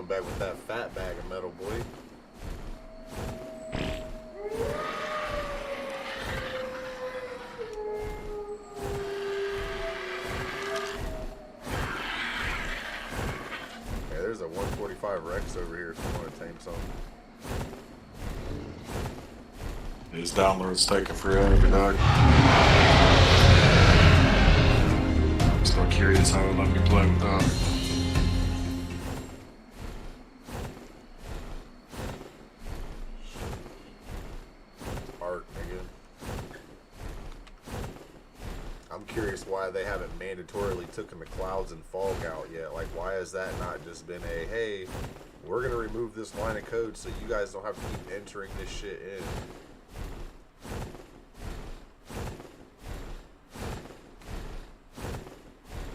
coming back with that fat bag of metal, boy. Yeah, there's a 145 Rex over here if you want to tame something. These downloads taking forever, dog. I'm still curious how it let me play without it. ARK, nigga. I'm curious why they haven't mandatorily taken the clouds and fog out yet. Like, why has that not just been a, hey, we're gonna remove this line of code so you guys don't have to keep entering this shit in.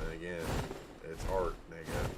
And again, it's ARK, nigga.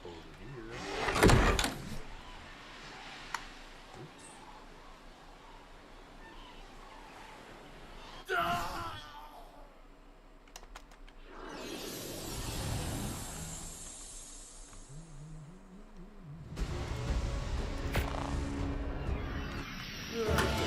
over here. Oops.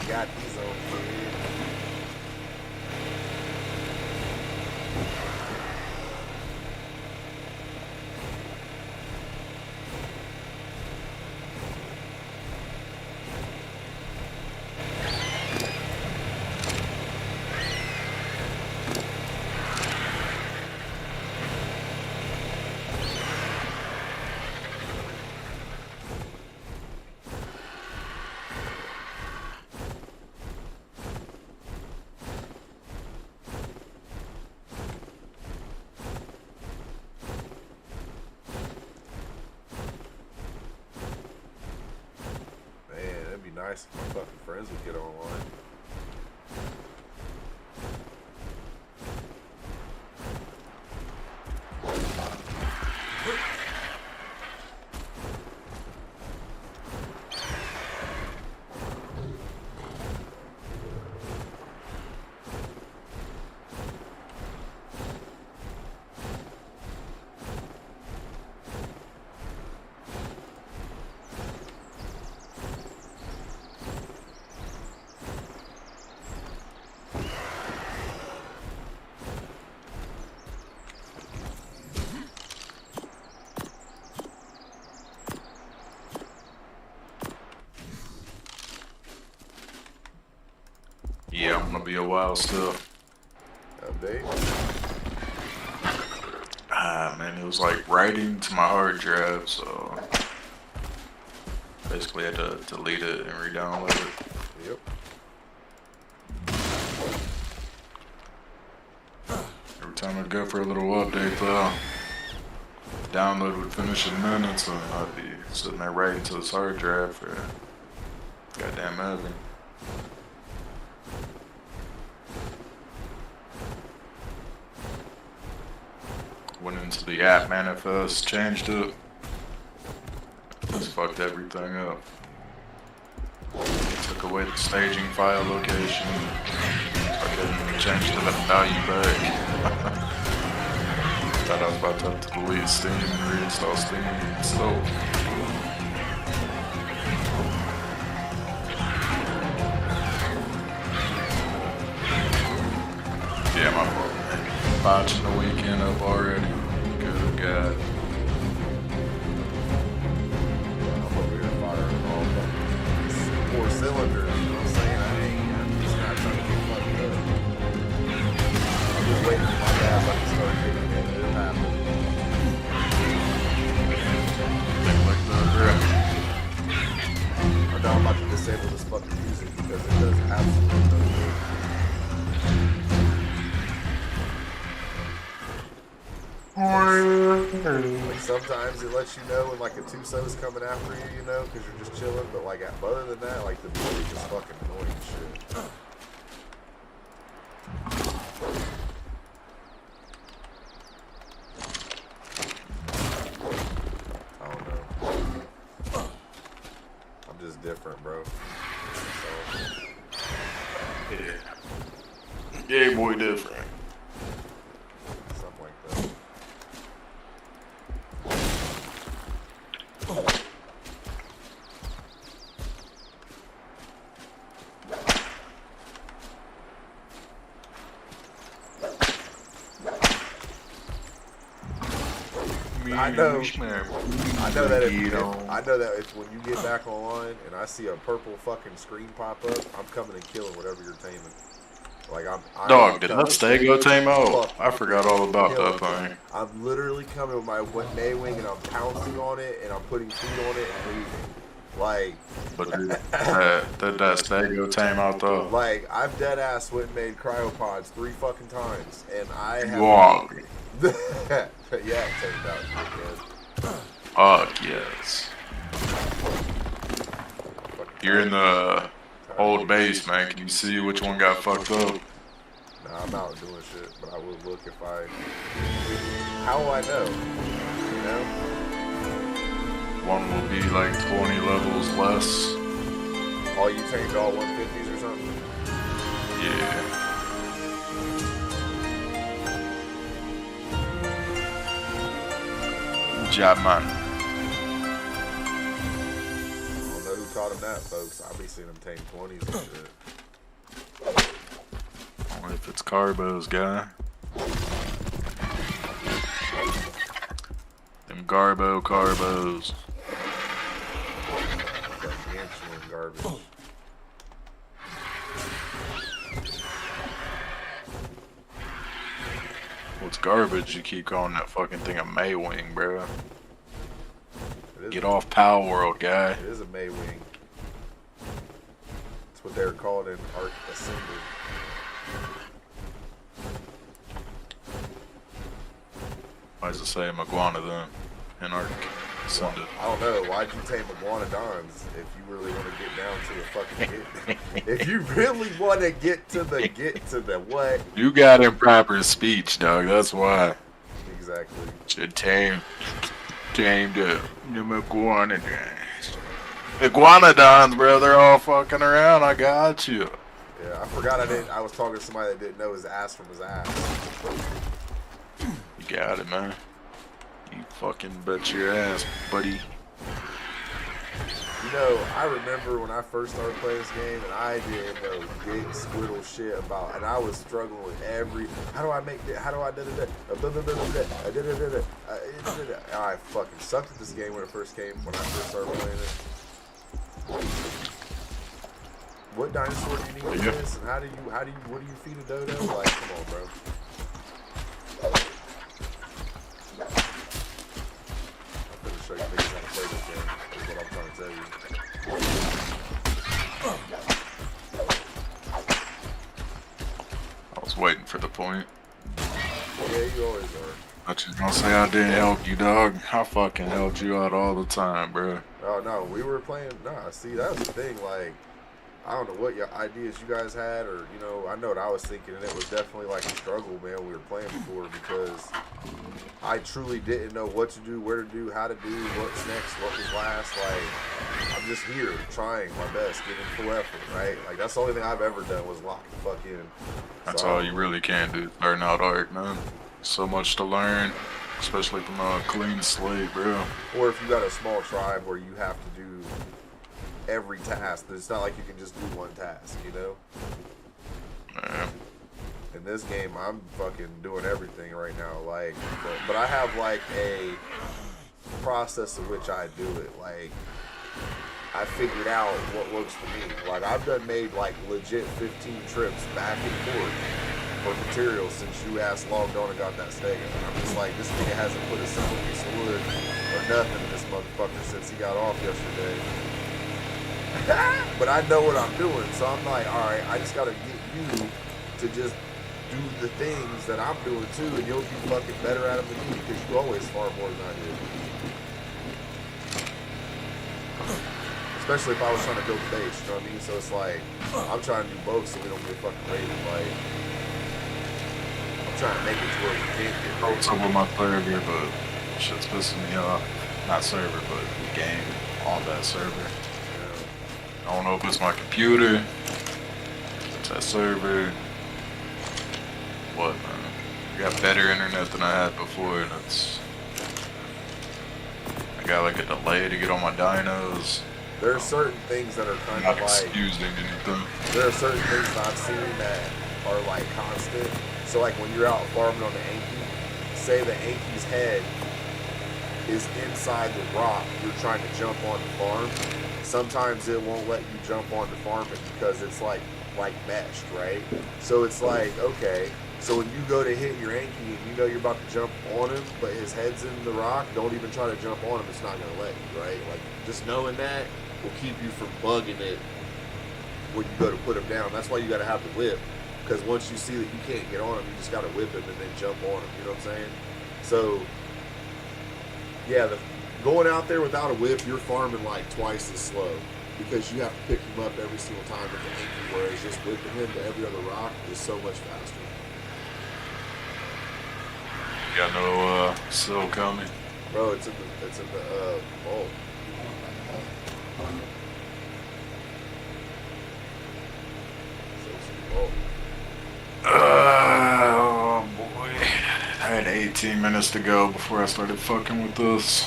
Got these on, kid. It'd be nice if my fucking friends would get online. Yeah, I'm gonna be a while still. Update. Ah, man, it was like writing to my hard drive, so basically I had to delete it and re-download it. Yep. Every time I'd go for a little update, though, download would finish in minutes, and I'd be sitting there writing to this hard drive for goddamn ever. Went into the app manifest, changed it, just fucked everything up. Took away the staging file location, fucking changed the value back. Thought I was about to have to delete Steam and reinstall Steam, so. Yeah, my fault. Botching the weekend up already. Good God. I'm over here firing all fucking 4 cylinders, you know what I'm saying? I'm just not trying to get fucked up. I'm just waiting for my gas I can start kicking in. It'll happen. Like that, Or now I'm about to disable this fucking music because it does absolutely no good. Like sometimes it lets you know when like a Tucson's coming after you, you know, because you're just chilling. But like other than that, like the music is fucking annoying shit. I don't know. I'm just different, bro. So, Yeah. Yeah, boy, different. something like that. I know that if when you get back online and I see a purple fucking screen pop up, I'm coming and killing whatever you're taming. Like I'm Dog, did that stego tame out? Fuck, I forgot all about that killing. thing. I'm literally coming with my Maywing and I'm pouncing on it and I'm putting feet on it and leaving. Like, But did that stego tame out though? like I've dead ass went and made cryopods 3 fucking times and I have. Wow. Yeah, it tamed out. Fuck yes. You're in the old base, man. Can you see which one got fucked up? Nah, I'm out doing shit, but I will look if I. How will I know? You know? One will be like 20 levels less. Oh, you tamed all 150s or something? Yeah. Job, man. I don't know who taught him that, folks. I'll be seeing him tame 20s and shit. Only if it's Carbos, guy. Them Carbos. Gargantuan garbage. What's garbage? You keep calling that fucking thing a Maywing, bro. Get off Power World, guy. It is a Maywing. That's what they're called in ARK Assembly. Why does it say Maguana then? In ARK Ascended. I don't know. Why'd you tame iguanodons if you really want to get down to the fucking get? If you really want to get to the what? You got improper speech, dog. That's why. Exactly. Should tamed the Iguanodons. Iguanodons, bro. They're all fucking around. I got you. Yeah, I forgot I was talking to somebody that didn't know his ass from his ass. You got it, man. You fucking bet your ass, buddy. You know, I remember when I first started playing this game and I didn't know big squiddle shit about, and I was struggling with how do I make that, how do I I fucking sucked at this game when it first came, when I first started playing it. What dinosaur do you need for this, and what do you feed a dodo? Like, come on, bro. Show you niggas how to play this game, is what I'm trying to tell you. I was waiting for the point. Yeah, you always are. I just gonna say I didn't help you, dog. I fucking helped you out all the time, bro. Oh, no, we were playing, nah, see, that was the thing, like, I don't know what your ideas you guys had, or, you know, I know what I was thinking, and it was definitely like a struggle, man, we were playing before, because I truly didn't know what to do, where to do, how to do, what's next, what was last. Like, I'm just here trying my best, giving full effort, right? Like, that's the only thing I've ever done was lock the fuck in. That's all you really can do, learn out ARK, man. So much to learn, especially from a clean slate, bro. Or if you got a small tribe where you have to do every task, it's not like you can just do one task, you know? Yeah. In this game, I'm fucking doing everything right now, like, but I have like a process in which I do it. Like, I figured out what works for me. Like, I've made like legit 15 trips back and forth for materials since you ass logged on and got that stego. And I'm just like, this nigga hasn't put a single piece of wood or nothing in this motherfucker since he got off yesterday. But I know what I'm doing, so I'm like, all right, I just gotta get you to just do the things that I'm doing too, and you'll be fucking better at them than me because you always far more than I did. Especially if I was trying to build a base, you know what I mean? So it's like, I'm trying to do both so we don't get fucking raided. Like, I'm trying to make it to where we can't get raided. What's up with my server, but shit's pissing me off. Not server, but the game on that server. I don't know if it's my computer, it's that server, what, man. I got better internet than I had before, and I got like a delay to get on my dinos. There are certain things that are kind of like, excusing anything. There are certain things that I've seen that are like constant. So like when you're out farming on the Anki, say the Anki's head is inside the rock you're trying to jump on the farm. Sometimes it won't let you jump on the farm because it's like meshed, right? So it's like, okay, so when you go to hit your Anki and you know you're about to jump on him, but his head's in the rock, don't even try to jump on him. It's not going to let you, right? Like, just knowing that will keep you from bugging it when you go to put him down. That's why you got to have the whip, because once you see that you can't get on him, you just got to whip him and then jump on him. You know what I'm saying? So, yeah, going out there without a whip, you're farming like twice as slow because you have to pick him up every single time with the Anki, whereas just whipping him to every other rock is so much faster. Got no sill coming. Bro, it's in the vault. Oh boy. I had 18 minutes to go before I started fucking with this.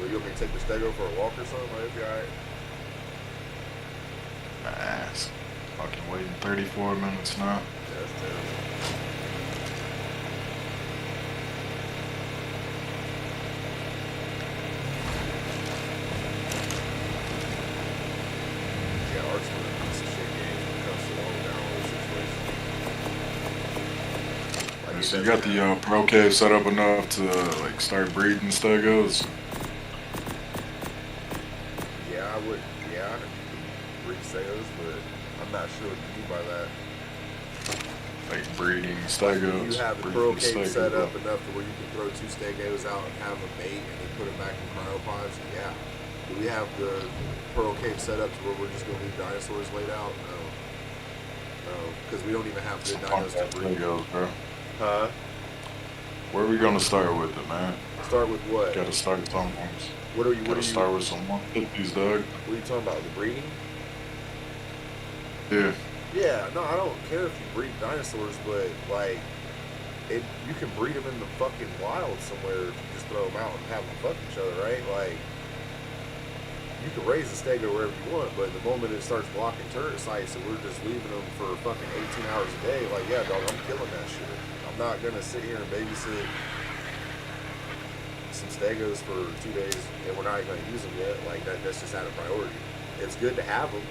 Well, you want me to take the stego for a walk or something? It'll be alright. Nah, it's fucking waiting 34 minutes now. Yeah, that's terrible. Yeah, ARK's one of the piece of shit games when it comes to long download situations. Like, So you got the pro cave set up enough to like start breeding stegos? Yeah, I would. Yeah, I could breed stegos, but I'm not sure what you mean by that. Like breeding stegos. You have the pro cave set up enough to where you can throw 2 stegos out and have a bait and then put them back in cryopods? Yeah. Do we have the pro cave set up to where we're just going to leave dinosaurs laid out? No. No, because we don't even have good dinos to breed. Stegos, bro. Huh? Where are we gonna start with it, man? Start with what? Gotta start somewhere. What are you? Gotta start with some 150s, dog. What are you talking about? The breeding? Yeah. Yeah, no, I don't care if you breed dinosaurs, but like, you can breed them in the fucking wild somewhere if you just throw them out and have them fuck each other, right? Like, you can raise a stego wherever you want, but the moment it starts blocking turret sites and we're just leaving them for fucking 18 hours a day, like, yeah, dog, I'm killing that shit. I'm not gonna sit here and babysit some stegos for 2 days and we're not even gonna use them yet. Like, that's just out of priority. It's good to have them,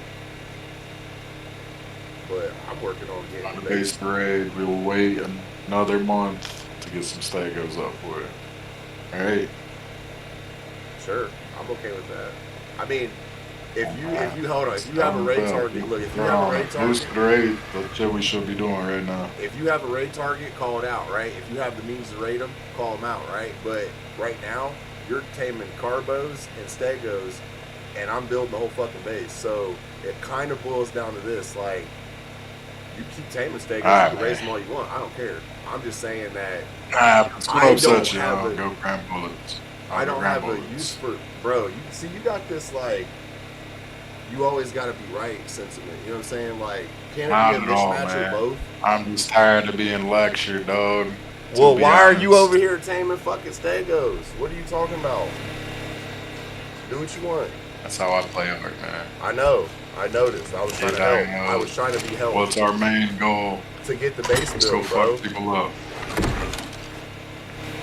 but I'm working on getting On the base parade, we will wait another month to get some stegos up for it. Alright? Sure, I'm okay with that. I mean, if you hold on, if you have a raid target, look, if you have a raid target, boost the raid, that's what we should be doing right now. if you have a raid target, call it out, right? If you have the means to raid them, call them out, right? But right now, you're taming carbos and stegos, and I'm building the whole fucking base. So it kind of boils down to this, like, you keep taming stegos, you can raise them all you want. I don't care. I'm just saying that I don't have a, go grab bullets. I don't have a use for, bro. You see, you got this like, you always got to be right sentiment. You know what I'm saying? Like, can't it be a mismatch of both? I'm just tired of being lectured, dog. Well, why are you over here taming fucking stegos? What are you talking about? Do what you want. That's how I play ARK, man. I know. I noticed. I was trying to help. I was trying to be helpful. What's our main goal? To get the base build, bro. Let's go fuck people up.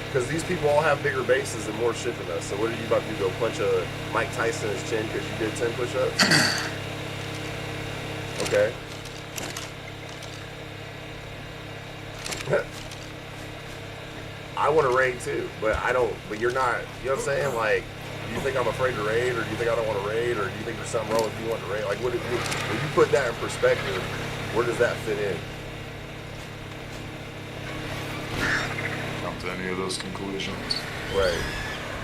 Because these people all have bigger bases and more shit than us. So what are you about to do? Go punch a Mike Tyson in his chin because you did 10 push-ups? Okay. I want to raid too, but I don't. But you're not. You know what I'm saying? Like, do you think I'm afraid to raid, or do you think I don't want to raid, or do you think there's something wrong with you wanting to raid? Like, when you put that in perspective, where does that fit in? Come to any of those conclusions. Right.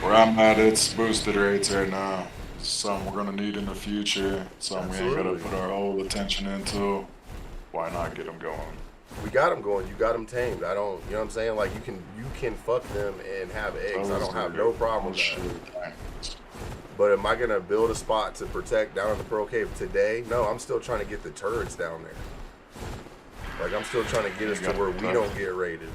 Where I'm at, it's boosted rates right now. Something we're gonna need in the future. Something we ain't gotta put our whole attention into. Why not get them going? We got them going. You got them tamed. I don't. You know what I'm saying? Like, you can fuck them and have eggs. I don't have no problem with that. But am I gonna build a spot to protect down in the Pearl Cave today? No, I'm still trying to get the turrets down there. Like, I'm still trying to get us to where we don't get raided.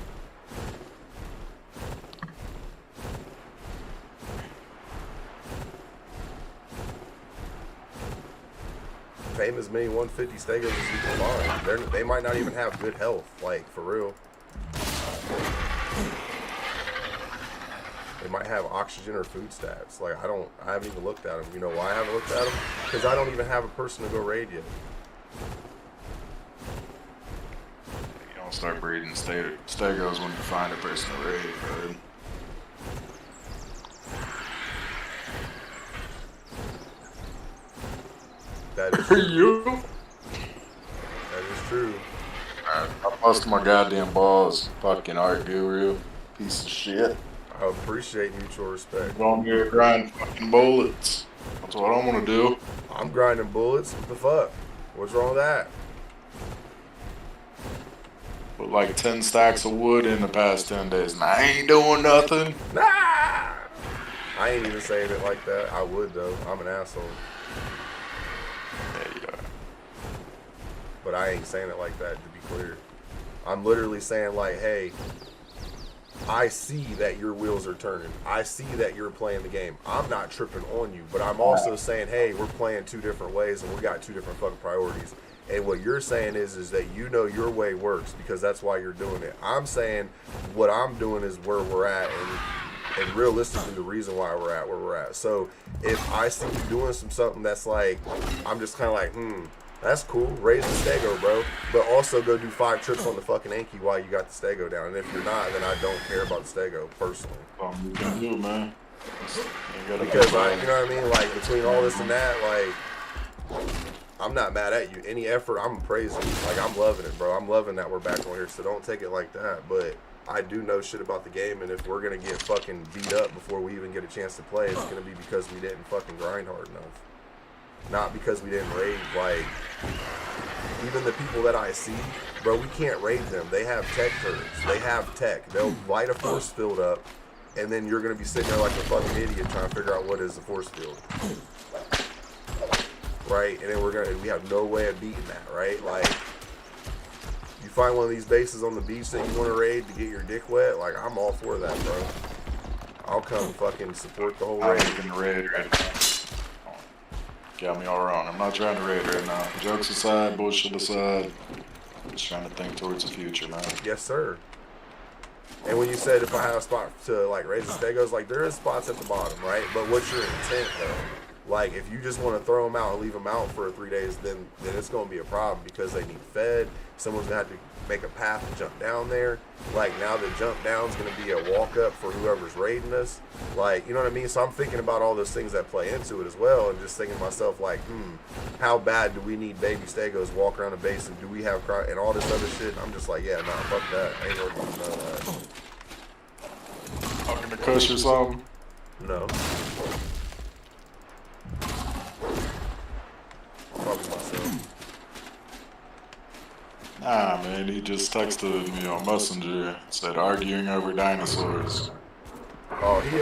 tame as many 150 stegos as you can find. They might not even have good health, like, for real. They might have oxygen or food stats. Like, I haven't even looked at them. You know why I haven't looked at them? Because I don't even have a person to go raid yet. You don't start breeding stegos when you find a person to raid, bro. That is true. You? That is true. I bust my goddamn balls, fucking ARK guru. Piece of shit. I appreciate mutual respect. Going here to grind fucking bullets. That's what I want to do. I'm grinding bullets. What the fuck? What's wrong with that? Put like 10 stacks of wood in the past 10 days, and I ain't doing nothing. Nah! I ain't even saying it like that. I would, though. I'm an asshole. There you go. But I ain't saying it like that, to be clear. I'm literally saying, like, hey, I see that your wheels are turning. I see that you're playing the game. I'm not tripping on you, but I'm also saying, hey, we're playing two different ways and we got two different fucking priorities. And what you're saying is that you know your way works because that's why you're doing it. I'm saying what I'm doing is where we're at and realistically the reason why we're at where we're at. So if I see you doing something that's like, I'm just kind of like, that's cool. Raise the stego, bro. But also go do 5 trips on the fucking Anki while you got the stego down. And if you're not, then I don't care about the stego personally. You can do, man. Because you know what I mean? Like between all this and that, like I'm not mad at you. Any effort, I'm praising you. Like I'm loving it, bro. I'm loving that we're back on here. So don't take it like that. But I do know shit about the game, and if we're gonna get fucking beat up before we even get a chance to play, it's gonna be because we didn't fucking grind hard enough. Not because we didn't raid. Like, even the people that I see, bro, we can't raid them. They have tech turrets. They have tech. They'll light a force field up, and then you're going to be sitting there like a fucking idiot trying to figure out what is the force field. Right? And then we have no way of beating that, right? Like, you find one of these bases on the beach that you want to raid to get your dick wet, like, I'm all for that, bro. I'll come fucking support the whole raid. I'm making raid right now. Got me all wrong. I'm not trying to raid right now. Jokes aside, bullshit aside, just trying to think towards the future, man. Yes, sir. And when you said if I had a spot to like raise the stegos, like there is spots at the bottom, right? But what's your intent though? Like if you just want to throw them out and leave them out for 3 days, then it's going to be a problem because they need fed. Someone's going to have to make a path to jump down there. Like now the jump down is going to be a walk up for whoever's raiding us. Like, you know what I mean? So I'm thinking about all those things that play into it as well, and just thinking to myself like, how bad do we need baby stegos walk around the base, and do we have and all this other shit? I'm just like, yeah, nah, fuck that. I ain't working on none of that. Talking to Kush or something? No. Probably myself. Nah, man, he just texted me on Messenger, said arguing over dinosaurs. Oh, he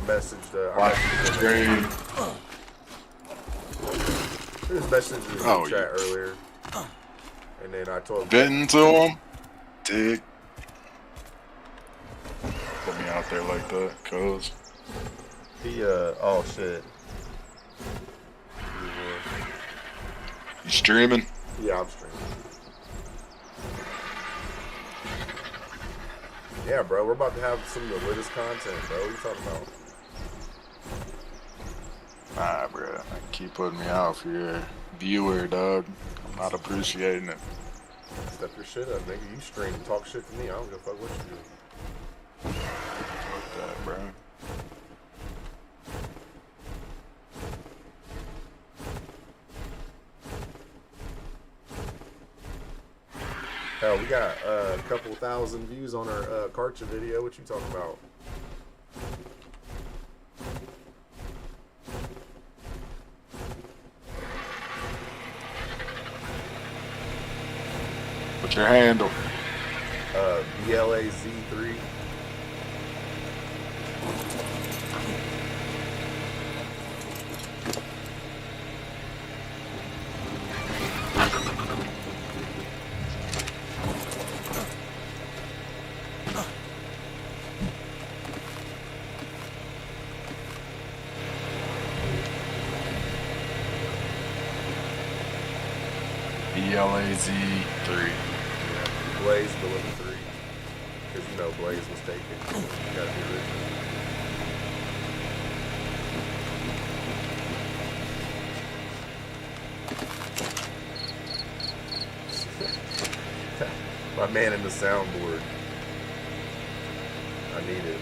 messaged. He was messaging in the chat earlier, and then I told him. Venting to him, dick. Put me out there like that, cuz. He oh shit. You streaming? Yeah, I'm streaming. Yeah, bro, we're about to have some of the latest content, bro. What are you talking about? Nah, bro. Keep putting me out for your viewer, dog. I'm not appreciating it. Step your shit up, nigga. You stream and talk shit to me. I don't give a fuck what you do. Fuck that, bro. Hell, we got a couple thousand views on our Karcha video. What you talking about? What's your handle? BLAZ3. BLAZ 3. Yeah, Blaze, but with a 3. Because, you know, Blaze was taken. You gotta be original. My man in the soundboard. I need it.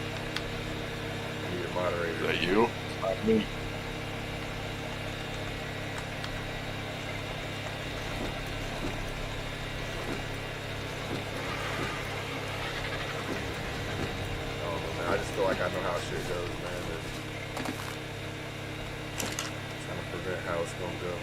I need a moderator. Is that you? Not me. I don't know, man. I just feel like I know how shit goes, man. Trying to prevent how it's gonna go.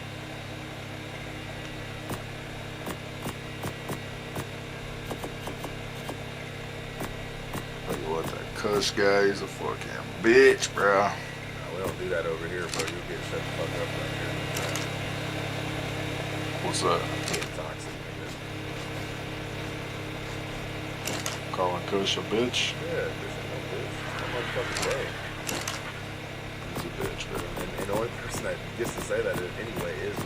Tell you what, that Kush guy, he's a fucking bitch, bro. Nah, we don't do that over here, bro. You'll get shut the fuck up right here. What's that? Being toxic, nigga. Calling Kush a bitch? Yeah, this ain't no bitch. It's my motherfucking way. He's a bitch, bro. And the only person that gets to say that anyway is me.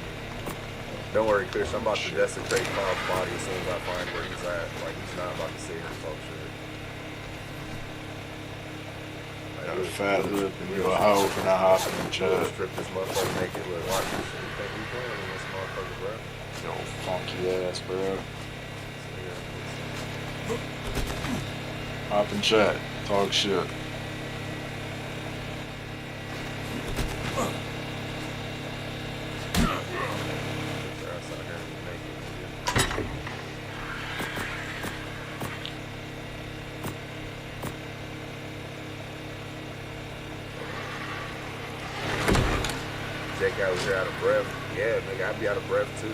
Don't worry, Kush. I'm about to desecrate Kyle's body as soon as I find where he's at. Like, he's not about to sit here and talk shit. Got a fat lip and you a hoe for not hopping in the chat. Strip this motherfucker naked. Look, watch this shit. You think we playing in this motherfucker, bro? Yo, funky ass, bro. Hop in chat. Talk shit. Jake out here out of breath. Yeah, nigga, I'd be out of breath too.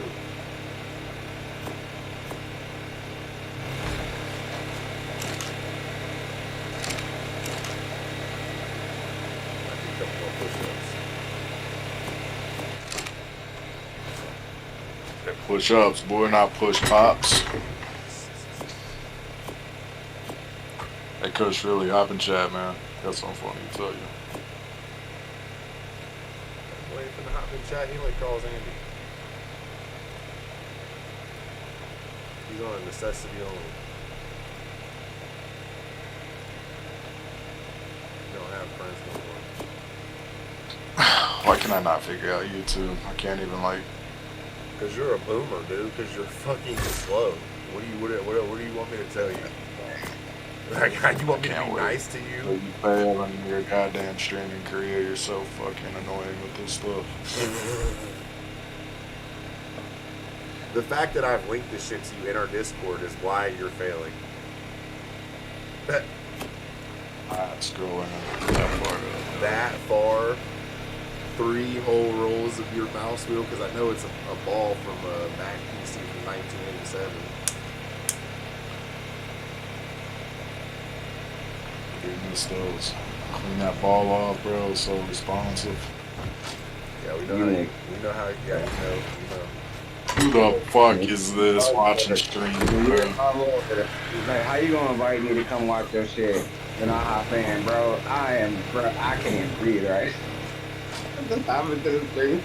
I think a couple more push-ups. Yeah, push-ups, boy, not push pops. Hey, Kush, really hop in chat, man. Got something funny to tell you. Waiting for the hop in chat, he only calls Andy. He's on a necessity only. You don't have friends no more. Why can I not figure out YouTube? I can't even, like... Cause you're a boomer, dude. Cause you're fucking slow. What do you want me to tell you? Like, you want me to be nice to you? You fail in your goddamn streaming career. You're so fucking annoying with this stuff. The fact that I've linked this shit to you in our Discord is why you're failing. I'm scrolling that far up. That far, 3 whole rolls of your mouse wheel, because I know it's a ball from a Mac PC from 1987. Dude, miss those. Clean that ball off, bro. It's so responsive. Yeah, we know how. Yeah, you know. Who the fuck is this watching stream, bro? Like, how you gonna invite me to come watch your shit? And I hop in, bro. I can't breathe, right? Just hop into the stream.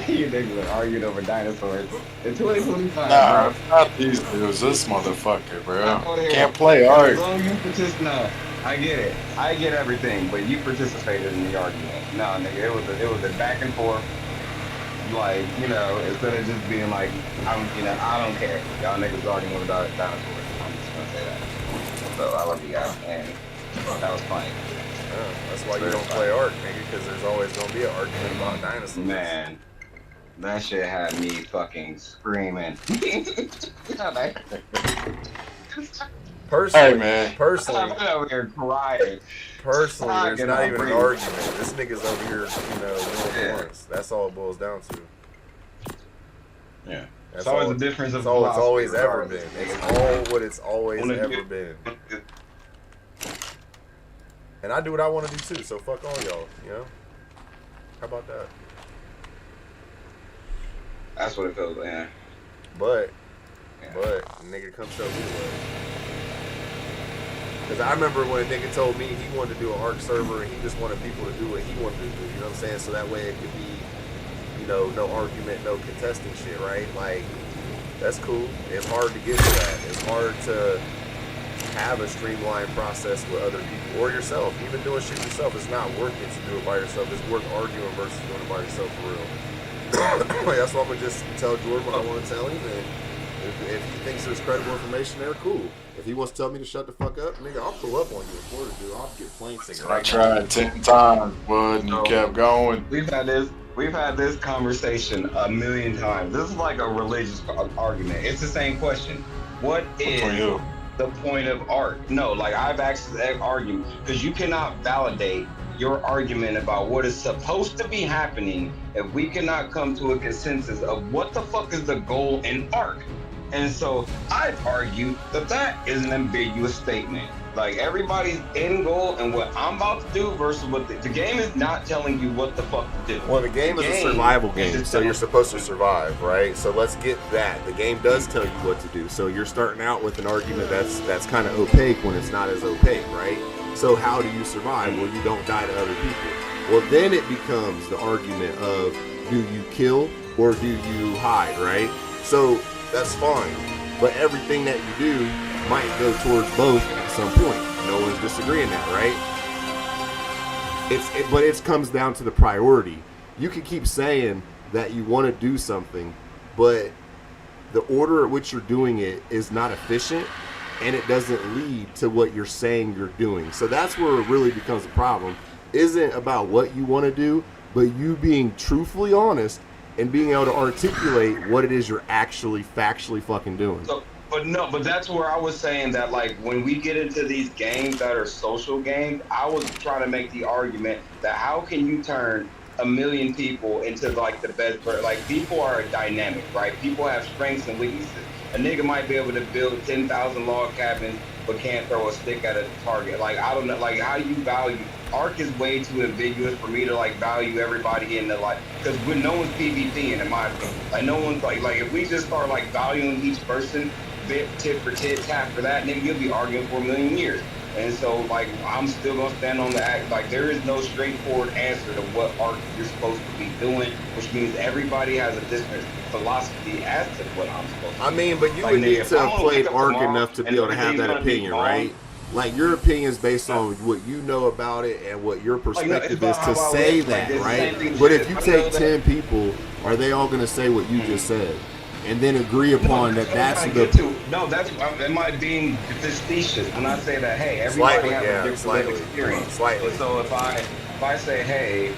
You niggas are arguing over dinosaurs. In 2025, Nah, bro. not these dudes. This motherfucker, bro. Can't play art. No, I get it. I get everything, but you participated in the argument. No, nigga, it was a back and forth. Like, you know, instead of just being like, I don't care. Y'all niggas arguing over dinosaurs. I'm just gonna say that. So I love you guys, and that was funny. Yeah, that's why you don't play ARK, nigga, because there's always gonna be an argument about dinosaurs. Man, that shit had me fucking screaming. Personally, Hey, man. I'm over here crying. Personally, there's not even an breathe. argument. This nigga's over here, doing once. That's all it boils down to. Yeah. That's It's always all, the difference of It's all it's always ever philosophy, been. It's regardless. all what it's always ever been. And I do what I want to do too, so fuck all y'all, you know? How about that? That's what it feels like, yeah. But, nigga, come show me the way. Because I remember when a nigga told me he wanted to do an ARK server and he just wanted people to do what he wanted to do, you know what I'm saying? So that way it could be, no argument, no contesting shit, right? Like, That's cool. It's hard to get to that. It's hard to have a streamlined process with other people or yourself. Even doing shit yourself, it's not worth it to do it by yourself. It's worth arguing versus doing it by yourself for real. Like, that's why I'm gonna just tell Jordan what I want to tell him, and if he thinks there's credible information there, cool. If he wants to tell me to shut the fuck up, nigga, I'll pull up on you in Florida, dude. I'll get plane tickets. I tried 10 times, bud, and you kept going. We've had this conversation a million times. This is like a religious argument. It's the same question. What is the point of ARK? No, like I've actually argued because you cannot validate your argument about what is supposed to be happening if we cannot come to a consensus of what the fuck is the goal in ARK. And so I've argued that that is an ambiguous statement. Like everybody's end goal and what I'm about to do versus what the game is not telling you what the fuck to do. Well, the game is a survival game, so you're supposed to survive, right? So let's get that. The game does tell you what to do. So you're starting out with an argument that's kind of opaque when it's not as opaque, right? So how do you survive? Well, you don't die to other people. Well, then it becomes the argument of, do you kill or do you hide, right? So that's fine, but everything that you do might go towards both at some point. No one's disagreeing that, right? But it comes down to the priority. You can keep saying that you want to do something, but the order at which you're doing it is not efficient, and it doesn't lead to what you're saying you're doing. So that's where it really becomes a problem. Isn't about what you want to do, but you being truthfully honest and being able to articulate what it is you're actually factually fucking doing. But that's where I was saying that, like, when we get into these games that are social games, I was trying to make the argument that how can you turn a million people into like the best, like people are a dynamic, right? People have strengths and weaknesses. A nigga might be able to build 10,000 log cabins, but can't throw a stick at a target. Like, I don't know, like, how do you value? ARK is way too ambiguous for me to like value everybody in the like, because when no one's PvP in my opinion, like no one's like if we just start like valuing each person bit tit for tit tap for that, nigga, you'll be arguing for a million years. And so like I'm still gonna stand on the act, like there is no straightforward answer to what ARK you're supposed to be doing, which means everybody has a different philosophy as to what I'm supposed to do. I mean, but you would need to have played ARK enough to be able to have that opinion, right? Like your opinion is based on what you know about it and what your perspective is to say that, right? But if you take 10 people, are they all going to say what you just said? And then agree upon that that's the... No, that's... Am I being facetious when I say that, hey, everybody has a different experience? Slightly. So if I say, hey...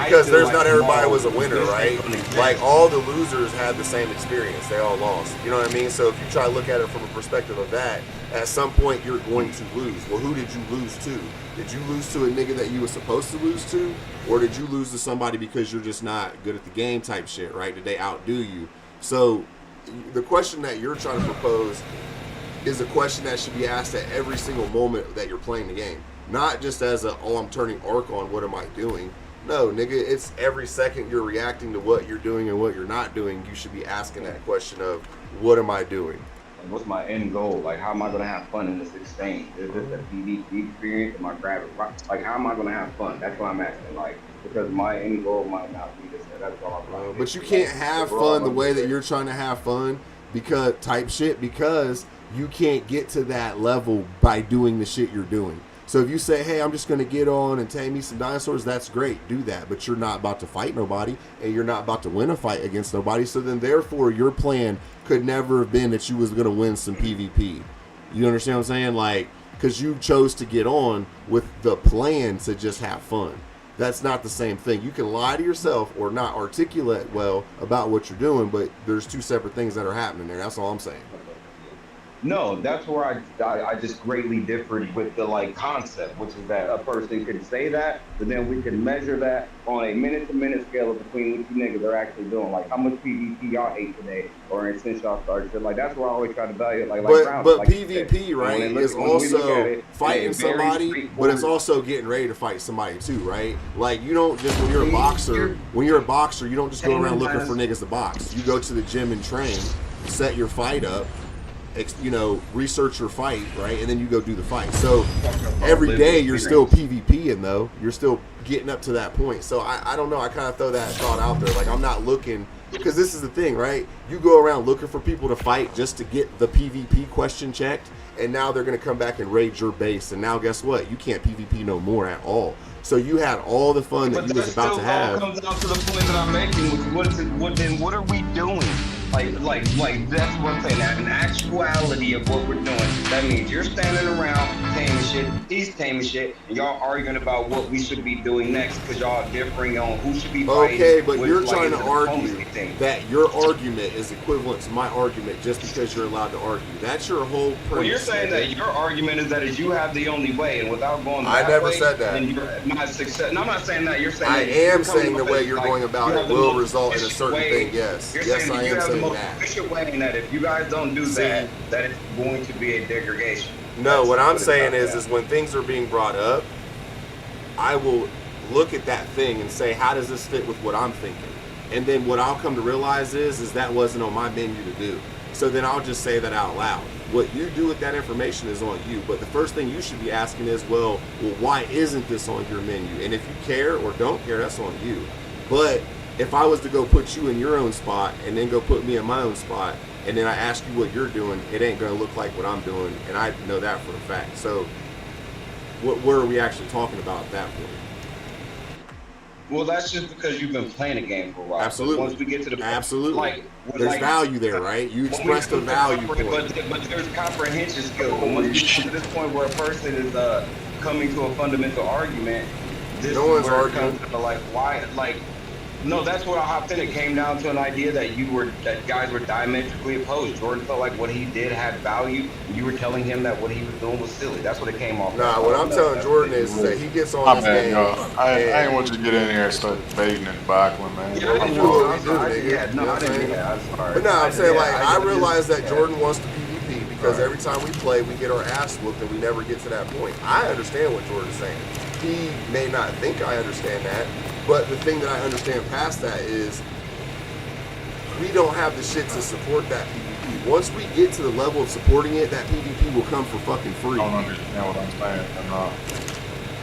Because there's not everybody was a winner, right? Like all the losers had the same experience. They all lost. You know what I mean? So if you try to look at it from a perspective of that, at some point you're going to lose. Well, who did you lose to? Did you lose to a nigga that you were supposed to lose to? Or did you lose to somebody because you're just not good at the game type shit, right? Did they outdo you? So the question that you're trying to propose is a question that should be asked at every single moment that you're playing the game. Not just as a, oh, I'm turning ARK on, what am I doing? No, nigga, it's every second you're reacting to what you're doing and what you're not doing. You should be asking that question of, what am I doing? What's my end goal? Like, how am I going to have fun in this exchange? Is this a PvP experience? Am I grabbing? Like, how am I going to have fun? That's what I'm asking. Like, because my end goal might not be this. That's all I'm but you can't have fun the way that you're trying to have fun because you can't get to that level by doing the shit you're doing. So if you say, hey, I'm just going to get on and tame me some dinosaurs, that's great. Do that. But you're not about to fight nobody, and you're not about to win a fight against nobody. So then, therefore, your plan could never have been that you was going to win some PvP. You understand what I'm saying? Like, because you chose to get on with the plan to just have fun. That's not the same thing. You can lie to yourself or not articulate well about what you're doing, but there's two separate things that are happening there. That's all I'm saying. No, that's where I just greatly differed with the like concept, which is that a person could say that, but then we can measure that on a minute-to-minute scale between what you niggas are actually doing. Like how much PvP y'all ate today, or since y'all started shit. Like that's where I always try to value it. But like PvP, right, is also fighting somebody, but it's also getting ready to fight somebody too, right? Like you don't just when you're a boxer, you don't just go around looking for niggas to box. You go to the gym and train, set your fight up. Research your fight, right? And then you go do the fight. So every day you're still PvPing though. You're still getting up to that point. So I don't know. I kind of throw that thought out there. Like I'm not looking Because this is the thing, right? You go around looking for people to fight just to get the PvP question checked, and now they're going to come back and raid your base, and now guess what? You can't PvP no more at all. So you had all the fun that But you that was about still to all have. comes down to the point that I'm making. Then what are we doing? Like that's what I'm saying. That in actuality of what we're doing, that means you're standing around taming shit, he's taming shit, and y'all arguing about what we should be doing next because y'all differing on who should be fighting. Okay, but With, you're like, trying is to it a argue diplomacy thing? that your argument is equivalent to my argument just because you're allowed to argue. That's your whole premise. Well, you're saying that your argument is that is you have the only way, and without going that I never way, said that. then you're not success. No, I'm not saying that. You're saying I that am you're coming saying the up way as, you're like, going about you it have the will most result in a efficient certain way. thing. Yes, You're yes, saying I that you am have the saying most that. efficient way, and that if you guys don't do See, that it's going to be a degradation. No, what I'm Put it saying like is that. when things are being brought up, I will look at that thing and say, how does this fit with what I'm thinking? And then what I'll come to realize is that wasn't on my menu to do. So then I'll just say that out loud. What you do with that information is on you. But the first thing you should be asking is, well, why isn't this on your menu? And if you care or don't care, that's on you. But if I was to go put you in your own spot and then go put me in my own spot, and then I ask you what you're doing, it ain't going to look like what I'm doing. And I know that for a fact. So what are we actually talking about at that point? Well, that's just because you've been playing the game for a while. Absolutely. So once we get to the Absolutely. There's value there, right? You expressed a value point. But there's comprehension skills. And once we get to this point where a person is coming to a fundamental argument, this No is one's where arguing. it comes to like why like. No, that's where I hopped in. It came down to an idea that guys were diametrically opposed. Jordan felt like what he did had value. And you were telling him that what he was doing was silly. That's what it came off. Nah, what I'm telling Jordan is that he gets on My this bad, game. y'all. I ain't and- want you to get in here and start debating and backling, man. Yeah, I didn't know know. what we do, nigga. Yeah, You know no, I what I'm didn't. saying? Yeah, I'm sorry. But no, I'm saying like I realize that yeah. Jordan wants to PvP because Right. every time we play, we get our ass whooped and we never get to that point. I understand what Jordan's saying. He may not think I understand that, but the thing that I understand past that is we don't have the shit to support that PvP. Once we get to the level of supporting it, that PvP will come for fucking free. I don't understand what I'm saying. I'm not.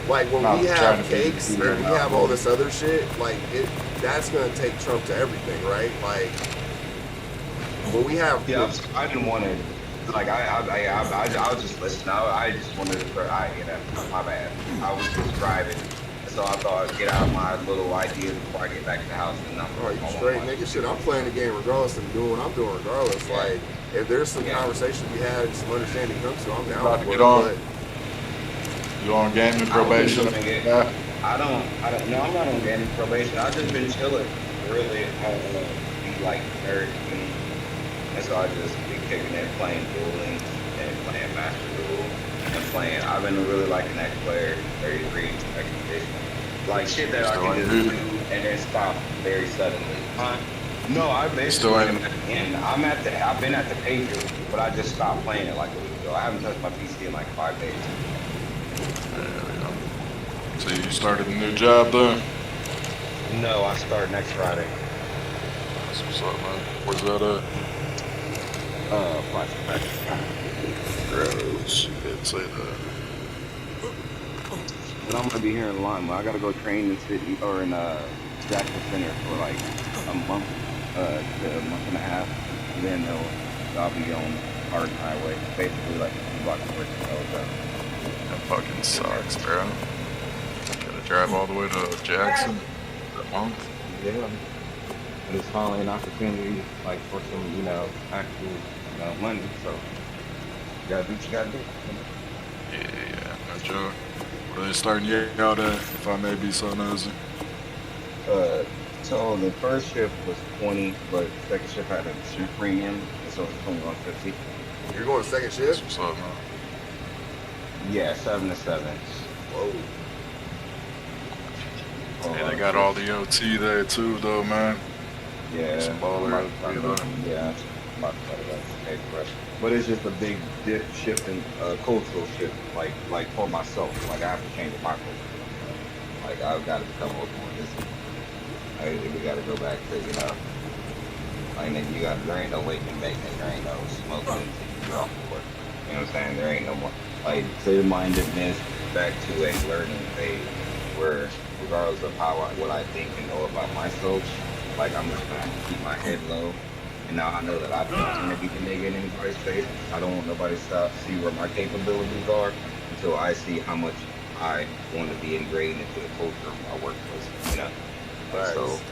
Like when Not we trying have to be cakes and weird we about have all this other shit, like that's gonna take Trump to everything, right? Like when we have Yeah, I didn't want to. Like I was just listening. I just wanted to. My bad. I was just driving, so I thought I'd get out my little ideas before I get back to the house. And All right, you straight nigga. Shit, I'm playing the game regardless and doing what I'm doing regardless. Yeah. Like, if there's some Yeah. conversation we had and some understanding comes to, I'm down About to for get it. on. But You on gaming I was probation? looking at- Yeah. I don't. No, I'm not on gaming probation. I've just been chilling. Really, I don't want to be like nerd, and so I just be kicking it, playing dueling, and playing Master Duel, and playing. I've been really liking that player 33 expedition. Like shit that I Still can ain't just moving. do and then stop very suddenly. Huh? No, I Still basically ain't- am at the end. I've been at the pager, but I just stopped playing it like a week ago. I haven't touched my PC in like 5 days. So you started a new job though? No, I start next Friday. That's what's up, man. Where's that at? Flashback. Gross. You didn't say that. But I'm gonna be here in Lima. I gotta go train in city or in Jackson Center for like a month, to a month and a half. And then I'll be on ARK Highway, basically like 2 blocks away from Elza. That fucking sucks, bro. Gotta drive all the way to Jackson a month. Yeah. And it's finally an opportunity, like for some, actual, money. So you gotta do what you gotta do. Yeah, no joke. What are they starting you out at, if I may be so nosy? So the first shift was 20, but second shift had a shift premium, so it's 21.50. you're going to second That's shift? what's up, man. Yeah, 7 to 7. Whoa. Yeah, they got all the OT there too, though, man. Yeah, Some baller I'm OT about though. to- yeah, I'm about to try to pay for it. But it's just a big shift in cultural shift, like for myself. Like I have to change my culture. Like I've got to become more disciplined. We got to go back to like nigga, there ain't no waking baking, there ain't no smoking until you get off work. You know what I'm saying? There ain't no more like clear-mindedness back to a learning phase where regardless of what I think and know about myself, Like I'm just gonna keep my head low. And now I know that I'm not gonna be the nigga in anybody's face. I don't want nobody to stop see where my capabilities are until I see how much I want to be ingrained into the culture of my workplace. You know. And so, Facts.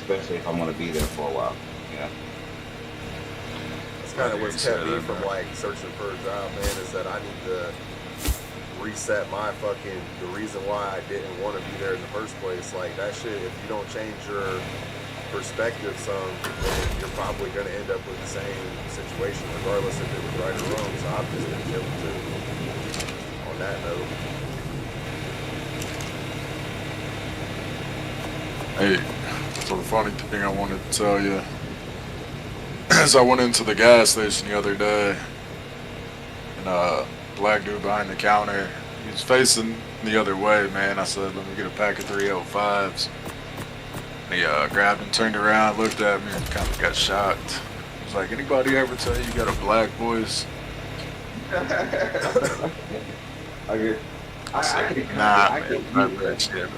especially if I want to be there for a while. You know. That's kind of Yeah, what's you kept said me that, from man. like searching for a job, man. Is that I need to reset my fucking the reason why I didn't want to be there in the first place. Like that shit. If you don't change your perspective some, then you're probably going to end up with the same situation, regardless if it was right or wrong. So I've just been chilling too. On that note, Hey, so the funny thing I wanted to tell you is I went into the gas station the other day, and black dude behind the counter, he was facing the other way, man. I said, let me get a pack of 305s. And he grabbed and turned around, looked at me, and kind of got shocked. He was like, anybody ever tell you you got a black voice? Okay. I I said, could nah, I man, could I hear bet shit.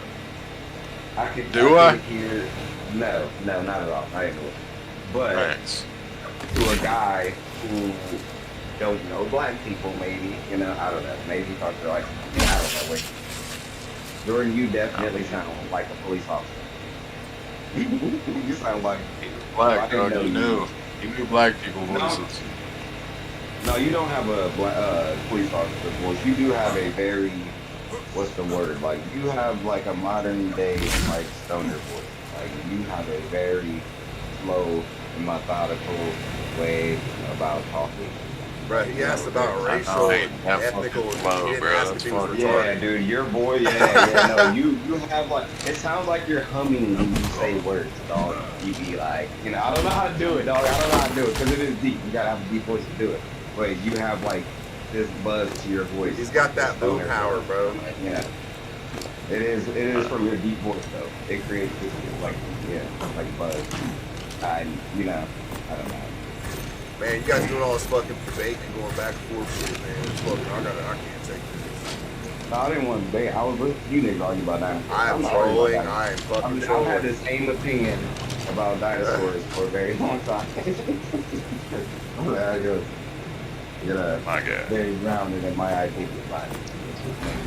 I could hear no, not at all. I ain't know it. But Thanks. to a guy who don't know black people, maybe, you know, I don't know, maybe talk to like, I don't know, wait. Jordan, you definitely sound like a police officer. You sound like, He was I black, didn't dog. know He knew. He knew black people No, voices. no, you don't have a police officer voice. You do have a very, what's the word? Like, you have like a modern day, like, stoner voice. Like, you have a very slow and methodical way about talking. bro, Like, he you asked have a about very, racial ain't and that ethnical. fucking low, He didn't bro. ask That's if he was fucking yeah, retarded. dude, your boy, yeah, no, you have like, it sounds like you're humming when you say words, dog. You be like, you know, I don't know how to do it, dog. I don't know how to do it because it is deep. You gotta have a deep voice to do it. But you have like this buzz to your voice. He's got that this boom stoner power, voice. bro. Like, yeah, it is from your deep voice though. It creates this like, yeah, like buzz. And you know, I don't know. Man, you guys doing all this fucking debate and going back and forth shit, man. It's fucking, I can't take this. No, I didn't want to debate. I was listening to you niggas argue about dinosaurs. I am I'm not arguing trolling. about dinosaurs. I am fucking I've trolling. had the same opinion about dinosaurs for a very long time. I just, you know, My God. very grounded in my ideas. Like,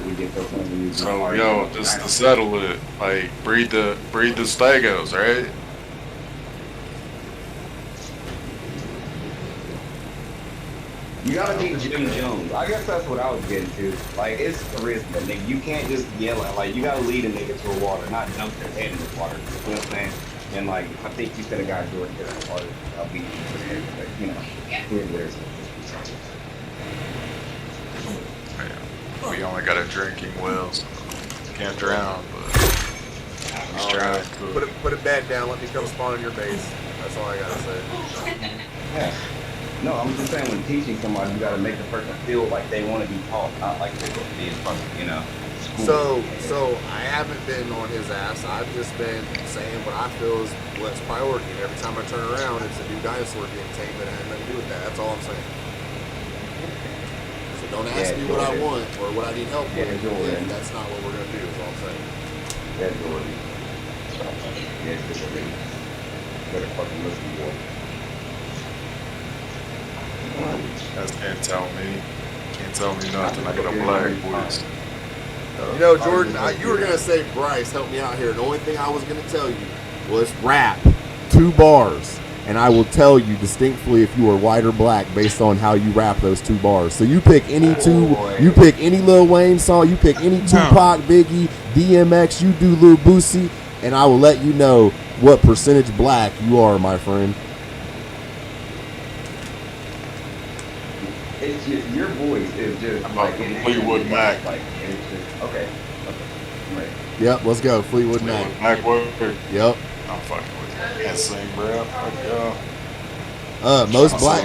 we get to a point where you So argue yo, about just to dinosaurs. settle it, like breed the stegos, right? You gotta be Jim Jones. I guess that's what I was getting to. Like, it's charisma, nigga. You can't just yell at, like, you gotta lead a nigga to a water, not dump their head in the water. You know what I'm saying? And, like, I think you said a guy Jordan hit the water. I'll beat you to the head, but, you know, there's Yeah. We only got a drinking well, so can't drown, but he's trying to. Put a bed down. Let me come spawn on your base. That's all I gotta say. yeah. No, I'm just saying when teaching somebody, you gotta make the person feel like they want to be taught, not like they're supposed to be in front of, you know, school. So I haven't been on his ass. I've just been saying what I feel is what's priority. And every time I turn around, it's a new dinosaur getting tamed that had nothing to do with that. That's all I'm saying. So don't ask me what I want or what I need help with. Jordan. That's not what we're gonna do. Is all I'm saying. Yeah, Jordan. Yeah, Jordan. Better fucking listen, boy. Guys can't tell me. Can't tell me nothing. I got a black voice. You know, Jordan, you were gonna say Bryce, help me out here. The only thing I was gonna tell you was rap 2 bars, and I will tell you distinctly if you are white or black based on how you rap those 2 bars. So you pick any you pick any Lil Wayne song, you pick any Tupac, Biggie, DMX, you do Lil Boosie, and I will let you know what percentage black you are, my friend. It's just, your voice is just I'm like a in Fleetwood Mac. Like, it's just, okay. I'm ready. Yep, let's go, Fleetwood Mac. Black word. Yep. I'm fucking with you. Can't sing, bro. Fuck y'all.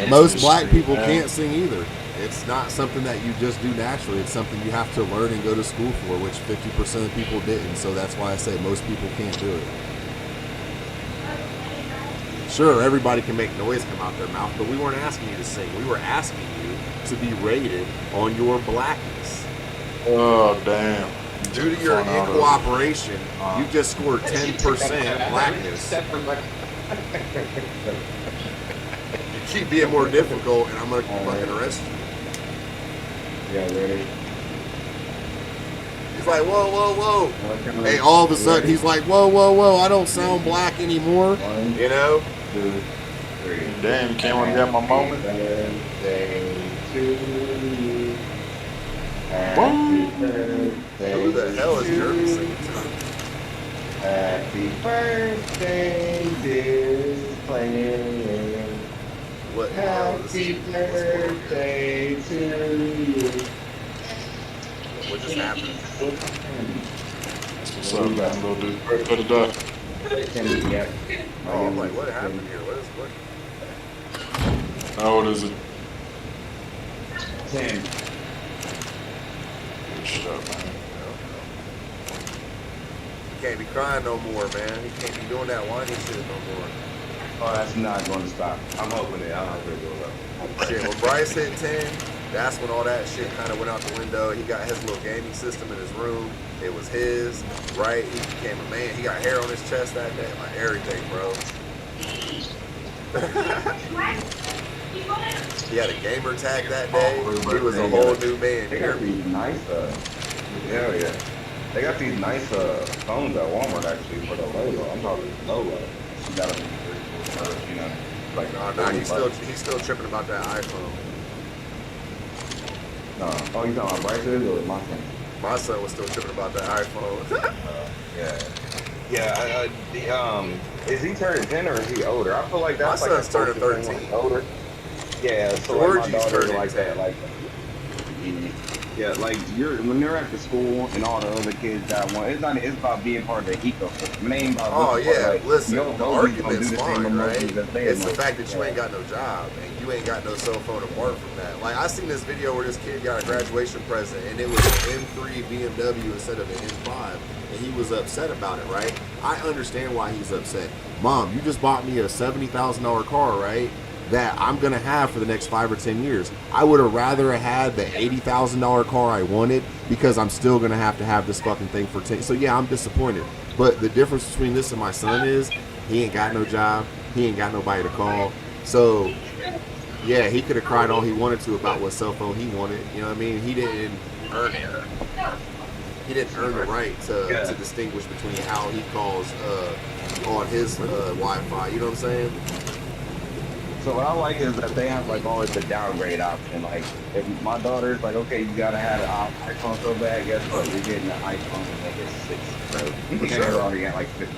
Most black people can't sing either. It's not something that you just do naturally. It's something you have to learn and go to school for, which 50% of people didn't. So that's why I say most people can't do it. Sure, everybody can make noise come out their mouth, but we weren't asking you to sing. We were asking you to be rated on your blackness. Oh damn. Due to your incooperation, you just scored 10% blackness. You keep being more difficult, and I'm gonna fucking arrest you. Yeah, ready? He's like, whoa, whoa, whoa. Hey, all of a sudden he's like, whoa, whoa, whoa! I don't sound black anymore. 1, You know? 2, 3. Damn, you can't want to get my moment. Birthday to you. Happy Boom. birthday. Who the hell is to Jeremy you. singing to? Happy birthday, dear Clay. What? Oh, this Happy is- what's going on here? birthday to you. What just happened? That's what's up, man, little dude. Put it up. Yep. Oh, I'm like, what happened here? What? How old is it? 10. Good shit up, man. He can't be crying no more, man. He can't be doing that whiny shit no more. Oh, that's not going to stop. I'm hoping it. I'm hoping it goes up. Shit, when Bryce hit 10, that's when all that shit kind of went out the window. He got his little gaming system in his room. It was his, right? He became a man. He got hair on his chest that day. Like, everything, bro. He had a gamer tag that day. He was a whole new man. They You hear got me? these nice, hell yeah. They got these nice phones at Walmart actually for the Lola. I'm talking Lola. She got them, you know, like Nah, he's still tripping about that iPhone. No. Oh, you talking about Bryce's or my son? My son was still tripping about that iPhone. Yeah. Yeah. Is he turning 10 or is he older? I feel like that's My like son's turning closest thing, 13. like, older. Yeah. So like my Georgie's daughter's turning like 10. that. Like. Yeah, like when you're at the school and all the other kids that want, it's about being part of the ecosystem. It ain't about Oh looking for, yeah, like, listen, yo, the those argument's people do the same fine, emotions right? as they It's the emotions. fact that you ain't got no job and you ain't got no cell phone apart from that. Like I seen this video where this kid got a graduation present and it was an M3 BMW instead of an M5, and he was upset about it, right? I understand why he's upset. Mom, you just bought me a $70,000 car, right? That I'm gonna have for the next 5 or 10 years. I would have rather had the $80,000 car I wanted because I'm still gonna have to have this fucking thing for 10. So yeah, I'm disappointed. But the difference between this and my son is he ain't got no job, he ain't got nobody to call. So yeah, he could have cried all he wanted to about what cell phone he wanted. You know what I mean? He didn't earn it. He didn't earn the right to distinguish between how he calls on his Wi-Fi. You know what I'm saying? So what I like is that they have like always the downgrade option. Like if my daughter's like, okay, you gotta have an iPhone so bad, guess what? You're getting an iPhone and they get 6, bro. You're already at like 50.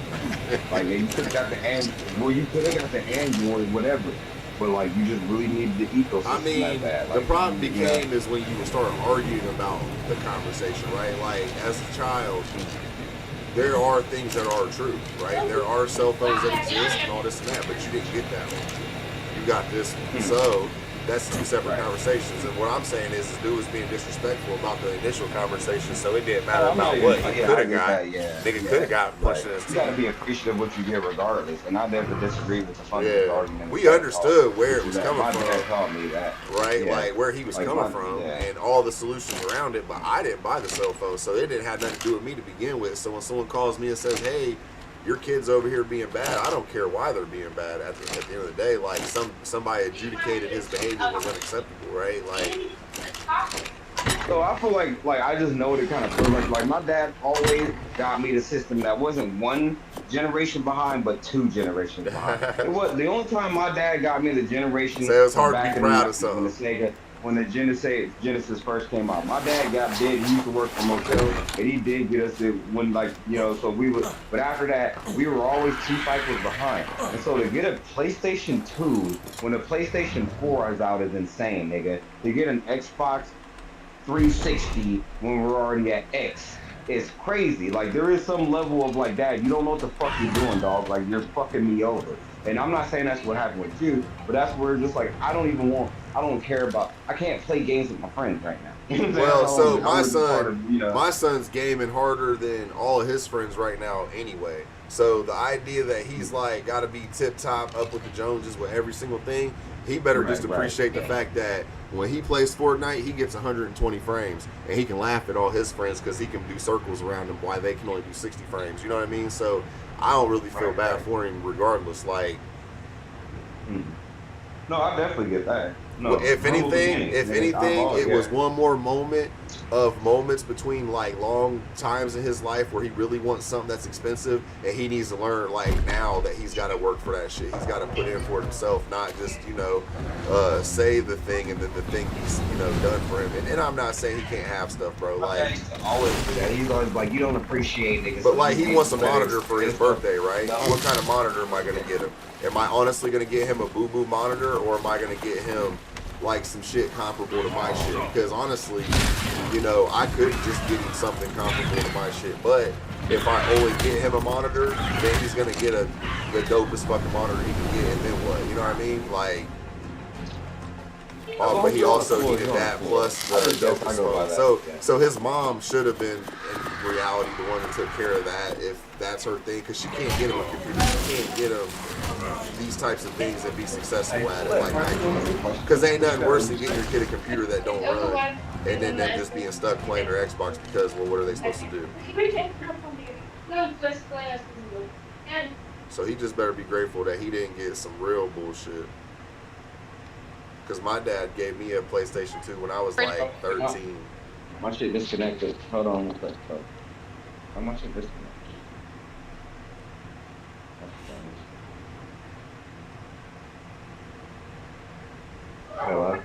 Like you could have got the you could have got the Android, whatever. But like you just really need the ecosystem I mean, that bad. the Like, problem you became is when you would start arguing about the conversation, right? Like as a child, there are things that are true, right? There are cell phones that exist and all this and that, but you didn't get that one. You got this one. So that's two separate conversations. And what I'm saying is dude was being disrespectful about the initial conversation, so it didn't matter about what he could have got. Nigga could have got punched in his You gotta teeth. be appreciative of what you get regardless, and I never disagree with the fundamental Yeah, argument. we understood where it was coming My dad from, taught me that. right? Yeah. Like where he was Like, coming my- from yeah. and all the solutions around it, but I didn't buy the cell phone, so it didn't have nothing to do with me to begin with. So when someone calls me and says, hey, your kid's over here being bad, I don't care why they're being bad at the end of the day. Like somebody adjudicated his behavior was unacceptable, right? Like So I feel like I just know what it kind of feels like my dad always got me the system that wasn't one generation behind, but 2 generations behind. It was the only time my dad got me the generation. So it was hard to back be in the proud of 90s something. when the Genesis first came out. My dad got big. He used to work for motels, and he did get us it when so we would. But after that, we were always 2 cycles behind. And so to get a PlayStation 2 when the PlayStation 4 is out is insane, nigga. To get an Xbox 360 when we're already at X. It's crazy. Like there is some level of like, Dad, you don't know what the fuck you're doing, dog. Like you're fucking me over. And I'm not saying that's what happened with you, but that's where just like I don't care about. I can't play games with my friends right now. You know what I'm well, saying? so my I son, part of, my son's gaming harder than all of his friends right now anyway. So the idea that he's like got to be tip top up with the Joneses with every single thing, he better just appreciate the fact that when he plays Fortnite, he gets 120 frames and he can laugh at all his friends because he can do circles around them while they can only do 60 frames. You know what I mean? So I don't really feel Right, bad right. for him regardless. Like, Mhm. No, I definitely get that. No, if humble anything, beginnings, nigga. I've always, it was yeah. one more moment of moments between like long times in his life where he really wants something that's expensive, and he needs to learn like now that he's got to work for that shit. He's got to put in for it himself, not just say the thing and then the thing he's done for him. And I'm not saying he can't have stuff, bro. I Like, used to always do that. He's always like, you don't appreciate niggas. but So like you he get wants a better monitor for his stuff. birthday, right? No. What kind of monitor am I gonna get him? Am I honestly gonna get him a boo boo monitor, or am I gonna get him like some shit comparable to my shit? Because honestly, I could just get him something comparable to my shit. But if I only get him a monitor, then he's gonna get the dopest fucking monitor he can get, and then what? You know what I mean? Like, but he also needed that plus the dopest phone. So his mom should have been in reality the one that took care of that, if that's her thing, because she can't get him a computer. She can't get him these types of things and be successful at it. Like, because ain't nothing worse than getting your kid a computer that don't run and then them just being stuck playing their Xbox because, well, what are they supposed to do? So he just better be grateful that he didn't get some real bullshit. Because my dad gave me a PlayStation 2 when I was like 13. My shit disconnected. Hold on one quick. My shit disconnected. Hello?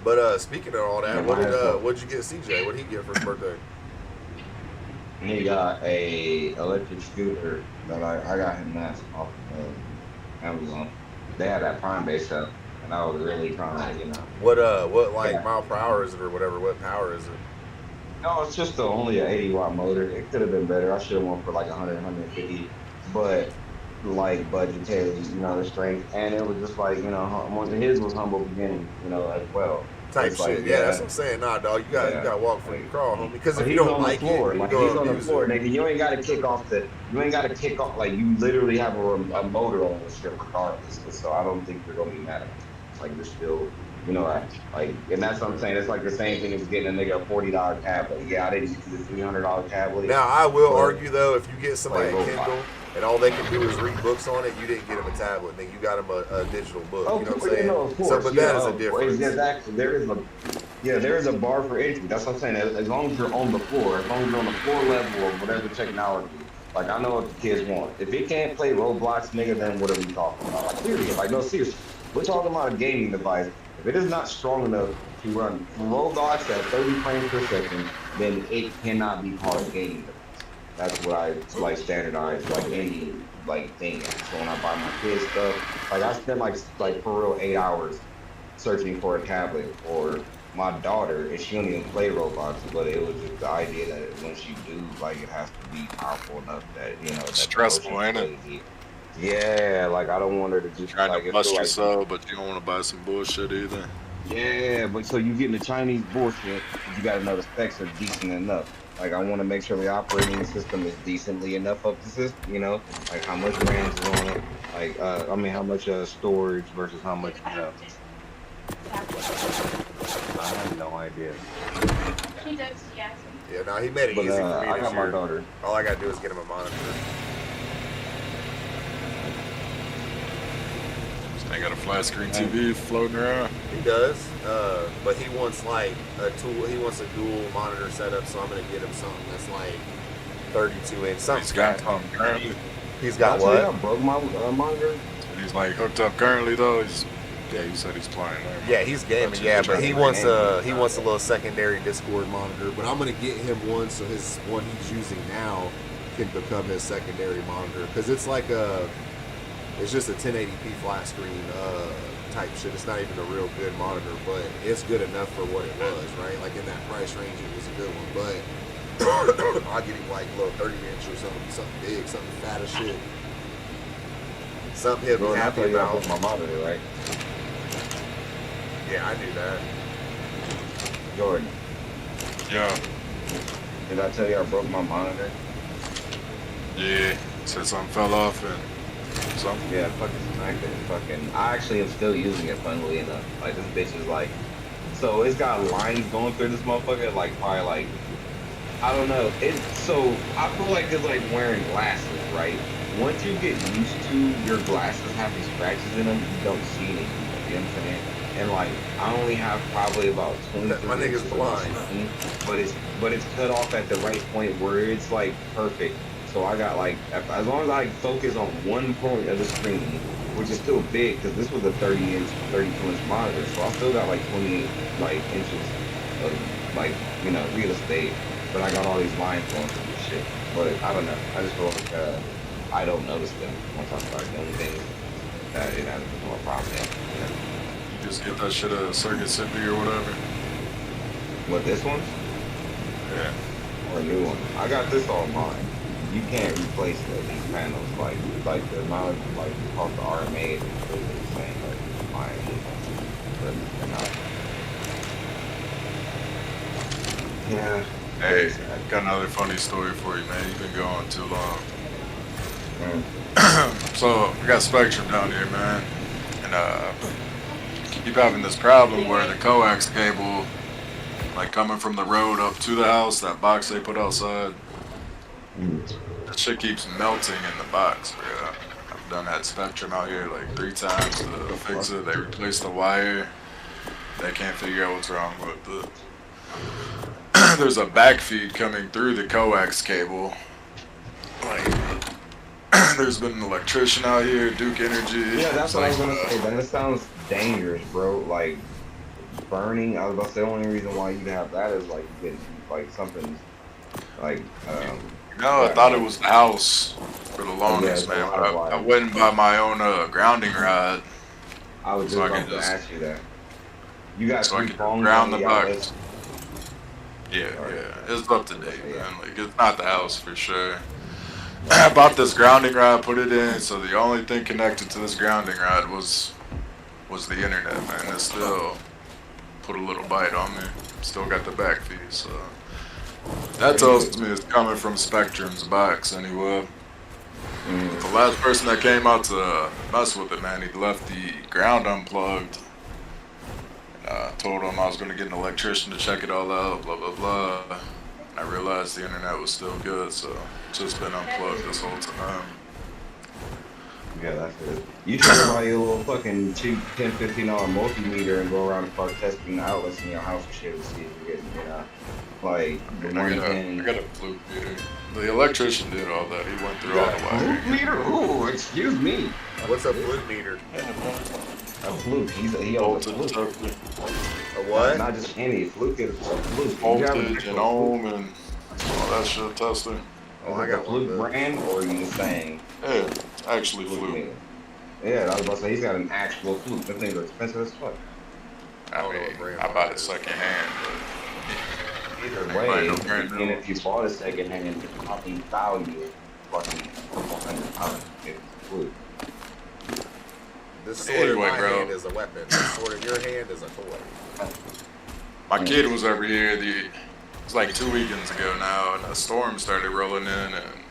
But speaking of all that, Yeah, what'd you get CJ? What'd he get for his birthday? He got a electric scooter that I got him that off of Amazon. They had that Prime base up, and I was really trying to, What like Yeah. mile per hour is it or whatever? What power is it? No, it's just only an 80-watt motor. It could have been better. I should have went for like 100, 150, but like budgetary, the strength. And it was just like, his was humble beginning, as well. Type It's like, shit. Yeah, that's what I'm saying. Nah, dog, you yeah, gotta walk before you like, crawl, homie. Because but if you he's don't on the like it, floor. you Like go he's on the abuse floor, it. nigga. You ain't got to kick off. Like you literally have a motor on the shit regardless. So I don't think you're gonna be mad at it. Like you're still, and that's what I'm saying. It's like the same thing as getting a nigga a $40 tablet. Yeah, I didn't get you the $300 tablet, Now I will but argue though, if you get play somebody a Roblox. Kindle and all they can do is read books on it, you didn't get them a tablet, then you got them a digital book. Oh, You know what I'm yeah, saying? no, of So, course. but Yeah, that is a difference. exactly. There is a bar for entry. That's what I'm saying. As long as you're on the floor, as long as you're on the floor level of whatever technology, like I know what the kids want. If it can't play Roblox, nigga, then what are we talking about? Like, period. Like, no, seriously. We're talking about a gaming device. If it is not strong enough to run Roblox at 30 frames per second, then it cannot be called a gaming device. That's what I like standardize like any like thing at. So when I buy my kids stuff, like I spent like for real 8 hours searching for a tablet for my daughter, and she don't even play Roblox, but it was just the idea that when she do, like it has to be powerful enough that that the Stressful, motion ain't it? ability. Yeah, like I don't want her to just Trying like to it feel bust like yourself, but you don't want to buy some bullshit either. yeah, but so you getting the Chinese bullshit, but you got to know the specs are decent enough. Like I want to make sure the operating system is decently enough up to system, like how much RAMs is on it, like I mean how much storage versus how much, I have no idea. Yeah, no, he made it But easy for me I this got my year. daughter. All I gotta do is get him a monitor. They got a flat screen TV floating around. He does, but he wants like a tool. He wants a dual monitor setup, so I'm gonna get him something that's like 32 inch. Something He's got fat. currently. He's got Did I tell you what? I broke my monitor. He's like hooked up currently though. Yeah, you said he's playing. Right? Yeah, he's gaming. Yeah, but he wants a little secondary Discord monitor. But I'm gonna get him one so his one he's using now can become his secondary monitor, because it's like it's just a 1080p flat screen type shit. It's not even a real good monitor, but it's good enough for what it was, right? Like in that price range, it was a good one. But I'll get him like a little 30 inch or something big, something fat as shit. Something he'll be Jordan, I happy tell you I about. broke my monitor, right? Yeah, I knew that. Jordan, Yeah. did I tell you I broke my monitor? Yeah. Said something fell off and something. Yeah, fucking smacked it. I actually am still using it, funnily enough. Like, this bitch is like, so it's got lines going through this motherfucker, like, probably like, I don't know. So I feel like it's like wearing glasses, right? once you get used to your glasses having scratches in them, you don't see anything. You know what I'm saying? And like, I only have probably about 23 My nigga's inches of my blind. screen, but it's cut off at the right point where it's like perfect. So I got like, as long as I focus on one point of the screen, which is still big, because this was a 30-inch, 32-inch monitor, so I still got like 28 like inches of like, you know, real estate. But I got all these lines going through this shit. But I don't know. I just feel like I don't notice them once I start doing things that it hasn't become a problem yet. You know? You just get that shit at Circuit City or whatever. What, this one? Yeah. Or a new one? I got this on mine. You can't replace these panels. Like the amount of like the cost of RMA is completely insane. Like mine, but they're not. Yeah. Hey, got another funny story for you, man. You've been going too long. So, we got Spectrum down here, man. And, keep having this problem where the coax cable, like coming from the road up to the house, that box they put outside, that shit keeps melting in the box, bro. I've done that Spectrum out here like 3 times to fix it. They replaced the wire. They can't figure out what's wrong with it. There's a backfeed coming through the coax cable. Like, there's been an electrician out here, Duke Energy. Yeah, that's what I was like, gonna say. That sounds dangerous, bro. Like burning. I was about to say the only reason why you'd have that is like getting like something's like. No, I thought it was the house for the longest, yeah, man. But I went and bought my own grounding rod. I was just about to ask you that. You got so I three can phones ground on the outlets? box. Yeah, it's up to date, man. Like, it's not the house for sure. I bought this grounding rod, put it in, so the only thing connected to this grounding rod was the internet, man. It still put a little bite on me. Still got the back feed, so that tells me it's coming from Spectrum's box anyway. The last person that came out to mess with it, man, he left the ground unplugged. Told him I was going to get an electrician to check it all out, blah, blah, blah. I realized the internet was still good, so it's just been unplugged this whole time. Yeah, that's it. You should buy your little fucking cheap $10, $15 multimeter and go around and start testing the outlets in your house and shit to see if you're getting, you know, like the I got a fluke meter. The electrician did all that. He went through all the wiring. Fluke meter? Ooh, excuse me. What's a fluke meter? A fluke. He owns a fluke. A what? Not just any fluke. It's a fluke. Voltage and ohm and all that shit testing. Oh, I got fluke brand, or are you just saying? Yeah, it's actually fluke. Yeah, I was about to say he's got an actual fluke. That things are expensive as fuck. I mean, I bought it second hand, but either way, even if you bought it second hand, it's probably value fucking $200. It's fluke. This sword in my hand is a weapon. This sword in your hand is a toy. My kid was over here. It's like 2 weekends ago now, and a storm started rolling in, and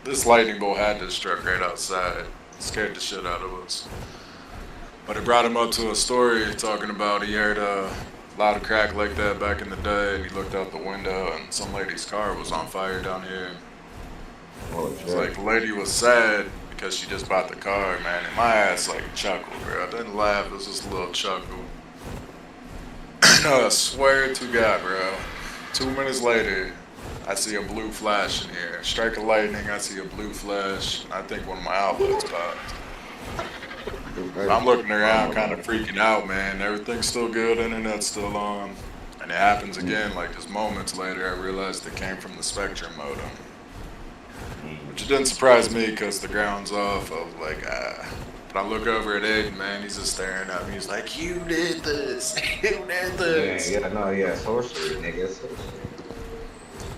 this lightning bolt had to struck right outside. It scared the shit out of us. But it brought him up to a story talking about he heard a loud crack like that back in the day, and he looked out the window, and some lady's car was on fire down here. It's like the lady was sad because she just bought the car, man, and my ass like chuckled, bro. I didn't laugh, it was just a little chuckle. No, I swear to God, bro. 2 minutes later, I see a blue flash in here. Strike of lightning, I see a blue flash. I think one of my outlets popped. I'm looking around kind of freaking out, man. Everything's still good, internet's still on. And it happens again, like just moments later, I realized it came from the Spectrum modem. Which didn't surprise me because the ground's off. I was like, ah. But I look over at Aiden, man, he's just staring at me. He's like, you did this. You did this. Yeah, sorcery, nigga. Sorcery.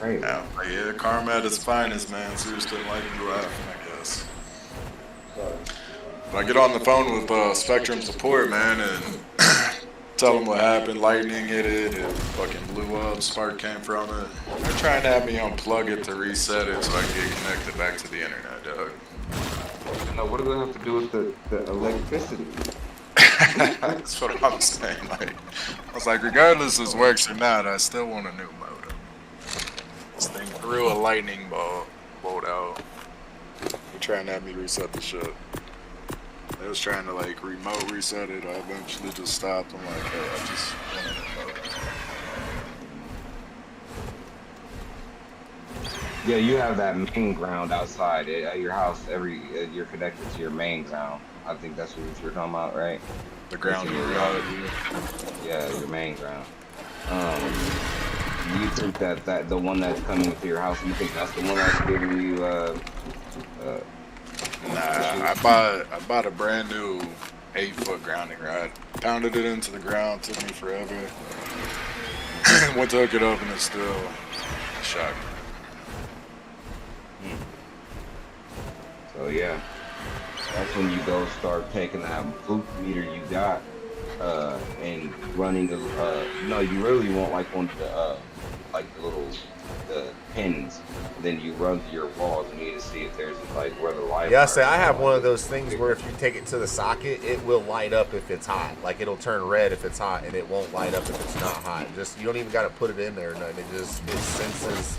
Crazy. Yeah, karma at its finest, man. Seriously, like you laughing, I guess. But I get on the phone with Spectrum support, man, and tell them what happened. Lightning hit it, it fucking blew up, spark came from it. They're trying to have me unplug it to reset it so I can get connected back to the internet, dog. Now, what does that have to do with the electricity? That's what I'm saying. Like, I was like, regardless if this works or not, I still want a new modem. This thing threw a lightning bolt out. trying to have me reset the shit. They was trying to like remote reset it. I eventually just stopped. I'm like, hey, I just want to remote. Yeah, you have that main ground outside at your house. You're connected to your main ground. I think that's what you're talking about, right? The ground That's you your got. Yeah, your main ground. You think that the one that's coming to your house, you think that's the one that's giving you Nah, I bought a brand new 8-foot grounding rod. Pounded it into the ground. Took me forever. Went to hook it up and it's still shot. So yeah, that's when you go start taking that fluke meter you got and running the no, you really want like one of the like the pins. Then you run through your walls and you need to see if there's like where the light. Yeah, I have one of those things where if you take it to the socket, it will light up if it's hot. Like it'll turn red if it's hot, and it won't light up if it's not hot. Just you don't even got to put it in there or nothing. It senses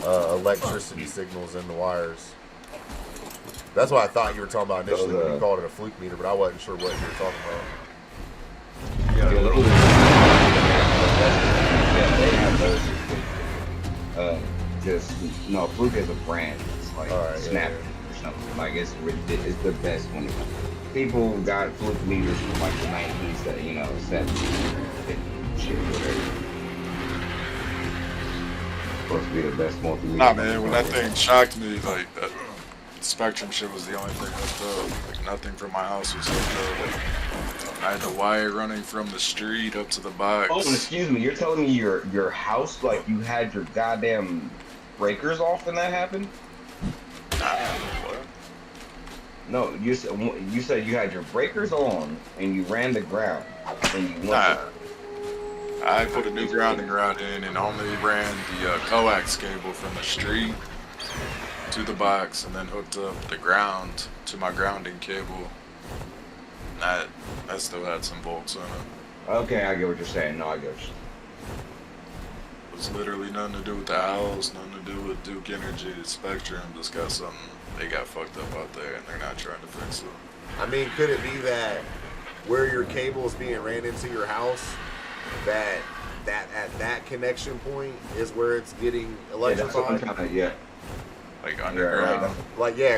electricity signals in the wires. That's what I thought you were talking about initially when you called it a fluke meter, but I wasn't sure what you were talking about. Yeah, they have those. Just no, fluke is a brand. It's like Snap or something. Like it's the best one. People got fluke meters from like the 90s, that 70s, 50s, shit, whatever. Supposed to be the best multimeter. Nah, man, when that thing shocked me, like that Spectrum shit was the only thing hooked up. Like nothing from my house was hooked up. Like, I had the wire running from the street up to the box. Oh, excuse me, you're telling me your house, like you had your goddamn breakers off when that happened? Nah, what? No, you said you had your breakers on and you ran the ground and you went. I put a new grounding rod in and only ran the coax cable from the street to the box and then hooked up the ground to my grounding cable. That still had some bolts in it. Okay, I get what you're saying. No, I get what you're saying. It was literally nothing to do with the owls, nothing to do with Duke Energy, Spectrum. Just got something, they got fucked up out there and they're not trying to fix it. I mean, could it be that where your cable is being ran into your house, that at that connection point is where it's getting electrified? Like underground.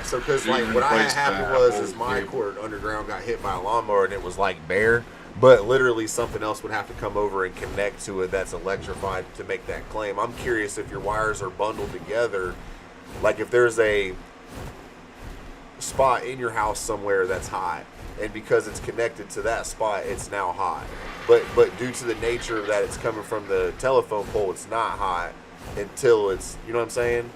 So because like what I had happened was my cord underground got hit by a lawnmower and it was like bare, but literally something else would have to come over and connect to it that's electrified to make that claim. I'm curious if your wires are bundled together, like if there's a spot in your house somewhere that's hot, and because it's connected to that spot, it's now hot. But due to the nature that it's coming from the telephone pole, it's not hot until it's, you know what I'm saying?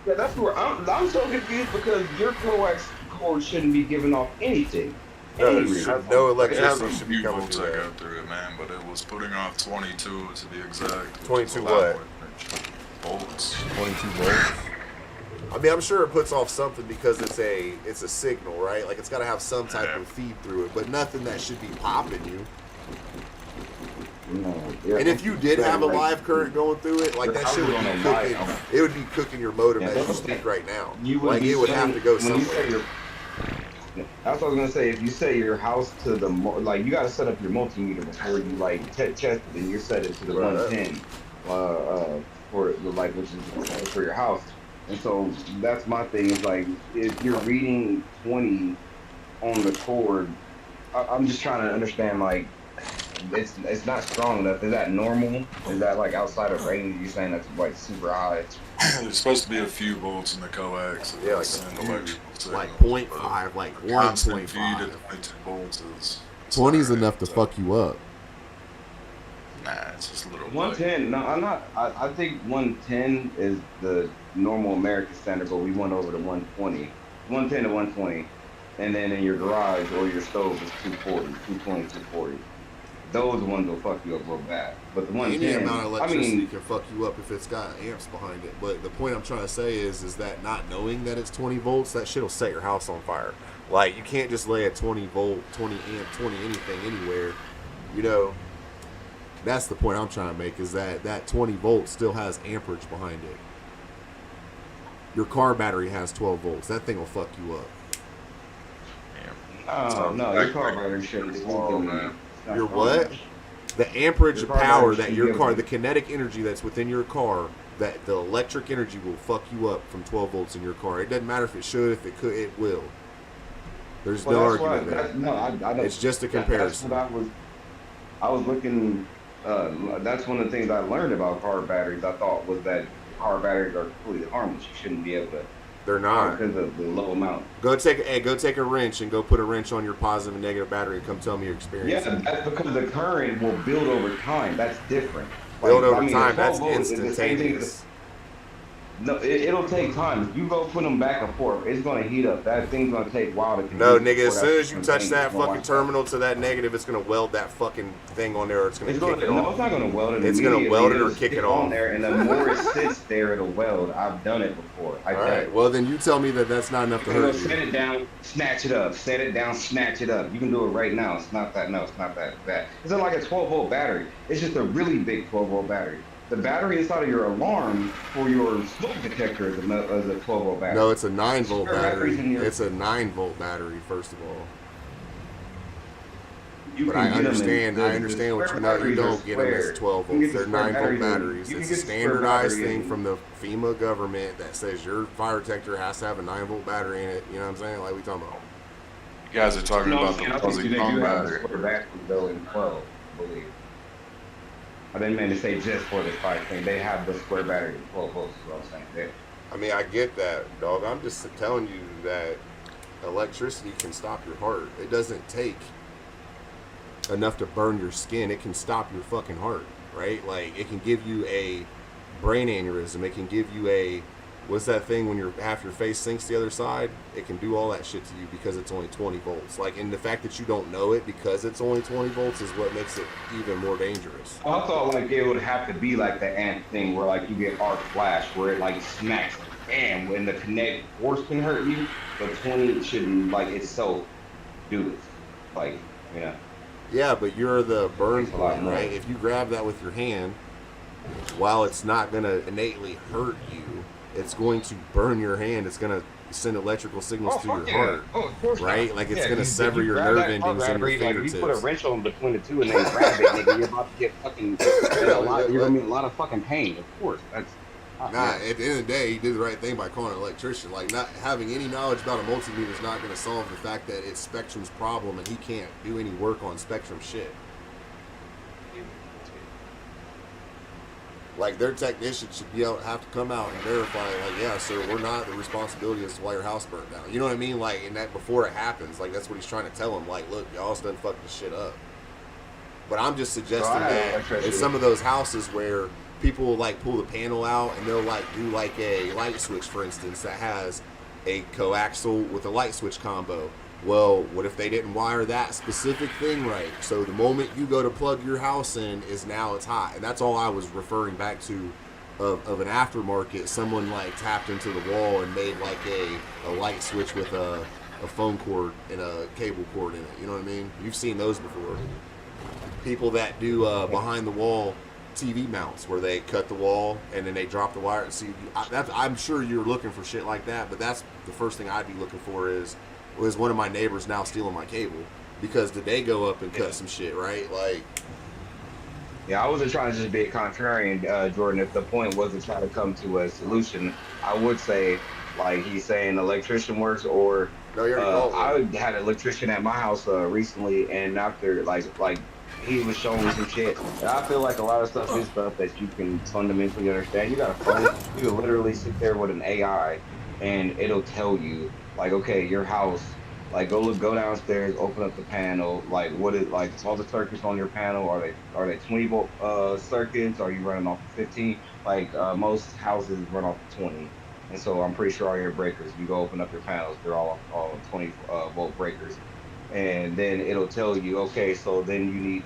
Yeah, that's where I'm so confused because your coax cord shouldn't be giving off anything. No It has a electricity should be few coming volts through I that. got through it, man, but it was putting off 22 to be exact. 22 what? Volts. 22 volts. I mean, I'm sure it puts off something because it's a signal, right? Like it's got to have some type of feed through it, but nothing that should be popping you. No, yeah, and if you did have a live current going through it, like that shit would be cooking. It would be cooking your modem as you speak right now. Like it would have to go somewhere. That's what I was gonna say. If you set your house to the like, you gotta set up your multimeter before you like test it, and you set it to the 110 for the like, which is for your house. And so that's my thing. Is like if you're reading 20 on the cord, I'm just trying to understand like. It's not strong enough. Is that normal? Is that like outside of range? You're saying that's like super high? There's supposed to be a few volts in the coax. Yeah, like like 0.5, like 1.5. 20 is enough to fuck you up. Nah, it's just a little. 110. No, I'm not. I think 110 is the normal American standard, but we went over to 120. 110 to 120, and then in your garage or your stove is 240, 220, 240. Those ones will fuck you up real bad. But the 110, any amount of electricity can fuck you up if it's got amps behind it. But the point I'm trying to say is that not knowing that it's 20 volts, that shit will set your house on fire. Like you can't just lay a 20 volt, 20 amp, 20 anything anywhere. You know, that's the point I'm trying to make, is that 20 volts still has amperage behind it. Your car battery has 12 volts. That thing will fuck you up. Oh no, your car battery shouldn't be man. Your what? The amperage Your of car power battery that should your give car, you- the kinetic energy that's within your car, that the electric energy will fuck you up from 12 volts in your car. It doesn't matter if it should, if it could, it will. There's no argument there. I don't. It's just a That's comparison. what I was looking. That's one of the things I learned about car batteries. I thought was that car batteries are completely harmless. You shouldn't be able to They're not. because of the low amount. Go take a wrench and go put a wrench on your positive and negative battery and come tell me your experience. Yeah, that's because the current will build over time. That's different. Build Like, over I mean, time. a 12 That's volt is the same thing as instantaneous. No, it'll take time. If you go put them back and forth, it's gonna heat up. That thing's gonna take a while to. No, condense nigga. As before soon as you that touch thing that gonna fucking watch terminal to that negative, it's gonna weld that fucking thing on there. Or it's gonna It's kick gonna, it no, off. it's not gonna weld it. It's gonna immediately. weld it or It'll kick stick it on off. there, and the more it sits there, it'll weld. I've done it before. All right. Well, then you tell me that that's not enough to You hurt go set you. it down, snatch it up. Set it down, snatch it up. You can do it right now. It's not that. No, it's not that. It's not like a 12-volt battery. It's just a really big 12-volt battery. The battery inside of your alarm for your smoke detector is a 12-volt battery. No, it's a 9-volt Spare batteries battery. in your- It's a 9-volt battery, first of all. You But can I get them in- understand. the I understand what spare you know. You batteries are don't get them as square. 12 You can volts. get They're the spare 9-volt batteries in- batteries. you can It's get a the spare standardized battery thing in- from the FEMA government that says your fire detector has to have a 9-volt battery in it. You know what I'm saying? Like we talking about. You guys are talking No, about the I think fuzzy they do phone have the battery. square battery though in 12, I believe. I didn't mean to say just for the fire thing. They have the square battery in 12 volts. Is what I'm saying. I mean, I get that, dog. I'm just telling you that electricity can stop your heart. It doesn't take enough to burn your skin. It can stop your fucking heart, right? Like it can give you a brain aneurysm. It can give you a what's that thing when half your face sinks the other side? It can do all that shit to you because it's only 20 volts. Like, and the fact that you don't know it because it's only 20 volts is what makes it even more dangerous. I thought like it would have to be like the ant thing where like you get arc flash where it like smacks. Bam! When the kinetic force can hurt you, but 20 shouldn't like itself do it. Like, you know. Yeah, but you're the burn Takes a lot point, more. right? If you grab that with your hand, while it's not going to innately hurt you, it's going to burn your hand. It's going to send electrical signals to your heart, Oh, of course right? not. Like it's Yeah, going to you sever your grab nerve that endings in your battery, like, fingertips. you put a wrench on between the two and then grab it, nigga, you're about to get fucking you're gonna be in a lot of fucking pain. Of course, that's Nah, at the end of the day, he did the right thing by calling an electrician. Like, not having any knowledge about a multimeter is not going to solve the fact that it's Spectrum's problem and he can't do any work on Spectrum shit. Like, their technician should be able to have to come out and verify, like, yeah, sir, we're not the responsibility as to why your house burnt down. You know what I mean? Like, and that before it happens, like, that's what he's trying to tell him. Like, look, y'all's done fucked this shit up. But I'm just suggesting I have that electricity. in some of those houses where people will, like, pull the panel out and they'll, like, do, like, a light switch, for instance, that has a coaxial with a light switch combo. Well, what if they didn't wire that specific thing right? So the moment you go to plug your house in is now it's hot. And that's all I was referring back to of an aftermarket. Someone like tapped into the wall and made like a light switch with a phone cord and a cable cord in it. You know what I mean? You've seen those before. People that do behind the wall TV mounts where they cut the wall and then they drop the wire. See, I'm sure you're looking for shit like that, but that's the first thing I'd be looking for is one of my neighbors now stealing my cable because did they go up and cut some shit, right? Like, yeah, I wasn't trying to just be a contrarian, Jordan. If the point was to try to come to a solution, I would say, like he's saying, electrician works, or No, you already called me. I had an electrician at my house recently, and after like he was showing me some shit. And I feel like a lot of stuff is stuff that you can fundamentally understand. You got a phone, you can literally sit there with an AI, and it'll tell you, like, okay, your house, like go downstairs, open up the panel, like what is like all the circuits on your panel, are they 20 volt circuits, are you running off of 15? Like most houses run off of 20. And so I'm pretty sure all your breakers, you go open up your panels, they're all 20 volt breakers. And then it'll tell you, okay, so then you need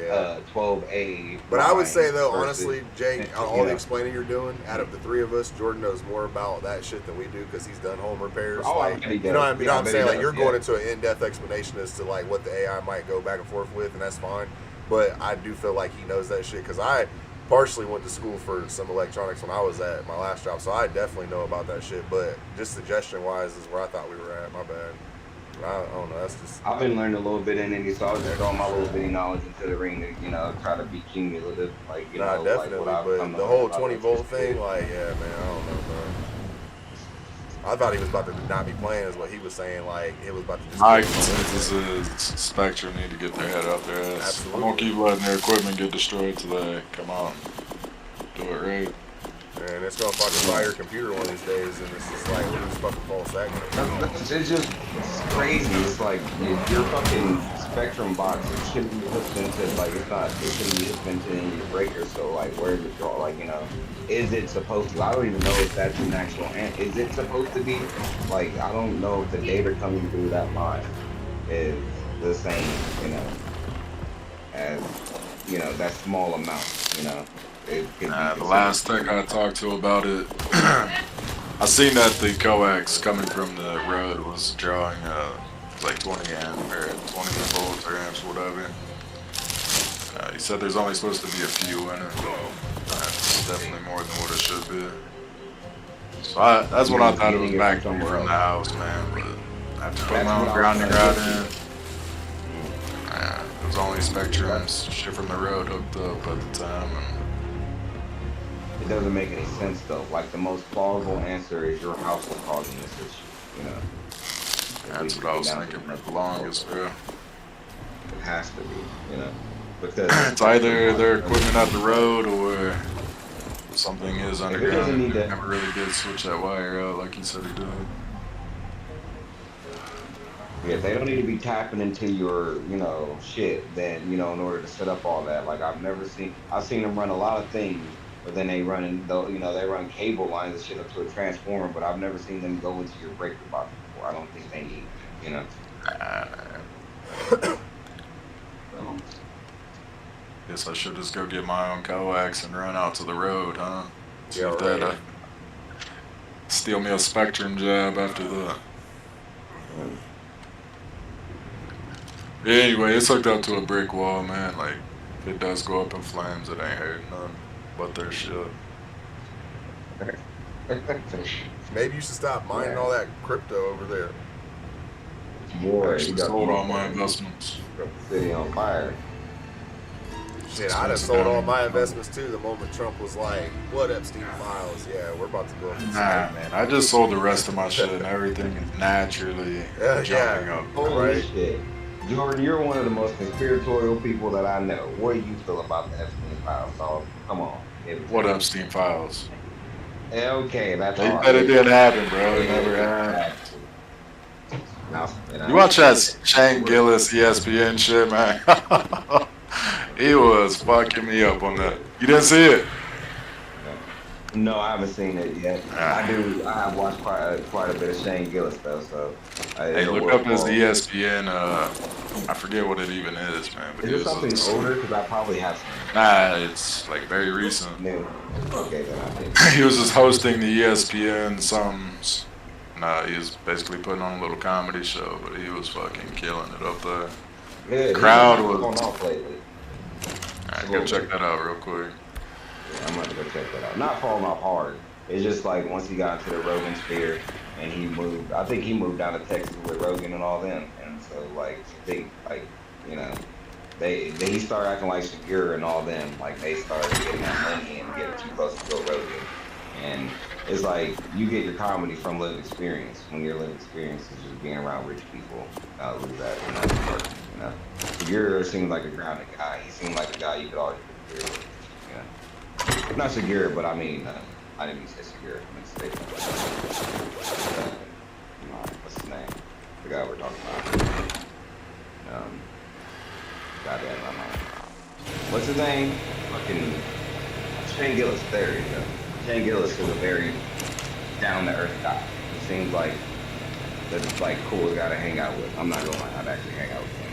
12A. But I would say though, versus- honestly, Jake, and, all you the know. explaining you're doing, out of the three of us, Jordan knows more about that shit than we do because he's done home repairs. Oh, I like, bet he you does. know what I mean? Yeah, I I'm bet saying he like does, you're yeah. going into an in-depth explanation as to like what the AI might go back and forth with, and that's fine. But I do feel like he knows that shit because I partially went to school for some electronics when I was at my last job, so I definitely know about that shit. But just suggestion wise is where I thought we were at. My bad. I don't know. That's just I've been learning a little bit in it, so I was just throwing my little bitty knowledge into the ring to, try to be cumulative, like, nah, like what definitely. I've come But to the learn whole about 20-volt thing, electricity. like, yeah, man, I don't know, bro. I thought he was about to not be playing, is what he was saying. Like it was about to just. My consensus is Spectrum need to get their head out their ass. Absolutely. I'm gonna keep letting their equipment get destroyed today. Come on, do it right. And it's gonna fucking fire your computer one of these days, and it's just like who's fucking false second. It's just it's crazy. It's like your fucking Spectrum box. It shouldn't be hooked into like it's not. It shouldn't be hooked into any of your breakers. So like, where's it draw? Like is it supposed to? I don't even know if that's an actual. Is it supposed to be? Like I don't know if the data coming through that line is the same. As that small amount. It could be The last tech I talked to about it, I seen that the coax coming from the road was drawing like 20 amp or 20 volts or amps, whatever. He said there's only supposed to be a few in it. That's definitely more than what it should be. So that's what I thought it was back from the house, man. But after putting my own grounding rod in, it was only Spectrum's shit from the road hooked up at the time. It doesn't make any sense though. Like the most plausible answer is your house is causing this issue. That's what I was thinking for the longest, bro. It has to be, because it's either their equipment at the road or something is underground. They never really did switch that wire out like he said he did. Yeah, they don't need to be tapping into your, shit. Then, in order to set up all that. Like I've seen them run a lot of things. But then they run, they run cable lines and shit up to a transformer. But I've never seen them go into your breaker box before. I don't think they need, Guess I should just go get my own coax and run out to the road, huh? See Yeah, if right. that steal me a Spectrum job after that. Yeah, anyway, it's hooked up to a brick wall, man. Like, if it does go up in flames, it ain't hurting none but their shit. Maybe you should stop mining all that crypto over there. Boy, I actually sold all my investments. City on fire. Shit, I'd have sold all my investments too the moment Trump was like, "What Epstein files? Yeah, we're about to go up." Nah, man, I just sold the rest of my shit and everything is naturally jumping up. Holy shit. Jordan, you're one of the most conspiratorial people that I know. What do you feel about the Epstein files? So, come on. What Epstein files? Okay, that's They all. said it didn't happen, bro. It never happened. You watch that Shane Gillis ESPN shit, man? He was fucking me up on that. You didn't see it? No, I haven't seen it yet. I have watched quite a bit of Shane Gillis though. So hey, look up his ESPN. I forget what it even is, man. But is it something older? Because I probably have seen it. Nah, it's like very recent. New. Okay, then I think. He was just hosting the ESPN somethings. Nah, he was basically putting on a little comedy show, but he was fucking killing it up there. Yeah, Crowd was. Off lately. Alright, go check that out real quick. Yeah, I'm gonna go check that out. Not falling off hard. It's just like once he got into the Rogan sphere and he moved. I think he moved down to Texas with Rogan and all them. And so he started acting like Shakira and all them. Like they started getting that money and getting too close to Joe Rogan. And it's like you get your comedy from lived experience. When your lived experience is just being around rich people, I'll lose that. And that's part, Shakira seemed like a grounded guy. He seemed like a guy you could always put Shakira with. Not Shakira, but I mean, I didn't mean to say Shakira. I meant to say, what's his name? The guy we're talking about. Goddamn, I'm not. What's his name? Fucking Shane Gillis. There you go. Shane Gillis is a very down-to-earth guy. He seems like the coolest guy to hang out with. I'm not gonna lie, I'd actually hang out with Shane Gillis.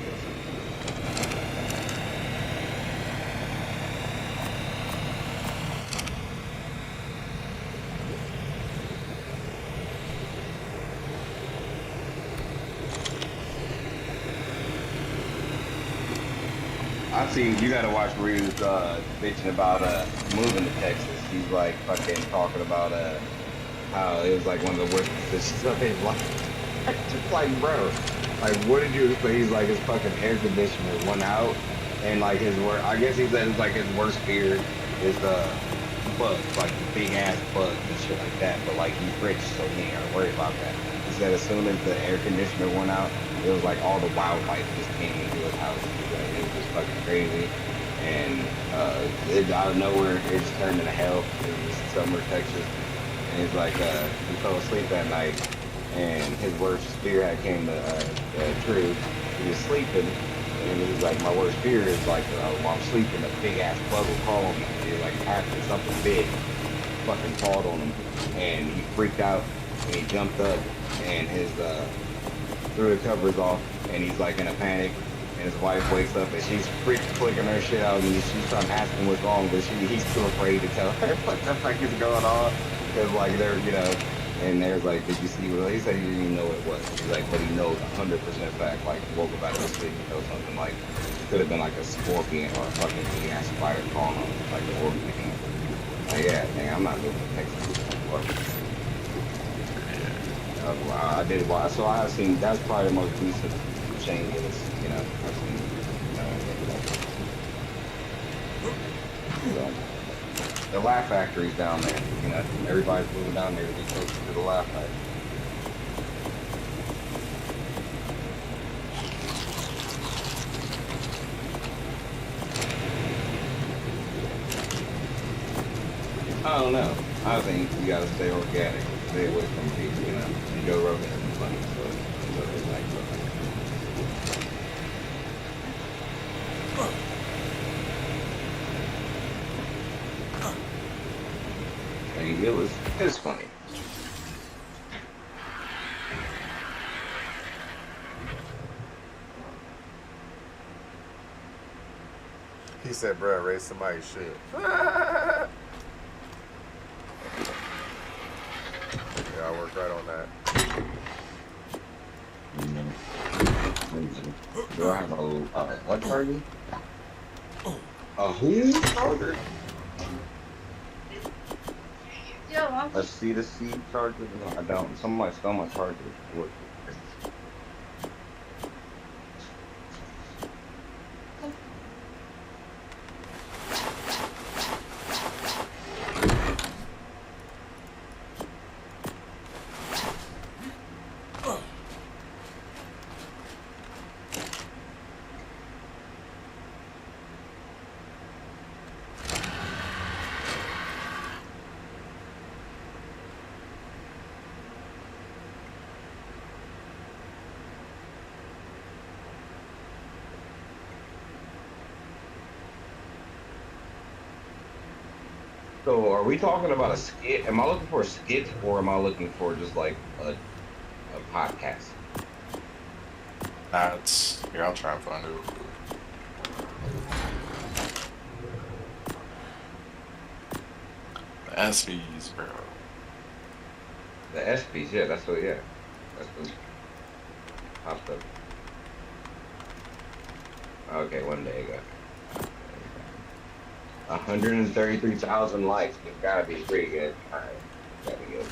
I've seen, you gotta watch where he was bitching about moving to Texas. He's like fucking talking about how it was like one of the worst decisions of his life. Just like, bro, like what did you expect? He's like his fucking air conditioner went out, and like his worst, I guess he said it's like his worst fear is bugs, like big ass bugs and shit like that. But like he's rich, so he ain't gotta worry about that. He said as soon as the air conditioner went out, it was like all the wildlife just came into his house. Like, it was just fucking crazy. And out of nowhere, it just turned into hell. It was summer Texas. And he's like, he fell asleep that night, and his worst fear had came true. He was sleeping, and he's like, my worst fear is like, while I'm sleeping, a big ass bug will crawl on me. It like after something big fucking crawled on him, and he freaked out, and he jumped up, and his threw the covers off, and he's like in a panic. And his wife wakes up and she's clicking her shit out, and she's trying to ask him what's wrong, but he's too afraid to tell her what the fuck is going on. Cause like they're, and there's like, did you see what he said? He didn't even know what it was. He's like, but he knows 100% fact. Like woke up out of his sleep and knows something like it could have been like a scorpion or a fucking big ass spider crawling on like an organ. Like yeah, man, I'm not moving to Texas. I did watch, so I've seen that's probably the most recent changes, I've seen. The Laugh Factory's down there, everybody's moving down there to be closer to the Laugh Factory. I don't know. I think you gotta stay organic, stay away from people, and Joe Rogan isn't funny, so it's like it was funny. He said, "Bruh, raise somebody's shit." Yeah, I worked right on that. Do I have a what charger? A who charger? A C-to-C charger? No, I don't. Somebody stole my charger. What? So are we talking about a skit? Am I looking for a skit, or am I looking for just like a podcast? Nah, it's here. I'll try and find it real quick. The SVs, bro. The SPs, yeah, that's what popped up. Okay, one day ago. 133,000 likes. It's gotta be pretty good. All right, gotta be good.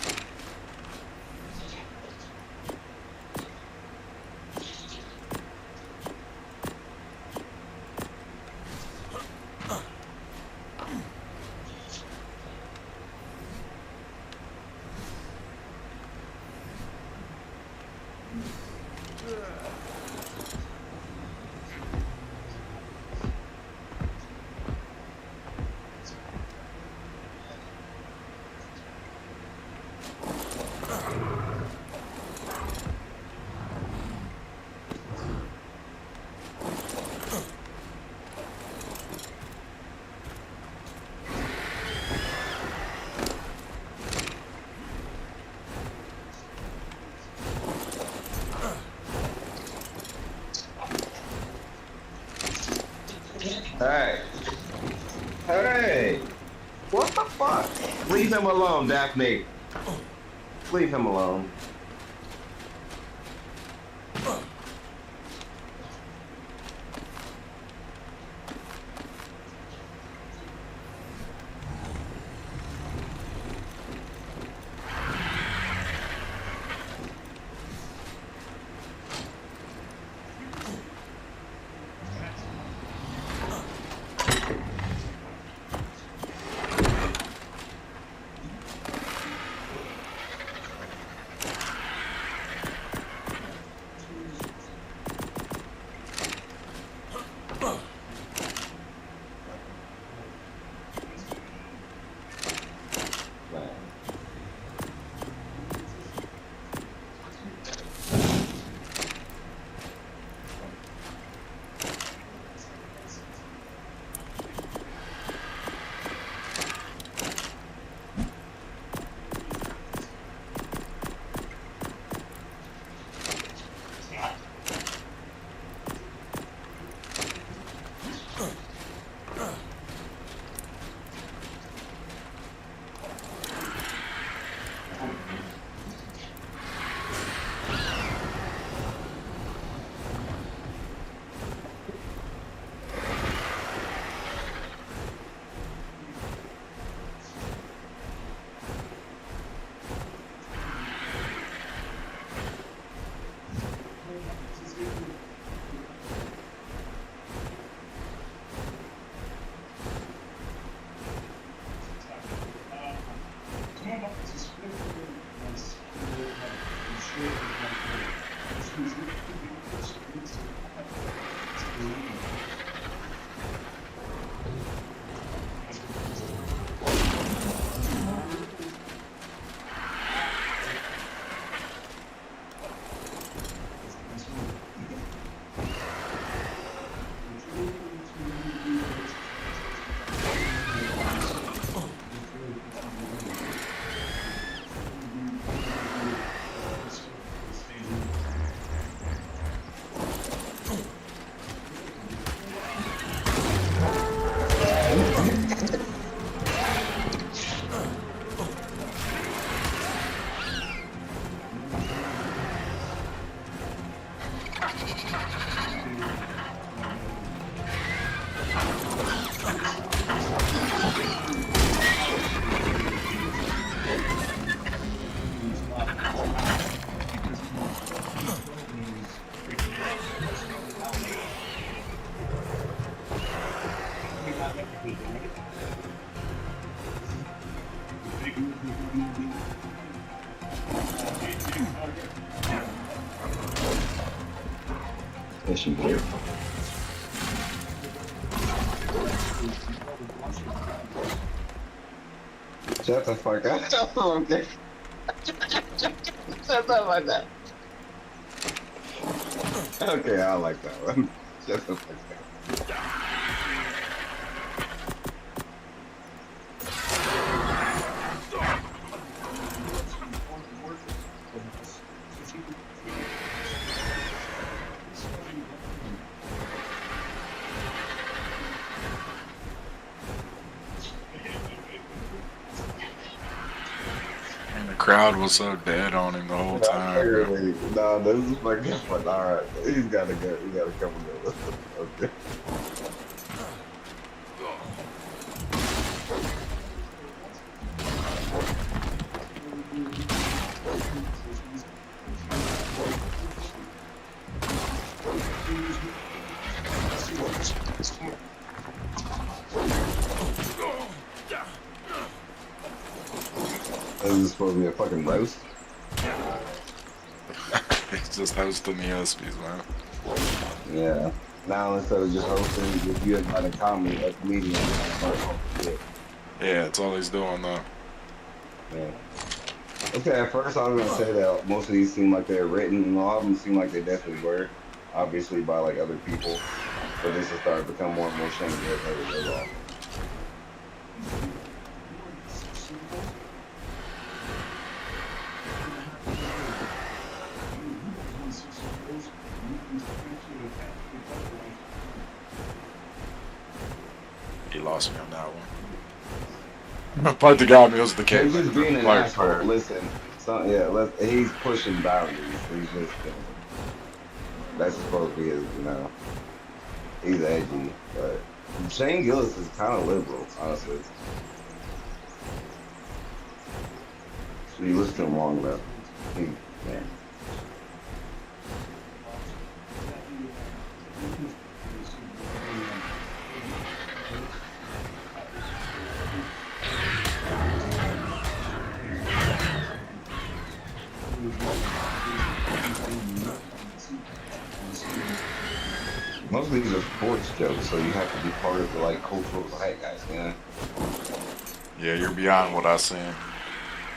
Hey. Hey. What the fuck? Leave him alone, Daphne. Leave him alone. Mission here. Shut the fuck up. Okay. Shut up like that. Okay, I like that one. Shut the fuck up. And the crowd was so dead on him the whole time. Really, no, this is fucking fun. Alright, he's gotta go. He gotta come and go. Okay. This is supposed to be a fucking roast. He's just hosting the ESPYs, man. Yeah. Now instead of just hosting, if you invite a comedy, a comedian, Yeah, it's all he's doing though. yeah. Okay, at first I was gonna say that most of these seem like they're written, and a lot of them seem like they definitely were, obviously by like other people, but this has started to become more and more shady as they go on. He lost me on that one. Part the guy was the He's case. just being an Like, asshole. Listen, yeah, he's pushing boundaries. He's just, that's supposed to be his, he's edgy, but Shane Gillis is kind of liberal, honestly. You listen to him long enough. Yeah. Most of these are sports jokes, so you have to be part of the like cultural zeitgeist, yeah, you're beyond what I seen.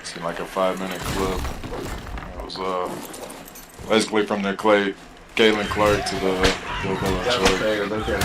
Seemed like a 5-minute clip. It was basically from the Caitlin Clark to the Bill Belichick.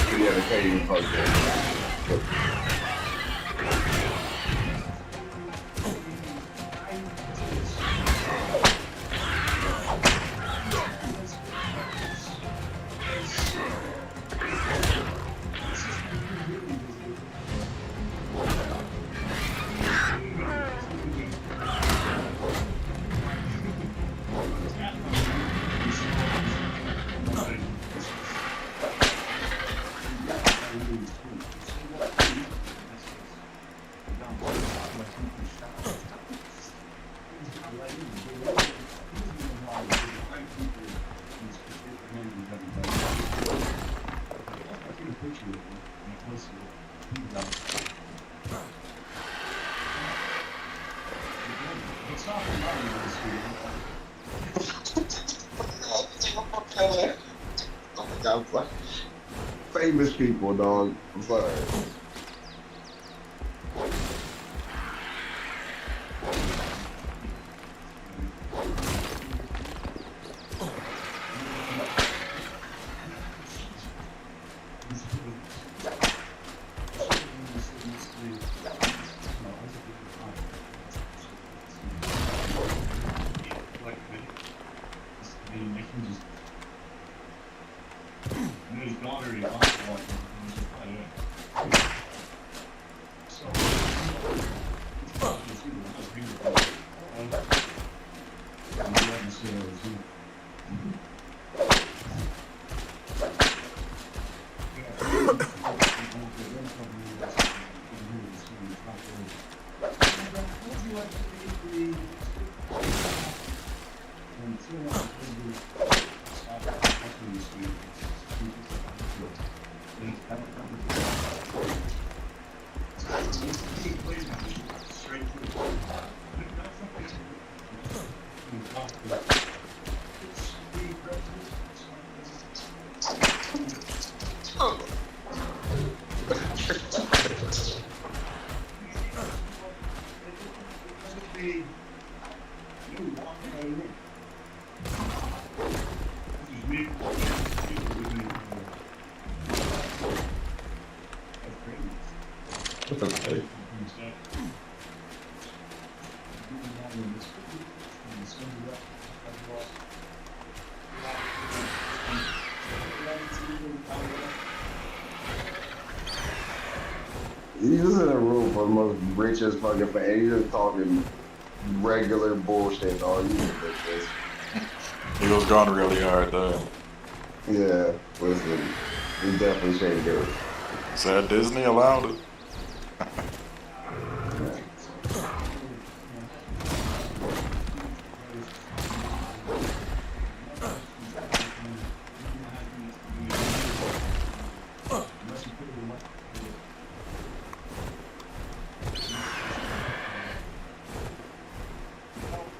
Famous people, dog. I'm sorry. What the fuck? He's just in a room for the most richest fucking fan. He's just talking regular bullshit, dog. You ridiculous. He was going really hard though. Yeah, listen, he definitely shouldn't do it. Said Disney allowed it.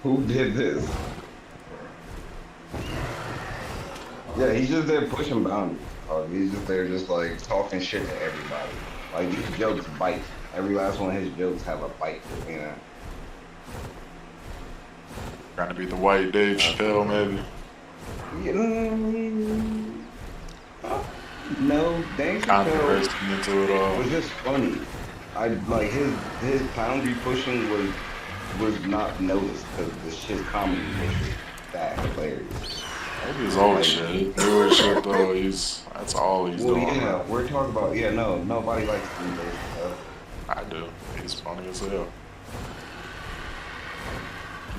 Who did this? Yeah, he's just there pushing boundaries. He's just there just like talking shit to everybody. Like these jokes bite. Every last one of his jokes have a bite, you know. Trying to be the white Dave Chappelle, maybe. No, Dave Controversy Chappelle into it all. was just funny. I like his boundary pushing was not noticed because his comedy was that hilarious. Maybe his old shit. Newer shit though, that's all he's Well, doing. yeah, we're talking about nobody likes to do this stuff. I do. He's funny as hell.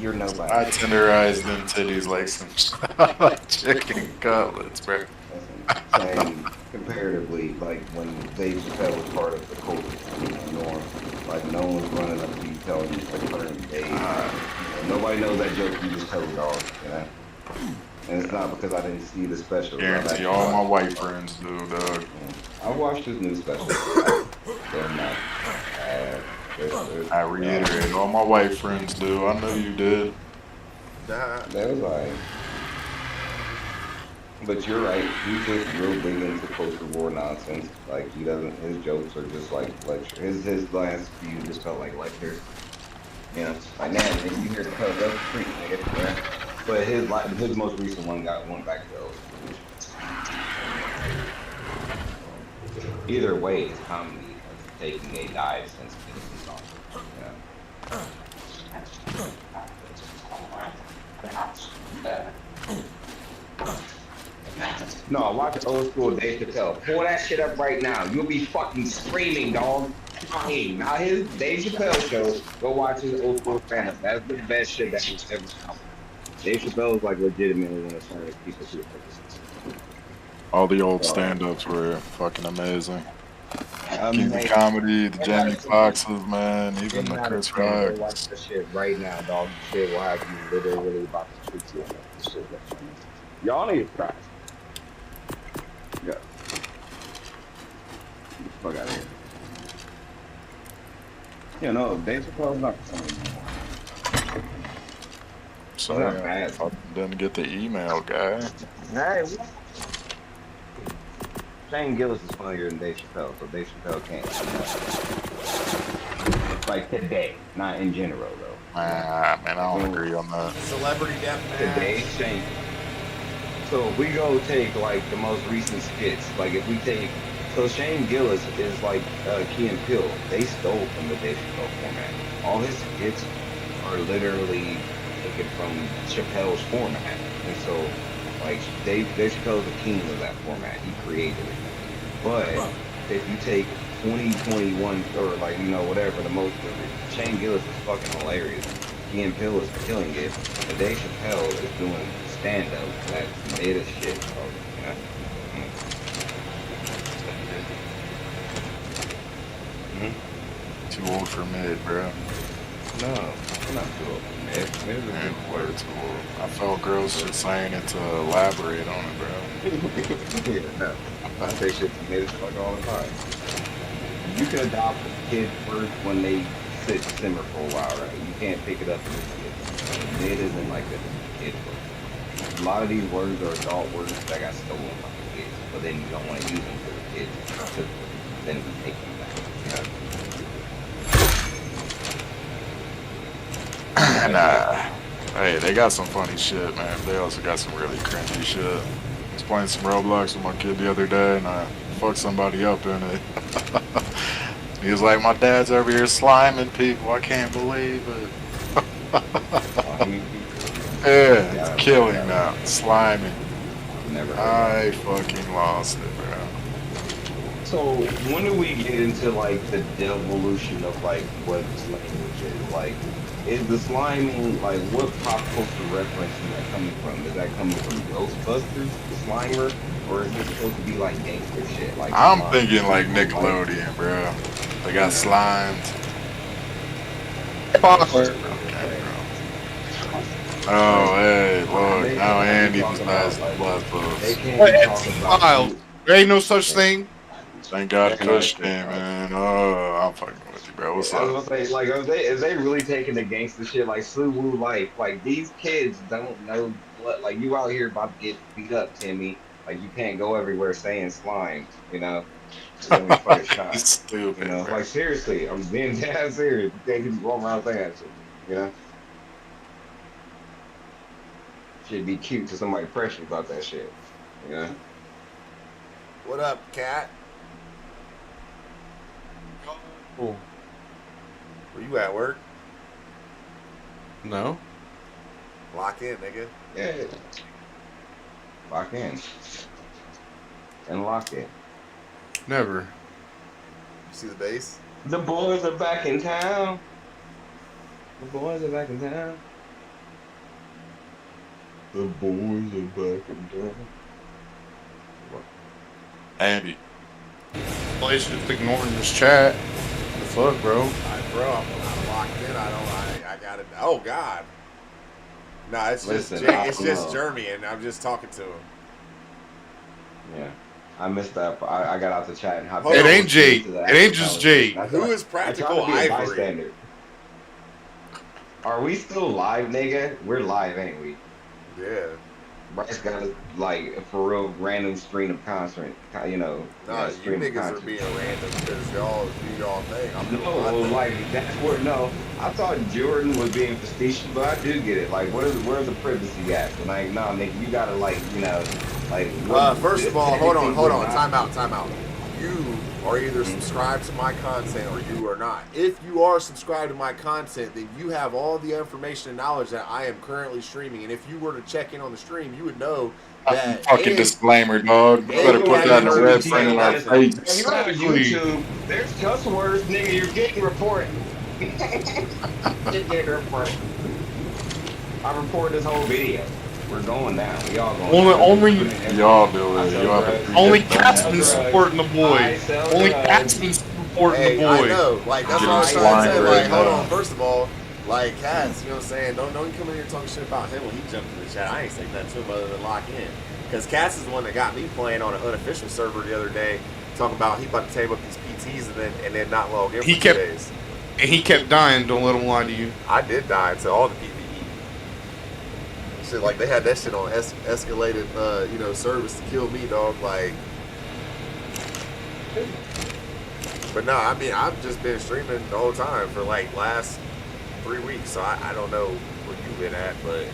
You're nobody. I tenderize them titties like some chicken cutlets, bro. Saying comparatively, like when Dave Chappelle was part of the culture norm, like no one's running up to you telling you like current day. Nobody knows that joke. You just tell the dog, you know. And it's not because I didn't see the special. Guarantee all my white friends do, dog. I watched his new special. They're not bad. I reiterate, all my white friends do. I know you did. That was like. But you're right. He's just real big into culture war nonsense. Like he doesn't. His jokes are just like lecture. His last few just felt like lectures. You know, like man, nigga, you hear the code, that's free, nigga. Yeah. But his most recent one went back to those. Either way, it's comedy is taking a dive since it's on. No, watch old school Dave Chappelle. Pull that shit up right now. You'll be fucking screaming, dog. Now his Dave Chappelle show. Go watch his old school stand-up. That's the best shit that he's ever done. Dave Chappelle is like legitimately one of the people who All the old stand-ups were fucking amazing. Keep the comedy, the Jamie Foxxes, man, even the Chris Rock. Watch that shit right now, dog. Shit will have you literally about to shoot you on that shit. Y'all need to try. Yeah. Get the fuck out of here. Yeah, no, Dave Chappelle's not the same. Sorry, not bad. I didn't get the email, guy. Hey, what? Shane Gillis is funnier than Dave Chappelle, so Dave Chappelle can't. Like today, not in general though. Nah, man, I don't agree on that. Celebrity death Today, match. Shane. So if we go take like the most recent skits, like if we take, so Shane Gillis is like Key and Peele. They stole from the Dave Chappelle format. All his skits are literally taken from Chappelle's format, and so like Dave Chappelle is the king of that format. He created it. But if you take 2021 or like whatever the most of it, Shane Gillis is fucking hilarious. Key and Peele is killing it. And Dave Chappelle is doing stand-up. That's made as shit. So, Too old for mid, bro. No, I'm not too old. Mid is a Man, good way word. too old. I felt girls just saying it to elaborate on it, bro. Yeah, no. I say shit to mid as fuck all the time. You can adopt a kid first when they simmer for a while, right? You can't pick it up in the kid. Mid isn't like a kid word. A lot of these words are adult words that got stolen from the kids, but then you don't want to use them for the kids. So then you take them back. Nah. Hey, they got some funny shit, man. They also got some really cringy shit. I was playing some Roblox with my kid the other day, and I fucked somebody up in it. He was like, my dad's over here sliming people. I can't believe it. Yeah, it's killing now. Sliming. Never heard I fucking lost it, bro. So when do we get into like the devolution of like what this language is? Like, is the sliming like what pop culture reference is that coming from? Is that coming from Ghostbusters, the Slimer, or is this supposed to be like gangster shit? Like I'm slime? thinking like Nickelodeon, bro. They got slimed. Oh, hey, look, now Andy decides to bless They us. can't What be X talking about Files? There ain't no such thing. Thank God That's Kush not came, man. Oh, I'm fucking with you, bro. What's I was up? gonna say, like, is they really taking the gangster shit like Suwu life? Like these kids don't know what, like you out here about to get beat up, Timmy. Like you can't go everywhere saying slime, you know. You're gonna be fucking You shot. You stupid, know, bro. like seriously, I'm being dead serious. You can't just walk around saying that shit. You know, should be cute to somebody pressure you about that shit. You know, What up, cat? Oh, Where you at work? no. Lock in, nigga. yeah. Lock in and lock it. Never. You see the base? The boys are back in town. The boys are back in town. The boys are back in town. Andy. Place just ignoring this chat. The fuck, bro? Bro, I'm locked in. I got it. Oh God. Nah, it's Listen, just I it's don't just know. Jeremy, and I'm just talking to him. Yeah. I missed that. I got out the chat and hopped Hold It on. ain't Jade. into the It ain't actual just conversation. Jade. Who is I tried Practical to be a Ivory? bystander. Are we still live, nigga? We're live, ain't we? Yeah. Bryce got a, like for real random stream of content, Nah, you stream of niggas are content. being random because y'all do y'all thing. I'm doing No, my well, thing. like that's where no. I thought Jordan was being facetious, but I do get it. Like, where's the privacy at? And like, nah, nigga, you gotta like, like what? First of all, hold on. technically we're not- Time out. You are either subscribed to my content or you are not. If you are subscribed to my content, then you have all the information and knowledge that I am currently streaming. And if you were to check in on the stream, you would know that Fucking discllaimer, dog. You better put that in red print in our face. If you're on YouTube, there's cuss words, nigga. You're getting reported. You're getting reported. I reported this whole video. We're going down. We all going down. Only Y'all do it. Y'all Only have to Cat's sell been drugs. supporting the boy. I sell Only drugs. Cat's been supporting Hey, the I boy. know. Like, that's Getting what I was trying to say. slimed Like, right hold now. on. First of all, like, Cats, you know what I'm saying? Don't you come in here talking shit about him when he jumped in the chat. I ain't saying nothing to him other than lock in. Because Cats is the one that got me playing on an unofficial server the other day, talking about he about to table up these PTs and then not log in for He 2 kept- days. And he kept dying. Don't let him lie to you. I did die to all the PvE. Shit, like, they had that shit on escalated, service to kill me, dog. Like, but no, I mean, I've just been streaming the whole time for like last 3 weeks, so I don't know where you've been at, but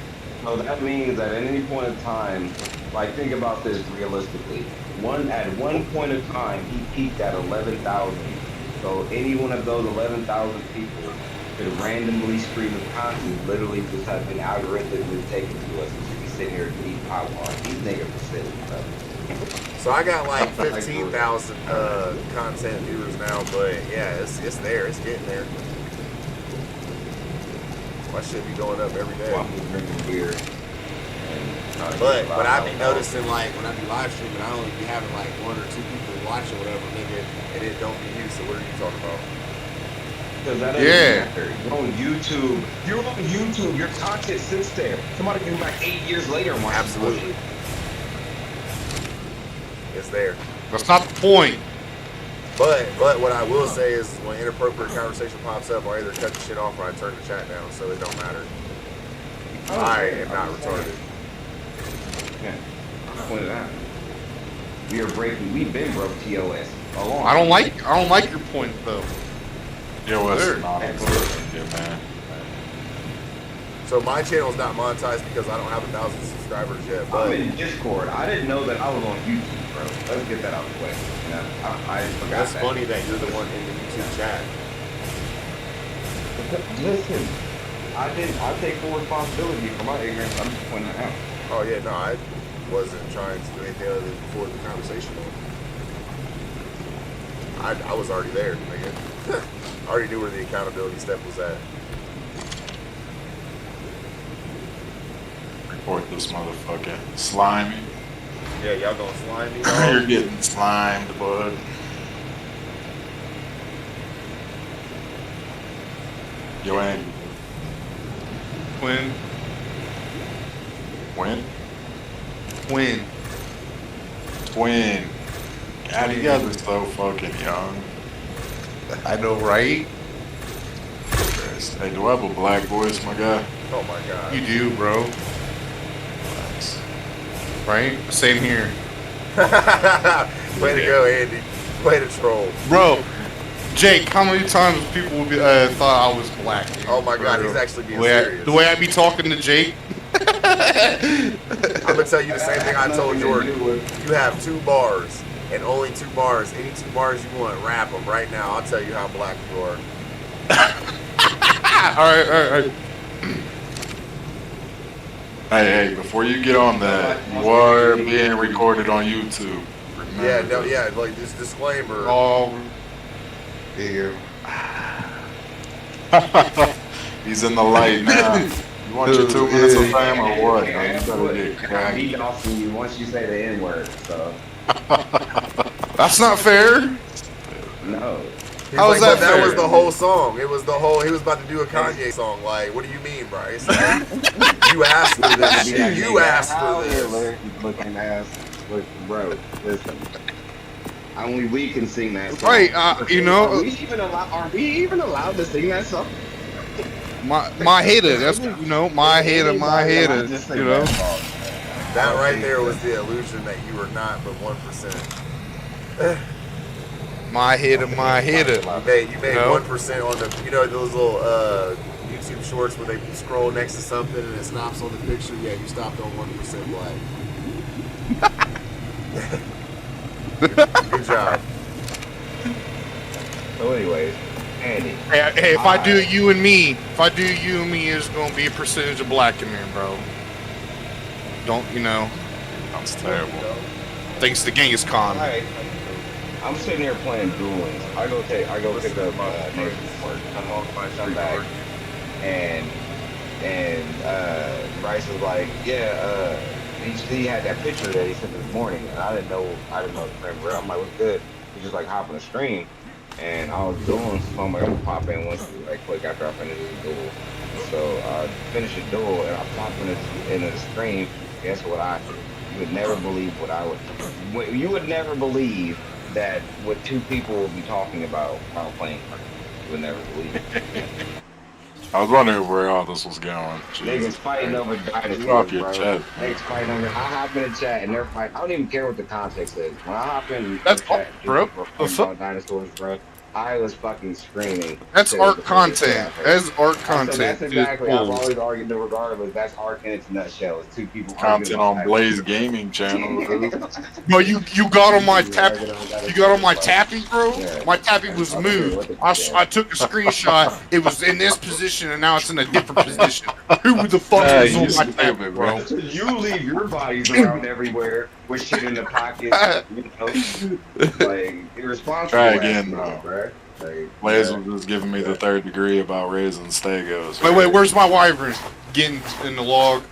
So that means that at any point in time, like think about this realistically. At one point in time, he peaked at 11,000. So any one of those 11,000 people could randomly stream of content, literally just have been algorithmically taken to us. And should be sitting here and eat popcorn. These niggas are silly, bro. so I got like 15,000 content viewers now, but yeah, it's there, it's getting there. My shit be going up every day. While I'm drinking beer. But I be noticing, like, when I be live streaming, I only be having like 1 or 2 people watching whatever, nigga, and it don't be you. So what are you talking about? Because that doesn't Yeah. matter. You're on YouTube. Your content sits there. Somebody can go back 8 years later and watch this Absolutely. bullshit. It's there. That's not the point. But what I will say is when inappropriate conversation pops up, I either cut the shit off or I turn the chat down, so it don't matter. I am not retarded. Yeah, I pointed out. We've been broke TOS. A long I don't time. like your point though. Yo, what's Sure. not existent, man. So my channel's not monetized because I don't have 1,000 subscribers yet. I'm But in Discord. I didn't know that I was on YouTube, bro. Let's get that out of the way. You know, I forgot That's that. funny that you're the one in the YouTube chat. Listen, I take full responsibility for my ignorance. I'm just pointing that out. oh yeah, no, I wasn't trying to do anything other than forward the conversation. I was already there, nigga. I already knew where the accountability step was at. Report this motherfucker. Slimy. Yeah, y'all gonna slime me? You're getting slimed, bud. Yo, Andy. When? When? Twin. God, you guys are so fucking young. I know, right? Hey, do I have a black voice, my guy? Oh my god. You do, bro. Thanks. Right? Same here. Way to go, Andy. Way to troll. Bro, Jake, how many times people would be, thought I was black? Dude, Oh my god, bro? he's actually being the way serious. the way I be talking to Jake. I'm gonna tell you the same thing I told Jordan. You have 2 bars, and only 2 bars. Any 2 bars you want, rap them right now. I'll tell you how black you are. All right. Hey, before you get on that, you are being recorded on YouTube. Remember Yeah, no, that. yeah, like this disclaimer. Oh, yeah. He's in the light now. You want your 2 minutes of fame or what? Man, you better get I'm cracking. beat off you once you say the N-word, so That's not fair. no. He's How like, is that but that fair? was the whole song. It was the whole. He was about to do a Kanye song. Like, what do you mean, Bryce? You asked for this. You asked for this. Looking ass, look, bro. Listen, only we can sing that song. Right, you know- Are we even allowed to sing that song? My hater. That's you know. My hater. You know. That right there was the illusion that you were not but 1%. My hater. You made No. 1% on the those little YouTube shorts where they scroll next to something and it stops on the picture. Yeah, you stopped on 1% black. Good job. So, anyways, Andy. Hey, if I do you and me, it's gonna be a percentage of black in there, bro. Don't you know? Sounds terrible. Thanks to Genghis Khan. Alright. I'm sitting here playing Duel Links. I go pick up Nathan's work. Come back, and Bryce was like, yeah, he had that picture that he sent this morning, and I didn't know the frame real. I'm like, what's good? He just like hopping the stream, and I was doing, so I'm like, I'm gonna pop in once right quick after I finish the duel. So I finished the duel, and I popped into the stream. Guess what? You would never believe what I would. You would never believe that what 2 people will be talking about while playing. You would never believe it. I was wondering where all this was going. Niggas Jesus. fighting over dinosaurs, Drop your bro. chat. Niggas fighting over. I hop in the chat and they're fighting. I don't even care what the context is. When I hop in That's the chat, bro. people are fighting about dinosaurs, bro. I was fucking screaming. That's to ARK the content. That's ARK So content. that's Just exactly. I've pulls. always argued that regardless. That's ARK in its nutshell. It's 2 people Content arguing on Blaze Gaming channel, dude. No, you got on my tap. You got on my tappy, bro. Yeah. My tappy was moved. I took a screenshot. It was in this position, and now it's in a different position. Who the fuck was you on my stupid, tappy, bro. bro? You leave your bodies around everywhere with shit in the pockets, you know, like irresponsible. Try ass again, nigga, bro. bruh. Like, Blaze yeah. was just giving me the 3rd degree about raising stegos. Wait, where's my wyvern? Getting in the log.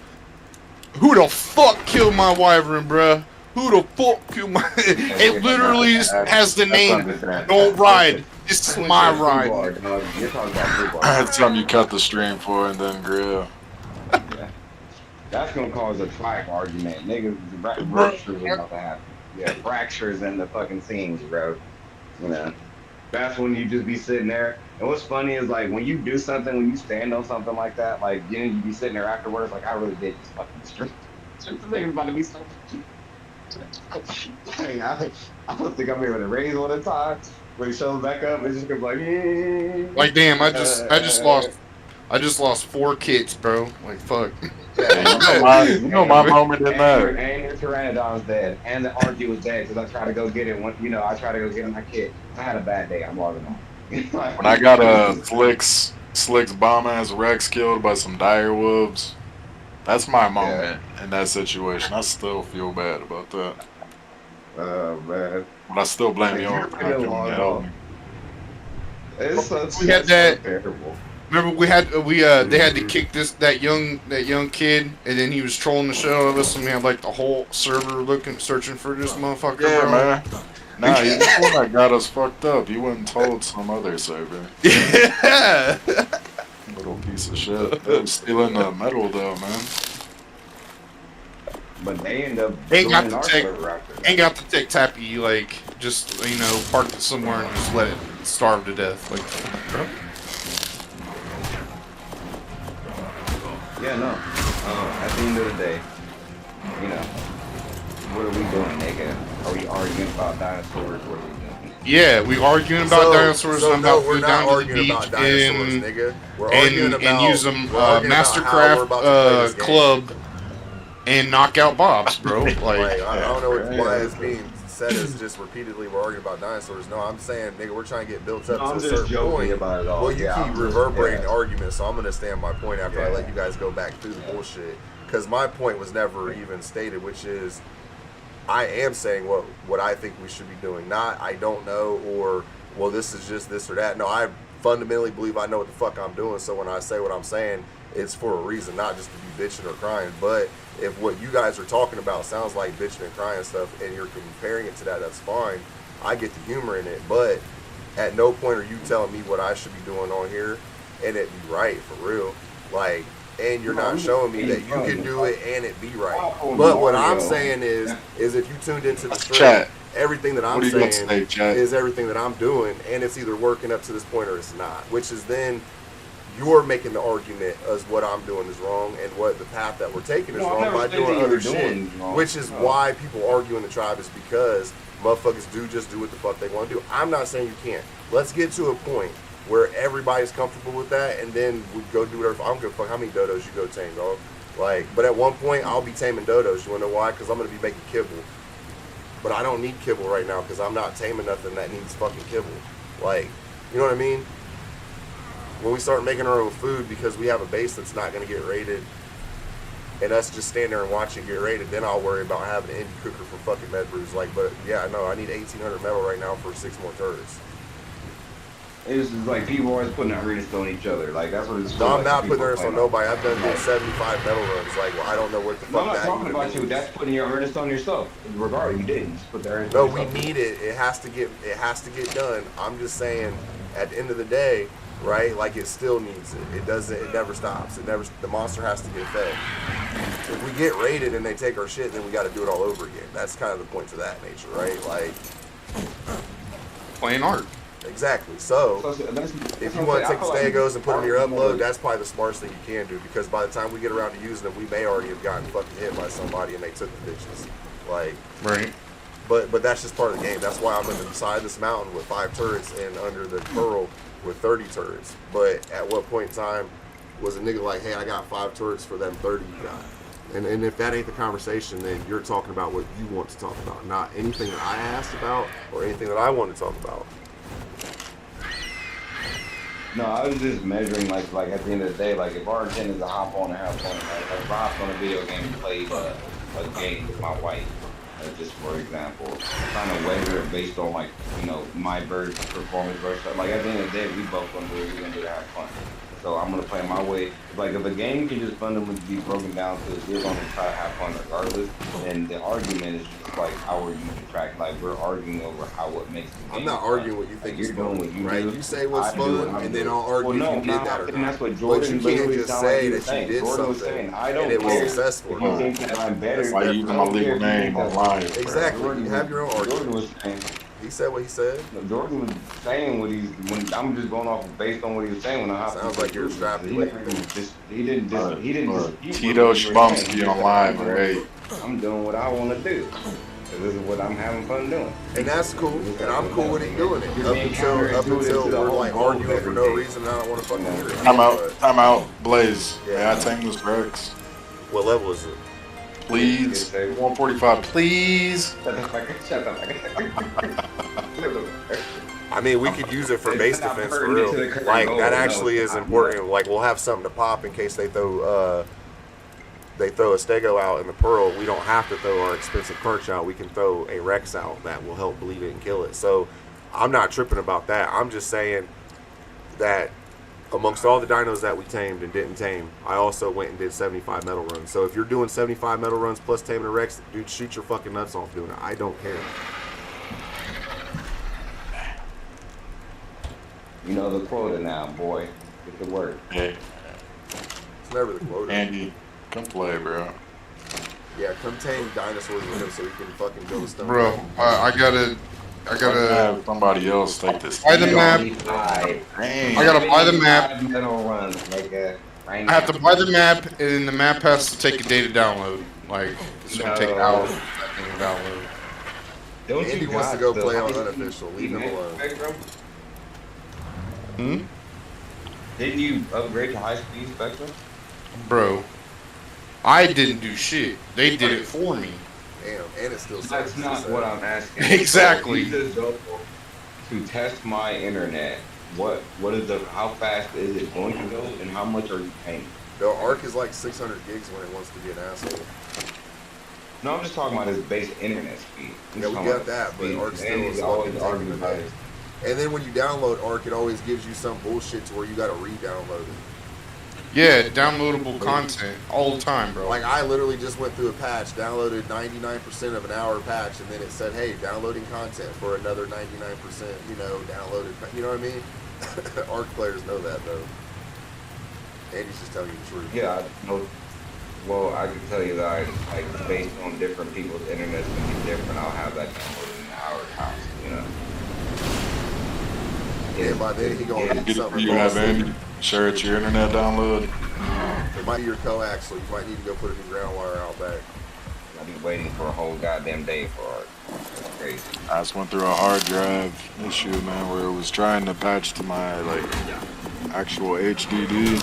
Who the fuck killed my wyvern, bruh? Who the fuck killed my... It literally has the name, don't ride. This is my ride. You're talking about football. That's something you cut the stream for and then grill. That's gonna cause a track argument. Niggas, fractures about to happen. Yeah, fractures in the fucking scenes, bro. You know, that's when you just be sitting there. And what's funny is like when you do something, when you stand on something like that, like you be sitting there afterwards, like I really did just fucking stream. This nigga's about to be so. Dang, I don't think I'm able to raise one at a time. When he shows back up, it's just gonna be like, Like, damn, I just lost I just lost 4 kits, bro. Like fuck. You know my moment in that. And your Pteranodon's dead, and the Archie was dead because I tried to go get it. I tried to go get my kit. I had a bad day. I'm logging on. When I got a Slick's bomb ass Rex killed by some dire wolves, that's my moment in that situation. I still feel bad about that. Man. But I still blame you You're for not gonna giving me log help. off. It's such, We had that's that- so terrible. Remember they had to kick that young kid, and then he was trolling the shit out of us, and we had like the whole server searching for this motherfucker. Yeah, bro. man. Nah, he's the one that got us fucked up. You wouldn't told some other server. Yeah. Little piece of shit. They was stealing the metal though, man. But they end up Ain't got doing to our take- server after that. Ain't got to take Tappy, like, just, park it somewhere and just let it starve to death. Like, bro. Yeah, no. At the end of the day, what are we doing, nigga? Are we arguing about dinosaurs? What are we doing? Yeah, we arguing about dinosaurs and no, about we're go not down to the arguing beach about dinosaurs, and, nigga. We're arguing about and use them we're arguing about how we're about to play this Mastercraft game. club and knock out Bobs, bro. Like, Like, I don't know why it's being said as just repeatedly we're arguing about dinosaurs. No, I'm saying, nigga, we're trying to get built up No, to I'm a just certain joking point. about it all. Well, you Yeah, keep I'm just- reverberating yeah. the argument, so I'm gonna stand my point after I Yeah. let you guys go back through the bullshit. Because my point was never even stated, which is I am saying what I think we should be doing. Not I don't know, or well, this is just this or that. No, I fundamentally believe I know what the fuck I'm doing. So when I say what I'm saying, it's for a reason, not just to be bitching or crying. But if what you guys are talking about sounds like bitching and crying stuff, and you're comparing it to that, that's fine. I get the humor in it, but at no point are you telling me what I should be doing on here, and it be right for real. Like, and you're not showing me that you can do it and it be right. But what I'm saying is if you tuned into the stream, Chat. everything that I'm What do you got to saying say, Chat? is everything that I'm doing, and it's either working up to this point or it's not. Which is then you're making the argument as what I'm doing is wrong and what the path that we're taking is No, I wrong never by said doing that you other were shit. doing wrong. Which is No. why people argue in the tribe is because motherfuckers do just do what the fuck they want to do. I'm not saying you can't. Let's get to a point where everybody's comfortable with that, and then we go do whatever. I don't give a fuck how many dodos you go tame, dog. Like, but at one point I'll be taming dodos. You wanna know why? Because I'm gonna be making kibble. But I don't need kibble right now because I'm not taming nothing that needs fucking kibble. Like, you know what I mean? When we start making our own food because we have a base that's not gonna get raided, and us just stand there and watch it get raided, then I'll worry about having an indie cooker for fucking med brews. Like, but yeah, no, I need 1,800 metal right now for 6 more turrets. It's just like people always putting arenas on each other. Like that's what it's. No, I'm like not people putting this on playing. nobody. I've done good 75 metal runs. Like, well, I don't know what the No, fuck I'm not that talking even about means. you. That's putting your earnest on yourself. Regardless, you didn't. Just put the earnest No, on we yourself. need it. It has to get done. I'm just saying, at the end of the day, right? Like, it still needs it. It doesn't. It never stops. The monster has to get fed. If we get raided and they take our shit, then we got to do it all over again. That's kind of the point to that nature, right? Like, playing art. exactly. So if you want to take the stegos and put them in your upload, that's probably the smartest thing you can do, because by the time we get around to using them, we may already have gotten fucking hit by somebody and they took the bitches. Like, Right. but that's just part of the game. That's why I'm on the side of this mountain with 5 turrets and under the pearl with 30 turrets. But at what point in time was a nigga like, hey, I got 5 turrets for them 30 you got? And if that ain't the conversation, then you're talking about what you want to talk about, not anything that I asked about or anything that I want to talk about. No, I was just measuring like at the end of the day, like if our intent is to hop on and have fun, like if I hopped on a video game and played a game with my wife, just for example, kind of measure it based on like my bird's performance versus like at the end of the day, we both gonna do it. We're gonna do to have fun. So I'm gonna play my way. Like if a game can just fundamentally be broken down to we're gonna try to have fun regardless, and the argument is just like how are you detract? Like we're arguing over how what makes the game. I'm not arguing what you think is You're doing fun, what you right? do. You say what's I do what fun, I and do. then I'll argue Well, if you did that or and not. that's what But Jordan you can't literally just sounded say like that saying. you did Jordan was something saying, I don't and it was care successful. if you think that I'm better. That's Why you using my legal name online? Exactly. Jordan You have your own argument. Jordan was saying. He said what he said. Jordan was saying what when I'm just going off based on what he was saying when I hopped. Sounds like you're strapped He in. didn't dispute Tito what you were saying. Schbumsky on live, right? I'm doing what I want to do. 'Cause this is what I'm having fun doing. And that's cool, and I'm cool with him doing it. You're Up being until counterintuitive to the we're whole like goal of arguing for no everything. reason, and I don't want to fucking hear it. I'm out, Blaze. Yeah. May I tame this Rex? What level is it? Please. 145, please. Shut the fuck up. I mean, we could use it for It's base not defense for pertinent to the real. current Like goal, that no, actually it's is not. important. Like we'll have something to pop in case they throw a stego out in the pearl. We don't have to throw our expensive perch out. We can throw a Rex out that will help bleed it and kill it. So I'm not tripping about that. I'm just saying that amongst all the dinos that we tamed and didn't tame, I also went and did 75 metal runs. So if you're doing 75 metal runs plus taming a Rex, dude, shoot your fucking nuts off doing it. I don't care. You know the quota now, boy. Get to work. Hey, It's never the quota. Andy, come play, bro. Yeah, come tame dinosaurs with him so he can fucking build a stone. Bro, I gotta Have somebody else take this. buy the map. Dang. I gotta buy the map. Metal runs, nigga. Right I have now. to buy the map, and the map has to take a day to download. Like, it's gonna take hours to download. Don't Andy you wants to got go the play on high-speed unofficial. Leave him alone. spectrum? Hmm? Didn't you upgrade to high speed spectrum? Bro, I didn't do shit. They did it for me. Damn, and it still That's sucks. not what I'm asking. Exactly. You just go to test my internet. What is the how fast is it going to go and how much are you paying? No, ARK is like 600 gigs when it wants to be an asshole. No, I'm just talking about his base internet speed. I'm Yeah, just we talking got about that, but speed. ARK still And is he's fucking always taking arguing the about day. it. And then when you download ARK, it always gives you some bullshit to where you gotta re-download it. Yeah, downloadable content all the time, bro. Like I literally just went through a patch, downloaded 99% of an hour patch, and then it said, "Hey, downloading content for another 99%." Downloaded. You know what I mean? ARK players know that though. Andy's just telling you the truth. Yeah, I know. Well, I can tell you that like based on different people's internet's gonna be different. I'll have that downloaded in our house, you know. Yeah, by then he gonna need Get it for something. you, have Andy. Share it to your internet download. It might be your coax, so you might need to go put a new ground wire out back. I'll be waiting for a whole goddamn day for it. That's crazy. I just went through a hard drive issue, man, where it was trying to patch to my like actual HHD.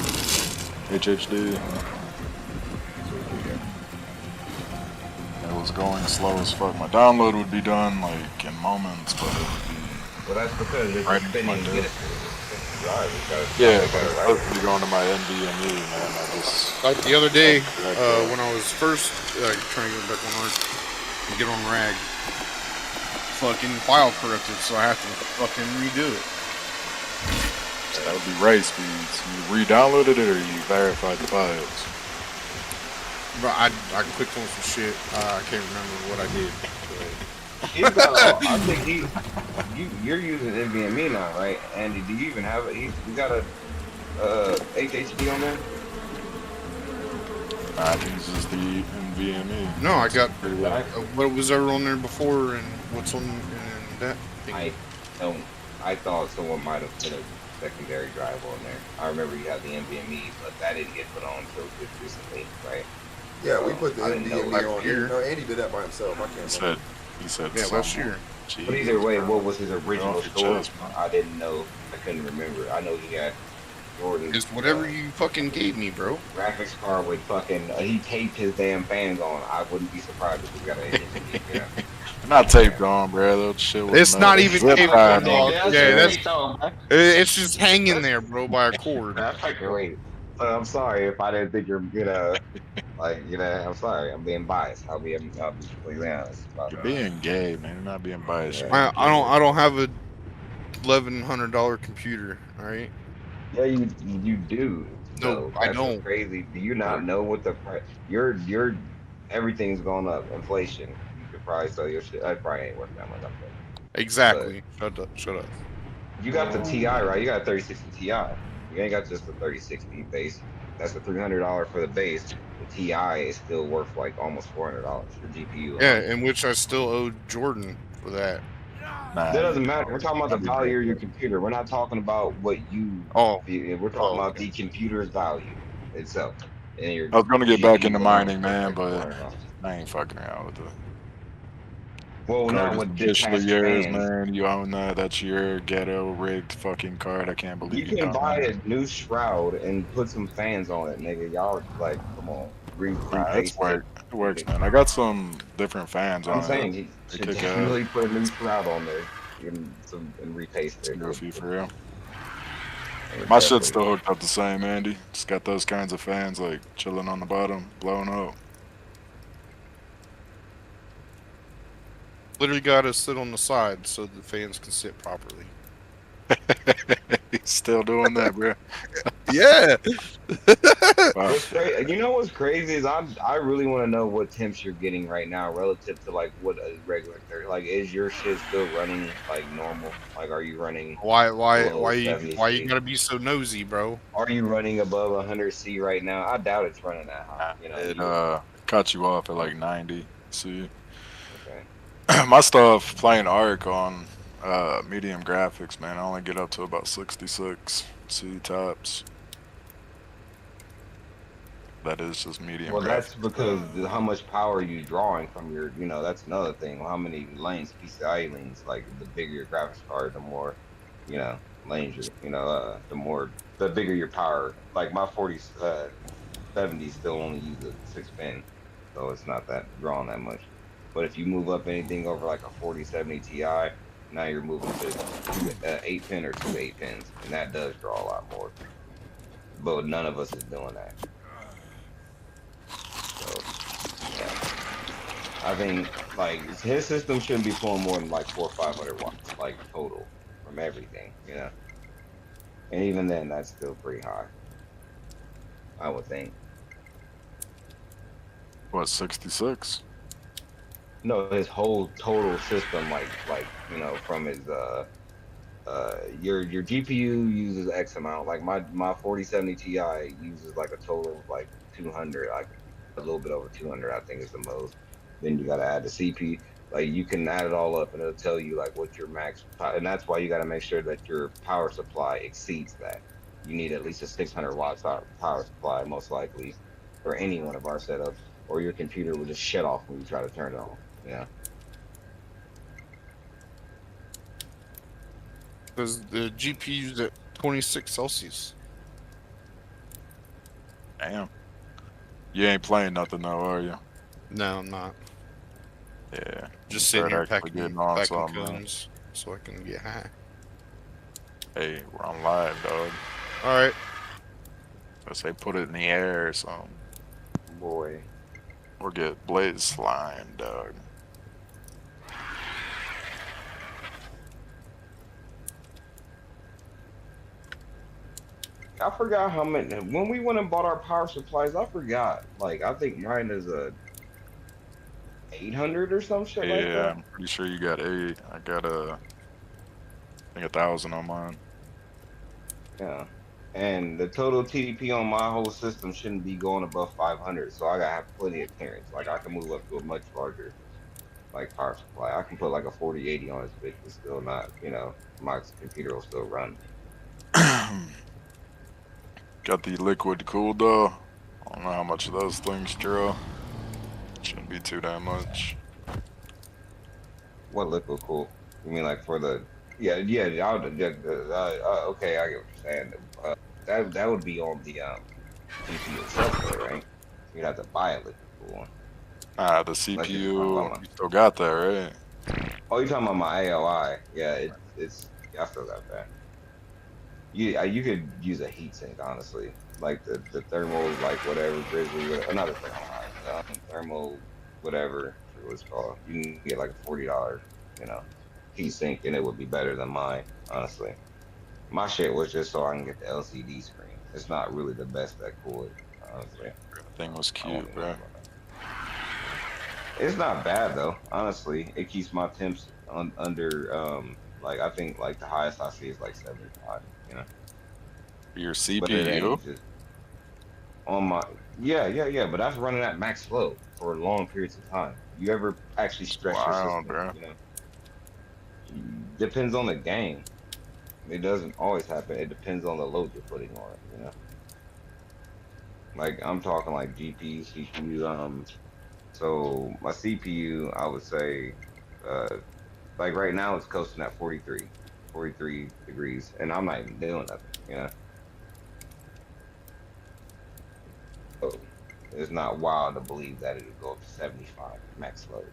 It was going slow as fuck. My download would be done like in moments, but it would be Well, that's because it's Right, spinning my to dude. get it drive. It's gotta- yeah, it's but gotta it's write. supposed to be going to my NVMe, man. I just Like the other day, when I was first trying to get back on ARK and get on RAG, fucking file corrupted, so I have to fucking redo it. that would be write speeds. You re-downloaded it or you verified the files? But I clicked on some shit. I can't remember what I did. He's got I think you're using NVMe now, right? Andy, do you even have it? You got a HHD on there? I can use just the NVMe. No, I got Pretty well. what was ever on there before and what's on that thing. I thought someone might have put a secondary drive on there. I remember you had the NVMe, but that didn't get put on until just recently, right? Yeah, we put the I didn't know NVMe last on year. here. No, Andy did that by himself. I can't. He said Yeah, last year. But either way, Jesus, what was his original off your storage? chest, man. I didn't know. I couldn't remember. I know he had Jordan. It's whatever you fucking gave me, bro. Graphics card with fucking. He taped his damn fans on. I wouldn't be surprised if he got an HHD. Yeah. Not taped on, bro. That shit was It's not even zip taped tied on, dog. on. Yeah, it's just hanging there, bro, by a cord. That's like great. I'm sorry if I didn't think you're I'm sorry. I'm being biased. I'll be completely honest about You're that. being gay, man. You're not being biased. You're Yeah. being I don't have a $1,100 computer. All right. Yeah, you do. No, So I that's what's don't. crazy. Do you not know what the price? Your everything's going up. Inflation. You could probably sell your shit. I probably ain't worth that much. I'm kidding. Exactly. Shut up. Shut up. You got the Ti, right? You got a 3060 Ti. You ain't got just the 3060 base. That's the $300 for the base. The Ti is still worth like almost $400 for GPU. Yeah, in which I still owe Jordan for that. Nah, That doesn't matter. We're talking about the value of your computer. We're not talking about what you. Oh. We're talking about the computer's value itself. And your I was gonna get back GPU into alone mining, is man, like but $400. I ain't fucking around with it. Well, Card not is with officially detached yours, fans. man. You own that. That's your ghetto rigged fucking card. I can't believe You you can don't buy own a it. new shroud and put some fans on it, nigga. Y'all like, come on, Nah, it's repaste it. work. It works, man. I got some different fans I'm on it. saying you They should kick ass. definitely put a new shroud on there and repaste It's it. goofy for real. It would My shit's definitely. still hooked up the same, Andy. Just got those kinds of fans like chilling on the bottom, blowing up. Literally got to sit on the side so the fans can sit properly. He's still doing that, bro. Yeah. Wow. What's crazy? You know what's crazy is I really want to know what temps you're getting right now relative to like what a regular 30. Like, is your shit still running like normal? Like, are you running Why below 70 why you C? gotta be so nosy, bro? Are you running above 100 C right now? I doubt it's running that high. You know, It you would think. cut you off at like 90. See, Okay. my stuff playing ARK on medium graphics, man. I only get up to about 66 C tops. That is just medium Well, that's graphics, though. because how much power are you drawing from your, that's another thing. How many lanes, PCIe lanes, like the bigger your graphics card, the more, lanes the bigger your power. Like my 70 still only use a 6 pin, so it's not that drawing that much. But if you move up anything over like a 4070 Ti, now you're moving to 8 pin or 2 8 pins, and that does draw a lot more. But none of us is doing that. So yeah. I think like his system shouldn't be pulling more than like 400 or 500 watts, like total from everything, And even then, that's still pretty high, I would think. What, 66? No, his whole total system, from his your GPU uses X amount. Like my 4070 Ti uses like a total of like 200, like a little bit over 200, I think is the most. Then you got to add the CP. Like you can add it all up and it'll tell you like what your and that's why you got to make sure that your power supply exceeds that. You need at least a 600 watts power supply, most likely, for any one of our setups, or your computer will just shut off when you try to turn it on. Yeah. Because the GPU's at 26 Celsius. Damn. You ain't playing nothing though, are you? No, I'm not. Yeah. Just sitting Start here actually getting on packing some, man. cones so I can get high. Hey, we're on live, dog. All right. Let's say put it in the air or something. Boy. Or get blaze slime, dog. I forgot how many. When we went and bought our power supplies, I forgot. Like, I think mine is a 800 or some shit like Yeah, that. I'm pretty sure you got 8. I got I think 1,000 on mine. Yeah. And the total TDP on my whole system shouldn't be going above 500. So I gotta have plenty of clearance. Like, I can move up to a much larger, like, power supply. I can put like a 4080 on this bitch and still not, my computer will still run. Got the liquid cool though. I don't know how much of those things draw. Shouldn't be too damn much. What liquid cool? You mean like for the? Yeah, yeah. Okay, I get what you're saying. That would be on the GPU itself, though, right? You'd have to buy a liquid cool one, Ah, the unless you're just talking about CPU, my. you still got that, right? Oh, you're talking about my AOI? Yeah, yeah, I still got that. You could use a heat sink, honestly, like the thermal, like whatever Grizzly, not a thermal high, thermal whatever, I forget what it's called. You can get like a $40, you know, heat sink, and it would be better than mine, honestly. My shit was just so I can get the LCD screen. It's not really the best that cool it, honestly. That thing was I won't cute, even lie bro. about that. It's not bad though, honestly. It keeps my temps under like I think like the highest I see is like 75, Your but it CPU? ain't just on my yeah, but that's running at max flow for long periods of time. You ever actually It's stress your wild, system, bro. Depends on the game. It doesn't always happen. It depends on the load you're putting on it, Like I'm talking like GPU, CPU, so my CPU, I would say Like right now, it's coasting at 43 degrees, and I'm not even doing nothing. You know, so it's not wild to believe that it'll go up to 75 max load.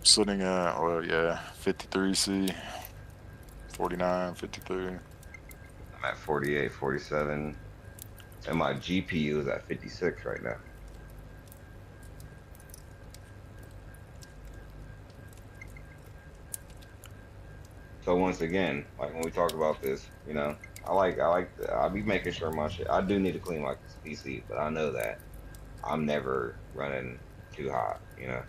Sitting at, well, yeah, 53C, 49, 53. I'm at 48, 47, and my GPU is at 56 right now. So once again, like when we talk about this, you know, I'll be making sure my shit. I do need to clean my PC, but I know that I'm never running too hot, you know.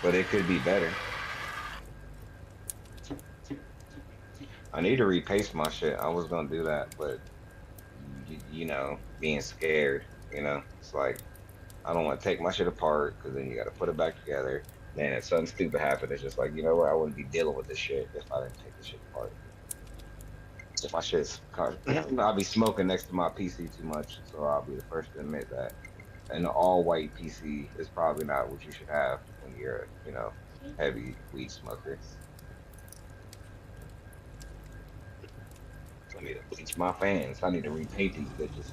But it could be better. I need to repaste my shit. I was gonna do that, but you know, being scared, you know, it's like I don't want to take my shit apart because then you got to put it back together. Then if something stupid happened, it's just like, you know what? I wouldn't be dealing with this shit if I didn't take the shit apart. If my shit's, I'll be smoking next to my PC too much, so I'll be the first to admit that. An all white PC is probably not what you should have when you're, you know, heavy weed smoker. So I need to bleach my fans. I need to repaint these bitches.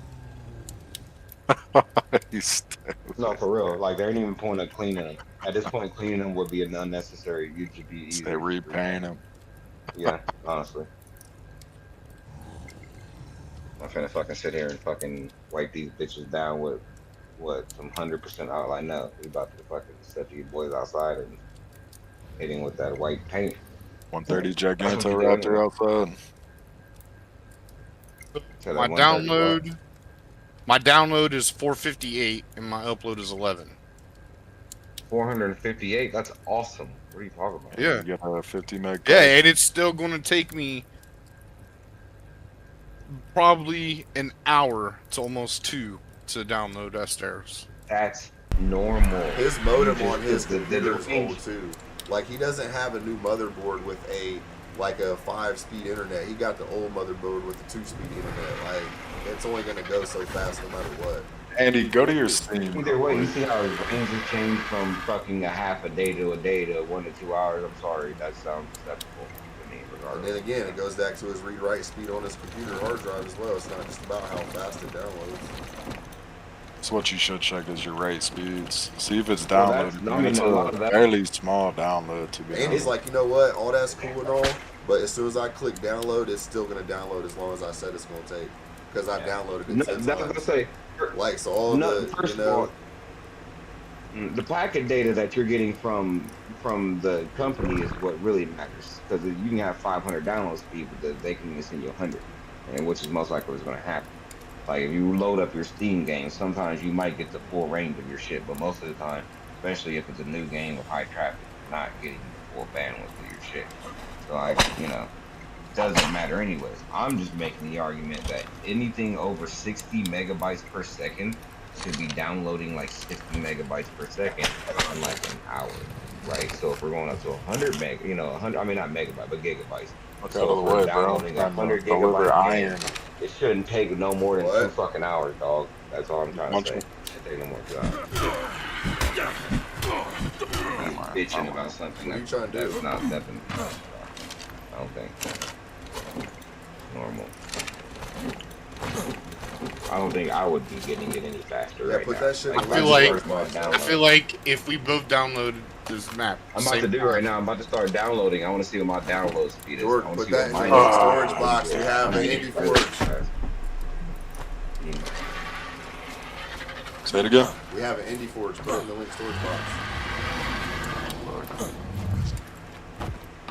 He's stupid. No, for real. Like there ain't even point of cleaning them. At this point, cleaning them would be an unnecessary. You should be easier. They repaint him. Yeah, honestly. I'm finna fucking sit here and fucking wipe these bitches down with what some 100% all I know. We about to fucking set these boys outside and hitting with that white paint. 130 Gigantoraptor outside. So My that 130 my download is 458 and my upload is 11. 458. That's awesome. What are you talking about? Yeah. You got a 50 meg. Yeah, and it's still going to take me probably an hour to almost 2 to download astraeos. That's normal. His modem on his the computer is range. old too. Like he doesn't have a new motherboard with a 5-speed internet. He got the old motherboard with the 2-speed internet. Like it's only gonna go so fast no matter what. Andy, go to your Steam. Either way, you see how his range has changed from fucking a half a day to 1 to 2 hours. I'm sorry, that sounds acceptable to me. And Regardless. then again, it goes back to his read-write speed on his computer hard drive as well. It's not just about how fast it downloads. That's what you should check is your rate speeds. See if it's Well, downloaded. I mean, It's a lot of a that- fairly small download to be And he's honest. like, you know what? All that's cool and all, but as soon as I click download, it's still gonna download as long as I said it's gonna take because I downloaded it No, 10 that's what I times. say. Like so, all No, the first you of all, know. the packet data that you're getting from the company is what really matters because you can have 500 download speed, but they can even send you 100, and which is most likely what's going to happen. Like if you load up your Steam game, sometimes you might get the full range of your shit, but most of the time, especially if it's a new game with high traffic, you're not getting the full bandwidth of your shit. So like, you know, it doesn't matter anyways. I'm just making the argument that anything over 60 megabytes per second should be downloading like 60 megabytes per second in like an hour, right? So if we're going up to 100 meg, you know, 100, I mean not megabyte, but gigabytes. Look So out of if the we're way, bro. downloading a 100 Deliver gigabyte iron. game, it shouldn't take no more than What? 2 fucking hours, dog. That's all I'm trying Bunch to say. of- It shouldn't take no more than 2 hours. He's bitching about something What are you that's, trying to do? that's not nothing. I don't think normal. I don't think I would be getting it any faster Yeah, right put now. that shit in Like, the if I feel just like- start I downloading. feel like if we both downloaded this map, I'm about to do it right now. I'm about to start downloading. I want to see what my download speed is. George, I wanna put see that what in mine the is. storage box. You have I'm an gonna Indie get Forge. fast. You know. Say it again. We have an Indie Forge. Put it in the link storage box.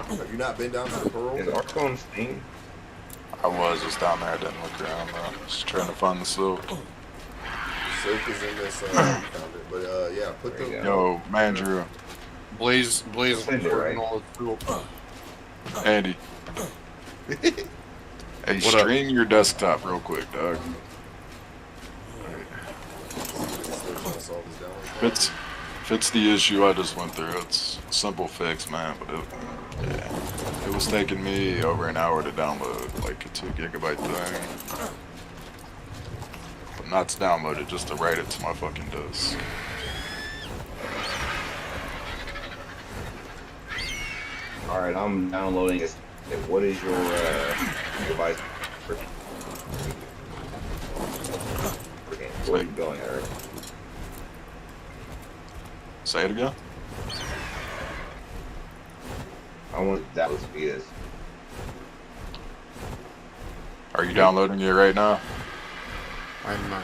Have you not been down to the Pearl? Is ARK on Steam? I was just down there. I didn't look around though. Just trying to find the silk. Silk is in this. Found it. But yeah, put the. There you Yo, Mandrew, Blaze Send it, right? all the Andy. Hey, What up? stream your desktop real quick, dog. If it's the issue I just went through, it's a simple fix, man. But it was taking me over an hour to download like a 2 gigabyte thing. not to download it, just to write it to my fucking disk. All right, I'm downloading this. What is your device? Where are you going, Eric? Say it again. I want that to be this. Are you downloading it right now? I'm not.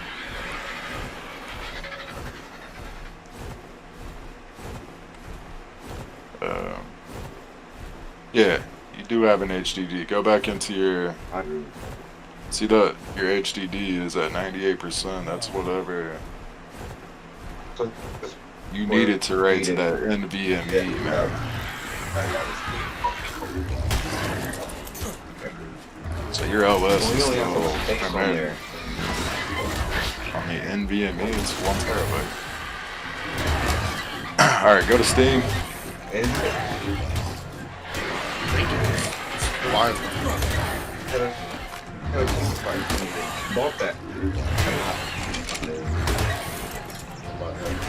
Yeah, you do have an HDD. Go back into your. See that your HDD is at 98%. That's whatever you needed to write to that NVMe, man. So your OS is still primarily on the NVMe. It's 1 terabyte. All right, go to Steam. Live. Bought that.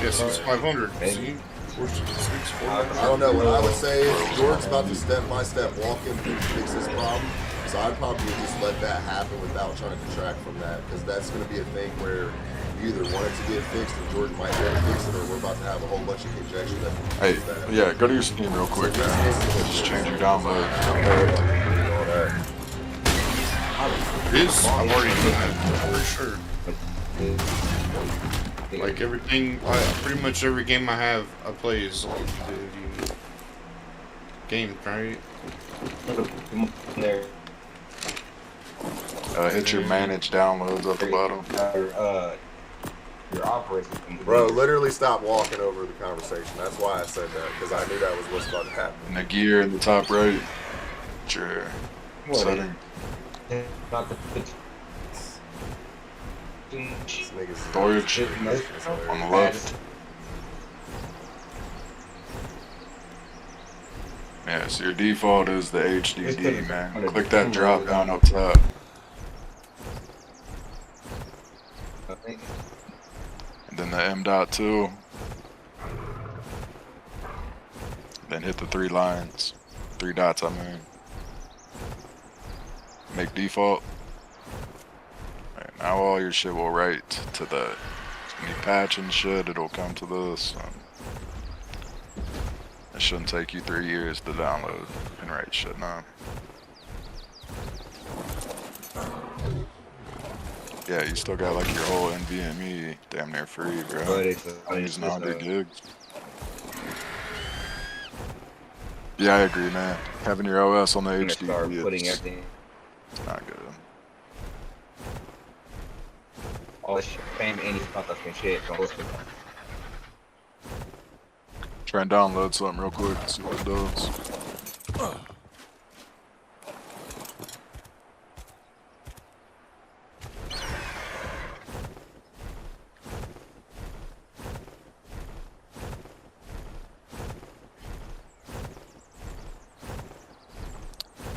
Yes, it's 500. See? I don't know. What I would say is George's about to step by step walk him to fix this problem. So I'd probably just let that happen without trying to detract from that, because that's going to be a thing where you either want it to get fixed and George might be able to fix it, or we're about to have a whole bunch of conjecture that Hey, yeah, go to your Steam real quick, man. Just change your download. This, I've already done that for sure. Like everything, pretty much every game I have, I play is on the game, right? There. Hit your manage downloads at the bottom. Your operating system. Bro, literally stop walking over the conversation. That's why I said that, because I knew that was what's about to happen. In the gear in the top right, your setting. Not the This nigga's Storage on the left. Yeah, so your default is the HDD, man. Click that drop down up top. And then the M.2. Then hit the 3 lines. 3 dots, I mean. Make default. Right, now all your shit will write to the. When you patch and shit, it'll come to this. It shouldn't take you 3 years to download and write shit now. Yeah, you still got like your whole NVMe damn near free, bro. But I'm using 100 gigs. Yeah, I agree, man. Having your OS on the HDD, putting everything. it's not good. All this shit, fame, any stuff and shit. Try and download something real quick, see what it does.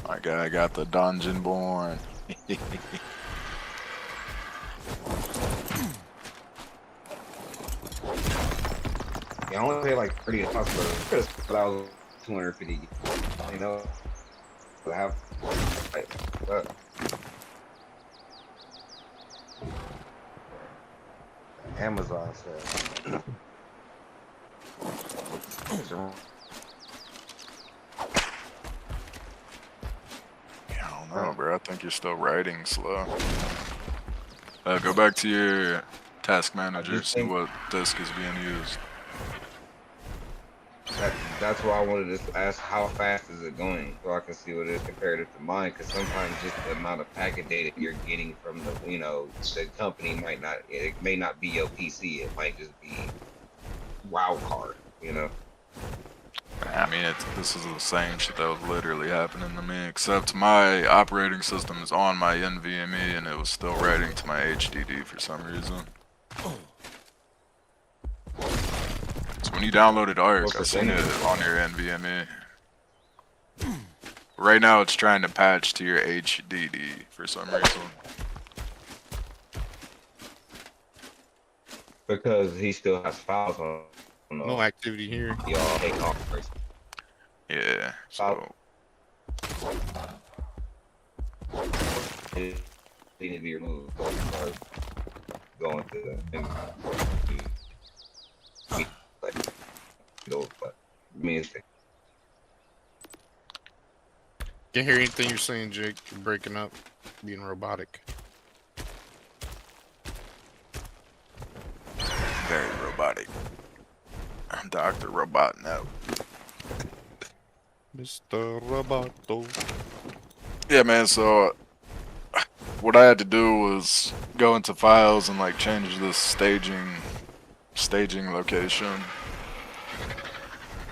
My guy got the dungeon born. Yeah, I only pay like 30 bucks for this, but I was 250. You know, I have like what? Amazon said. I don't know, bro. I think you're still writing slow. Go back to your task manager, see what disk is being used. That's why I wanted to ask how fast is it going, so I can see what it is comparative to mine. Because sometimes just the amount of packet data you're getting from the, the company might not, it may not be your PC. It might just be wild card, I mean, this is the same shit that was literally happening to me, except my operating system is on my NVMe and it was still writing to my HDD for some reason. So when you downloaded ARK, I've seen it on your NVMe. Right now it's trying to patch to your HDD for some reason. because he still has files on No activity here. y'all hate cards. Yeah. So It need to be removed. Going to the like go but me Can't hear anything you're saying, Jake. You're breaking up, being robotic. very robotic. I'm Dr. Robot now. Mr. Roboto. Yeah, man, so what I had to do was go into files and like change the staging location.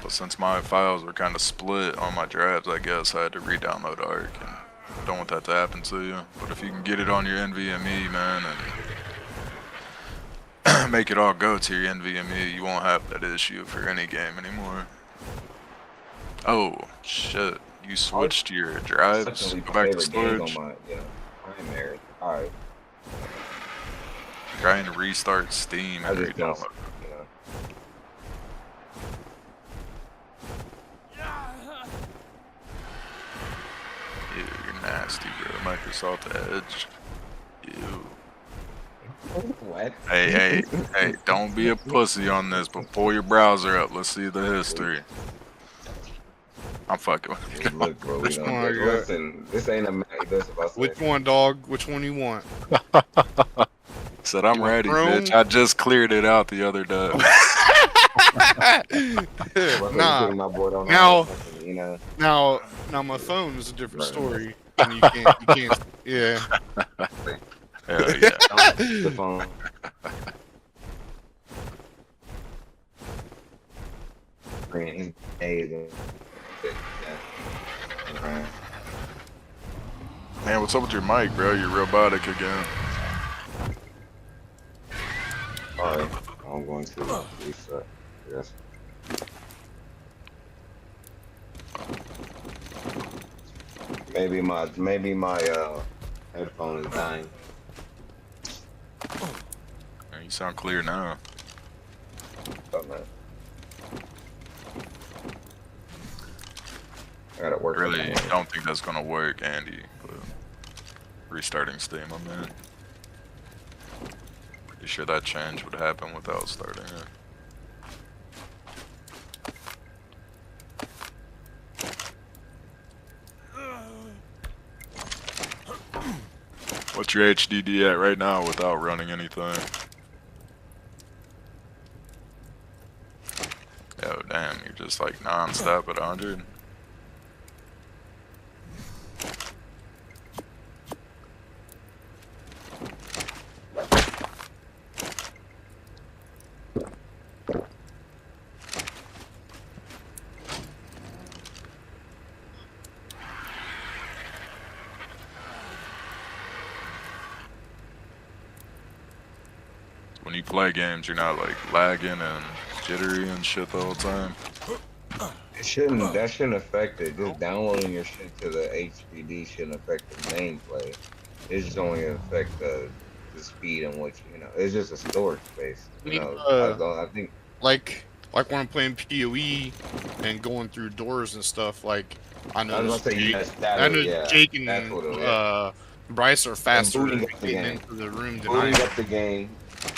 But since my files were kind of split on my drives, I guess I had to re-download ARK. And I don't want that to happen to you. But if you can get it on your NVMe, man, and make it all go to your NVMe, you won't have that issue for any game anymore. Oh, shit. You switched your drives? Go back to storage? Primary. Alright. Trying to restart Steam I and just don't, re-download. you know. Ew, you're nasty, bro. Microsoft Edge. Ew. What? Hey, don't be a pussy on this, but pull your browser up. Let's see the history. I'm fucking with you. Look, bro, we Which don't one are you listen. This ain't a Mac. This is Which one, dog? Which one you want? Said I'm You want ready, Chrome? bitch. I just cleared it out the other day. Nah. My board on Now- you know. Now my phone is a different Right. story. And you can't. Yeah. Hell yeah. The phone. Screen amazing. Yeah. Man, what's up with your mic, bro? You're robotic again. Alright, I'm going to reset. Yes. Maybe my headphone is dying. Man, you sound clear now. Oh, man. I gotta work. Really on it. don't think that's gonna work, Andy. But restarting Steam, I'm in. Pretty sure that change would happen without starting it. What's your HDD at right now without running anything? Oh damn, you're just like non-stop at 100? When you play games, you're not like lagging and jittery and shit the whole time. That shouldn't affect it. Just downloading your shit to the HDD shouldn't affect the gameplay. It's just only affect the speed in which you know. It's just a storage space. You know, I think Like when I'm playing PoE and going through doors and stuff. Like I know. I was gonna say Jake, yes, I know yeah, Jake and that's what it is. Bryce are faster booting at up the getting game. into the room than I Booting am. up the game.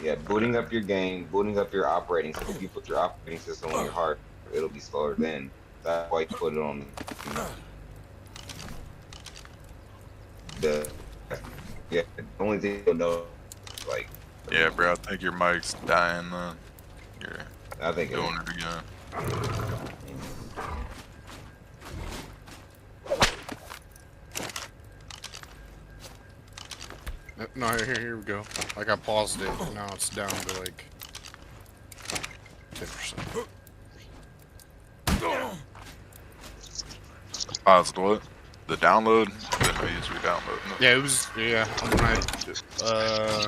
Yeah, booting up your game, booting up your operating system. If you put your operating system on your hard, it'll be slower then. That's why you put it on the yeah, the only thing you'll know is like Yeah, bro, I think your mic's dying then. You're I think doing it again. No, here we go. Like I paused it. Now it's down to like 10%. Paused what? The download? I didn't know you was re-downloading it. Yeah, it was. Yeah, when I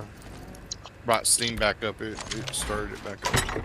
brought Steam back up, it started it back up.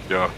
Yeah.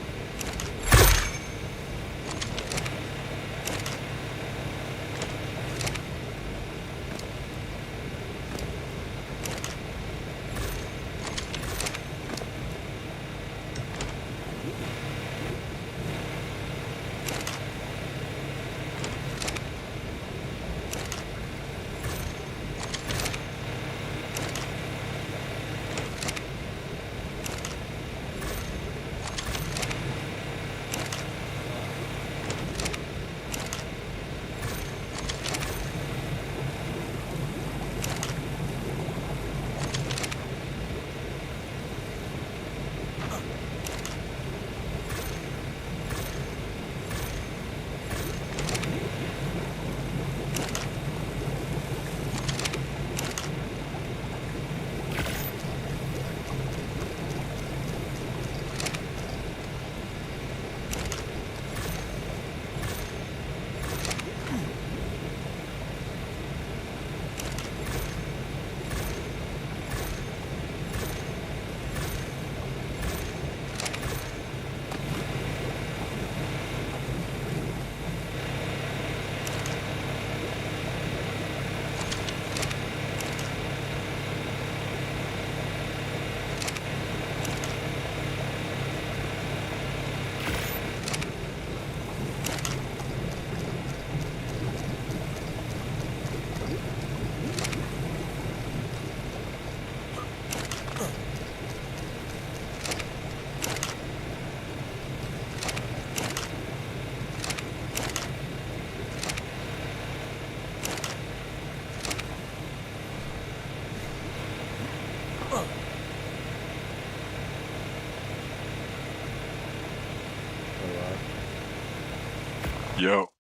Yo.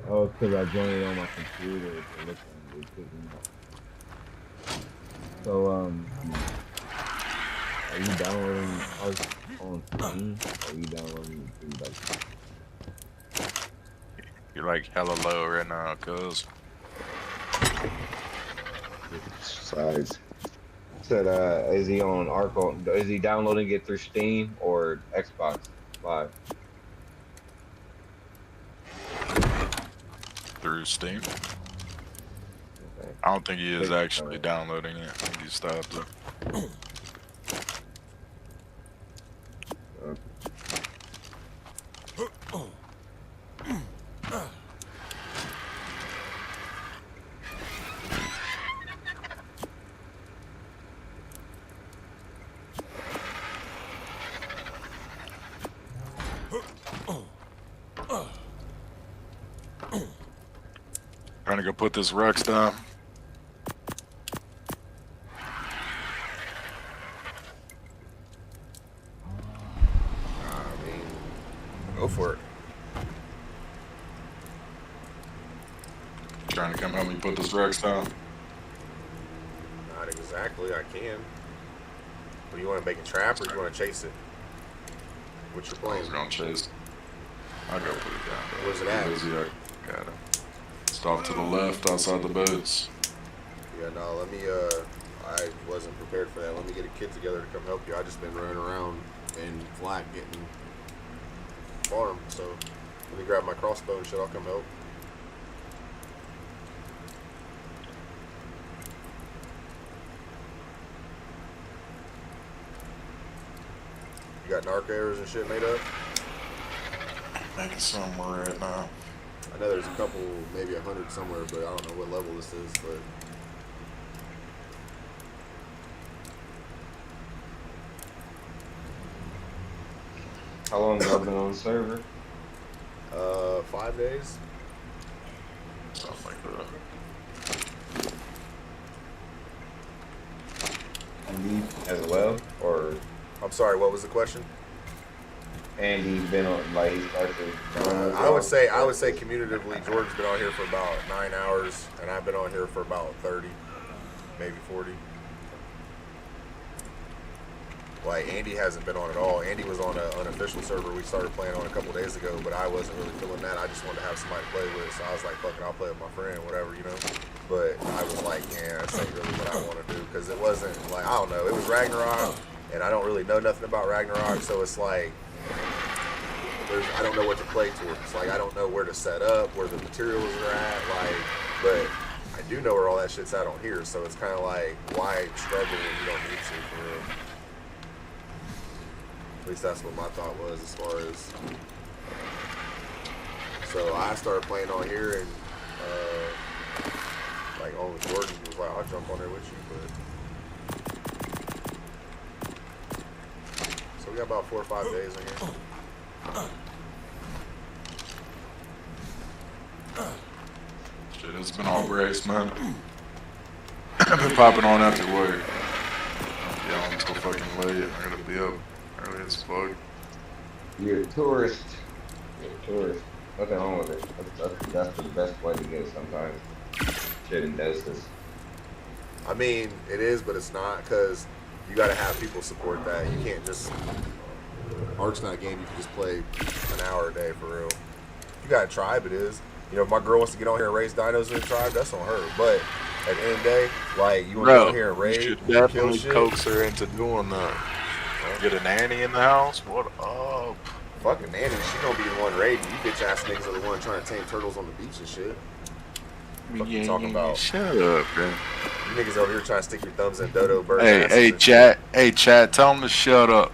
Oh, it's because I joined it on my computer to look at it. Couldn't. So, are you downloading ARK on Steam? Or are you downloading it through like? You're like hella low right now, cuz. Size. Said, is he on ARK? Is he downloading it through Steam or Xbox Live? Through Steam. Okay. I don't think he is Big actually time. downloading it. I think he stopped it. Trying to go put this Rex down. I mean, go for it. Trying to come help me put this Rex down. Not exactly. I can. But you want to make a trap or you want to chase it? What's your I plan? was gonna chase. I'll go put it down. Where's it at? Busy, I got it. It's off to the left outside the boats. Yeah, no, let me, I wasn't prepared for that. Let me get a kid together to come help you. I just been running around in flat getting farm, so let me grab my crossbow and shit, I'll come help. You got narc arrows and shit made up? Making somewhere right now. I know there's a couple, maybe 100 somewhere, but I don't know what level this is, but How long have you been on the server? 5 days. Something like that. Andy as well, or I'm sorry, what was the question? Andy's been on like he started. I would say commutatively, George's been on here for about 9 hours, and I've been on here for about 30, maybe 40. Like, Andy hasn't been on at all. Andy was on an unofficial server we started playing on a couple days ago, but I wasn't really feeling that. I just wanted to have somebody to play with, so I was like, fuck it, I'll play with my friend, whatever, you know? But I was like, yeah, this ain't really what I want to do, because it wasn't, like, I don't know, it was Ragnarok, and I don't really know nothing about Ragnarok, so it's like, I don't know what to play towards. Like, I don't know where to set up, where the materials are at, like, but I do know where all that shit's at on here, so it's kind of like, why struggle when you don't need to, for real. At least that's what my thought was as far as. So I started playing on here, and like, only Jordan was like, I'll jump on there with you, but. So we got about 4 or 5 days in here. Shit, it's been all race, man. I've been popping on after work. Yeah, until fucking late. I'm gonna be up early as fuck. You're a tourist. You're a tourist. Nothing wrong with it. That's the best way to get it sometimes. Shit in doses. I mean, it is, but it's not, because you got to have people support that. You can't just. ARK's not a game you can just play an hour a day for real. You got a tribe, it is. You know, if my girl wants to get on here and raise dinos in the tribe, that's on her. But at the end of the day, like, you want to get on here and raid, you should kill definitely shit. coax her into doing that. Get a nanny in the house? What up? Fucking nanny, she gonna be the one raiding. You bitch ass niggas are the one trying to tame turtles on the beach and shit. What you talking about? Shut up, man. You niggas over here trying to stick your thumbs in dodo birds. Hey, chat. Hey, chat. Tell them to shut up.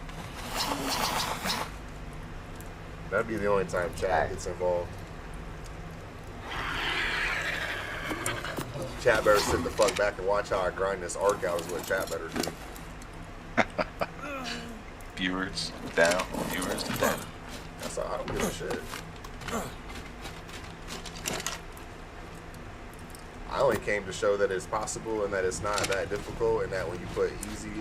That'd be the only time chat gets involved. Chat better sit the fuck back and watch how I grind this ARK out is what chat better do. Viewers down. Viewers down. That's all. I don't give a shit. I only came to show that it's possible and that it's not that difficult, and that when you put easy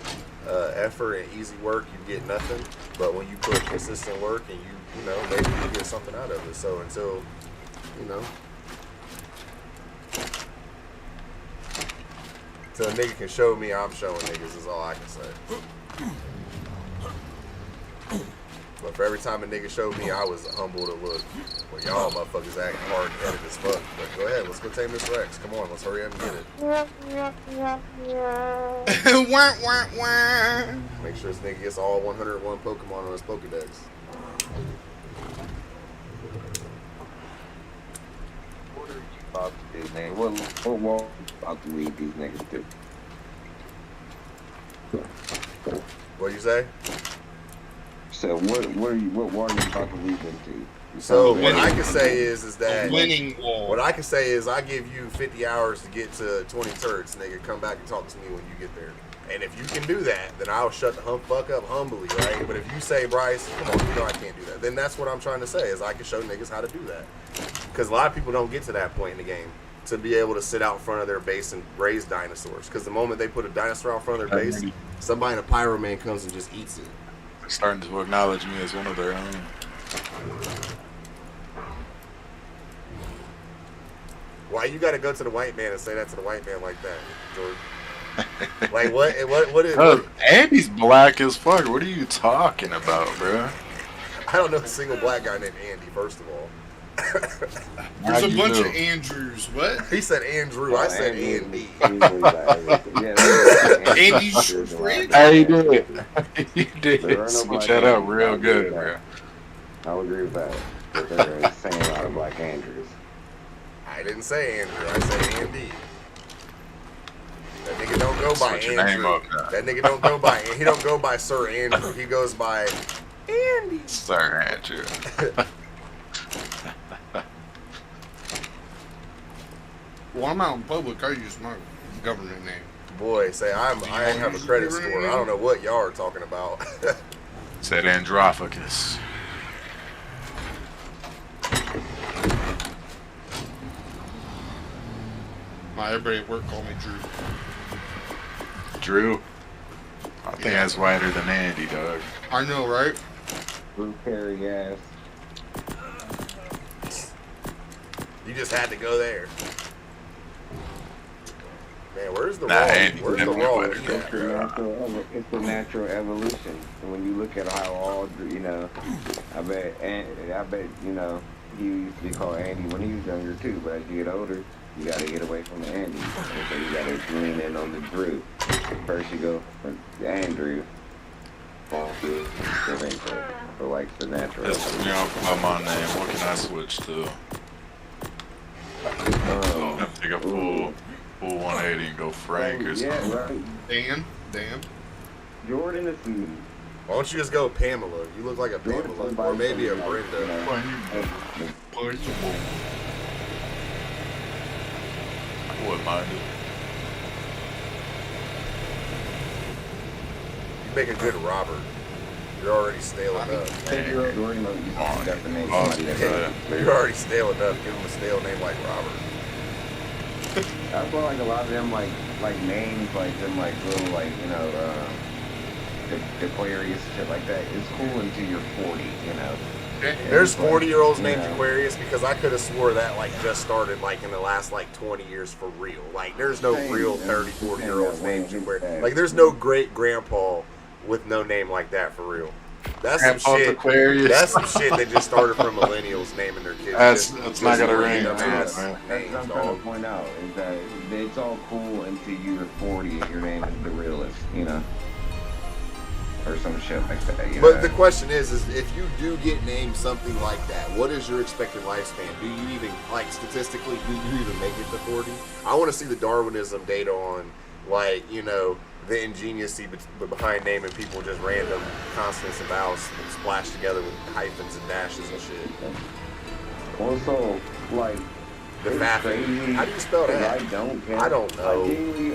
effort and easy work, you get nothing. But when you put consistent work and you know, maybe you get something out of it. So until, you know, until a nigga can show me, I'm showing niggas is all I can say. But for every time a nigga showed me, I was humble to look. Well, y'all motherfuckers acting hard-headed as fuck. But go ahead, let's go tame this Rex. Come on, let's hurry up and get it. Wah, wah, wah. Make sure this nigga gets all 101 Pokemon on his Pokedex. What are you about to do, man? What you about to lead these niggas to? What you say? So what war are you about to lead them to? So what I can say is that Winning wall. what I can say is I give you 50 hours to get to 20 turrets, nigga. Come back and talk to me when you get there. And if you can do that, then I'll shut the fuck up humbly, right? But if you say, Bryce, come on, you know I can't do that, then that's what I'm trying to say is I can show niggas how to do that. Because a lot of people don't get to that point in the game to be able to sit out front of their base and raise dinosaurs. Because the moment they put a dinosaur out front of their base, somebody in a pyroman comes and just eats it. They're starting to acknowledge me as one of their own. Why you got to go to the white man and say that to the white man like that, George? Like what is? Bro, Andy's black as fuck. What are you talking about, bro? I don't know a single black guy named Andy. First of all, There's a bunch of Andrews. What? he said Andrew. I said Andy. Andy Schufrid? Hey, you did. You did. Switch that up real good, bro. I'll agree with that. But there's a same amount of black Andrews. I didn't say Andrew. I said Andy. That nigga don't go by Switch your name Andrew. up now. That nigga don't go by. He don't go by Sir Andrew. He goes by Andy. Sir Andrew. Well, I'm out in public. I use my government name. Boy, say I have a credit score. I don't know what y'all are talking about. Said Androphocus. Everybody at work call me Drew. Drew. I think that's whiter than Andy, dog. I know, right? Blue Perry ass. You just had to go there. Man, where's the Nah, raw? Andy, Where's the never raw? let it go. It's the natural evolution. And when you look at how all, I bet, he used to be called Andy when he was younger too. But as you get older, you got to get away from the Andy. And so you got to lean in on the Drew. First you go for Andrew. Eventually, so like the natural. That's me off about my name. What can I switch to? I take a full 180 and go Frank or something. Yeah, right. Dan. Jordan is. Why don't you just go Pamela? You look like a Pamela, or maybe a Brenda. I wouldn't mind it. You make a good Robert. You're already stale enough. Jordan, you got the name. You're already stale enough. Give him a stale name like Robert. That's why like a lot of them like names like them like little like Aquarius shit like that. It's cool until you're 40, There's 40-year-olds named Aquarius because I could have swore that like just started like in the last like 20 years for real. Like there's no real 30, 40-year-olds named Aquarius. Like there's no great grandpa with no name like that for real. That's some shit. Aquarius. That's some shit that just started from millennials naming their kids. That's not gonna ring. Names, That's what I'm trying dog. to point out is that it's all cool until you're 40 and your name is the realist, or some shit like that. But the question is if you do get named something like that, what is your expected lifespan? Do you even, like statistically, do you even make it to 40? I want to see the Darwinism data on, like, the ingeniosity behind naming people just random consonants and vowels splashed together with hyphens and dashes and shit. Also, like, The faffing. How do you spell that? I don't know.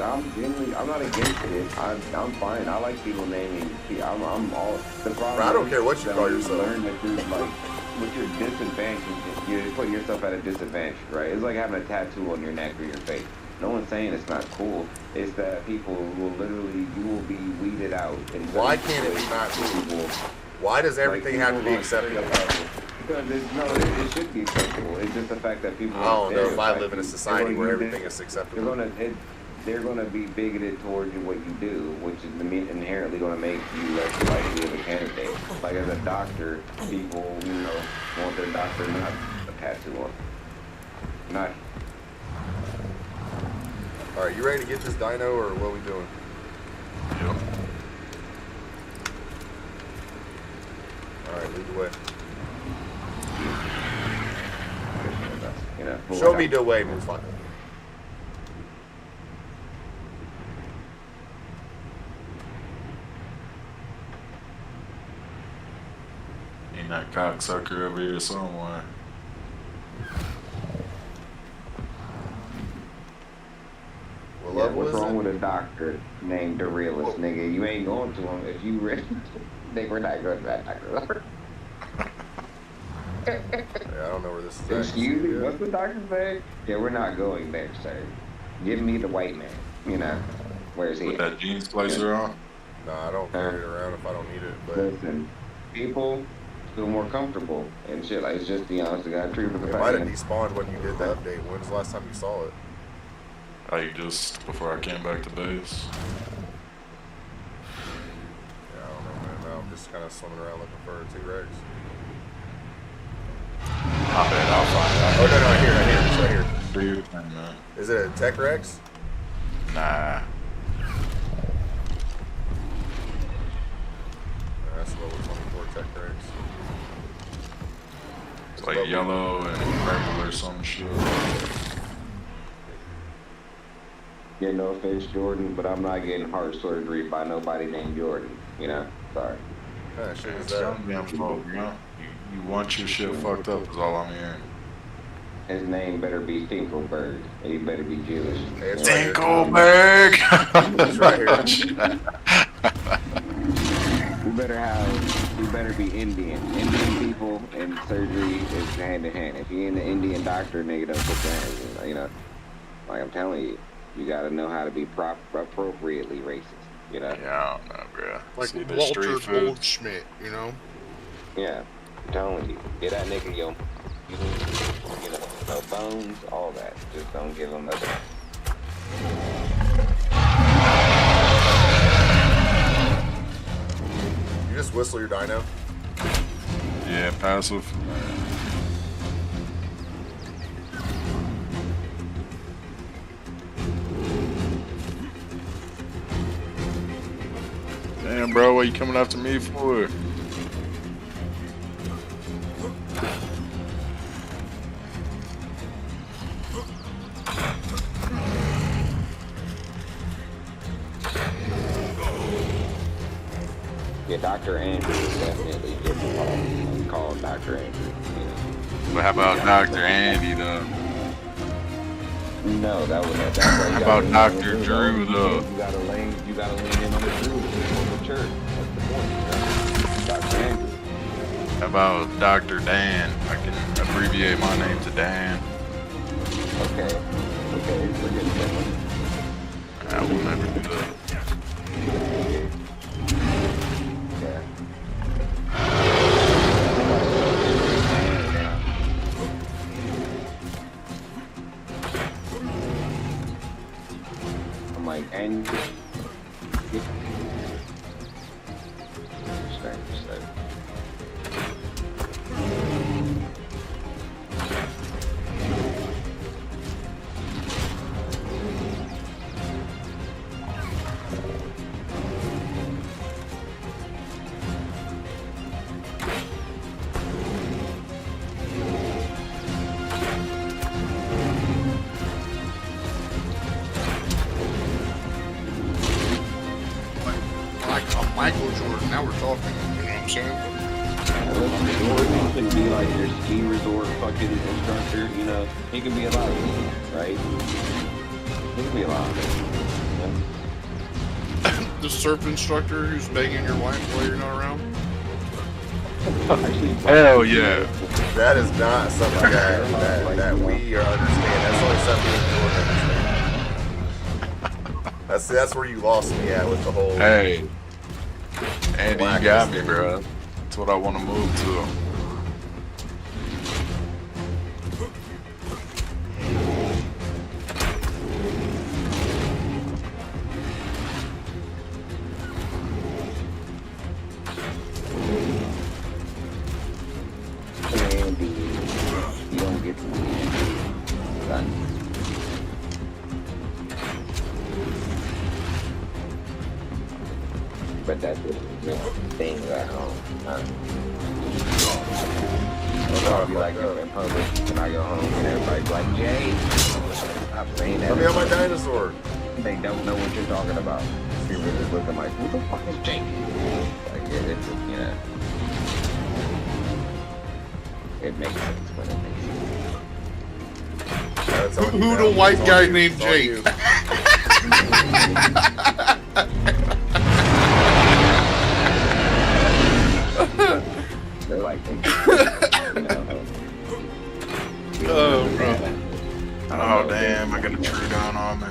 I'm not against it. I'm fine. I like people naming. I'm all. The problem. Bro, I don't care what you call yourself. Learn that you're like, with your disadvantage, you're putting yourself at a disadvantage, right? It's like having a tattoo on your neck or your face. No one's saying it's not cool. It's that people will literally, you will be weeded out. Why can't it be not cool? Why does everything have to be acceptable? Because it should be acceptable. It's just the fact that people. I don't know if I live in a society where everything is acceptable. They're gonna be bigoted towards you what you do, which is inherently gonna make you less likely of a candidate. Like as a doctor, people want their doctor not a tattoo on. Not. All right, you ready to get this dyno, or what are we doing? Yep. All right, lead the way. Pull Show it me out. the way, motherfucker. Ain't that cocksucker over here somewhere. What Yeah, level what's is wrong it? with a doctor named the realist, nigga? You ain't going to him if you really think we're not going to that doctor. Yeah, I don't know where this is at. Excuse me, what's the doctor's name? Yeah, we're not going there, sir. Give me the white man. Where's he? With that jeans blazer on. Nah, I don't carry it around if I don't need it. But Listen, people feel more comfortable and shit. Like, it's just the honest to God truth of the it might have fact. despawned when you did the update. When's the last time you saw it? Like just before I came back to base. Yeah, I don't know, man. Now I'm just kind of swimming around looking for a T-Rex. I bet I'll find out. Oh, no, right here. It's right here. Do your thing, man. Is it a Tech Rex? Nah. That's level 24 Tech Rex. It's like yellow and purple or some shit. Yeah, no offense, Jordan, but I'm not getting heart surgery by nobody named Jordan. Sorry. What kind of shit is that? Some damn folk, You want your shit fucked up is all I'm hearing. His name better be Tinkelberg, and he better be Jewish. Hey, it's right here. Dinkelberg! It's right here. We better be Indian. Indian people and surgery is hand in hand. If you ain't an Indian doctor, nigga, don't put your hands in. Like I'm telling you, you gotta know how to be appropriately racist. Yeah, I don't know, bro. Like See the Walter street food. Goldschmidt, Yeah, I'm telling you, get that nigga no bones, all that. Just don't give him nothing. just whistle your dyno? Yeah, passive. Damn, bro, what you coming after me for? Yeah, Dr. Andrew is definitely getting called Dr. Andrew. But how about Dr. Andy, though? No, that's why How about Dr. Drew, though? You gotta lean in on the Drew on the church. That's the point. Dr. Andrew. How about Dr. Dan? I can abbreviate my name to Dan. Okay, forget that. I will never do that. Yeah. I'm like, and like Michael Jordan. Now we're talking. You know what I'm saying? Jordan can be like your ski resort fucking instructor, you know. He can be a lot of things, right? He can be a lot of things. Yeah. The surf instructor who's banging your wife while you're not around. Hell yeah. That is not something that we understand. That's only something we understand. That's where you lost me at with the whole. Hey, Andy, you got me, bro. That's what I want to move to. Andy, you don't get to be done. But that's just, you know, things at home. I'll be like, yo, in public, when I go home, and everybody's like, Jay, stop saying that. Let me have my dinosaur. They don't know what you're talking about. People just looking like, who the fuck is Jay? Like, yeah, it's just, you know, it makes sense when it makes sense. Who the white guy named Jake? They're like, you know, Oh, bro. Oh, damn, I got a true down on me.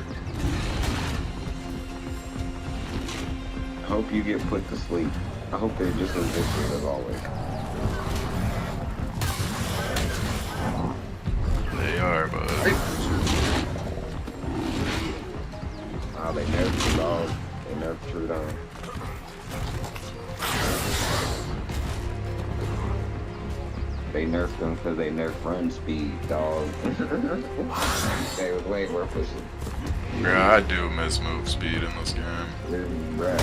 I hope you get put to sleep. I hope they're just as vicious as always. They are, but Oh, they nerfed the dog. They nerfed True Dawn. They nerfed them because they nerfed run speed, dog. They was way more pushing. yeah, I do miss move speed in this game. Right.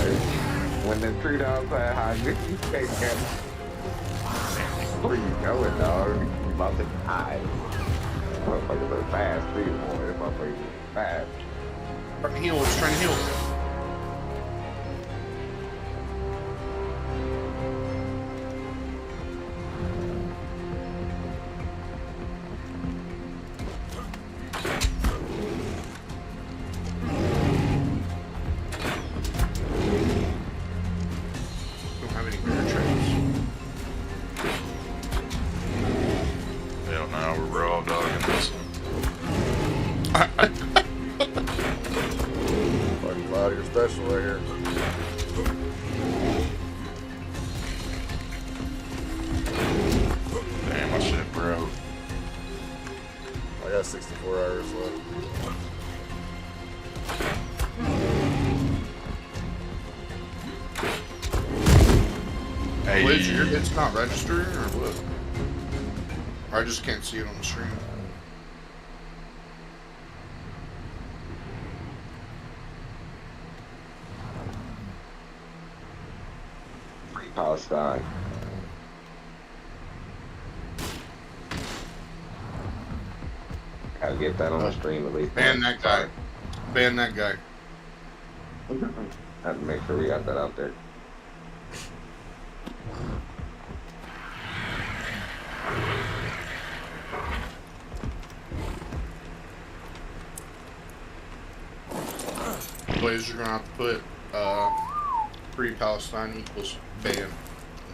When the True Dawn play high, you can't get where you going, dog? You about to die. Motherfuckers are fast, too, boy. Motherfuckers are fast. Trying to heal. It's trying to heal. Don't have any bear traps. Hell no, we're raw dogging this one. Fucking Cloud, you're special right here. Damn, my shit broke. I got 64 hours left. Hey, It's not registering or what? I just can't see it on the screen. Free Palestine. Gotta get that on the stream at least. Ban that guy. Ban that guy. Have to make sure we got that out there. Blaze, you're gonna have to put free Palestine equals ban on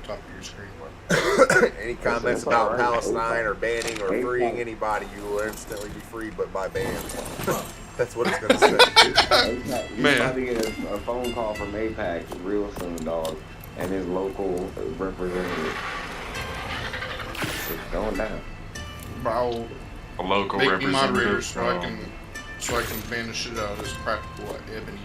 top of your screen. Any comments about Palestine or banning or freeing anybody, you will instantly be freed, but by ban. That's what it's gonna say. He's about to get a phone call from APAC real soon, dog, and his local representative. It's going down. Bro, a local make me moderator representative. so I can ban the shit out of this practical ebony.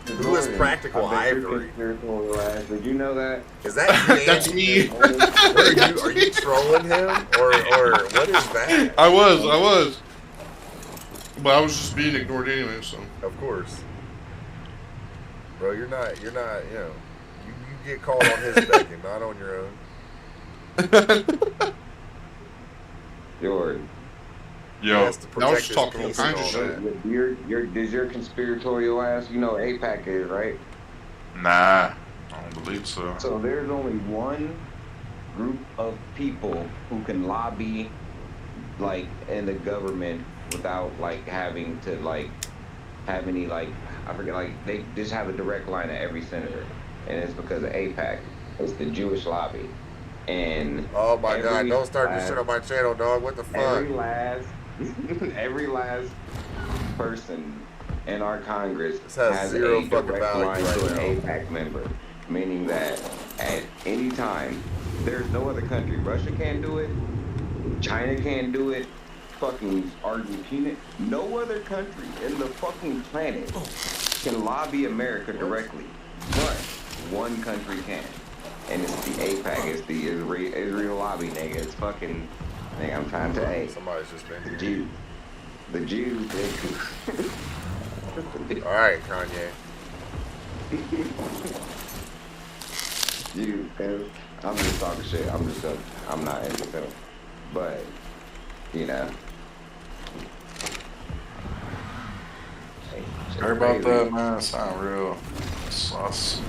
Who is practical ivory? Did you know that? Is that you? That's me. Are you trolling him or what is that? I was. But I was just being ignored anyway, so. Of course. Bro, you're not, you know, you get called on his begging, not on your own. Jordan. Yo, I was just talking all kinds of shit. Does your conspiratorial ass, you know what APAC is, right? nah, I don't believe so. So there's only one group of people who can lobby, like, in the government without, like, having to, like, have any, like, I forget, like, they just have a direct line to every senator. And it's because of APAC. It's the Jewish lobby. And oh my God, don't start this shit on my channel, dog. What the fuck? Every last person in our Congress has zero a fucking direct line value to right an now. APAC member, meaning that at any time, there's no other country. Russia can't do it. China can't do it. Fucking Argentina. No other country in the fucking planet can lobby America directly, but one country can. And it's the APAC, it's the Israel lobby, nigga. It's fucking, nigga, I'm trying to, hey. Somebody's just been The Jews. The Jews, nigga. Alright, Kanye. Jews, cuz. I'm just talking shit. I'm not independent. But, you know. Heard about that, man? Sound real sus.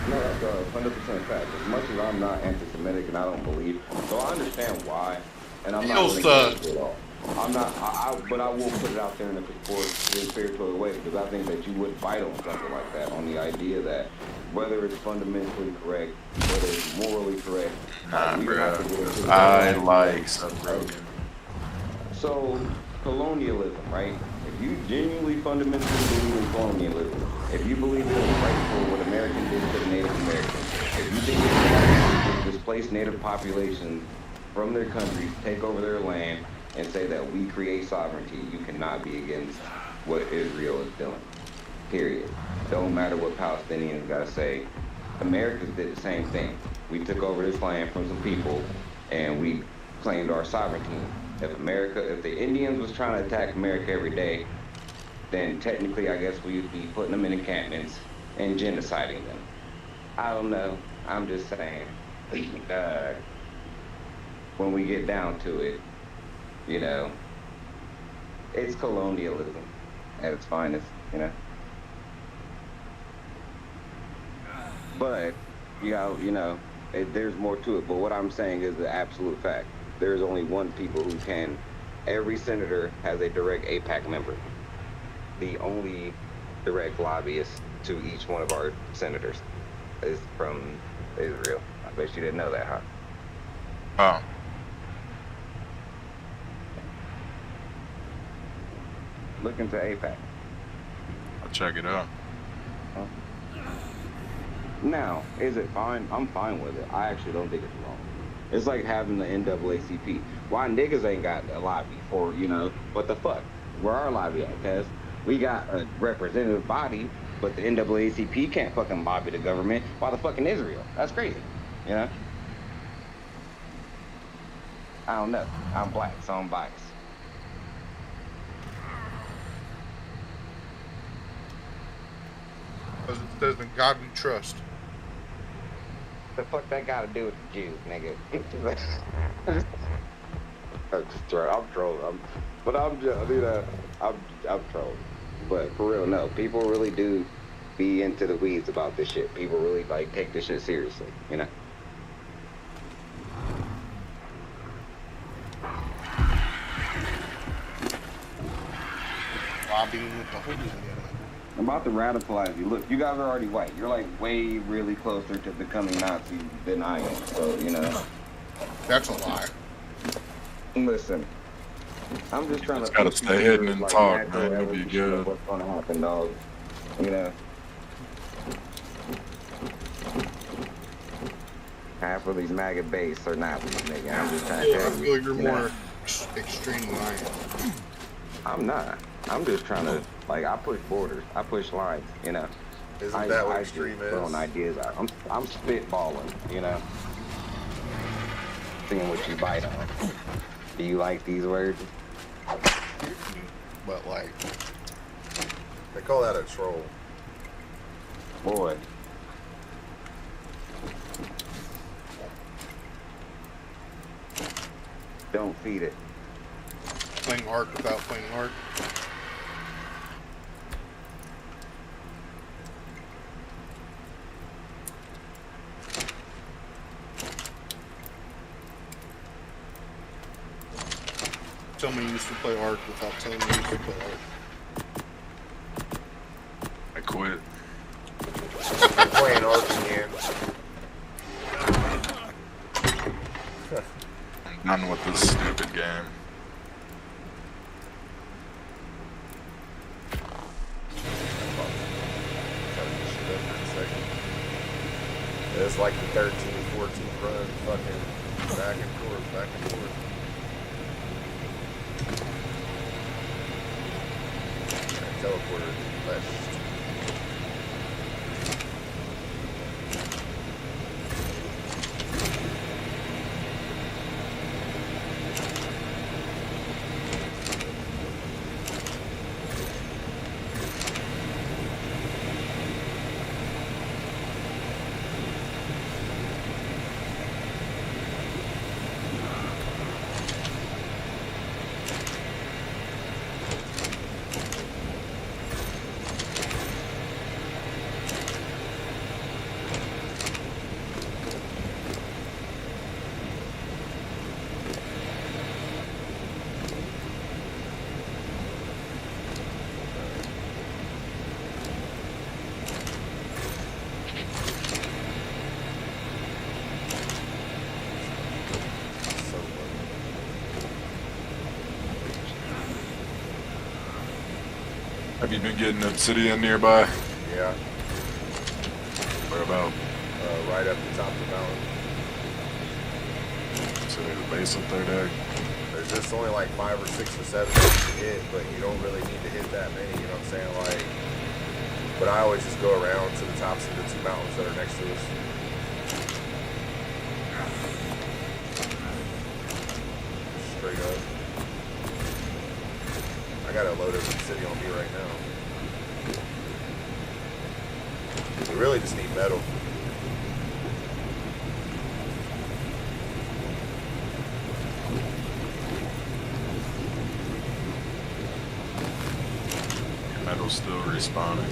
No, that's 100% fact. As much as I'm not anti-Semitic and I don't believe, so I understand why, and I'm not really against it at all. I'm not, but I will put it out there in a conspiratorial way because I think that you would fight on something like that, on the idea that whether it's fundamentally correct, whether it's morally correct. Nah, bro. I like separating. So, colonialism, right? If you genuinely fundamentally believe in colonialism, if you believe it is rightful what Americans did to the Native Americans, if you think it's right to displace Native populations from their countries, take over their land, and say that we create sovereignty, you cannot be against what Israel is doing. Period. Don't matter what Palestinians gotta say. Americans did the same thing. We took over this land from some people, and we claimed our sovereignty. If the Indians was trying to attack America every day, then technically I guess we'd be putting them in encampments and genociding them. I don't know. I'm just saying. When we get down to it, you know, it's colonialism at its finest, you know. But, there's more to it. But what I'm saying is the absolute fact. There's only one people who can. Every senator has a direct APAC member. The only direct lobbyist to each one of our senators is from Israel. I bet you didn't know that, huh? Oh. Look into APAC. I'll check it out. Now, is it fine? I'm fine with it. I actually don't think it's wrong. It's like having the NAACP. Why niggas ain't got a lobby for, what the fuck? Where our lobby at, cuz? We got a representative body, but the NAACP can't fucking lobby the government. Why the fucking Israel? That's crazy. You know? I don't know. I'm black, so I'm biased. Because it says in God we trust. The fuck that got to do with the Jews, nigga? I'm trolling. But I'm just, I'm trolling. But for real, no. People really do be into the weeds about this shit. People really like take this shit seriously, you know? Lobbying with the hoodies again. I'm about to radicalize you. Look, you guys are already white. You're like way really closer to becoming Nazi than I am. So, you know. That's a lie. Listen, I'm just trying Just to gotta push you stay hidden towards, and like, talk, natural man. You'll be evolution of good. what's gonna happen, dog. You know. Half of these maggot base are not with nigga. I'm just trying to I tell you. feel like you're you know. more extreme than I am. I'm not. I'm just trying to, like, I push borders. I push lines, you know. Isn't that what I extreme just throwing is? ideas out. I'm spitballing, you know. Seeing what you bite on. Do you like these words? But like, They call that a troll. Boy. Don't feed it. playing ARK without playing ARK. Tell me you used to play ARK without telling me you used to play ARK. I quit. I'm playing ARK again. I'm done with this stupid game. It's like the 13, 14 run, fucking back and forth, back and forth. And teleporter left. Have you been getting obsidian nearby? Yeah, Where about? right up the top of the mountain. So there's a base up there, Doug? There's just only like 5 or 6 or 7 that you can hit, but you don't really need to hit that many, you know what I'm saying? Like, but I always just go around to the tops of the 2 mountains that are next to us. Straight up. I got a load of obsidian on me right now. We really just need metal. Metal's still respawning.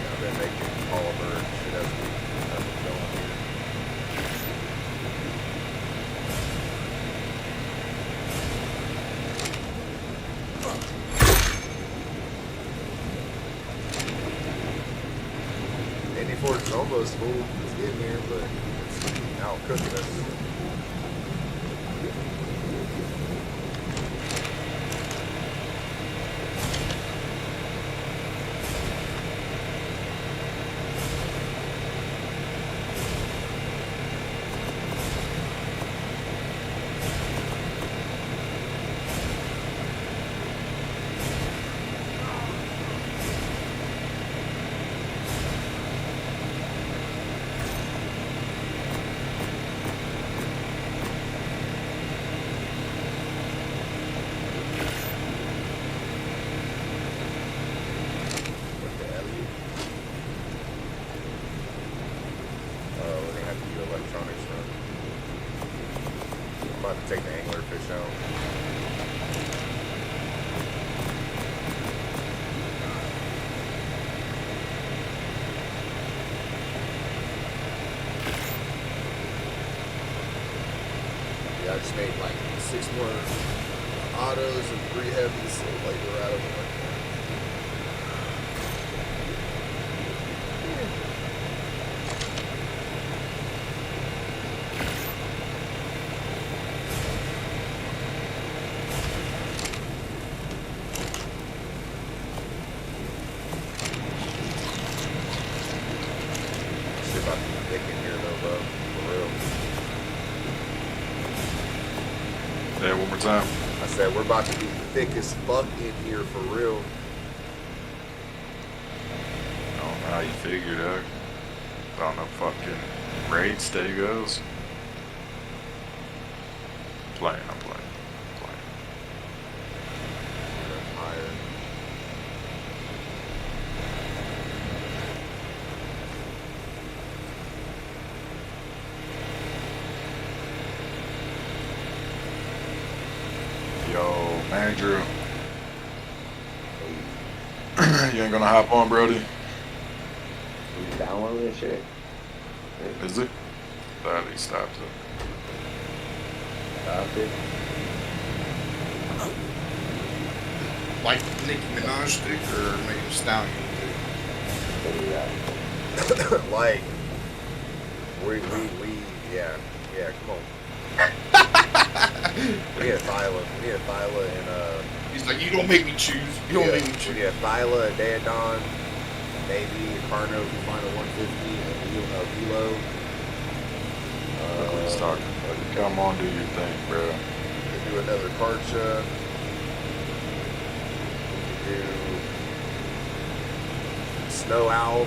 I've been making polymer and shit as we're going here. Force is almost full. It's getting there, but it's out cooking us. Take the anglerfish out. Yeah, I just made like 6 more autos and 3 heavies, so like we're out of it. Shit about to be thick in here though, bro. For real. Say it one more time. I said we're about to be thick as fuck in here for real. I don't know how you figured out. I don't know fucking raid stay goes. I'm playing. Higher. Yo, Andrew. You ain't gonna hop on, Brody? You downloading this shit? Is it? Glad he stopped it. Stop it. Like Nicki Minaj stick or maybe Stallion stick? What do you got? Like, yeah, come on. We had Thyla and He's like, you don't make me choose. You don't make me we choose. had Thyla, Daedon, maybe Carno if we find a 150, a Velo. Look what he's talking about. Come on, do your thing, bro. We could do another Karcha. We could do Snow Owl.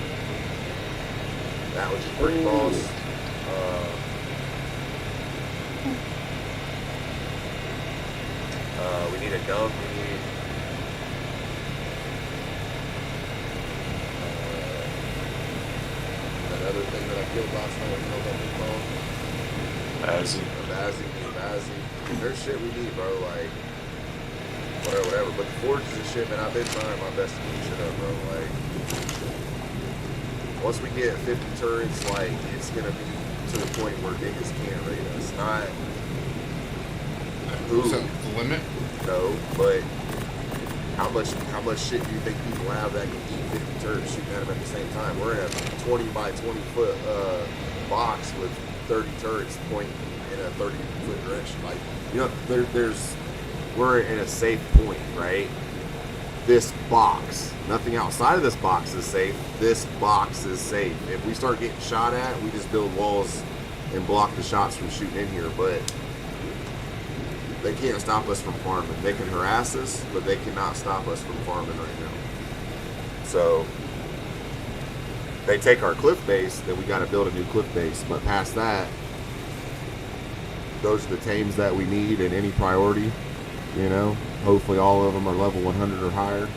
That was just pretty boss. We need a dunk. We need another thing that I killed last night. You know what they called? Bazzy. There's shit we need, bro. Like whatever. But the forges and shit, man. I've been trying my best to keep shit up, bro. Like once we get 50 turrets, like it's gonna be to the point where niggas can't raid us. Not Is that the limit? no, but how much shit do you think people have that can eat 50 turrets shooting at them at the same time? We're in a 20 by 20 foot box with 30 turrets pointing in a 30 foot direction. Like, you know, we're in a safe point, right? This box, nothing outside of this box is safe. This box is safe. If we start getting shot at, we just build walls and block the shots from shooting in here. But they can't stop us from farming. They can harass us, but they cannot stop us from farming right now. So they take our cliff base, then we got to build a new cliff base. But past that, those are the tames that we need in any priority. You know, hopefully all of them are level 100 or higher.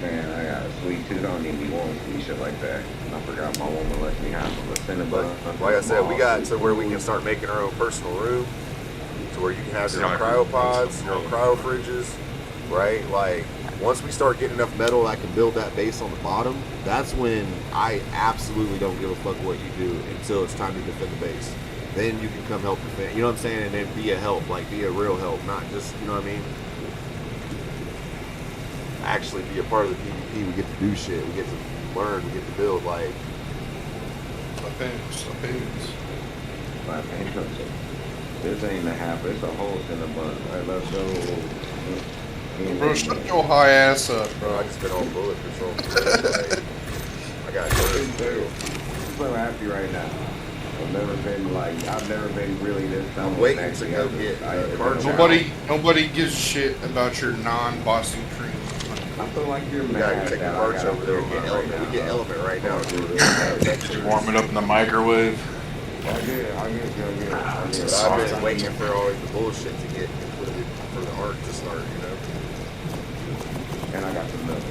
Man, I got a sweet tooth. I don't need me one sweet shit like that. I forgot my woman left me have a cinnamon. But like I said, we got to where we can start making our own personal room, to where you can have your own cryopods, your own cryo fridges, right? Like once we start getting enough metal that can build that base on the bottom, that's when I absolutely don't give a fuck what you do until it's time to defend the base. Then you can come help defend. You know what I'm saying? And then be a help, like be a real help, not just, you know what I mean? Actually be a part of the PvP. We get to do shit. We get to learn. We get to build. Like, Depends. My man, this ain't a half. It's a whole cinnamon. All right, let's go. Bro, shut your high ass up, I bro. just been on bullet patrol. Like, I got good. I'm so happy right now. I've never been really this dumb. I'm waiting to go get cards. Nobody gives a shit about your non-Boston cream. I feel like you're We mad gotta take the that I cards gotta over there and throw get mine element. We get now. element right now, dude. Just warm it up in the microwave. I get it. But I've been waiting for all the bullshit to get included for the ARK to start, you know? And I got the milk.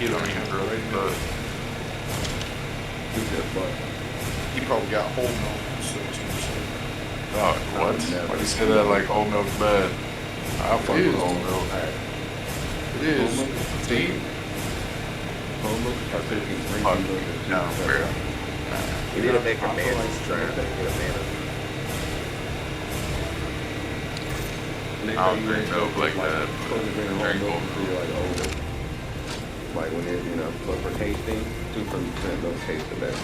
You don't even really, but stupid as fuck. He probably got whole milk. So 2%. Oh, what? Why do you say that like whole milk's bad? I'll fuck with whole milk. It is. See? Whole milk is partaking Fuck. drinking milk is No, bro. You need to make a man's try. Get a man. I don't drink milk like that. Drink whole milk. Like when it, you know, but for tasting, 2% milk tastes the best.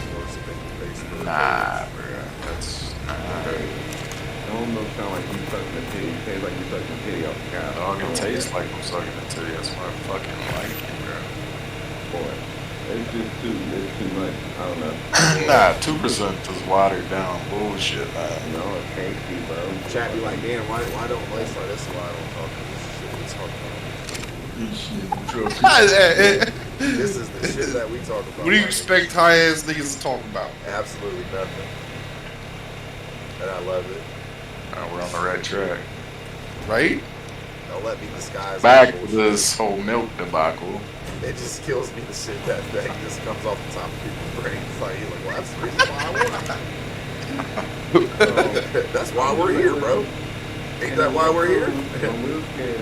Nah, bro. That's Whole milk sound like you sucking a titty. It tastes like you sucking a titty off the cow. dog. It tastes like I'm sucking a titty. That's why I fucking like it, bro. Boy, it's just it's too much. I don't know. Nah, 2% is watered down bullshit, man. No, it's tasty, bro. Chat be like, damn, why don't Lace like this? Is why I don't talk to this shit we talk about. This is the shit that we talk about. What do you expect high ass niggas to talk about? Absolutely nothing. And I love it. We're on the right track. Right? Don't let me disguise Back my to bullshit. this whole milk debacle. It just kills me the shit that just comes off the top of people's brains. Like, you're like, well, that's the reason why I want. That's why we're here, bro. Ain't that why we're here? When we was kids,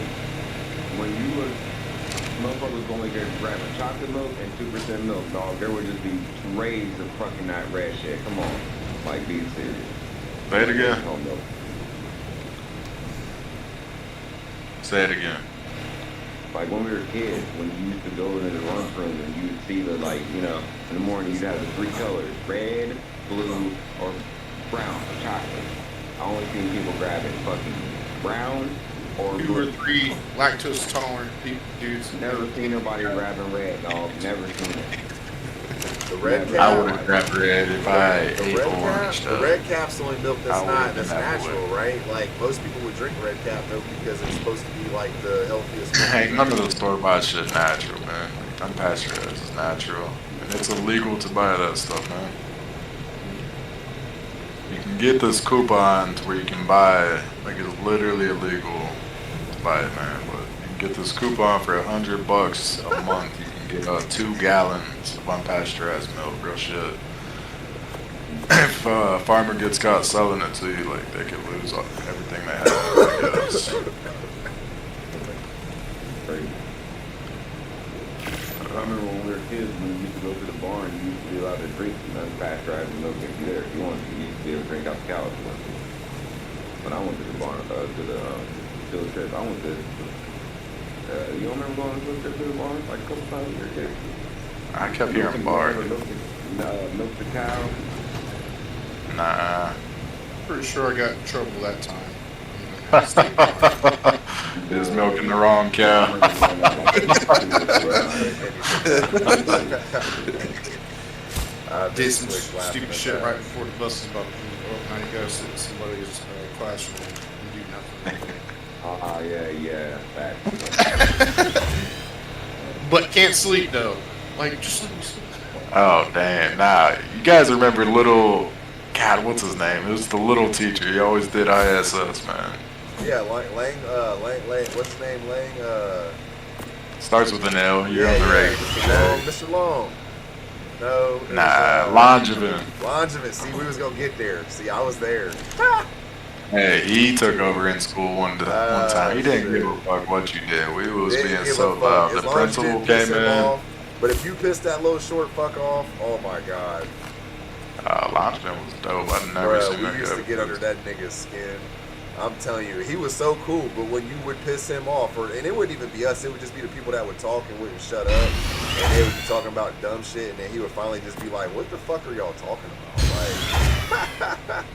when you was motherfuckers only get grabbing chocolate milk and 2% milk, dog, there would just be trays of fucking that red shit. Come on, like be serious. Say it again. No milk. Say it again. Like when we were kids, when you used to go into the lunchroom and you'd see the, like, you know, in the morning you'd have the 3 colors, red, blue, or brown for chocolate. I only seen people grabbing fucking brown or 2 or blue. 3 lactose tolerant dudes. Never seen nobody grabbing red, dog. Never seen it. The red Never. I cap. would have grabbed red if I The ate red orange. cap, the red cap's the only milk I that's would've not been that's that natural, right? Like most people would drink red cap milk because it's supposed to be like the healthiest. Hey, none of the store-bought shit natural, man. Unpasteurized is natural. And it's illegal to buy that stuff, man. You can get this coupon to where you can buy, like it's literally illegal to buy it, man. But you can get this coupon for $100 a month. You can get 2 gallons of unpasteurized milk, real shit. If a farmer gets caught selling it to you, like they could lose everything they have. I guess. Crazy. I remember when we were kids, when we used to go to the barn, you used to be allowed to drink unpasteurized milk if you there. If you wanted to, you used to be able to drink out the cow if you wanted to. When I went to the barn, to the field trip, I went to, you don't remember going on a field trip to the barn? Like a couple times when you were a kid? I kept hearing bar. Milk the cow. Nah. Pretty sure I got in trouble that time. Is milking the wrong cow. Did some stupid shit right before the bus was about to go sit in somebody's classroom and do nothing. Yeah, facts. But can't sleep though. Like just sleep. Oh damn! Nah, you guys remember little? God, what's his name? It was the little teacher. He always did ISS, man. Yeah, Lang, what's his name? Lang, Starts with an L. You're on the right. Mr. Long. No. Nah, Langevin. Langevin. See, we was gonna get there. See, I was there. Hey, he took over in school one time. He didn't give a fuck what you did. We was Didn't being give so a fuck. loud. As The long as you principal didn't piss came him in. off. But if you pissed that little short fuck off, oh my god. Langevin was dope. I've never Bruh, seen we that used guy. to get under that nigga's skin. I'm telling you, he was so cool, but when you would piss him off, and it wouldn't even be us, it would just be the people that would talk and wouldn't shut up, and they would be talking about dumb shit, and then he would finally just be like, what the fuck are y'all talking about? Like,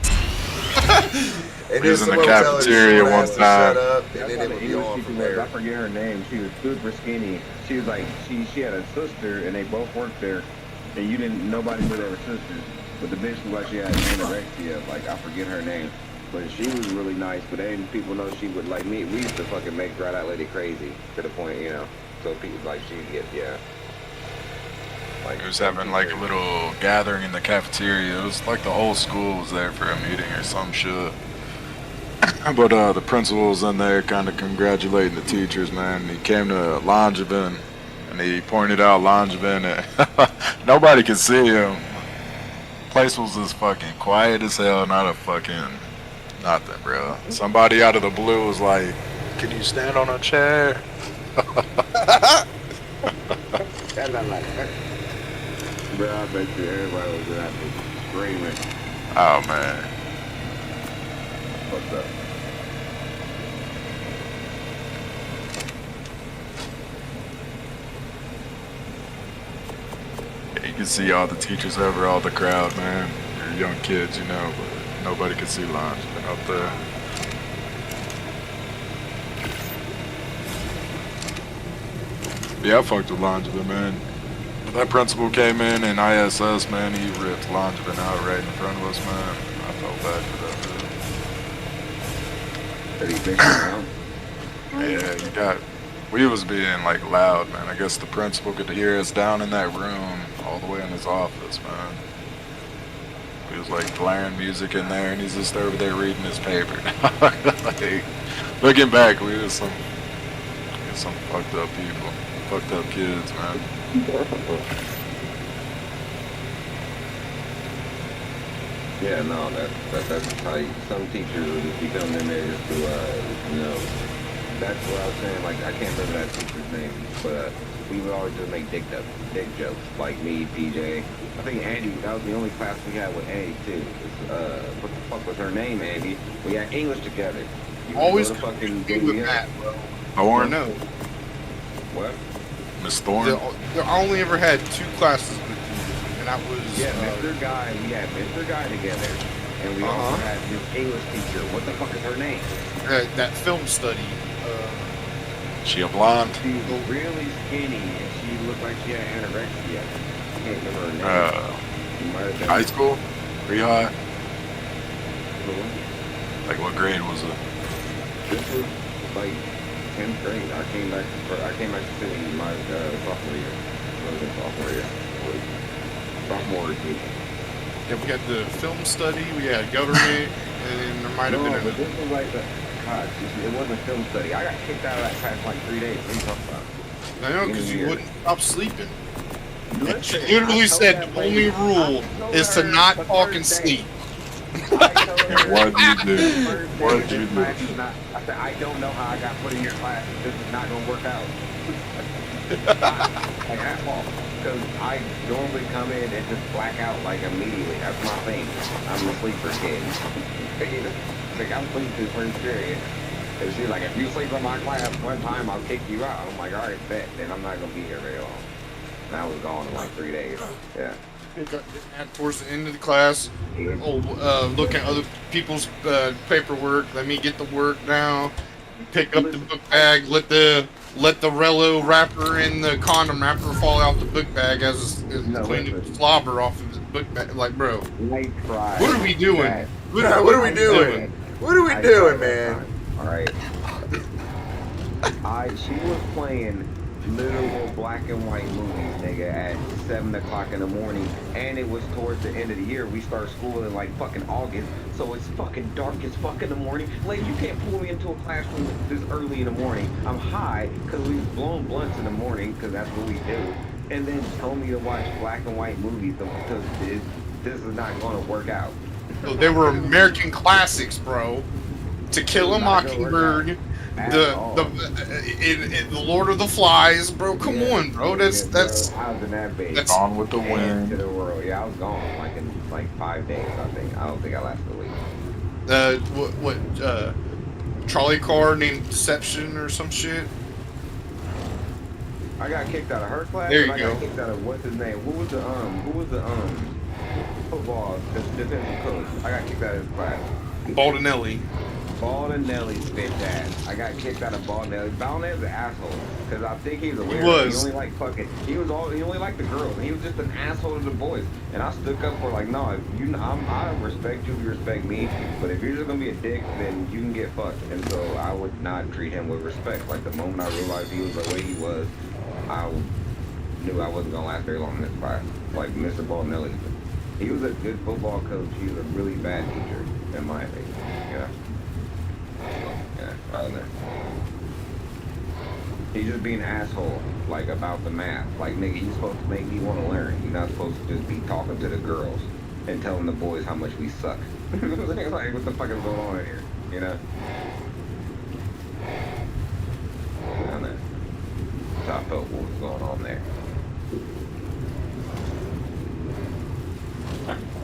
and He was in the someone would tell his cafeteria short one ass to time. shut up, and That's then how it the would be English on teacher from was. I there. forget her name. She was super skinny. She was like, she had a sister, and they both worked there, and nobody knew they were sisters. But the bitch was like, she had anorexia. Like, I forget her name. But she was really nice, but then people know she would, like me, we used to fucking make that lady crazy to the point, you know. So people, like, she'd get, yeah. Like, He was having like a little gathering in the cafeteria. It was like the whole school was there for a meeting or some shit. But the principal was in there kind of congratulating the teachers, man. He came to Langevin and he pointed out Langevin and nobody could see him. Place was just fucking quiet as hell, not a fucking nothing, bro. Somebody out of the blue was like, "Can you stand on a chair?" And I'm like, bro, I bet you everybody was out there screaming. Oh man. What's up? You can see all the teachers over all the crowd, man. They're young kids, you know, but nobody can see Langevin up there. Yeah, I fucked with Langevin, man. That principal came in and ISS, man, he ripped Langevin out right in front of us, man. I felt bad for that, Did he think around? dude. Yeah, you got... We was being, like, loud, man. I guess the principal could hear us down in that room, all the way in his office, man. We was, like, blaring music in there, and he's just over there reading his paper. Like, looking back, we was some fucked up people. Fucked up kids, man. Yeah, no, that's how some teachers will just be coming in there just to, you know, that's what I was saying. Like, I can't remember that teacher's name, but we would always just make dick jokes. Like me, PJ. I think Andy, that was the only class we had with Andy, too. What the fuck was her name, Andy? We had English together. You Always go to fucking good with Matt, bro. Thorn? No. What? Miss Thorn? I only ever had 2 classes with you, and that was... Yeah, Mr. Guy, we had Mr. Guy together, and we also had this English teacher. What the fuck is her name? that film study. She a blonde? She was really skinny, and she looked like she had anorexia. I can't remember her name. She might have been High school? Pre-high? cool. Like what grade was it? This was like 10th grade. I came back to city my sophomore year. I was in sophomore year. Sophomore year. Yeah, we had the film study, we had government, and then there might have No, been but this was like the... God, it wasn't film study. I got kicked out of that class like 3 days. What are you talking about? I know, because you wouldn't stop sleeping. Listen, She literally I said told the that only lady- rule I told is to her not the talk first and day. sleep. What'd you do? What'd you do? I said, I don't know how I got put in your class. This is not going to work out. Like, at all. Because I normally come in and just black out, like, immediately. That's my thing. I'm a sleeper kid. Like, I'm sleeping through first period. And she's like, if you sleep in my class one time, I'll kick you out. I'm like, all right, bet. Then I'm not going to be here very long. And I was gone in like 3 days. Yeah. And towards the end of the class, look at other people's paperwork. Let me get the work now. Pick up the book bag. Let the Rello wrapper and the condom wrapper fall out the book bag as cleaning the slobber off of the book bag. Like, bro, what are we doing? What are we doing? What are we doing, man? All right. She was playing literal black and white movies, nigga, at 7 o'clock in the morning, and it was towards the end of the year. We start school in like fucking August, so it's fucking dark as fuck in the morning. Lady, you can't pull me into a classroom this early in the morning. I'm high because we was blowing blunts in the morning because that's what we do, and then told me to watch black and white movies because this is not going to work out. They were American classics, bro. To Kill a Mockingbird, the Lord of the Flies, bro. Come on, bro. That's I was in that base. That's Gone with the Wind. To the world. Yeah, I was gone like in like 5 days. I think. I don't think I lasted a week. Trolley car named Deception or some shit. I got kicked out of her class. There you and I go. got kicked out of what's his name? Who was the football defensive coach? I got kicked out of his class. Baldinelli. Baldinelli's bitch ass. I got kicked out of Baldinelli. Baldinelli's an asshole because I think he's a weirdo. was. He only liked fucking. He only liked the girls. He was just an asshole to the boys. And I stuck up for like, no, if I respect you, you respect me. But if you're just gonna be a dick, then you can get fucked. And so I would not treat him with respect. Like the moment I realized he was the way he was, I knew I wasn't gonna last very long in this class. Like Mr. Baldinelli. He was a good football coach. He was a really bad teacher, in my opinion. Yeah. Yeah, right there. He's just being an asshole, like, about the math. Like, nigga, you're supposed to make me want to learn. You're not supposed to just be talking to the girls. and telling the boys how much we suck. Like, what the fuck is going on in here? You know? I don't know. So I felt what was going on there.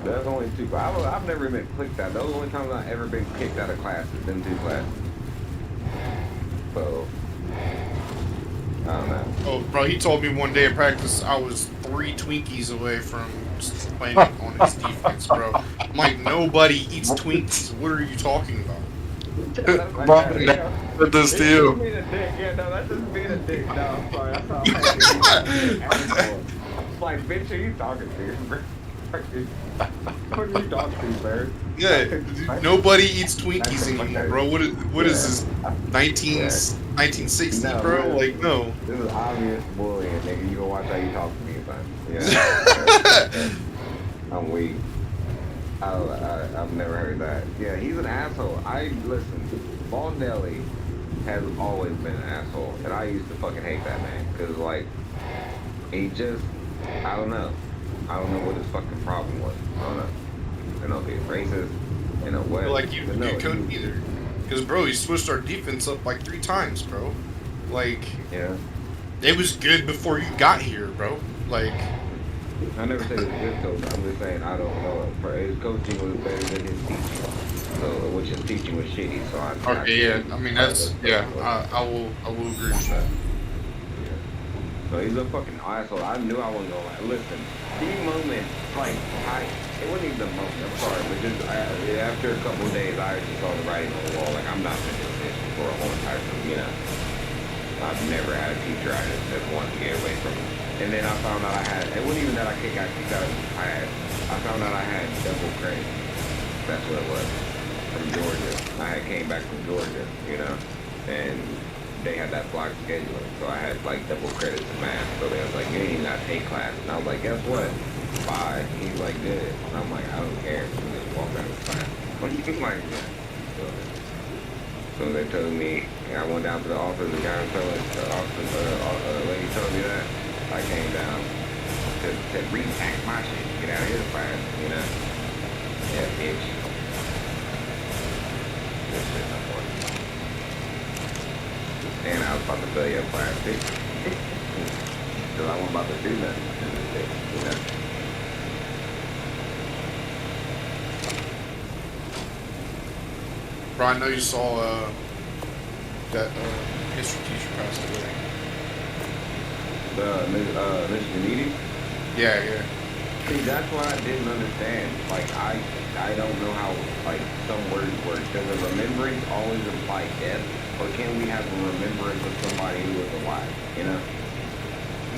There's only two. I've never been clicked out. Those only times I've ever been kicked out of class is them 2 classes. So, I don't know. Oh, bro, he told me one day in practice I was 3 Twinkies away from playing on his defense, bro. I'm like, nobody eats Twinkies. What are you talking about? Mom and Dad said this to you. Yeah, no, that's just being a dick. No, I'm sorry. That's not like, bitch, who you talking to? What are you talking to, man? Yeah, nobody eats Twinkies anymore, bro. What is this? 1960, No, bro? man. Like, no. This is obvious bullying, nigga. You go watch how you talk to me, son. Yeah. I'm weak. I've never heard that. Yeah, he's an asshole. Listen, Bondelli has always been an asshole, and I used to fucking hate that man, because, like, he just, I don't know what his fucking problem was. I don't know. I don't know if he's racist, in a way. Like, you couldn't either. Because, bro, he switched our defense up like 3 times, bro. Like, yeah. It was good before you got here, bro. Like, I never said he was a good coach. I'm just saying I don't know. His coaching was better than his teaching. So, which his teaching was shitty. So I mean that's I will agree with that. So he's a fucking asshole. I knew I wasn't gonna lie. Listen, the moment, like, it wasn't even the moment. I'm sorry, but just after a couple of days, I just saw the writing on the wall. Like, I'm not gonna do this for a whole entire time. You know, I've never had a teacher I just wanted to get away from. And then I found out it wasn't even that I got kicked out. I found out I had double credit. That's what it was. From Georgia. I came back from Georgia, you know, and they had that block scheduling, so I had like double credits in math. So they was like, you ain't even gotta take class. And I was like, guess what? Bye. He's like, good. And I'm like, I don't care. So just walk out of class. Like, yeah. So they told me, I went down to the office, the guy was telling the lady told me that. I came down to repack my shit, get out of here fast, you know? Yeah, bitch. This shit not working. And I was about to fail your class, bitch. Because I wasn't about to do nothing in this bitch, you know? Bro, I know you saw that history teacher passed away. Mr. Needy? Yeah. See, that's what I didn't understand. Like, I don't know how, like, some words work. Does a remembrance always imply death? Or can we have a remembrance of somebody who was alive, you know?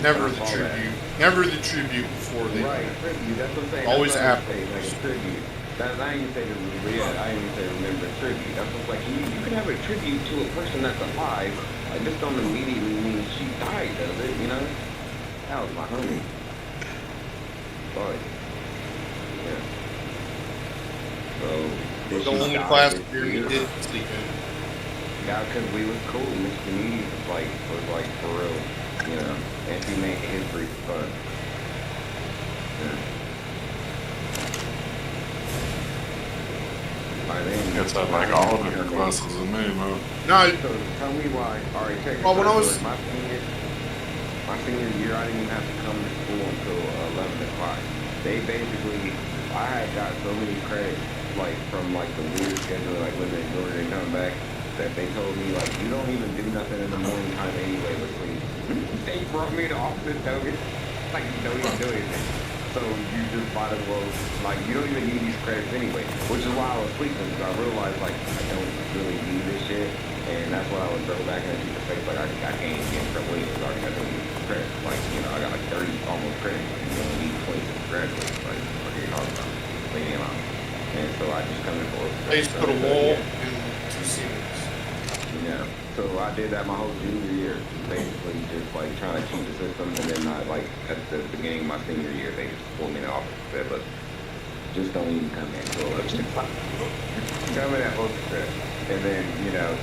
Never the tribute. Never the tribute before they... Right, tribute, that's what I'm saying. Always after. Like a tribute. I ain't even say remembrance tribute. That's what's like, you can have a tribute to a person that's alive. Like, this don't immediately mean she died, does it, you know? That was my homie. Sorry. Yeah. So, The only class period we did sleep in. Yeah, because we was cool. Mr. Needy was like for real, you know, and she made history fun. Yeah. By then, It's like all of your classes with me, bro. No, so tell me why. All right, check it. Well, when I was my senior year, I didn't even have to come to school until 11 o'clock. They basically, I had got so many credits, like from like the weird schedule, like living in Georgia and coming back, that they told me like, you don't even do nothing in the morning time anyway but sleep. They brought me to office, Dogan. Like, you don't even do anything. So you just might as well, like, you don't even need these credits anyway. Which is why I was sleeping, because I realized, like, I don't really need this shit. And that's why I would throw back in the teacher's face, like, I can't even get in trouble because I already got 30 credits. Like, you know, I got like 30 almost credits. You only need 26 graduates. Like, what are you talking about? Leave me alone. And so I just come in for they just put a wall in 2 seniors. Yeah. So I did that my whole junior year. Basically just like trying to cheat the system, and then not like at the beginning of my senior year they just pulled me in the office and said, look, just don't even come in. So come in at both script. And then, you know,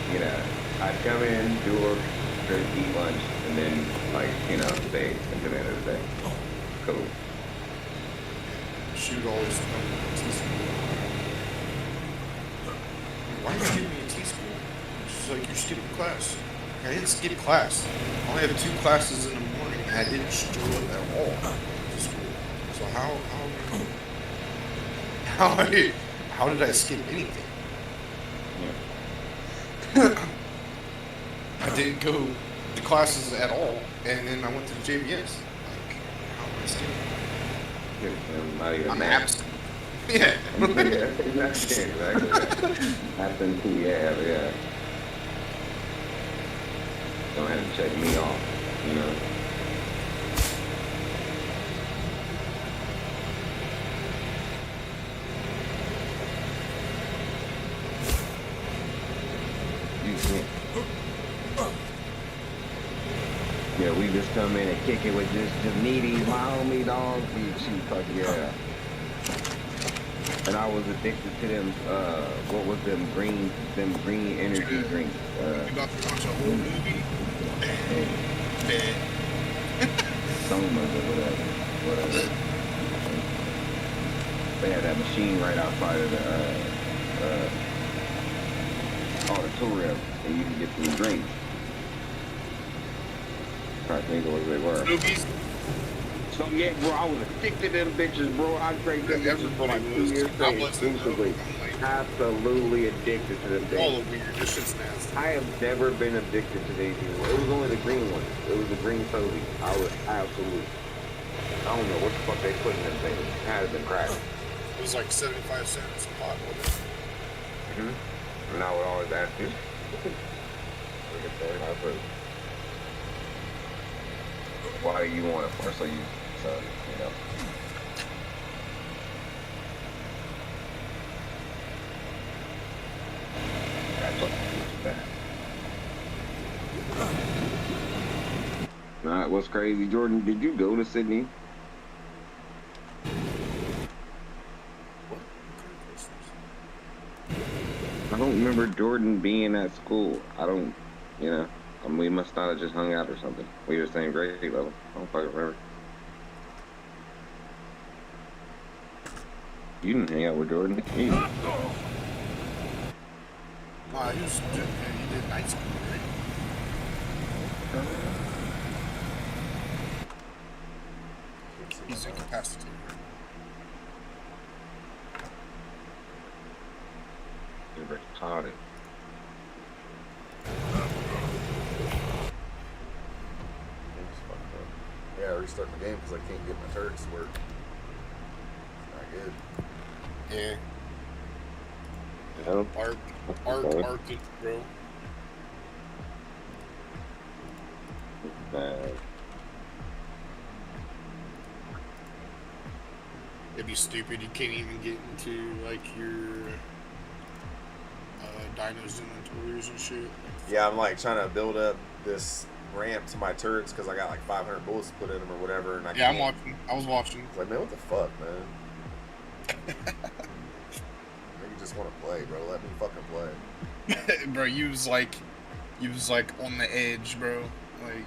I'd come in, do work, eat lunch, and then like, you know, stay until the end of the day. Cool. she would always tell me T school. Why are you skipping me a T school? She's like, you're skipping class. I didn't skip class. I only have 2 classes in the morning, and I didn't show up at all to school. So how did I skip anything? I didn't go to classes at all, and then I went to the JVS. Like, how am I still? Not even I'm mad. absent. Yeah. Yeah, exactly. Absentee, yeah. Don't have to check me off, you know. Yeah, we just come in and kick it with just needy, my homie dog. She fucking yeah. And I was addicted to them. What was them green energy drinks? You about to watch a whole movie? Bad. Somas or whatever. They had that machine right outside of the auditorium, and you could get some drinks. I think what they were. Movies? So yeah, bro, I was addicted to them bitches, bro. I drank them bitches for like 2 years straight, exclusively. Absolutely addicted to them All things. of weird. This shit's nasty. I have never been addicted to anything. It was only the green one. It was the green soda. I was absolutely. I don't know what the fuck they put in them things. It had to been crack. It was like 75 cents a pot, wasn't it? And I would always ask you. Look at that. I put. Why do you want it for? So you know. That's what bad. Alright, what's crazy, Jordan? Did you go to Sydney? I don't remember Jordan being at school. I don't, you know. We must not have just hung out or something. We were the same grade level. I don't fucking remember. You didn't hang out with Jordan. Nah, he did night school, right? He's incapacitated. You're retarded. Yeah, I restart the game because I can't get my turrets to work. Not good. Yeah. Yeah. Ark it, bro. It'd be stupid. You can't even get into like your dinos inventories and shit. Yeah, I'm like trying to build up this ramp to my turrets because I got like 500 bullets to put in them or whatever. And Yeah, I'm watching. I was watching. It's like, man, what the fuck, man? You just want to play, bro. Let me fucking play. Bro, you was like on the edge, bro. Like.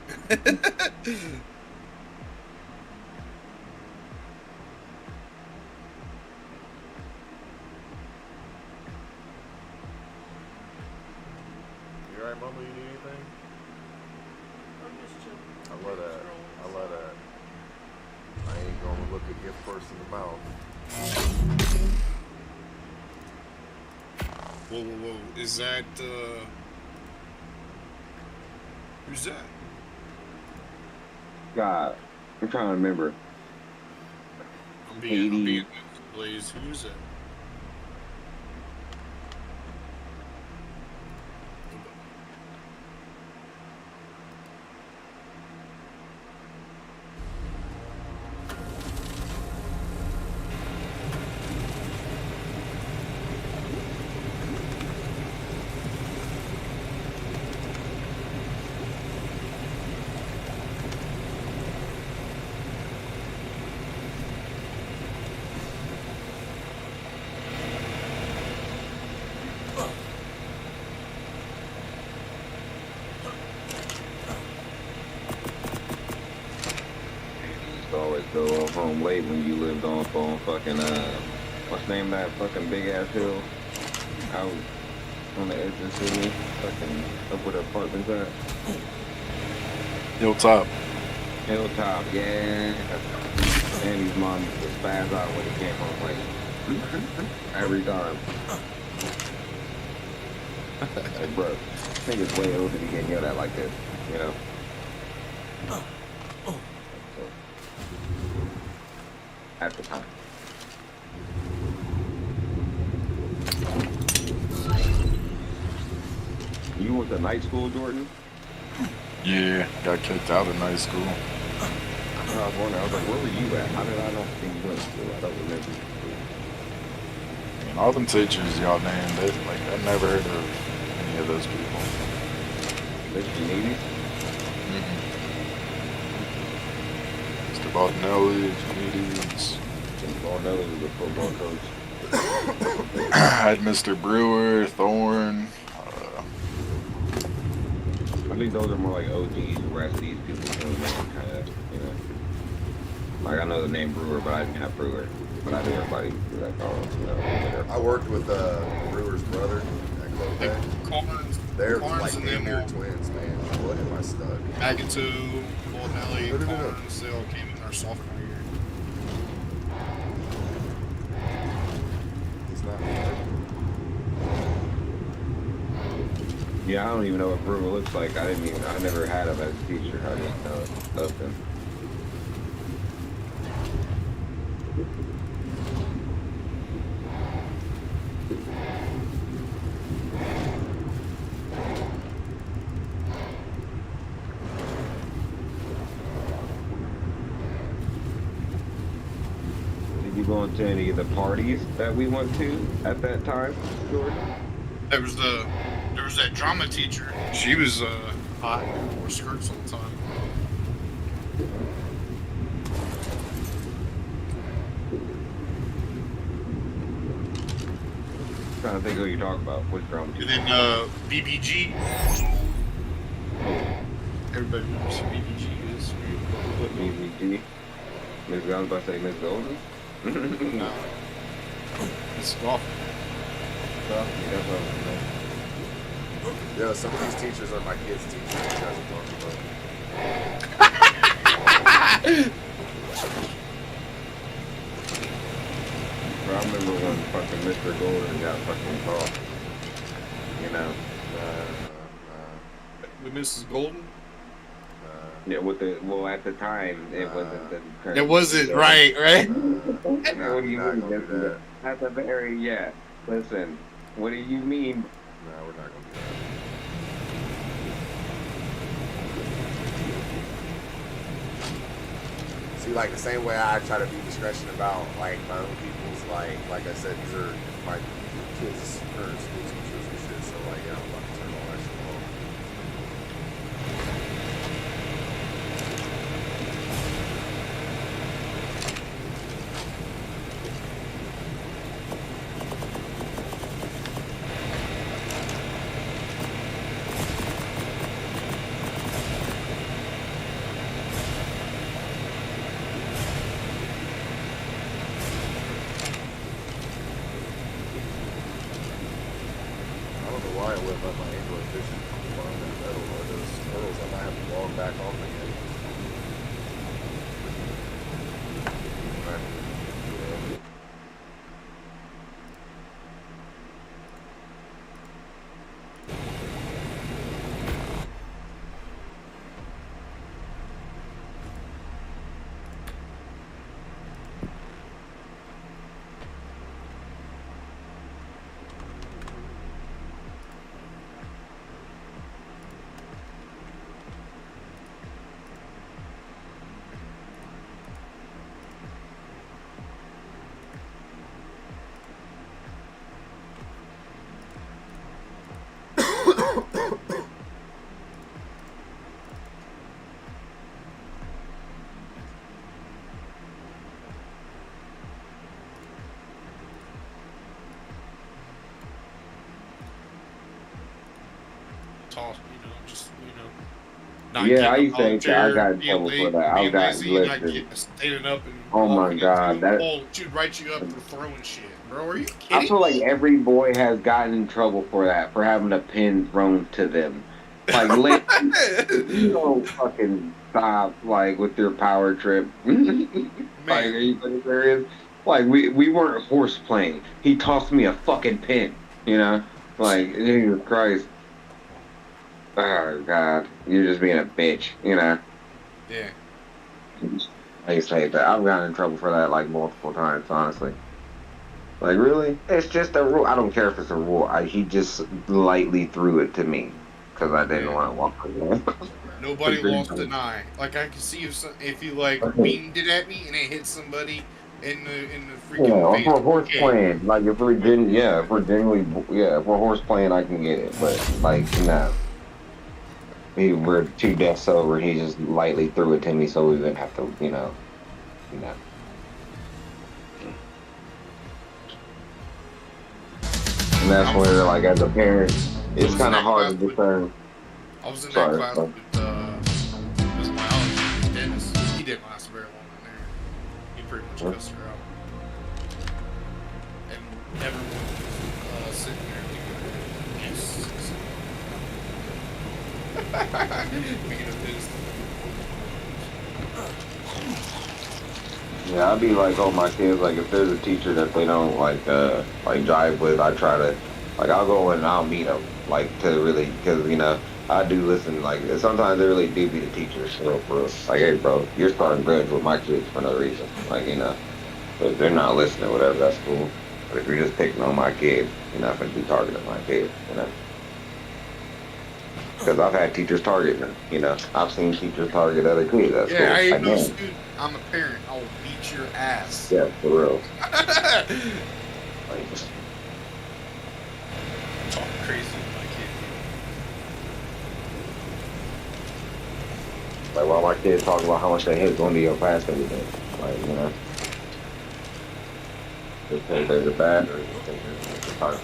You alright, mama? You need anything? I love that. I ain't gonna look a gift first in the mouth. Whoa. Is that, who's that? God, I'm trying to remember. I'm being Blaze. Who's that? go home late when you lived on fucking what's the name of that fucking big ass hill out on the edge of the city, fucking up where the apartments at. Hilltop. Hilltop, yeah. And his mom was spaz out when he came home late. Every time. Like, bro, I think it's way older to be getting yelled at like this, you know? At the time. You went to night school, Jordan? Yeah, got kicked out of night school. I was wondering, I was like, where were you at? How did I not think you went to school? I don't remember. And all them teachers y'all named, I never heard of any of those people. Mr. Needy? Mr. Baldinelli, Comedians. Baldinelli was a football coach. I had Mr. Brewer, Thorne. I think those are more like OGs. The rest of these people kind of, you know. Like, I know the name Brewer, but I didn't have Brewer. But I knew everybody who that called, you know. I worked with Brewer's brother at Clove. They're like damn near twins, man. What am I stuck? Agatu, Baldinelli, No. Carnes, they all came in our sophomore year. He's not. Yeah, I don't even know what Brewer looks like. I never had him as a teacher. I didn't know of him. Did you go into any of the parties that we went to at that time, Jordan? There was that drama teacher. She was hot, wore skirts all the time. I'm trying to think who you're talking about. Which drama And teacher? then BBG. Everybody remembers who BBG is. BBG. Miss, I was about to say Miss Golden. No. It's golf. Well, yeah, that's what I was saying. Yeah, some of these teachers are my kids' teachers. You guys are talking about. Bro, I remember when fucking Mr. Golden got fucking caught. You know? With Mrs. Golden? Yeah, at the time, it wasn't the current. It wasn't right? What do you Not mean? gonna do that. At the very, yeah. Listen, what do you mean? No, we're not gonna do that. See, like the same way I try to be discretion about like my own people's like I said, these are my kids' current school teachers and shit. So like, yeah, I'm about to turn all that shit off. I don't know why it wouldn't let my Android vision find that metal or those turtles. I might have to log back off again. Right. Toss, just, not Yeah, I getting used up to out of the hate that. I chair, got in trouble for that. I being got lazy, not listen. getting standing up and Oh my walking into god, the that wall. She'd write you up for throwing shit, bro. Are you I kidding feel like me? every boy has gotten in trouble for that, for having a pin thrown to them. Like, let you don't fucking stop, like, with your power trip. Like, Man, are you fucking serious? Like, we weren't horse playing. He tossed me a fucking pin, you know? Like, shit. Jesus Christ. Oh God, you're just being a bitch, you know? Yeah. I used to hate that. I've gotten in trouble for that like multiple times, honestly. Like, really? It's just a rule. I don't care if it's a rule. He just lightly threw it to me because I didn't Yeah. want to walk again. Nobody lost an eye. Like I can see if you like beamed it at me and it hit somebody in the Yeah, freaking or if face. we're horse Okay. playing, like if we're gen, yeah, if we're genuinely, yeah, if we're horse playing, I can get it. But like, no, we were two deaths over. He just lightly threw it to me, so we didn't have to, you know. And that's I was where, like, as a parent, I it's was in kind of that hard class to with discern. I was in that Sorry, class sorry. with this biology Dennis. He didn't last very long in there. He pretty much Huh? cussed her out. And everyone was sitting there thinking, yes. Being a pissed. Yeah, I'd be like, oh, my kids, like, if there's a teacher that they don't like jive with, I try to, like, I'll go and I'll meet them, like, to really, because I do listen, like, sometimes they really do be the teachers, for real. Like, hey, bro, you're starting grudge with my kids for no reason, like, if they're not listening, whatever, that's cool. But if you're just picking on my kid, you're not going to be targeting my kid. Because I've had teachers target me. I've seen teachers target other kids at Yeah, I school. ain't no Again, student. I'm a parent. I will beat your ass. yeah, for real. Like, Talk crazy to my like while my kids talk about how much they hate going to your class every day. Like, just because they're the bad or just think they're the part.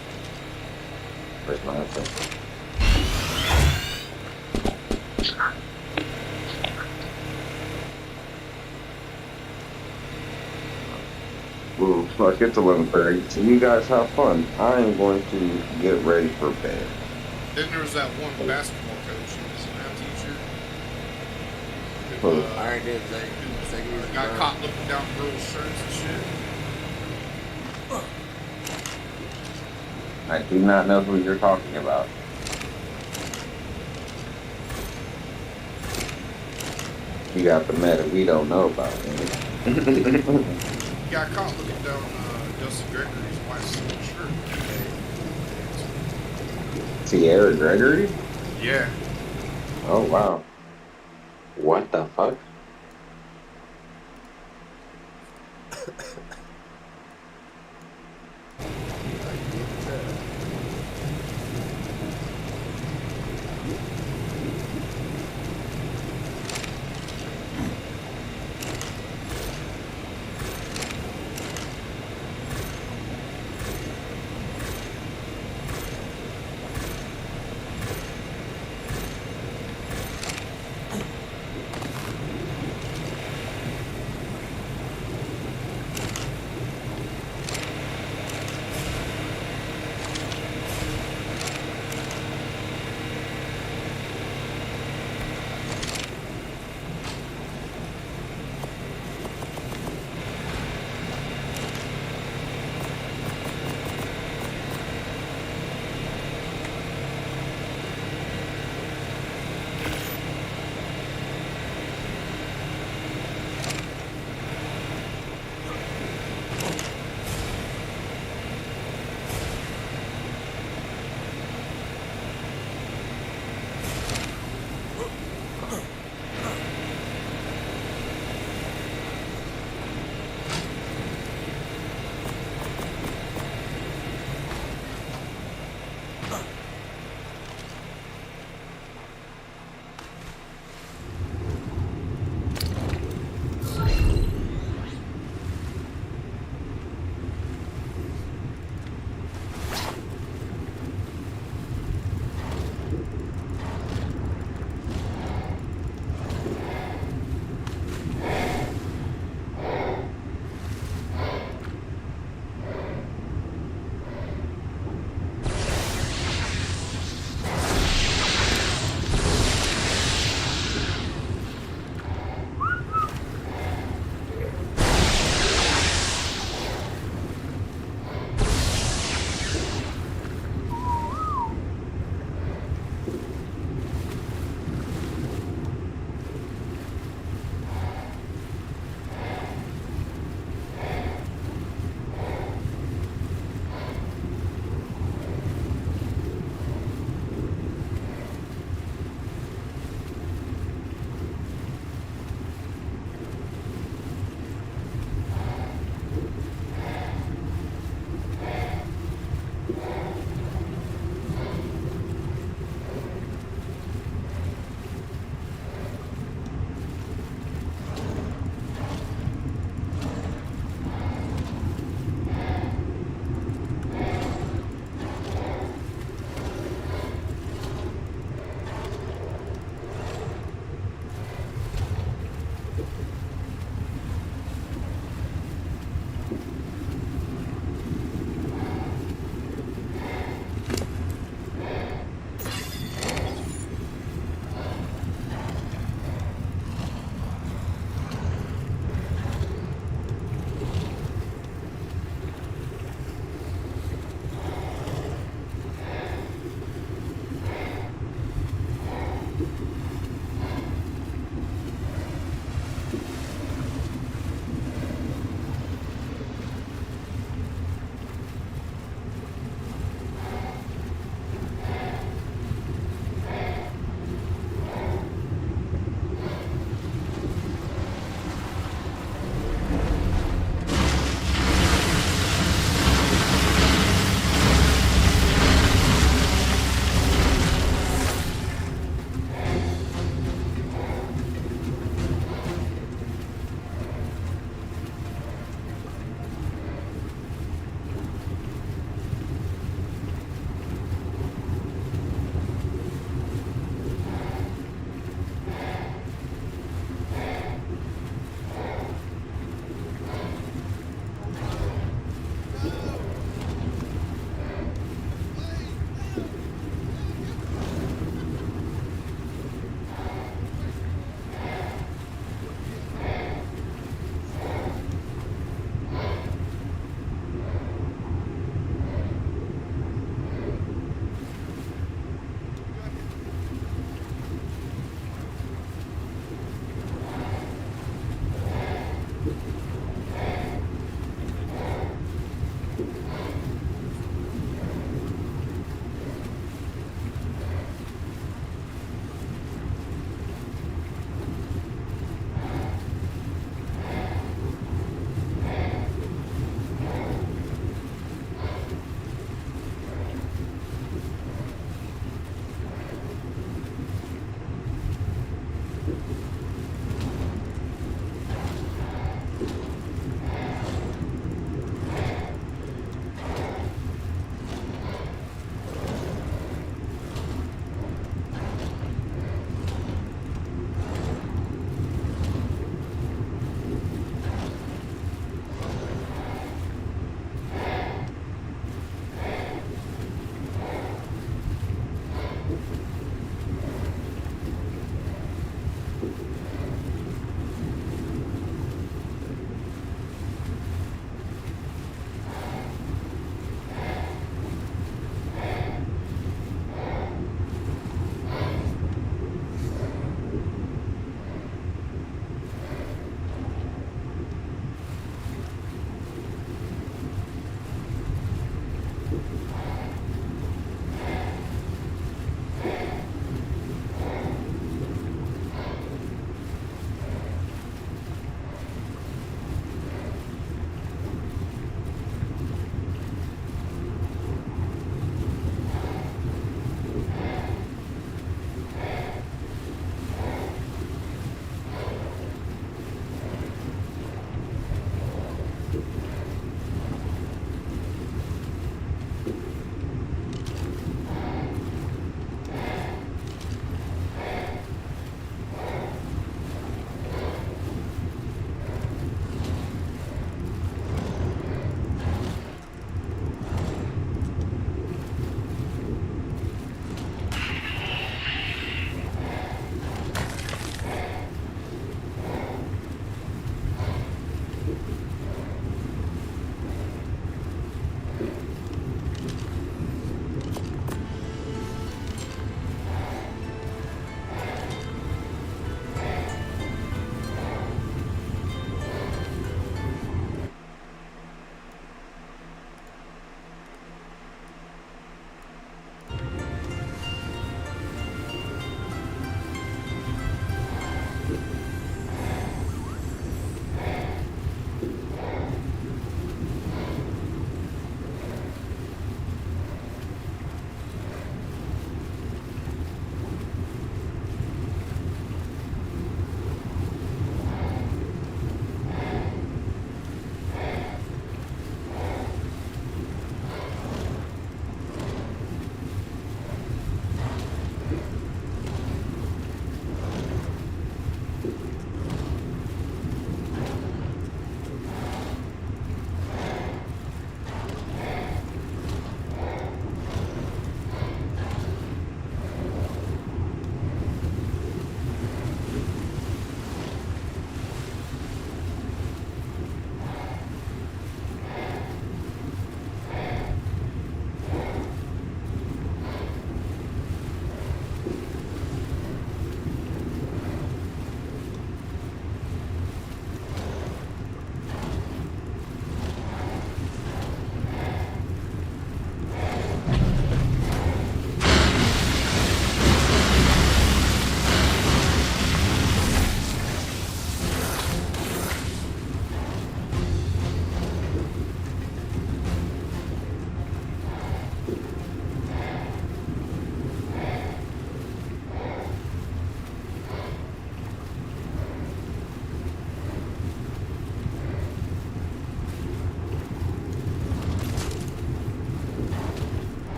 Where's my answer? Ooh, look, it's 11:30. So you guys have fun. I am going to get ready for bed. Then there was that one basketball coach who was a math teacher Oh. who, All right, then, Zach. Take it easy, got bro. caught looking down girls' shirts and shit. I do not know who you're talking about. You got the meta we don't know about. He got caught looking down Dustin Gregory's wife's shirt. Sierra Gregory? Yeah. Oh, wow. What the fuck?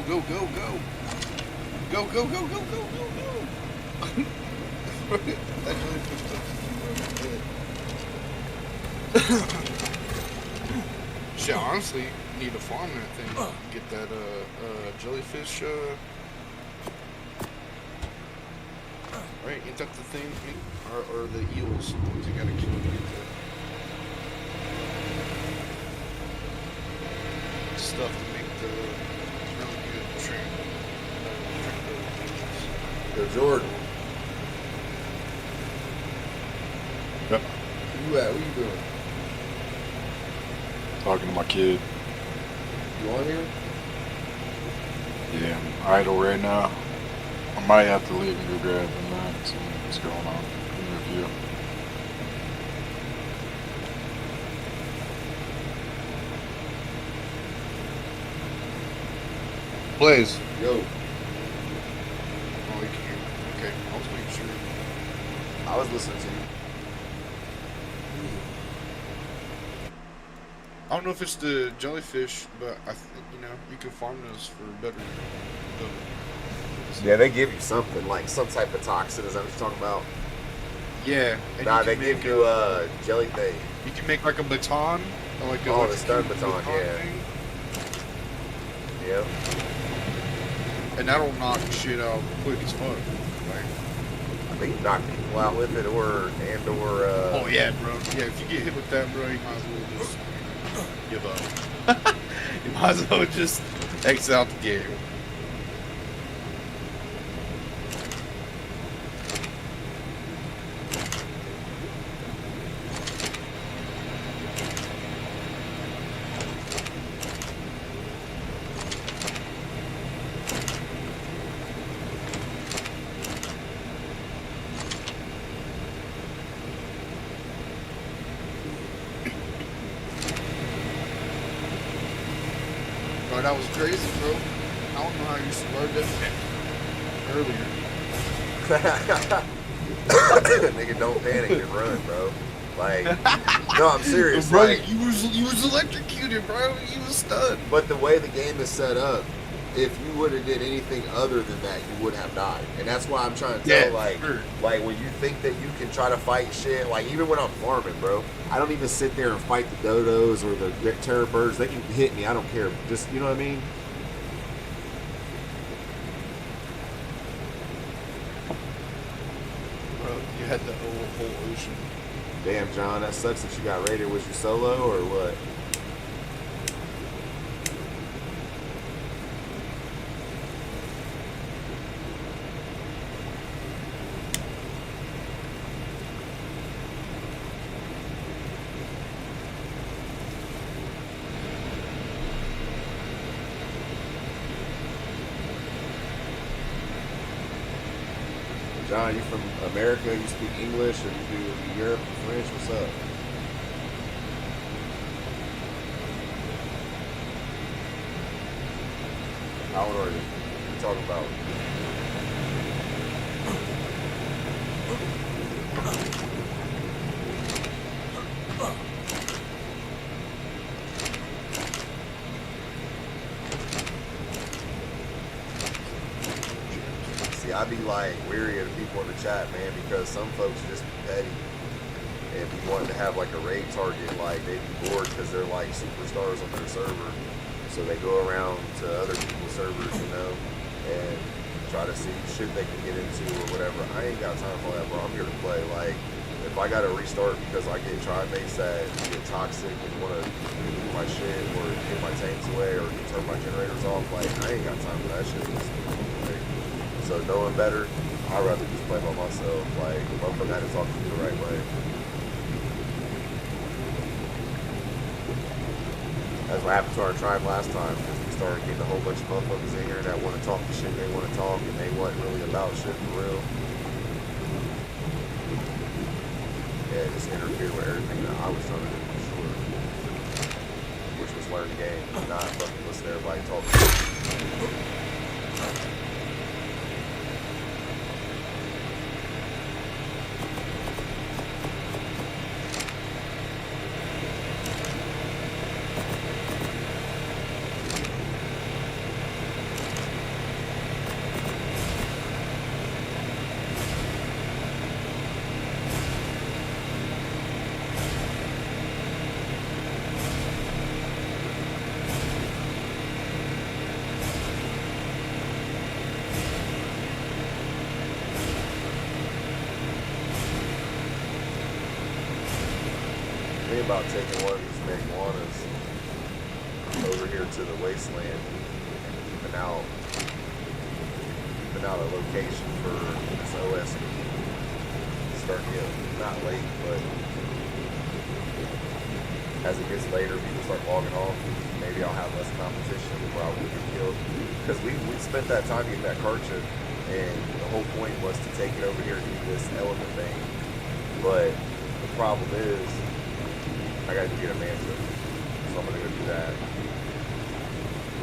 go, go, go. Go, go, go, go, go, go, go. That jellyfish touches you, bro. Shit, honestly, you need to farm that thing. Get that jellyfish. Right? Ain't that the thing? Or the eels? The ones you gotta kill to get the stuff to make the really good drink. Yo, Jordan. Yep. Where you at? What you doing? Talking to my kid. You on here? Yeah, I'm idle right now. I might have to leave and go grab him and see what's going on. Give me a few. Blaze. Yo, Oh, you can hear me. Okay, I was making sure. I was listening to you. I don't know if it's the jellyfish, but I think, you can farm those for better. Yeah, they give you something, like some type of toxin. Is that what you're talking about? Yeah. And Nah, you they can give make you jelly thing. You can make like a baton. Or like a Oh, the stun electrocuted baton, yeah. thing, Yeah. and that'll knock shit out quick as fuck. Right? I think you knock people out with it, or. Oh yeah, bro. Yeah, if you get hit with that, bro, you might as well just give up. You might as well just exit out the game. Bro, that was crazy, bro. I don't know how you slurred that shit earlier. Nigga, don't panic and run, bro. Like, no, I'm serious. Bro, Like, you was electrocuted, bro. You was stunned. but the way the game is set up, if you would have did anything other than that, you would have died. And that's why I'm trying to tell, sure. like when you think that you can try to fight shit, like even when I'm farming, bro, I don't even sit there and fight the dodos or the terror birds. They can hit me. I don't care. Just, you know what I mean? Bro, you had the whole ocean. Damn, John, that sucks that you got raided. Was you solo or what? John, you from America? You speak English, or you do Europe, French? What's up? How old are you? What are you talking about? See, I be like weary of the people in the chat, man, because some folks just be petty and be wanting to have like a raid target. Like they be bored because they're like superstars on their server, so they go around to other people's servers, and try to see shit they can get into or whatever. I ain't got time for that, bro. I'm here to play. Like, if I gotta restart because I get tri-mates that get toxic and wanna do my shit or get my tanks away or turn my generators off, like, I ain't got time for that shit. Like, so knowing better, I'd rather just play by myself. Like, motherfucker had to talk to me the right way. That's what happened to our tribe last time. We started getting a whole bunch of motherfuckers in here that want to talk the shit they want to talk, and they wasn't really about shit for real. Yeah, it just interfered with everything that I was trying to do for sure. Which was learn the game, not fucking listen to everybody talk. about taking one of these marijuanas over here to the wasteland and keeping out a location for this OSB. It's starting to get not late, but as it gets later, people start logging off. Maybe I'll have less competition where I won't get killed. Because we spent that time getting that cartridge, and the whole point was to take it over here and do this element thing. But the problem is, I gotta go get a mansion, so I'm gonna go do that.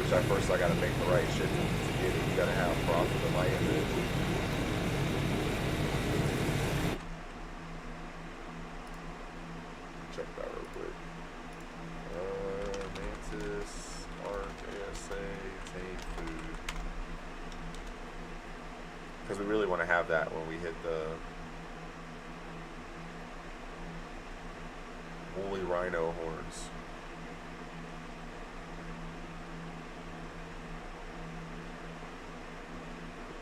Which at first I gotta make the right shit to get it. You gotta have profit in my image. Check that real quick. Mantis, ARK, ASA, Taint Food. Because we really want to have that when we hit the woolly rhino horns.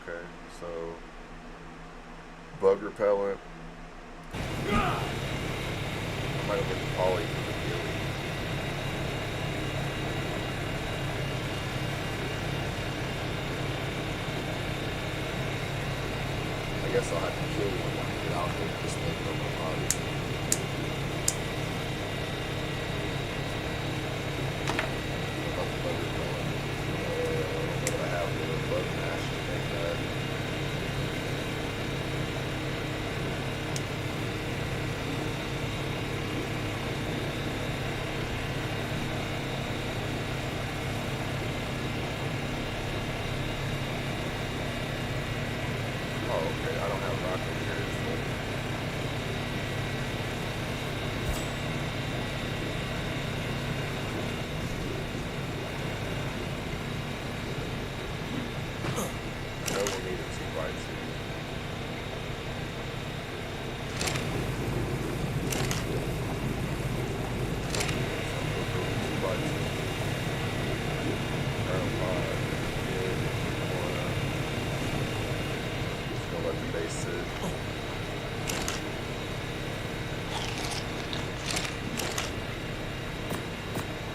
Okay, so bug repellent. I might have looked at poly for the Gilly. I guess I'll have to kill one when I get out there. Just make it on my body. About the bug repellent. I don't know what I have for the bug mash to make that. Oh, okay. I don't have rock over here. No, we'll need a 2x2. Just gonna let the base sit.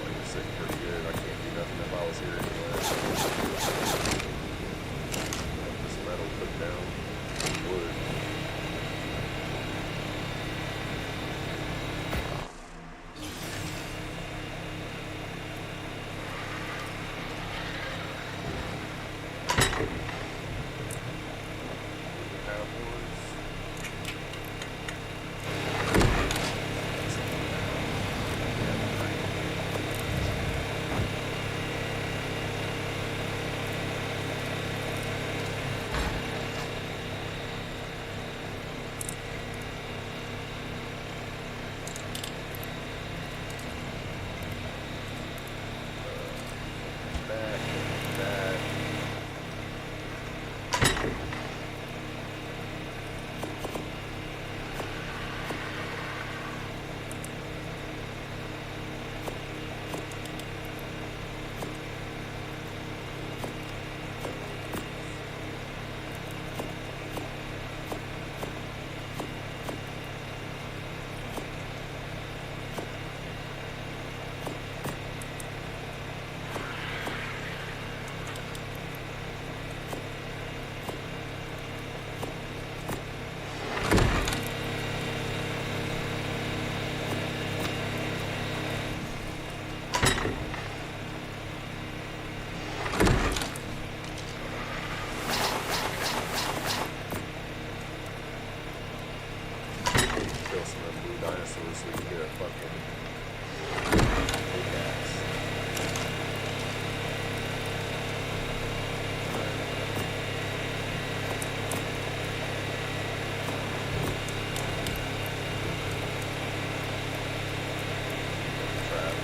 Like it's sitting pretty good. I can't do nothing if I was here anyway. Let this metal put down wood. Have woods. That, that. Kill some of them blue dinosaurs so we can get a fucking pickaxe. Trap.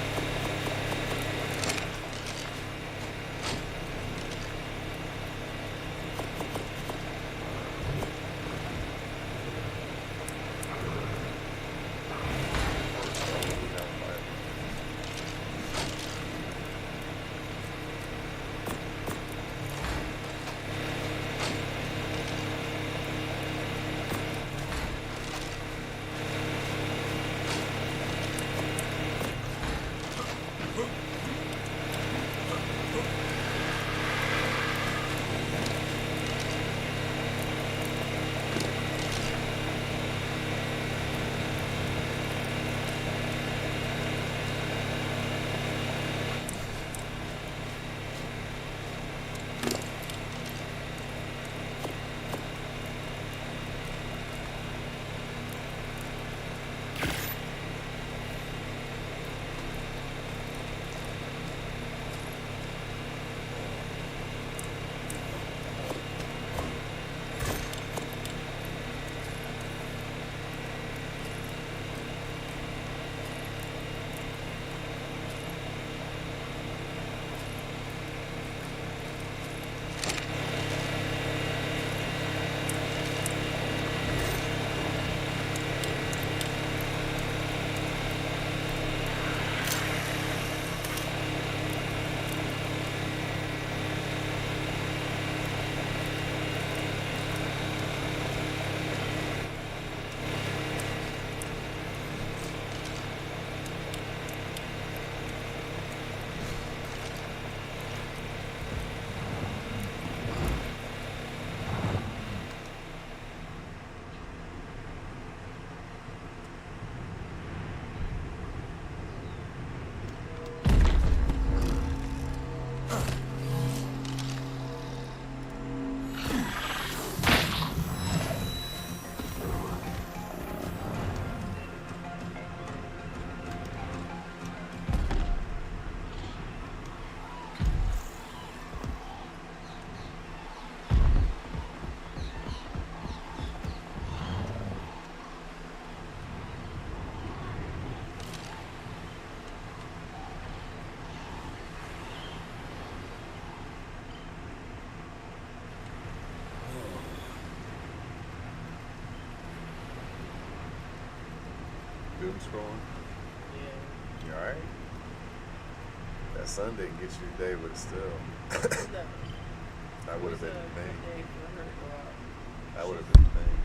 doom scrolling? Yeah. You alright? That sun didn't get you today, but still. No. That would have been It's a the thing. good day for her to go out. That would have been the thing.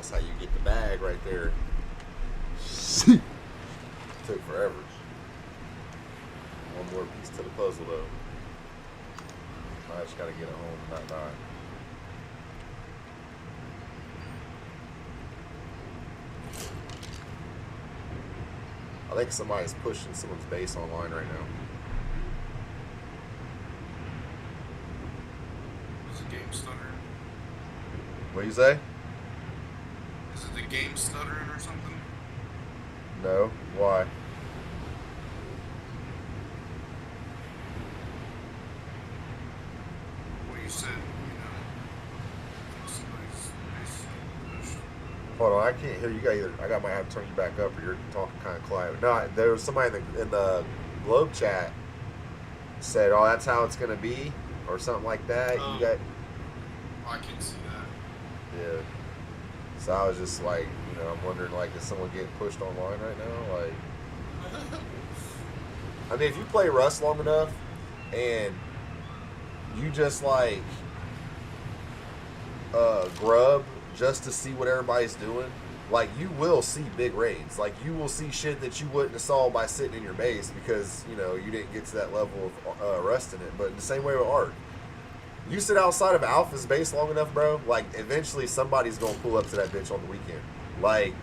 That's how you get the bag right there. Took forever. One more piece to the puzzle though. I just gotta get it home and not die. I think somebody's pushing someone's base online right now. Is the game stuttering? What do you say? Is it the game stuttering or something? No. Why? Well, you said, somebody's pushed. Hold on, I can't hear you guys either. I might have to turn you back up, or you're talking kind of quiet. No, there was somebody in the Globe chat said, "Oh, that's how it's gonna be," or something like that. You got, I can see that. yeah. So I was just like, I'm wondering, like, is someone getting pushed online right now? Like, I mean, if you play Rust long enough, and you just like grub just to see what everybody's doing, like, you will see big raids. Like, you will see shit that you wouldn't have saw by sitting in your base because, you didn't get to that level of Rust in it. But in the same way with ARK, you sit outside of Alpha's base long enough, bro, like, eventually somebody's going to pull up to that bitch on the weekend. Like,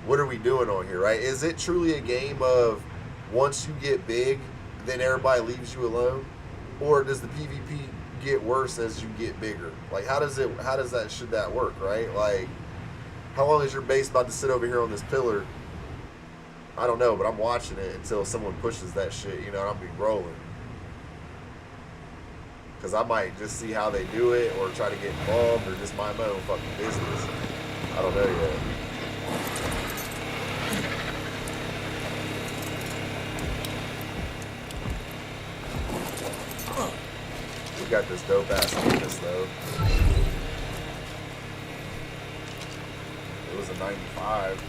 what are we doing on here, right? Is it truly a game of once you get big, then everybody leaves you alone? Or does the PvP get worse as you get bigger? Like, should that work, right? Like, how long is your base about to sit over here on this pillar? I don't know, but I'm watching it until someone pushes that shit, and I'm be rolling. Because I might just see how they do it, or try to get involved, or just mind my own fucking business. I don't know yet. We got this dope ass campus though. It was a 95.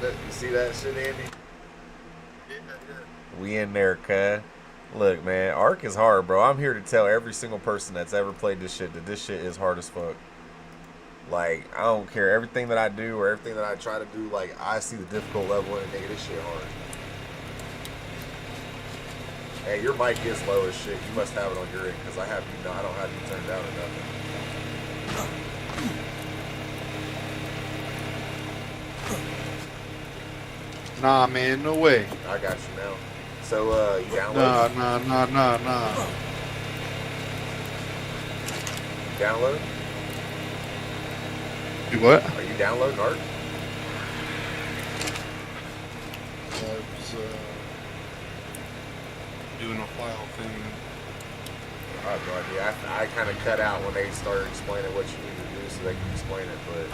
You see that shit, Andy? Yeah. We in there, cuz. Look, man, ARK is hard, bro. I'm here to tell every single person that's ever played this shit that this shit is hard as fuck. Like, I don't care. Everything that I do or everything that I try to do, like, I see the difficult level and nigga, this shit hard. Hey, your mic is low as shit. You must have it on your end, because I don't have you turned down or nothing. Nah, man, no way. I got you now. So, you download? Nah. You download? Do what? Are you downloading ARK? I was doing a file thing. I have no idea. I kind of cut out when they started explaining what you need to do so they can explain it, but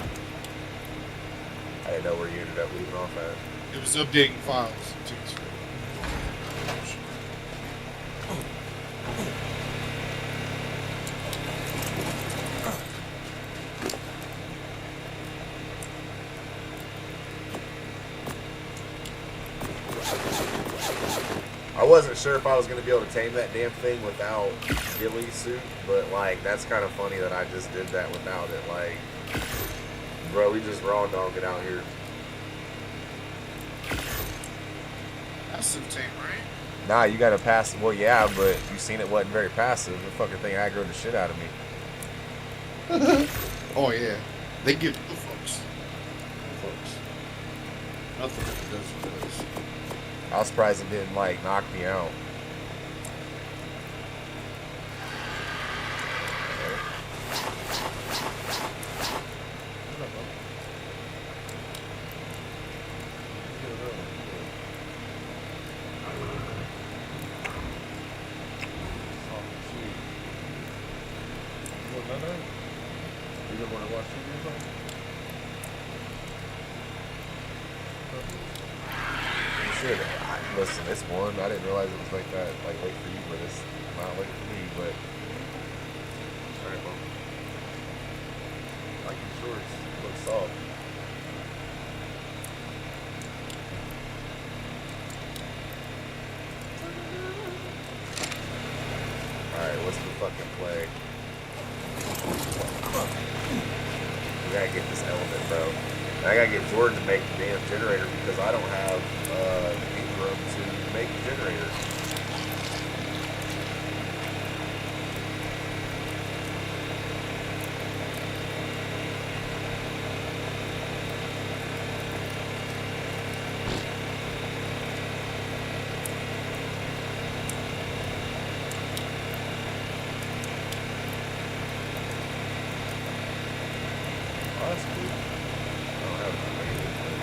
I didn't know where you ended up leaving off at. It was updating files. I wasn't sure if I was going to be able to tame that damn thing without ghillie suit, but, like, that's kind of funny that I just did that without it. Like, bro, we just raw dogging out here. Passive tame, right? Nah, you got to pass. Well, yeah, but you seen it wasn't very passive. The fucking thing aggroed the shit out of me. Oh, yeah. They give the fucks. Nothing does for this. I was surprised it didn't, like, knock me out. You don't want to watch TV or something? You should. Listen, it's one. I didn't realize it was like that. Like late for you, but it's not late for me. But alright, well, I like your shorts. You look soft. Alright, what's the fucking play? We gotta get this element, bro. And I gotta get Jordan to make the damn generator because I don't have Ingram to make the generator. Oh, that's cool. I don't have it made, but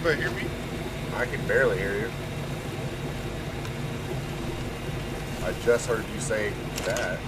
anybody hear me? I can barely hear you. I just heard you say that.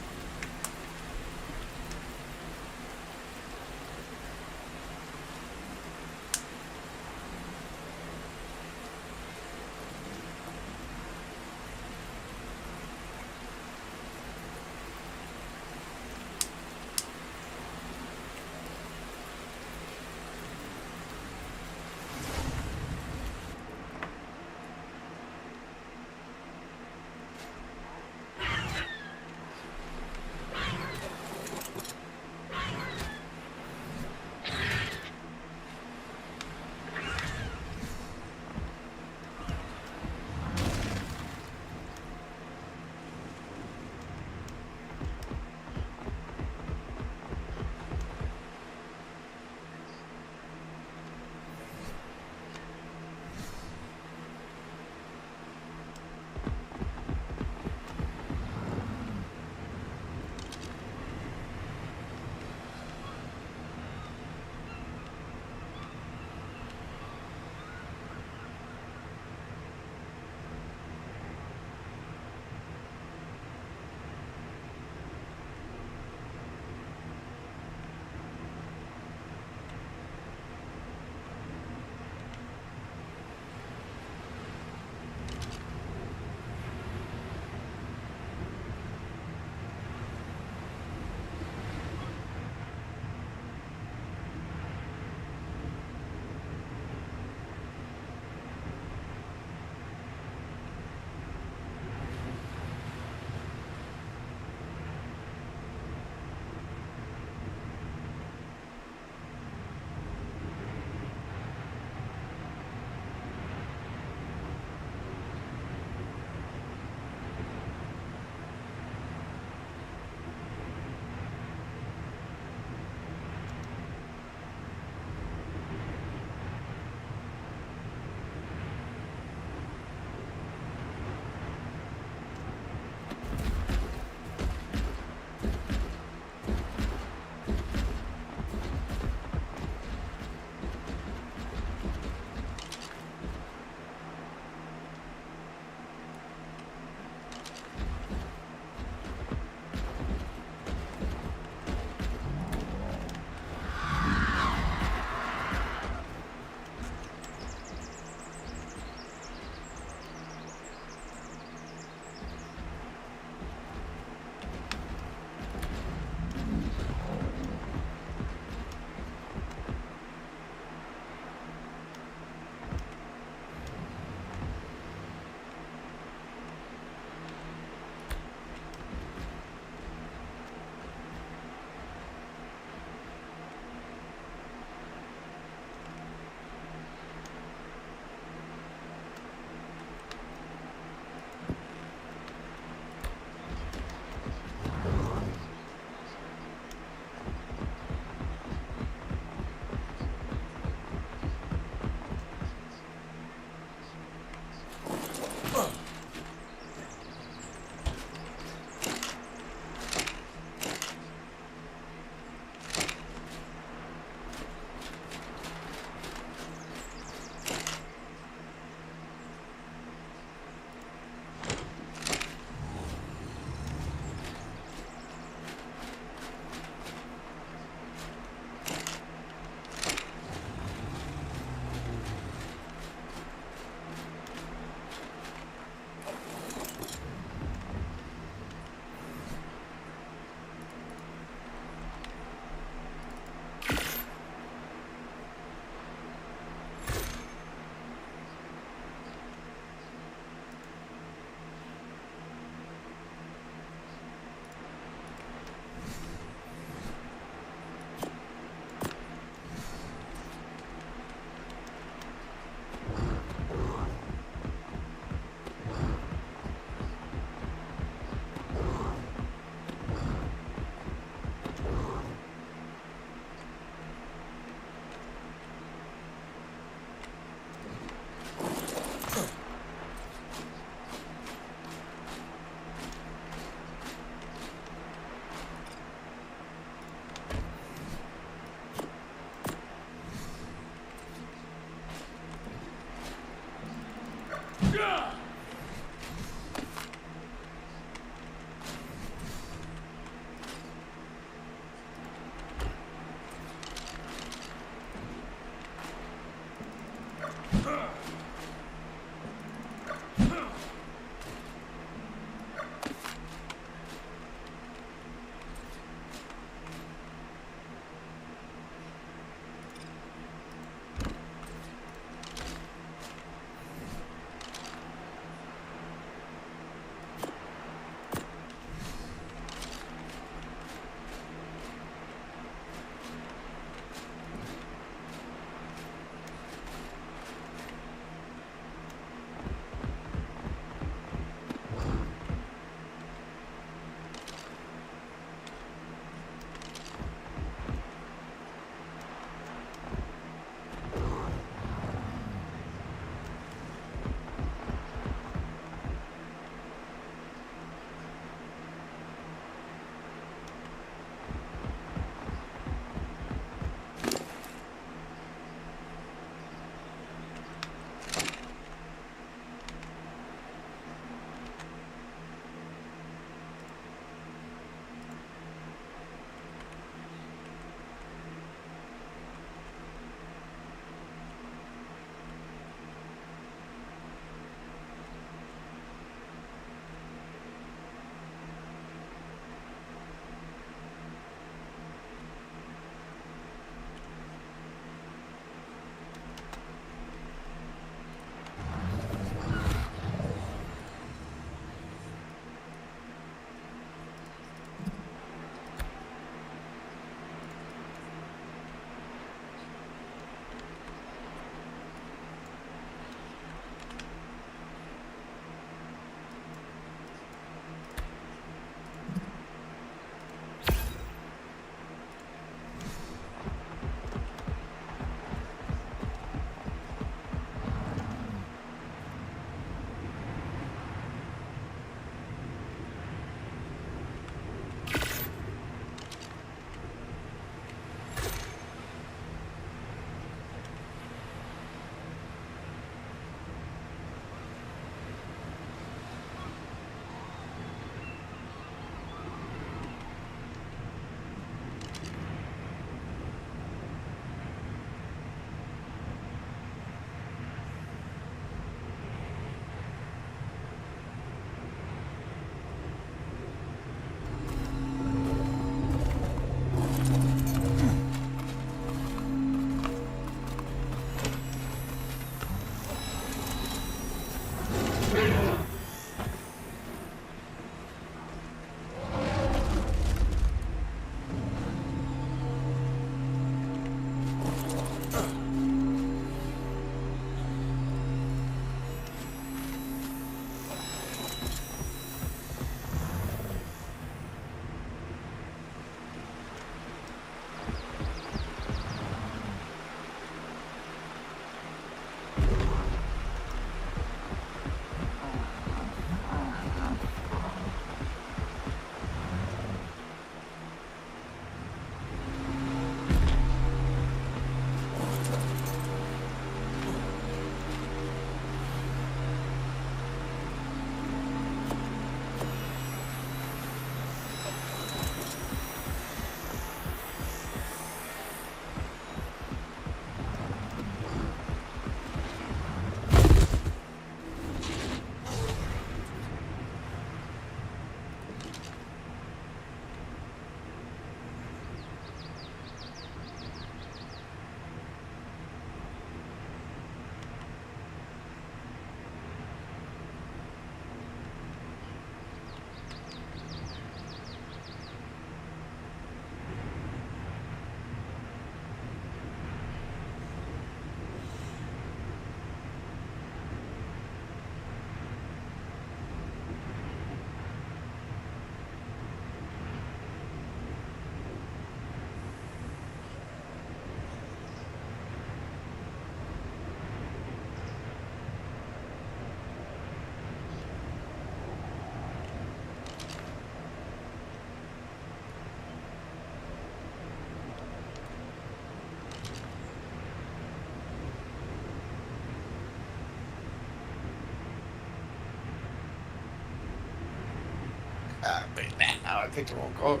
I picked the wrong card.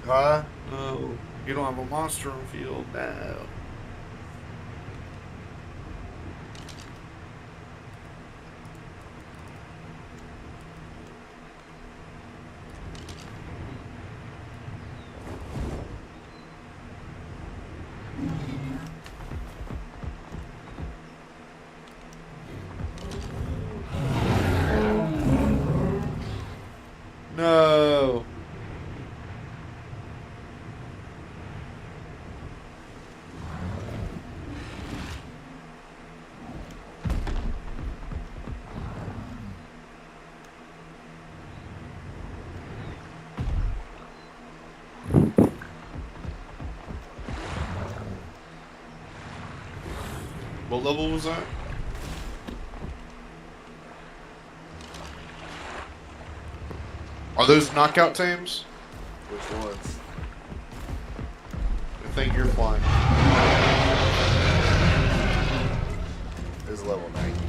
Huh? No, you don't have a monster on field now. No. What level was that? Are those knockout tames? Which ones? I think you're flying. This is level 90.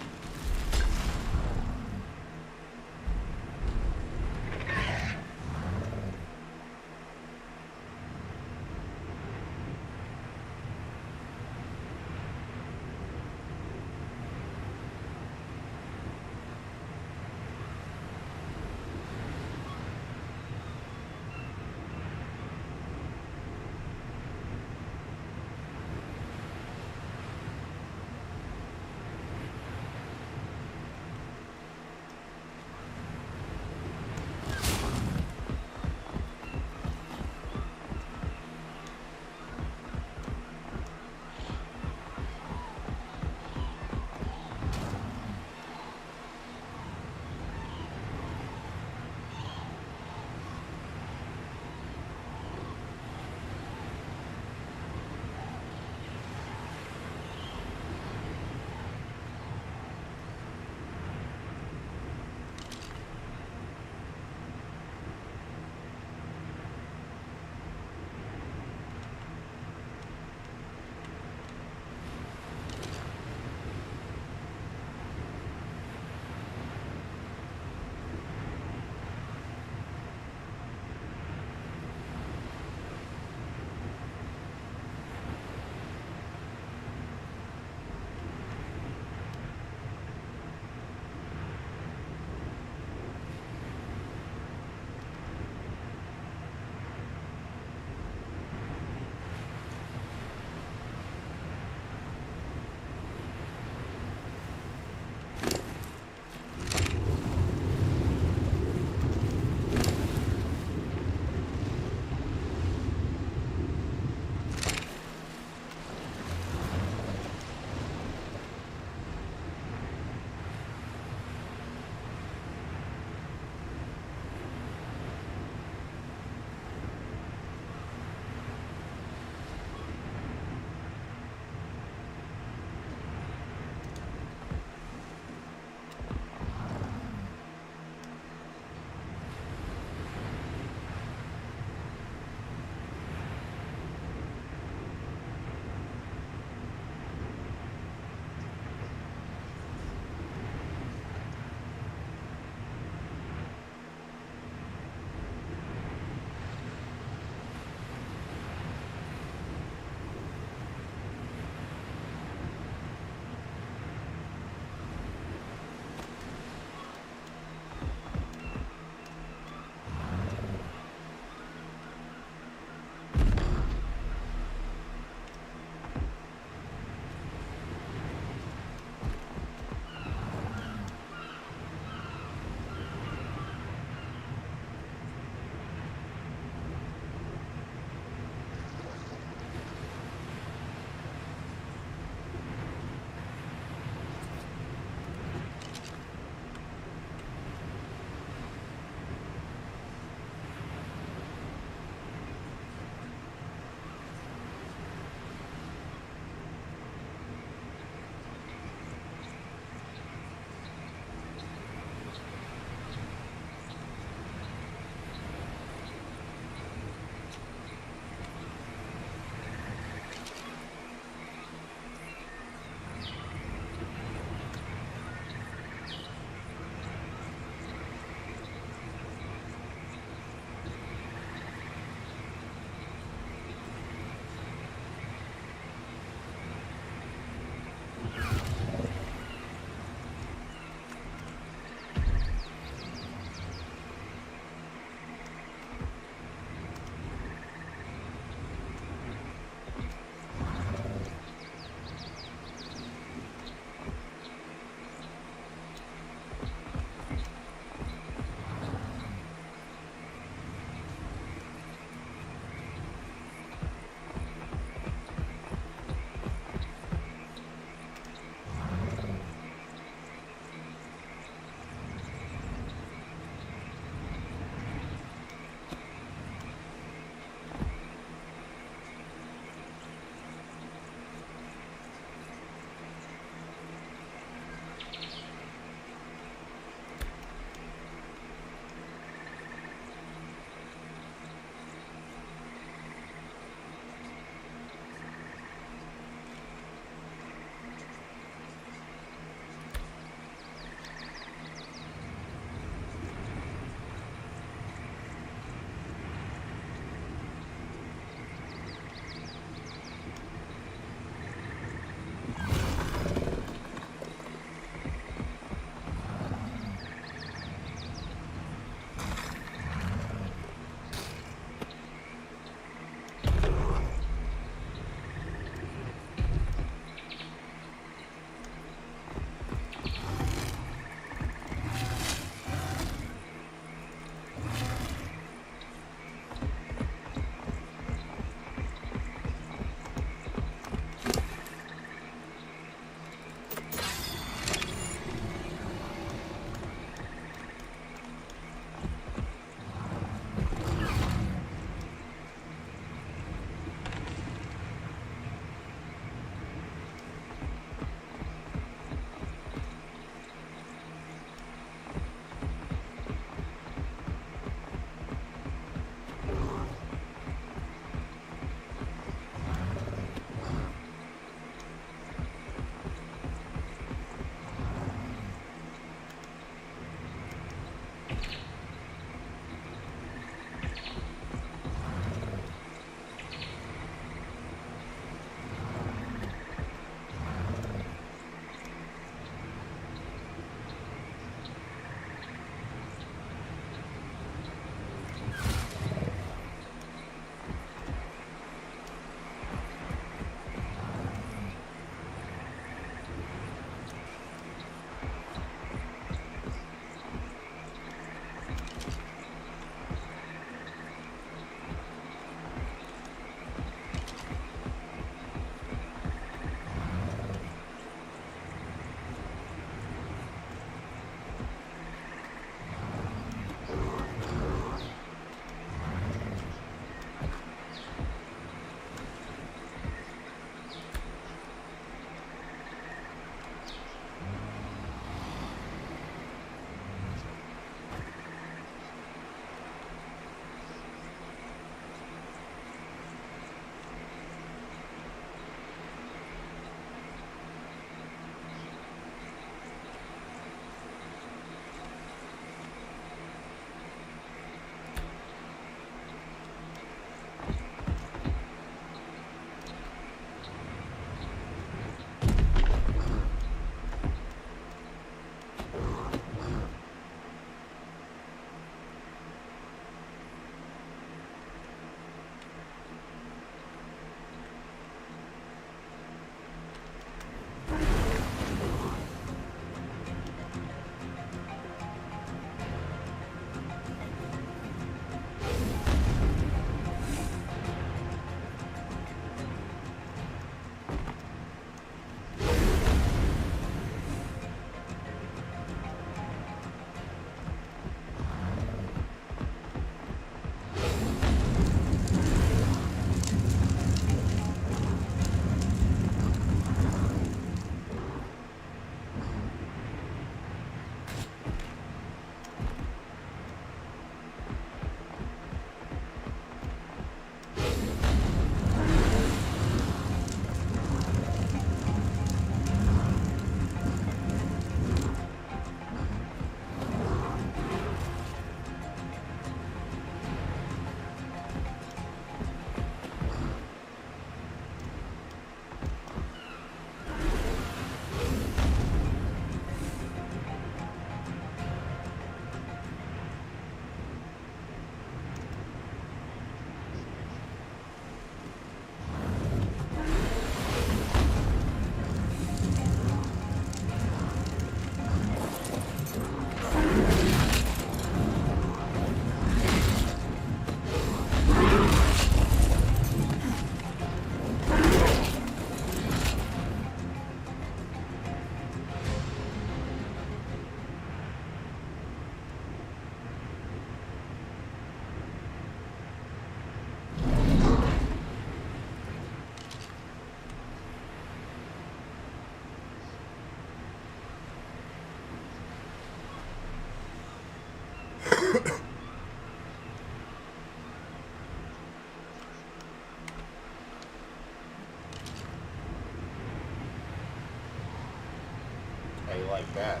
like that.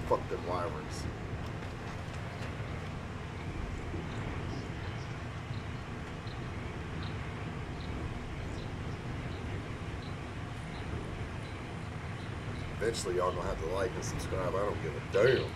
Fuck them wyverns. Eventually, y'all gonna have to like and subscribe. I don't give a damn.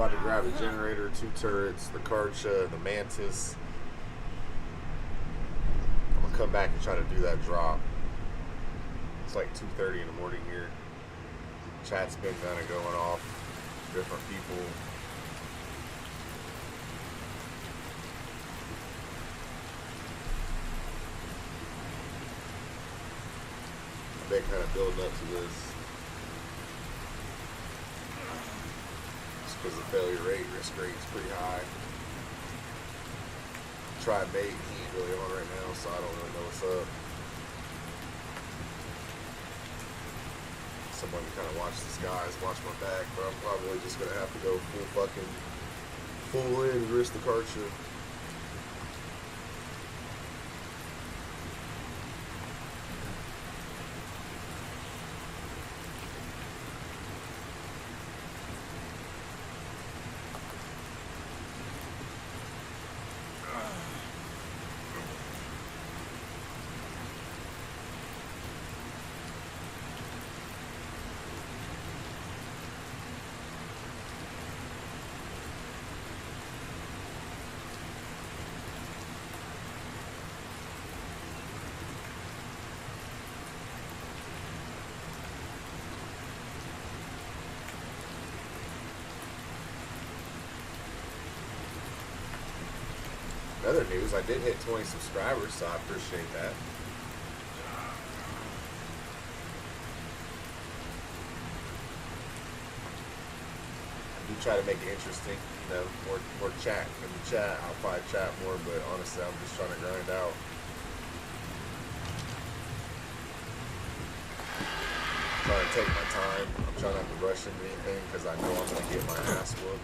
about to grab the generator, 2 turrets, the Karcha, the Mantis. I'm gonna come back and try to do that drop. It's like 2:30 in the morning here. Chat's been kind of going off. Different people. I've been kind of building up to this. Just because the failure rate, risk rate is pretty high. Try mate, he ain't really on right now, so I don't really know what's up. Someone to kind of watch the skies, watch my back, but I'm probably just gonna have to go full in, risk the Karcha. Other news, I did hit 20 subscribers, so I appreciate that. I do try to make it interesting, you know, more chat in the chat. I'll probably chat more, but honestly, I'm just trying to grind out. I'm trying to take my time. I'm trying not to rush into anything because I know I'm going to get my ass whooped.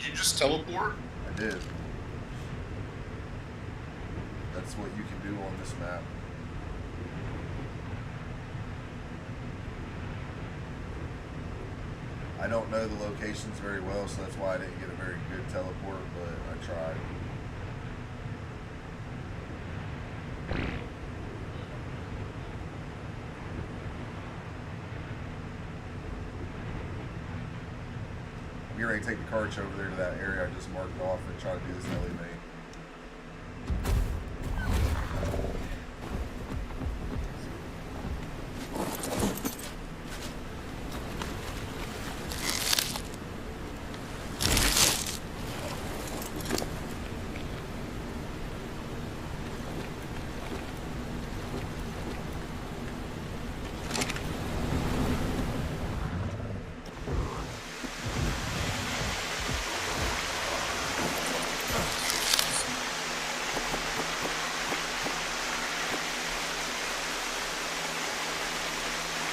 You just teleport? I did. That's what you can do on this map. I don't know the locations very well, so that's why I didn't get a very good teleport, but I tried. I'm getting ready to take the carts over there to that area I just marked off and try to do this Ellie main.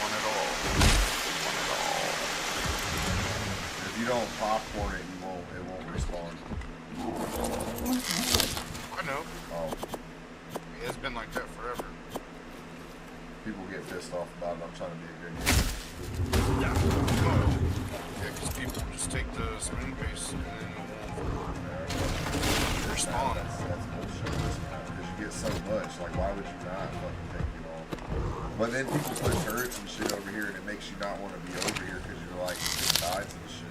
Want it all. Want it all. If you don't popcorn it, it won't respawn. I know. Oh, It's been like that forever. people get pissed off about it. I'm trying to be a good guy. Yeah, because people just take the spin base and then it won't respond. That's bullshit. Because you get so much. Like, why would you not fucking take it all? But then people put turrets and shit over here, and it makes you not want to be over here because you're like tides and shit.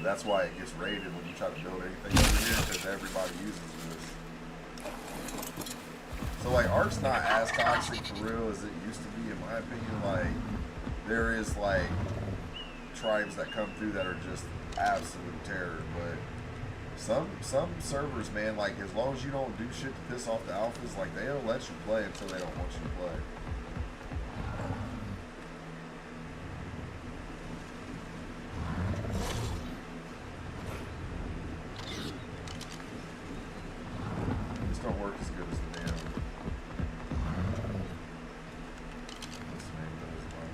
That's why it gets raided when you try to build anything over here, because everybody uses this. So like, ARK's not as toxic for real as it used to be, in my opinion. Like, there is like tribes that come through that are just absolute terror, but some servers, man, like, as long as you don't do shit to piss off the alphas, like, they'll let you play until they don't want you to play. This don't work as good as the damn. What's the name of this one?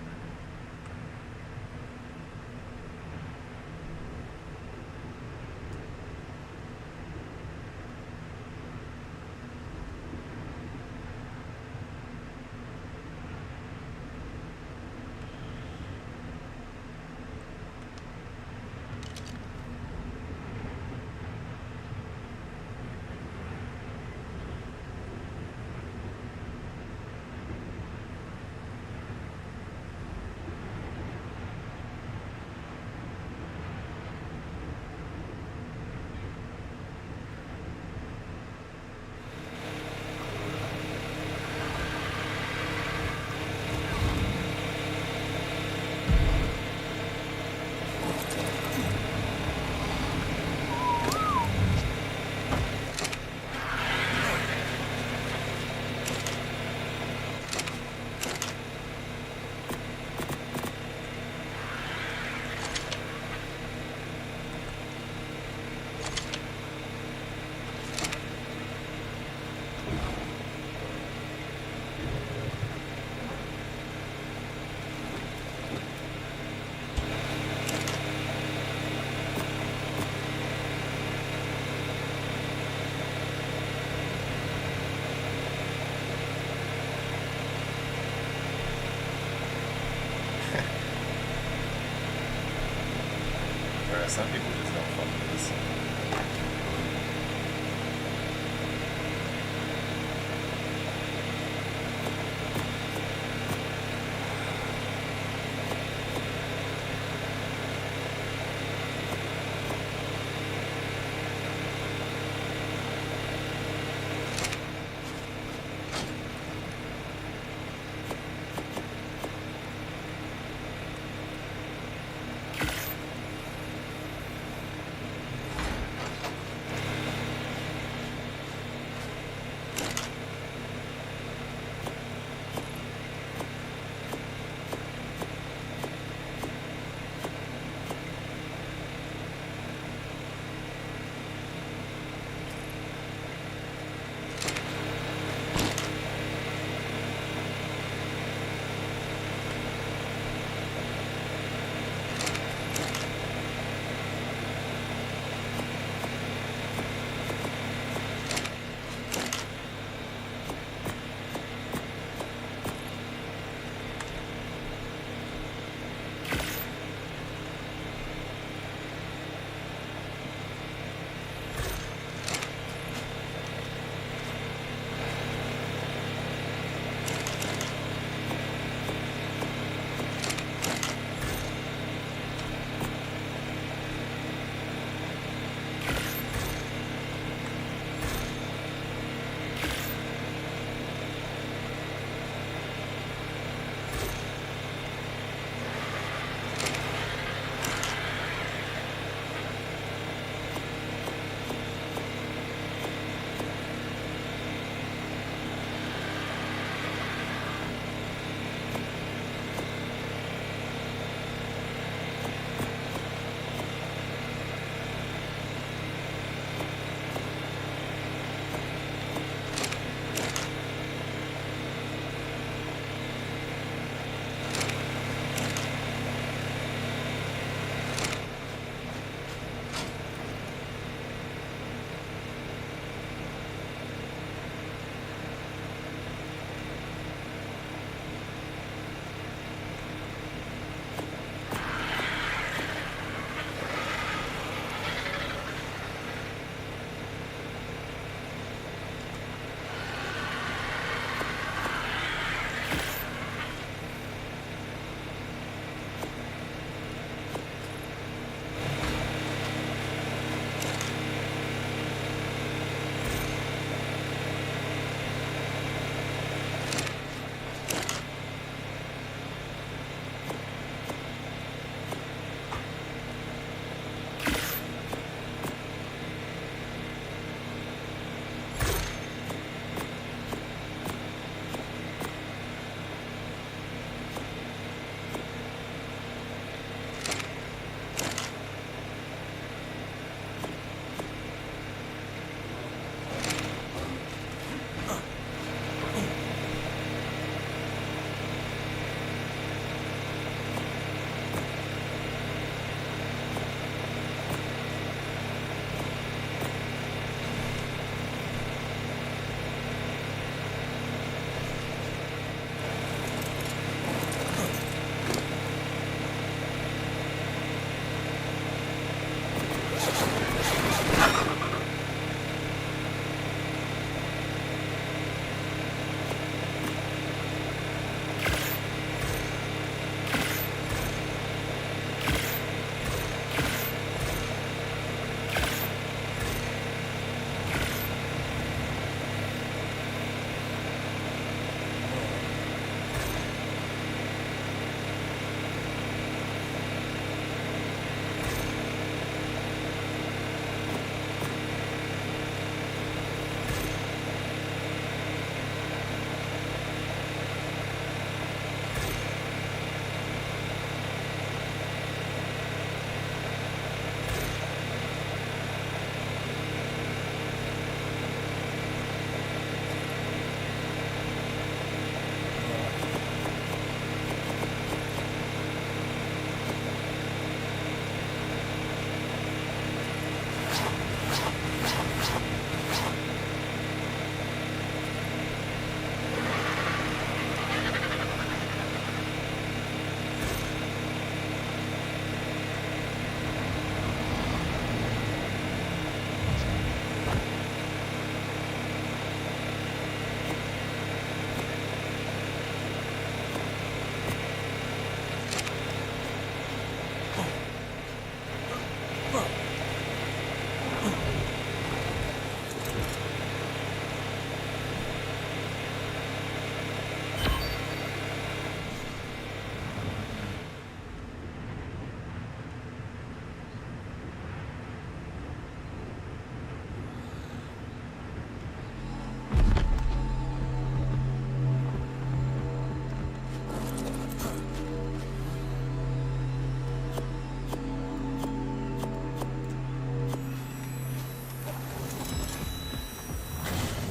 Some people just don't fuck with this.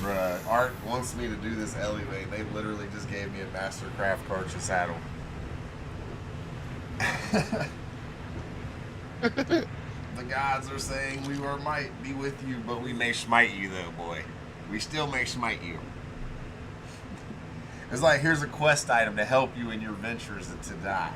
Bruh, Art wants me to do this alleyway. They literally just gave me a Mastercraft Karcher saddle. The gods are saying we might be with you, but we may smite you though, boy. We still may smite you. It's like, here's a quest item to help you in your ventures to die.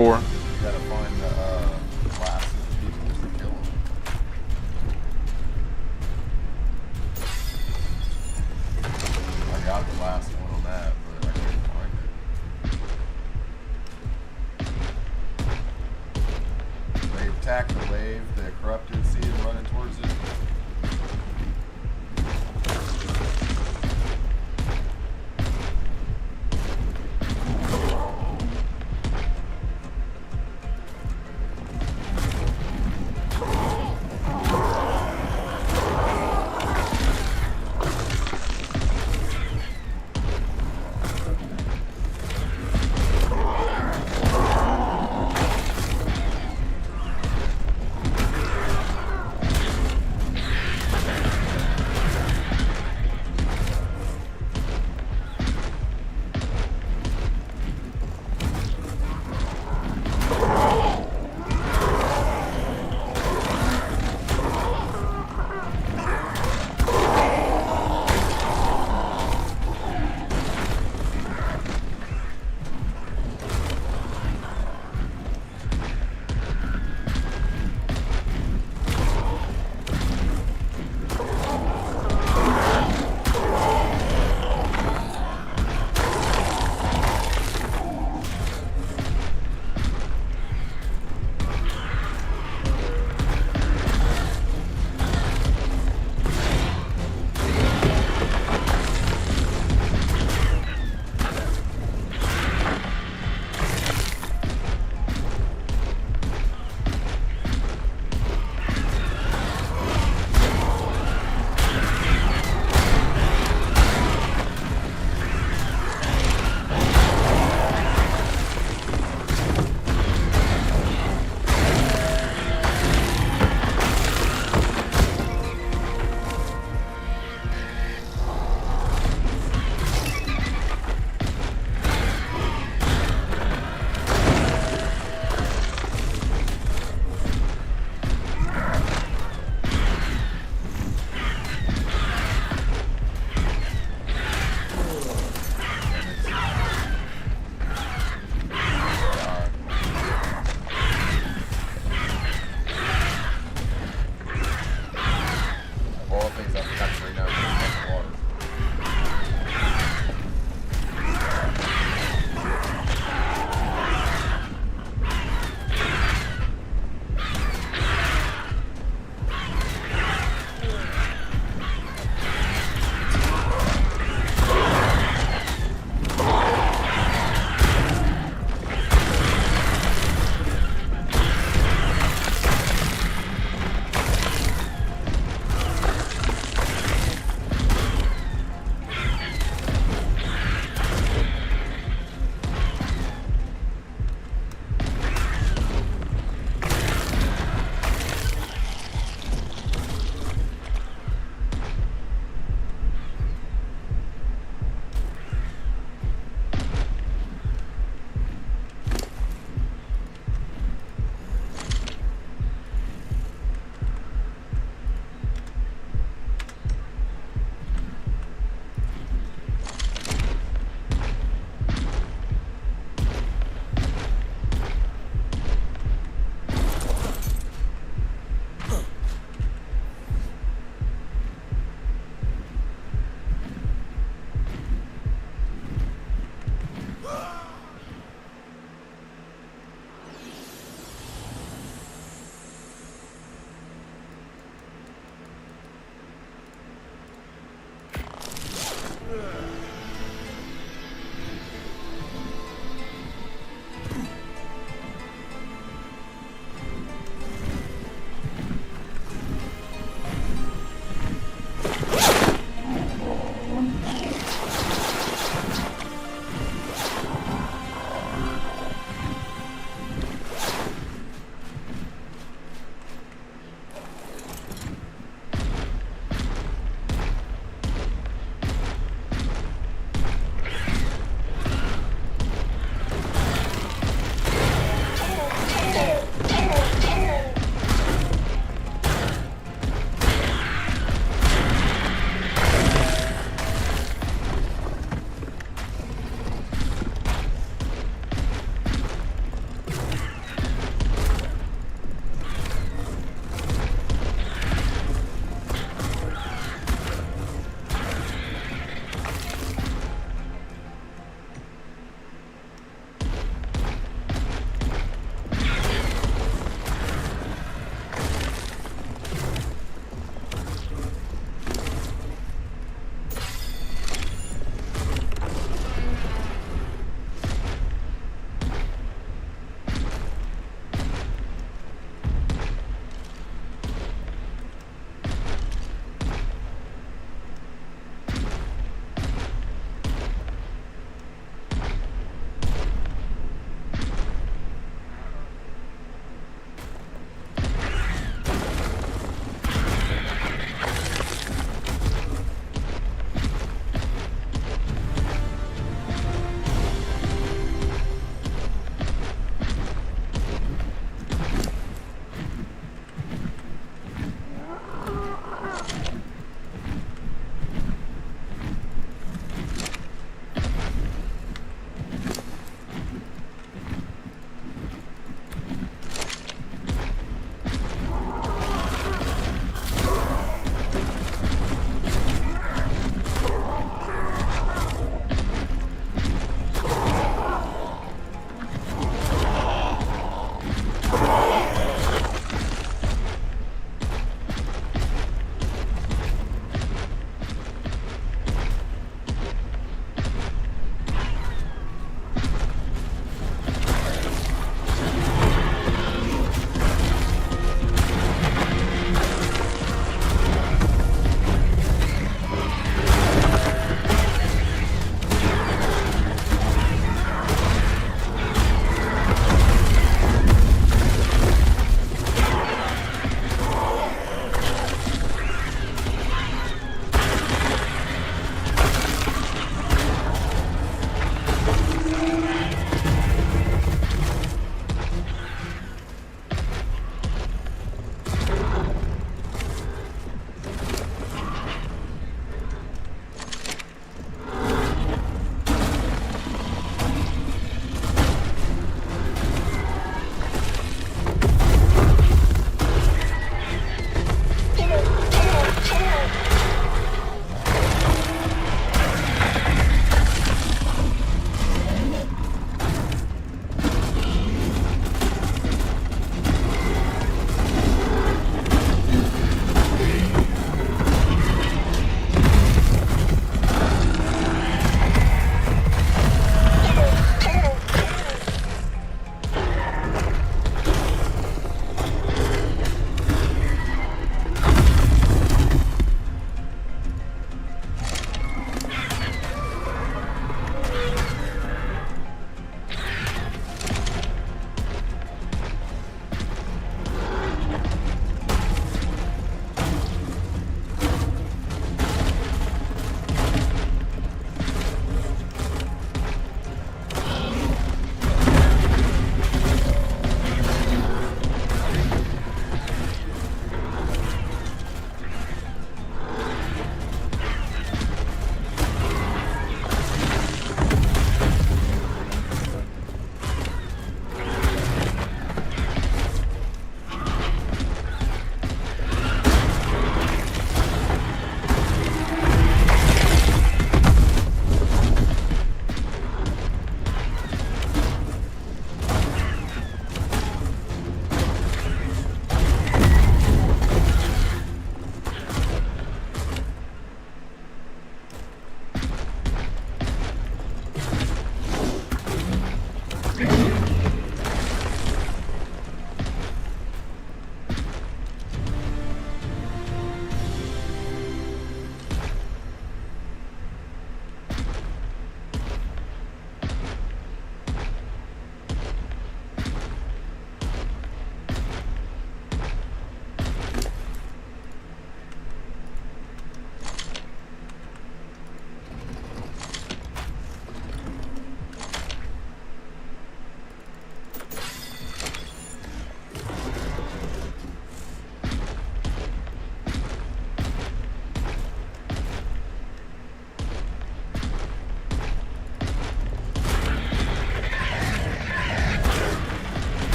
4. You gotta find the last of the people to kill them. I got the last one on that, but I couldn't find it. They attacked the wave, the corrupted, see it running towards it.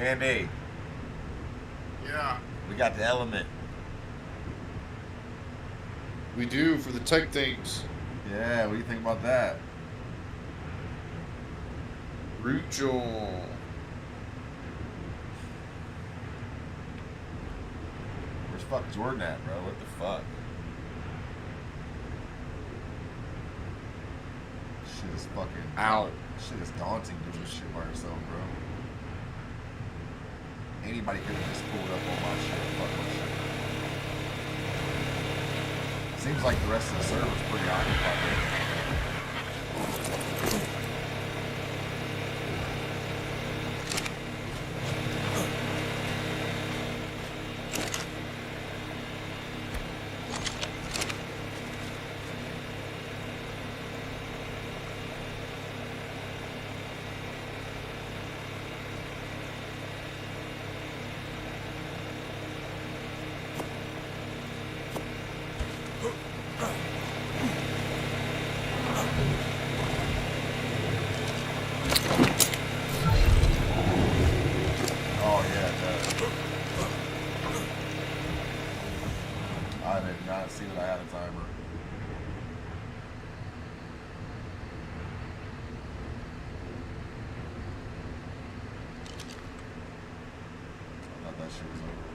Andy, Yeah. we got the element. We do for the tech things. Yeah, what do you think about that? Rachel. Where's fuck Jordan at, bro? What the fuck? Shit is fucking Out. Shit is daunting doing this shit by yourself, bro. Anybody could have just pulled up on my shit. Fuck my shit. Seems like the rest of the server's pretty occupied. Right? Oh yeah, it does. I did not see that I had a timer. I thought that shit was over.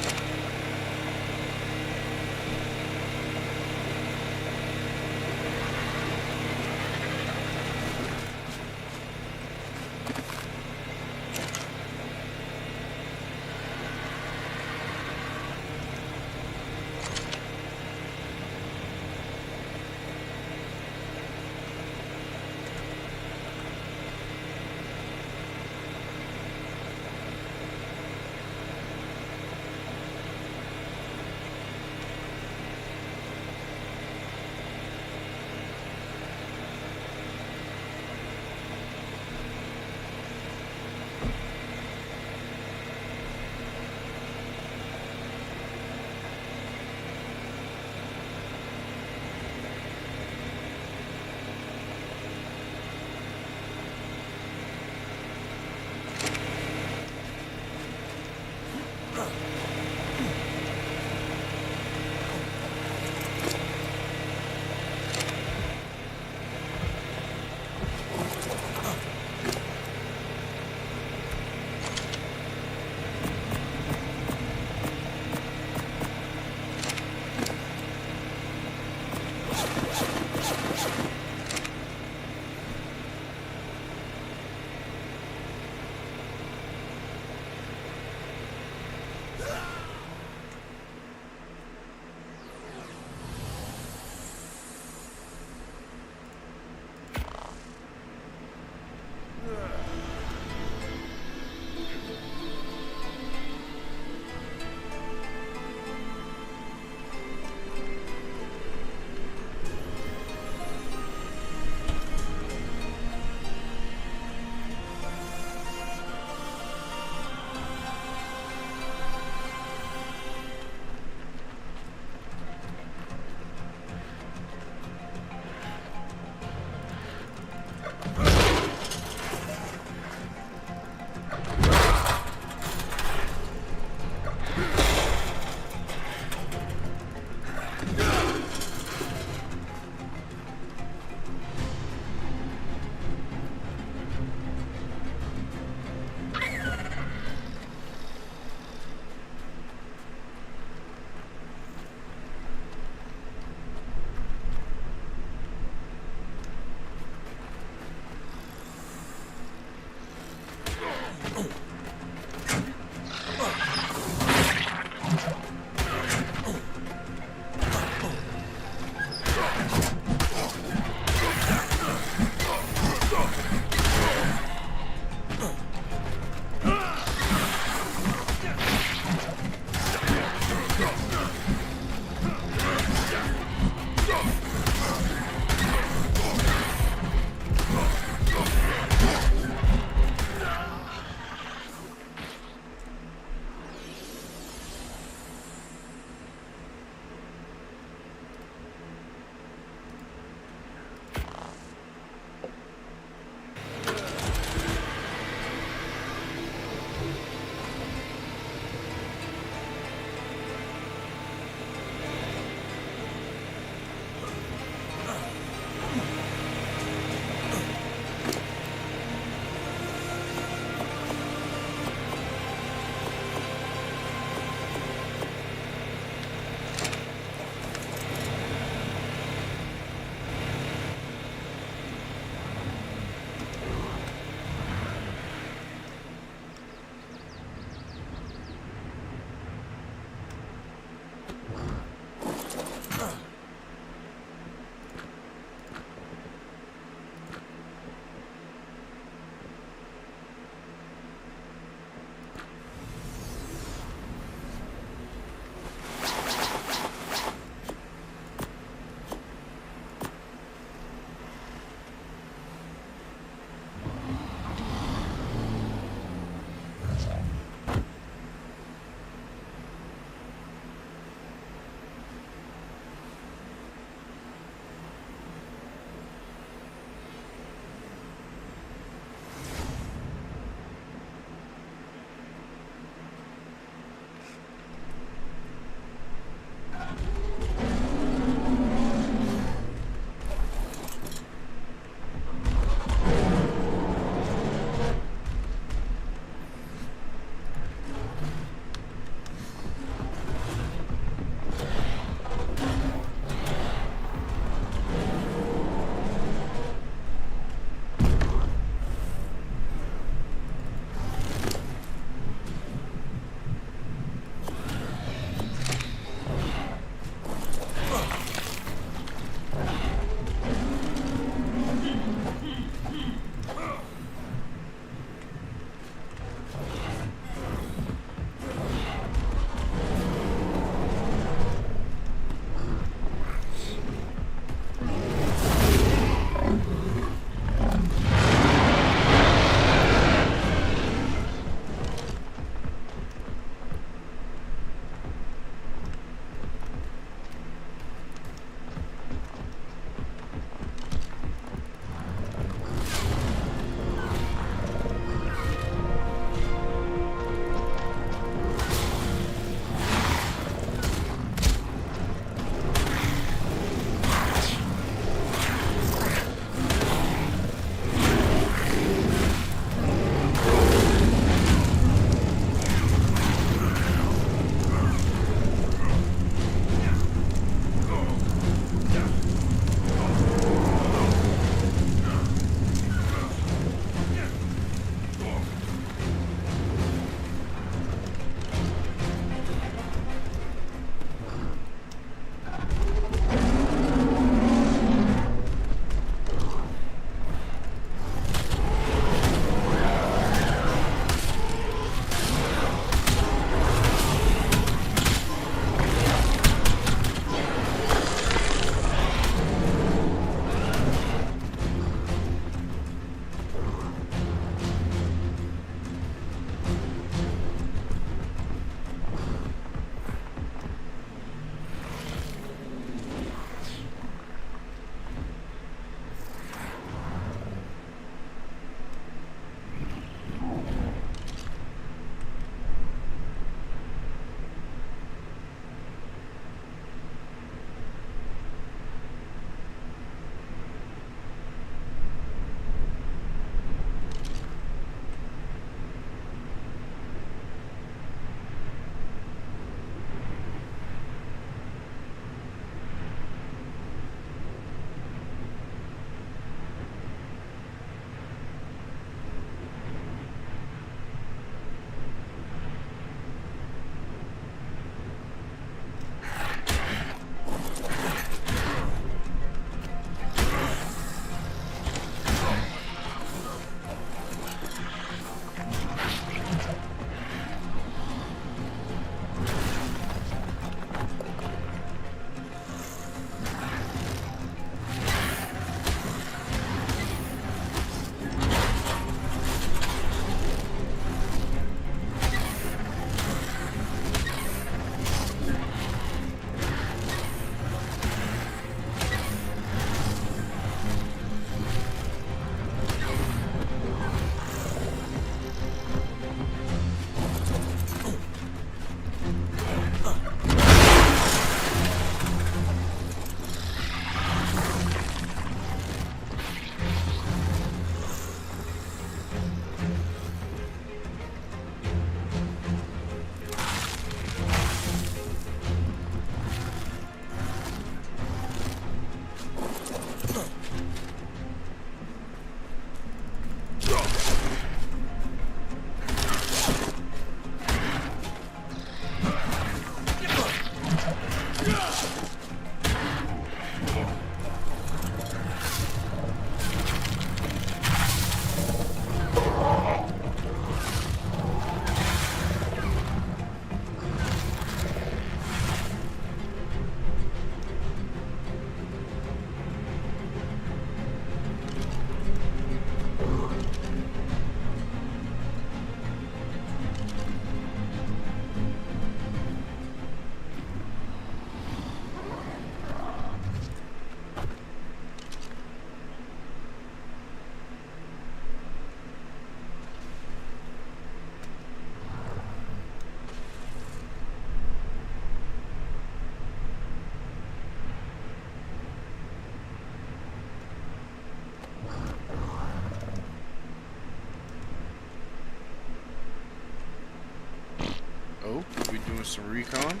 doing some recon.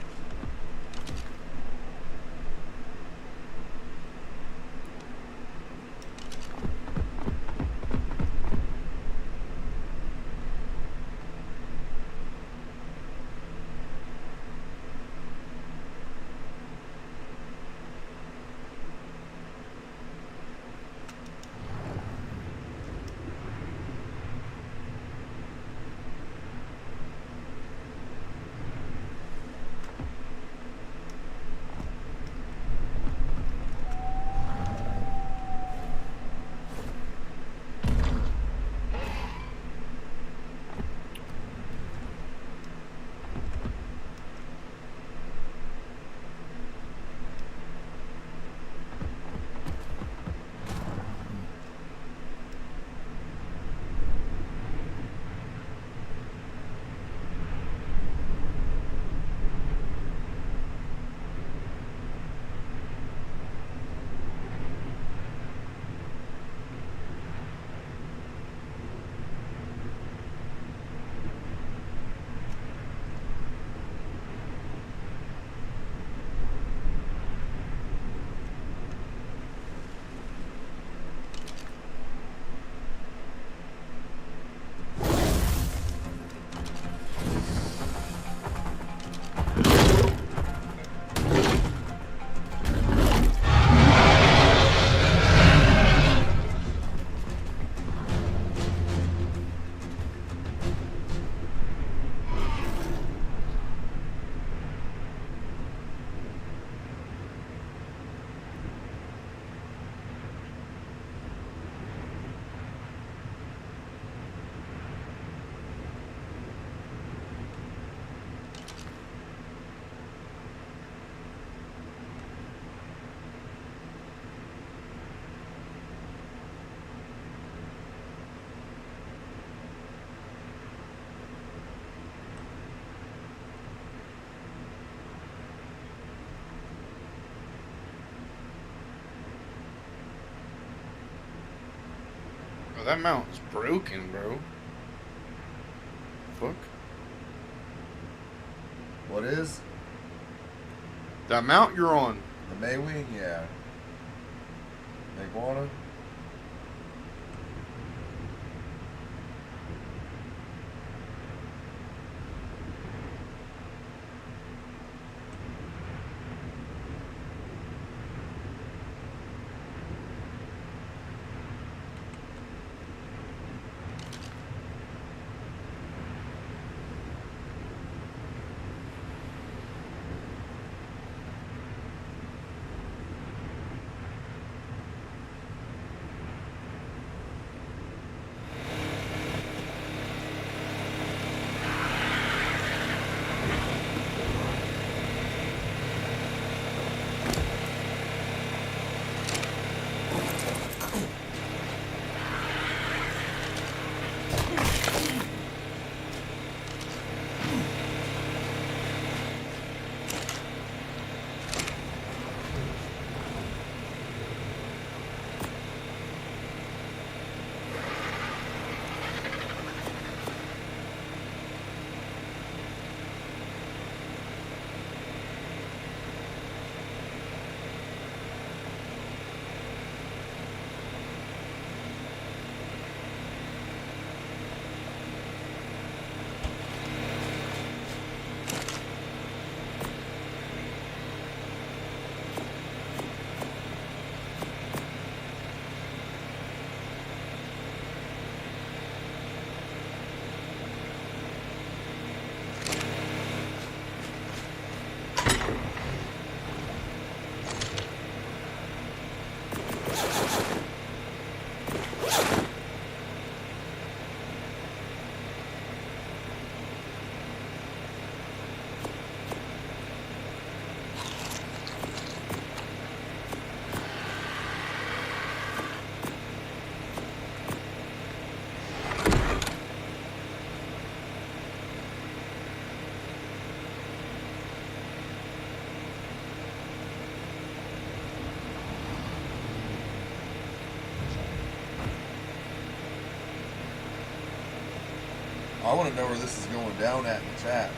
Oh, that mount is broken, bro. Fuck. What is? That mount you're on. The Maywing? Yeah. Iguana? I want to know where this is going down at in the chat.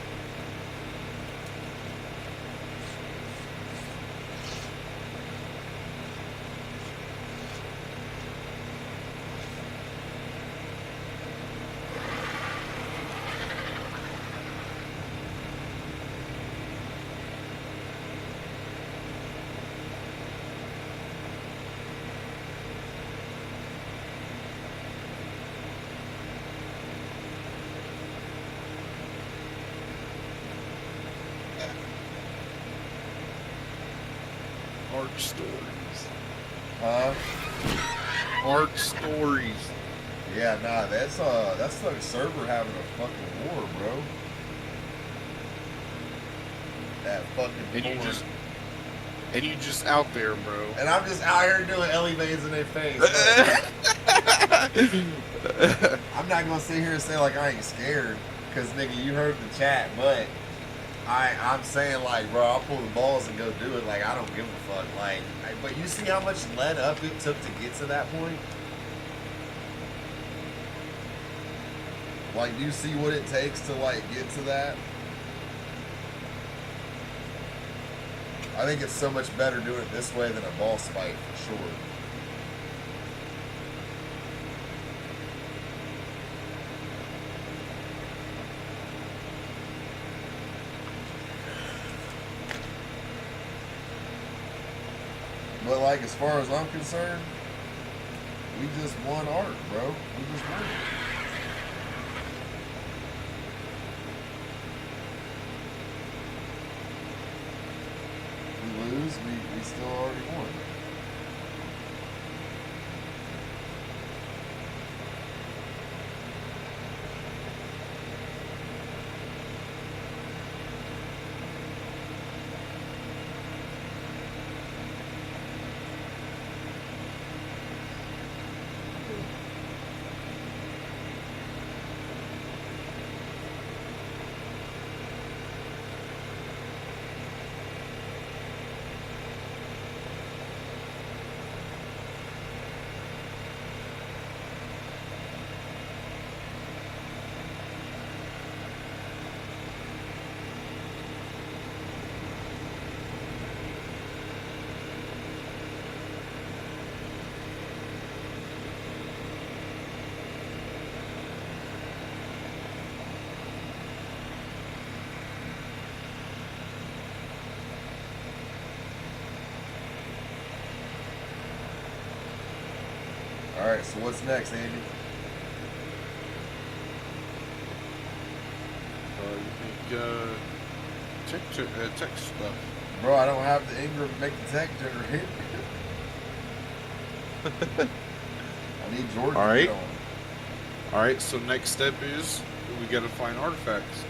ARK stories. Huh? ARK stories. Yeah, nah, that's like server having a fucking war, bro. That fucking And you porn. just out there, bro. And I'm just out here doing elevates in their face. I'm not gonna sit here and say like I ain't scared, cause nigga, you heard the chat, but I'm saying like, bro, I'll pull the balls and go do it. Like I don't give a fuck. Like, but you see how much lead up it took to get to that point. Like, do you see what it takes to like get to that? I think it's so much better doing it this way than a boss fight for sure. But like, as far as I'm concerned, we just won ARK, bro. We just won. We lose, we still already won. Alright, so what's next, Andy? You think tech stuff? Bro, I don't have the Ingram to make the tech generator. I need Jordan All to right. get on. Alright, so next step is we gotta find artifacts.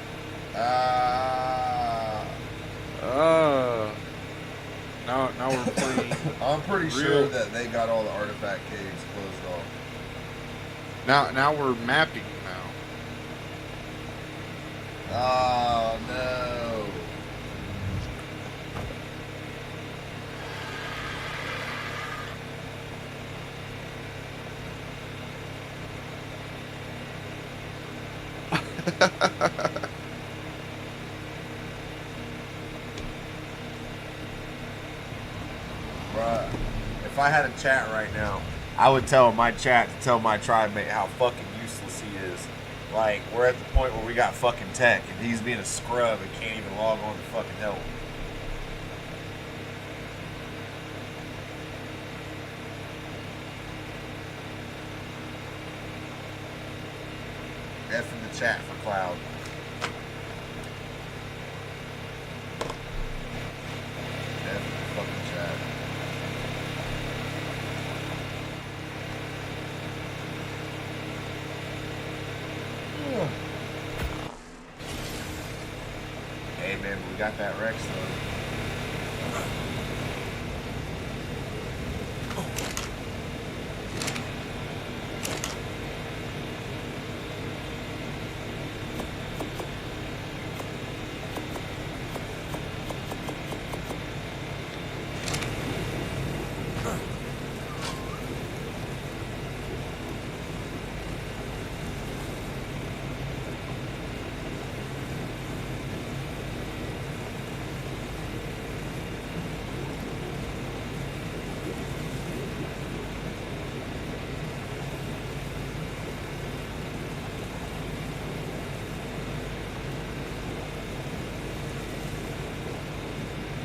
Now we're playing. I'm pretty real. sure that they got all the artifact caves closed off. Now we're mapping now. Oh no. Bruh, if I had a chat right now, I would tell my chat to tell my tribe mate how fucking useless he is. Like, we're at the point where we got fucking tech, and he's being a scrub and can't even log on to fucking help. F in the chat for Cloud. F in the fucking chat. Hey man, we got that Rex though.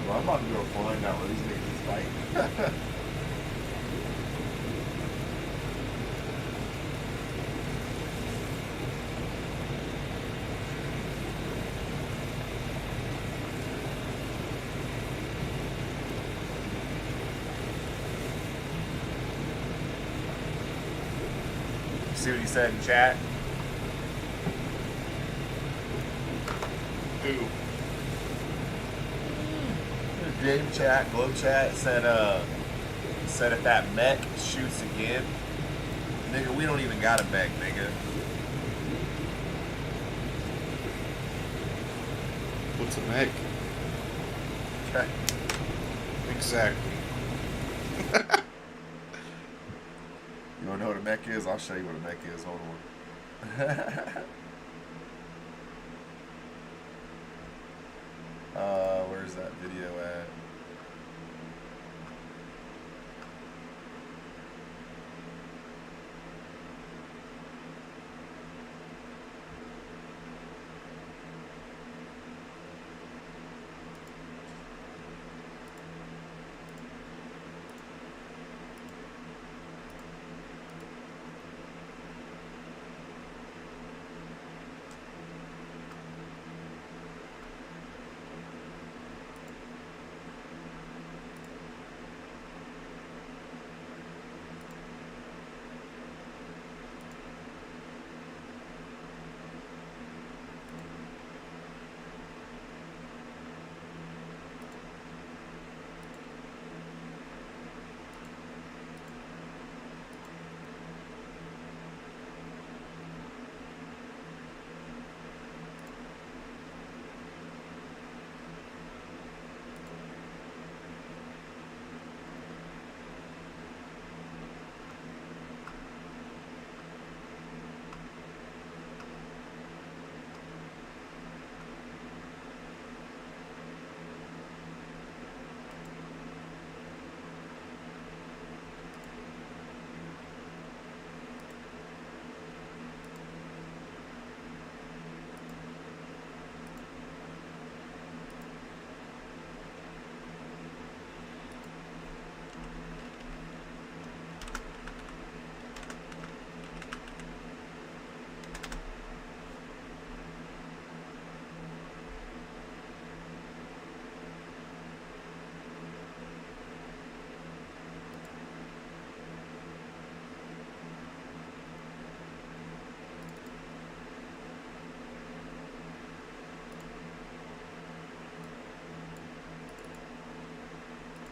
Well, I'm about to go find out where these niggas is fighting. See what he said in chat? Who? Game chat, globe chat said said if that mech shoots again, nigga, we don't even got a mech, nigga. What's a mech? Okay. Exactly. You wanna know what a mech is? I'll show you what a mech is. Hold on. Where's that video at?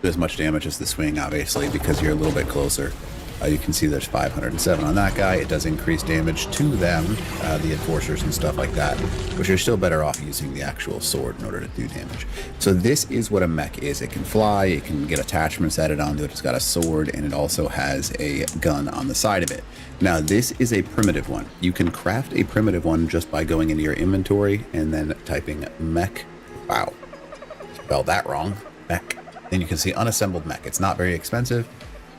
As much damage as the swing, obviously, because you're a little bit closer. You can see there's 507 on that guy. It does increase damage to them, the enforcers and stuff like that, but you're still better off using the actual sword in order to do damage. So this is what a mech is. It can fly, it can get attachments added onto it, it's got a sword, and it also has a gun on the side of it. Now this is a primitive one. You can craft a primitive one just by going into your inventory and then typing mech. Wow, spelled that wrong. Mech. Then you can see unassembled mech. It's not very expensive,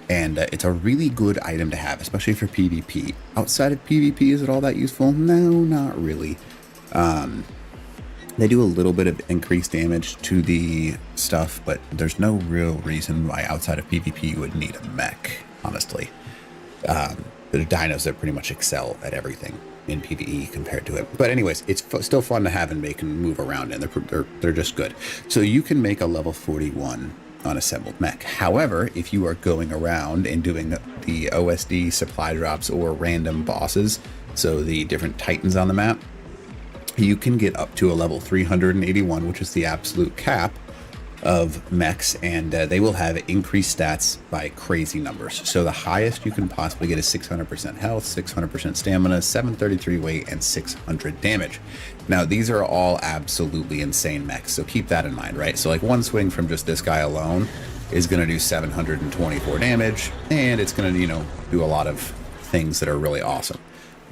and it's a really good item to have, especially for PvP. Outside of PvP, is it all that useful? No, not really. They do a little bit of increased damage to the stuff, but there's no real reason why outside of PvP you would need a mech, honestly. The dinos that pretty much excel at everything in PvE compared to it. But anyways, it's still fun to have and make and move around, and they're just good. So you can make a level 41 unassembled mech. However, if you are going around and doing the OSD supply drops or random bosses, so the different titans on the map, you can get up to a level 381, which is the absolute cap of mechs, and they will have increased stats by crazy numbers. So the highest you can possibly get is 600% health, 600% stamina, 733 weight, and 600 damage. Now these are all absolutely insane mechs, so keep that in mind, right? So like one swing from just this guy alone is going to do 724 damage, and it's going to, you know, do a lot of things that are really awesome.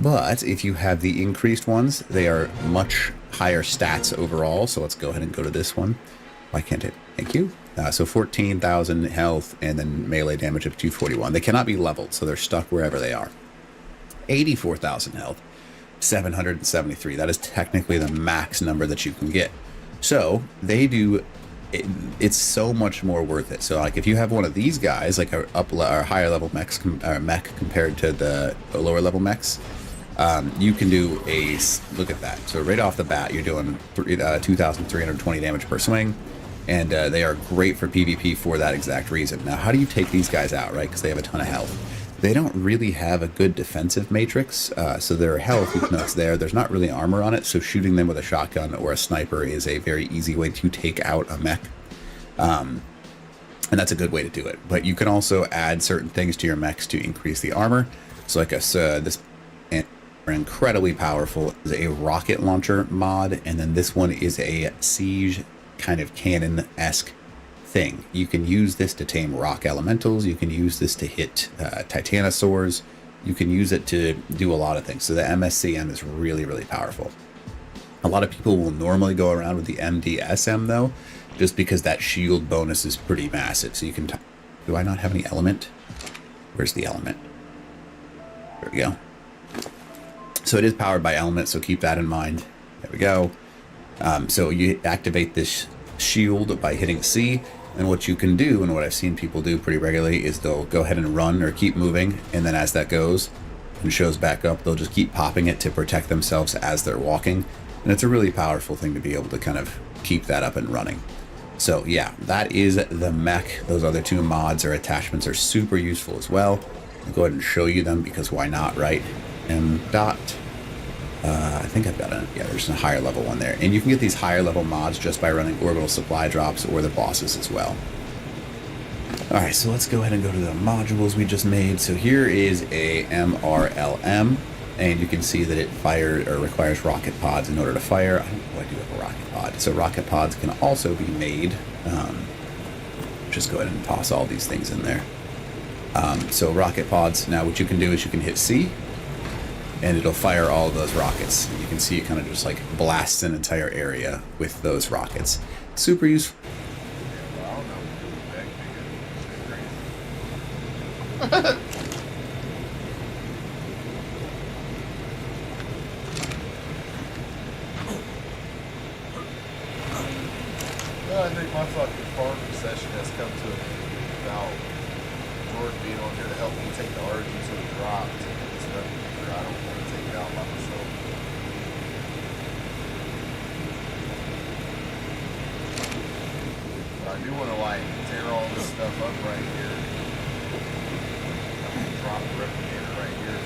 But if you have the increased ones, they are much higher stats overall. So let's go ahead and go to this one. Why can't it? Thank you. So 14,000 health and then melee damage of 241. They cannot be leveled, so they're stuck wherever they are. 84,000 health, 773. That is technically the max number that you can get. So they do. It's so much more worth it. So like if you have one of these guys, like our higher level mech compared to the lower level mechs, you can do a look at that. So right off the bat, you're doing 2,320 damage per swing. And they are great for PvP for that exact reason. Now, how do you take these guys out, right? Because they have a ton of health. They don't really have a good defensive matrix, so their health, even though it's there, there's not really armor on it, so shooting them with a shotgun or a sniper is a very easy way to take out a mech. And that's a good way to do it. But you can also add certain things to your mechs to increase the armor. So like this incredibly powerful is a rocket launcher mod, and then this one is a siege kind of cannon-esque thing. You can use this to tame rock elementals. You can use this to hit titanosaurs. You can use it to do a lot of things. So the MSCM is really, really powerful. A lot of people will normally go around with the MDSM though, just because that shield bonus is pretty massive. So you can... Do I not have any element? Where's the element? There we go. So it is powered by element, so keep that in mind. There we go. So you activate this shield by hitting C, and what you can do, and what I've seen people do pretty regularly, is they'll go ahead and run or keep moving, and then as that goes and shows back up, they'll just keep popping it to protect themselves as they're walking. And it's a really powerful thing to be able to kind of keep that up and running. So yeah, that is the mech. Those other two mods or attachments are super useful as well. I'll go ahead and show you them because why not, right? M dot. I think I've got there's a higher level one there. And you can get these higher level mods just by running orbital supply drops or the bosses as well. All right, so let's go ahead and go to the modules we just made. So here is a MRLM, and you can see that it requires rocket pods in order to fire. I do have a rocket pod. So rocket pods can also be made. Just go ahead and toss all these things in there. So rocket pods, now what you can do is you can hit C, and it'll fire all of those rockets. You can see it kind of just like blasts an entire area with those rockets. Super useful. Well, I think my fucking farming session has come to an end without Jordan being on here to help me take the RG to the drop to get this stuff here. I don't want to take it out by myself. But I do want to like tear all this stuff up right here. Drop the replicator right here.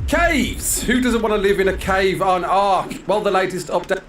Caves! Who doesn't want to live in a cave on ARK? Well, the latest update.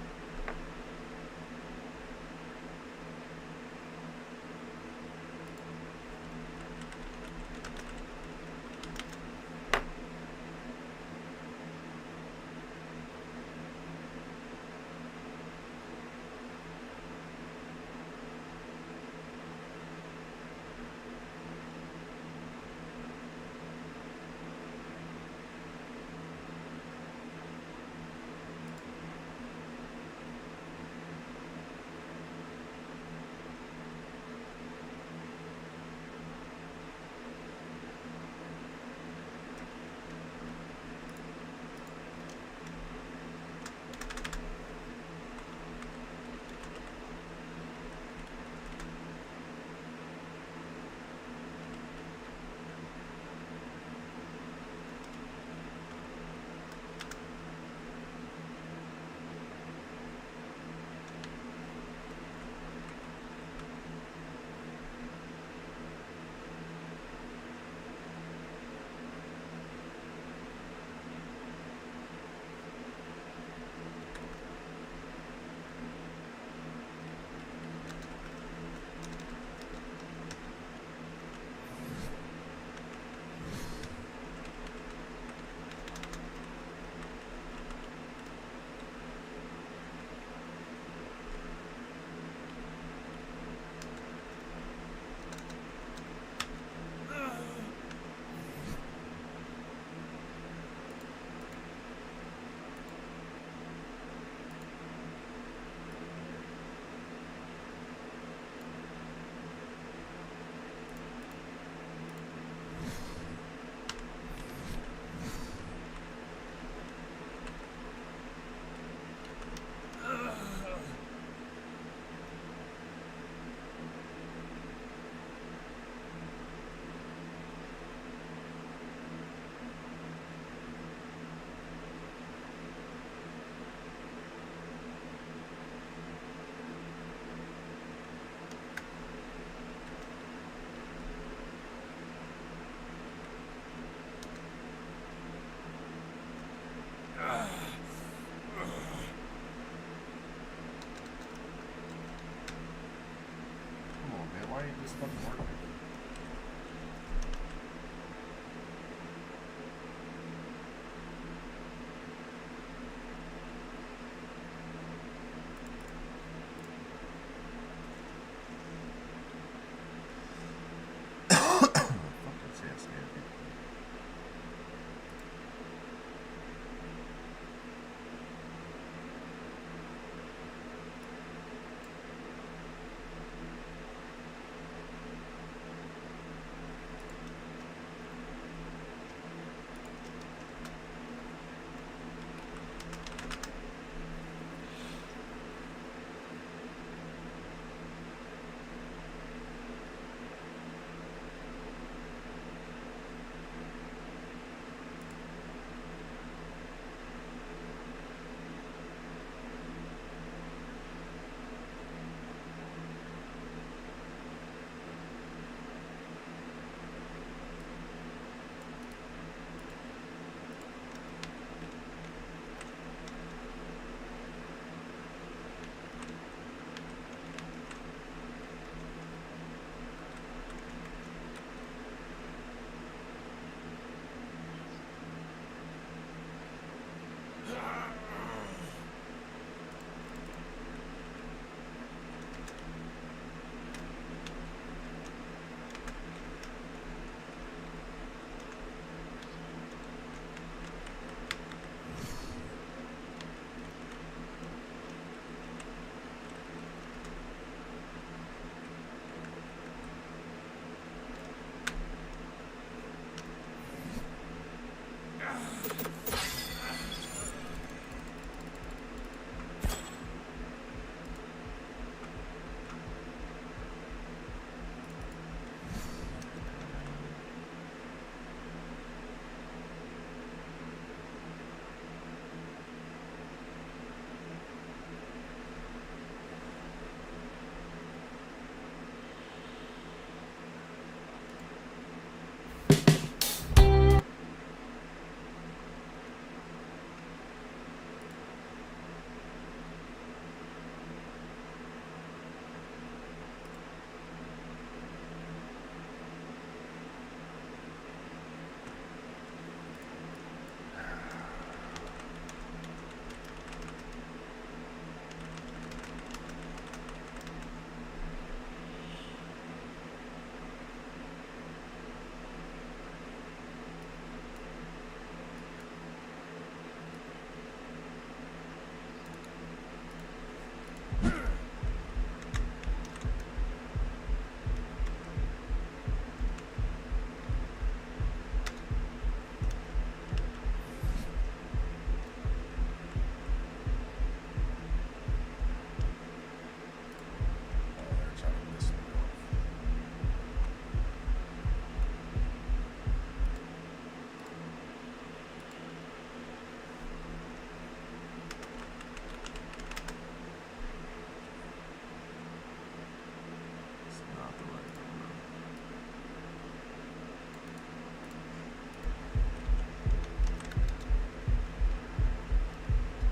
fucking working.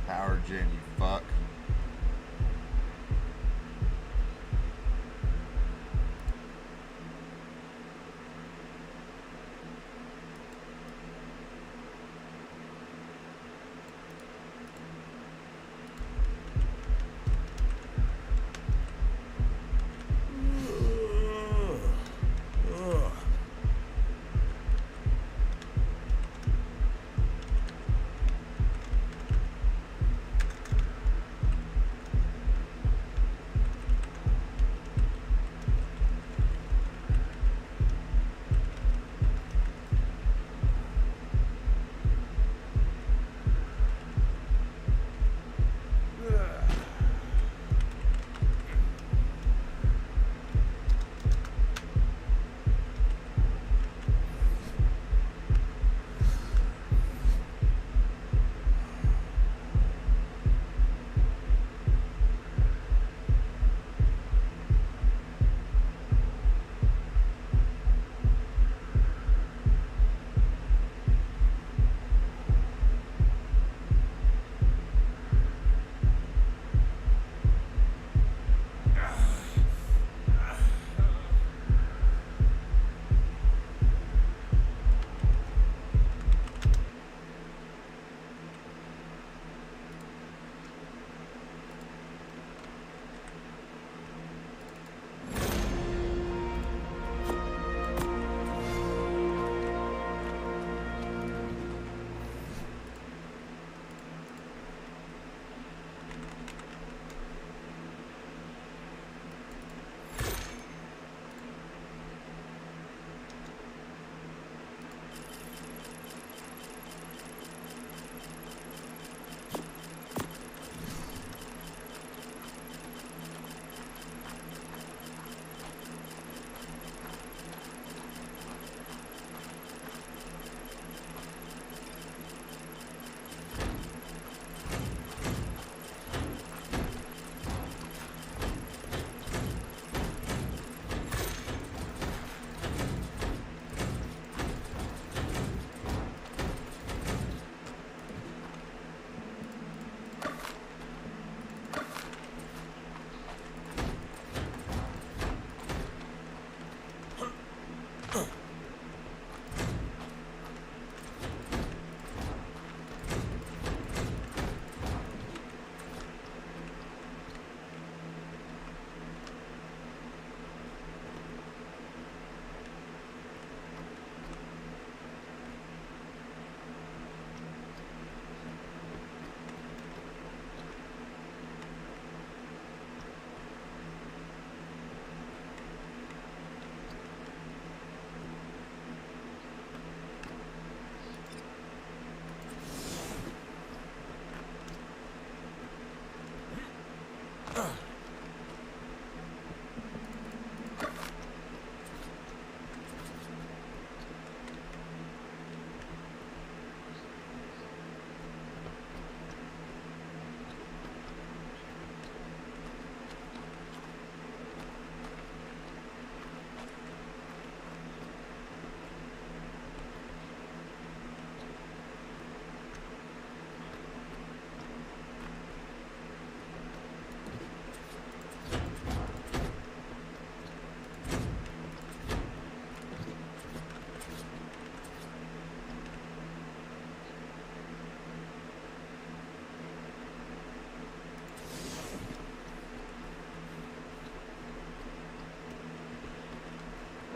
Power gen, you fuck.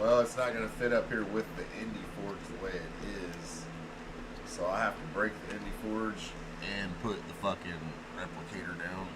Well, it's not going to fit up here with the Indy Forge the way it is. So I have to break the Indy Forge and put the fucking replicator down.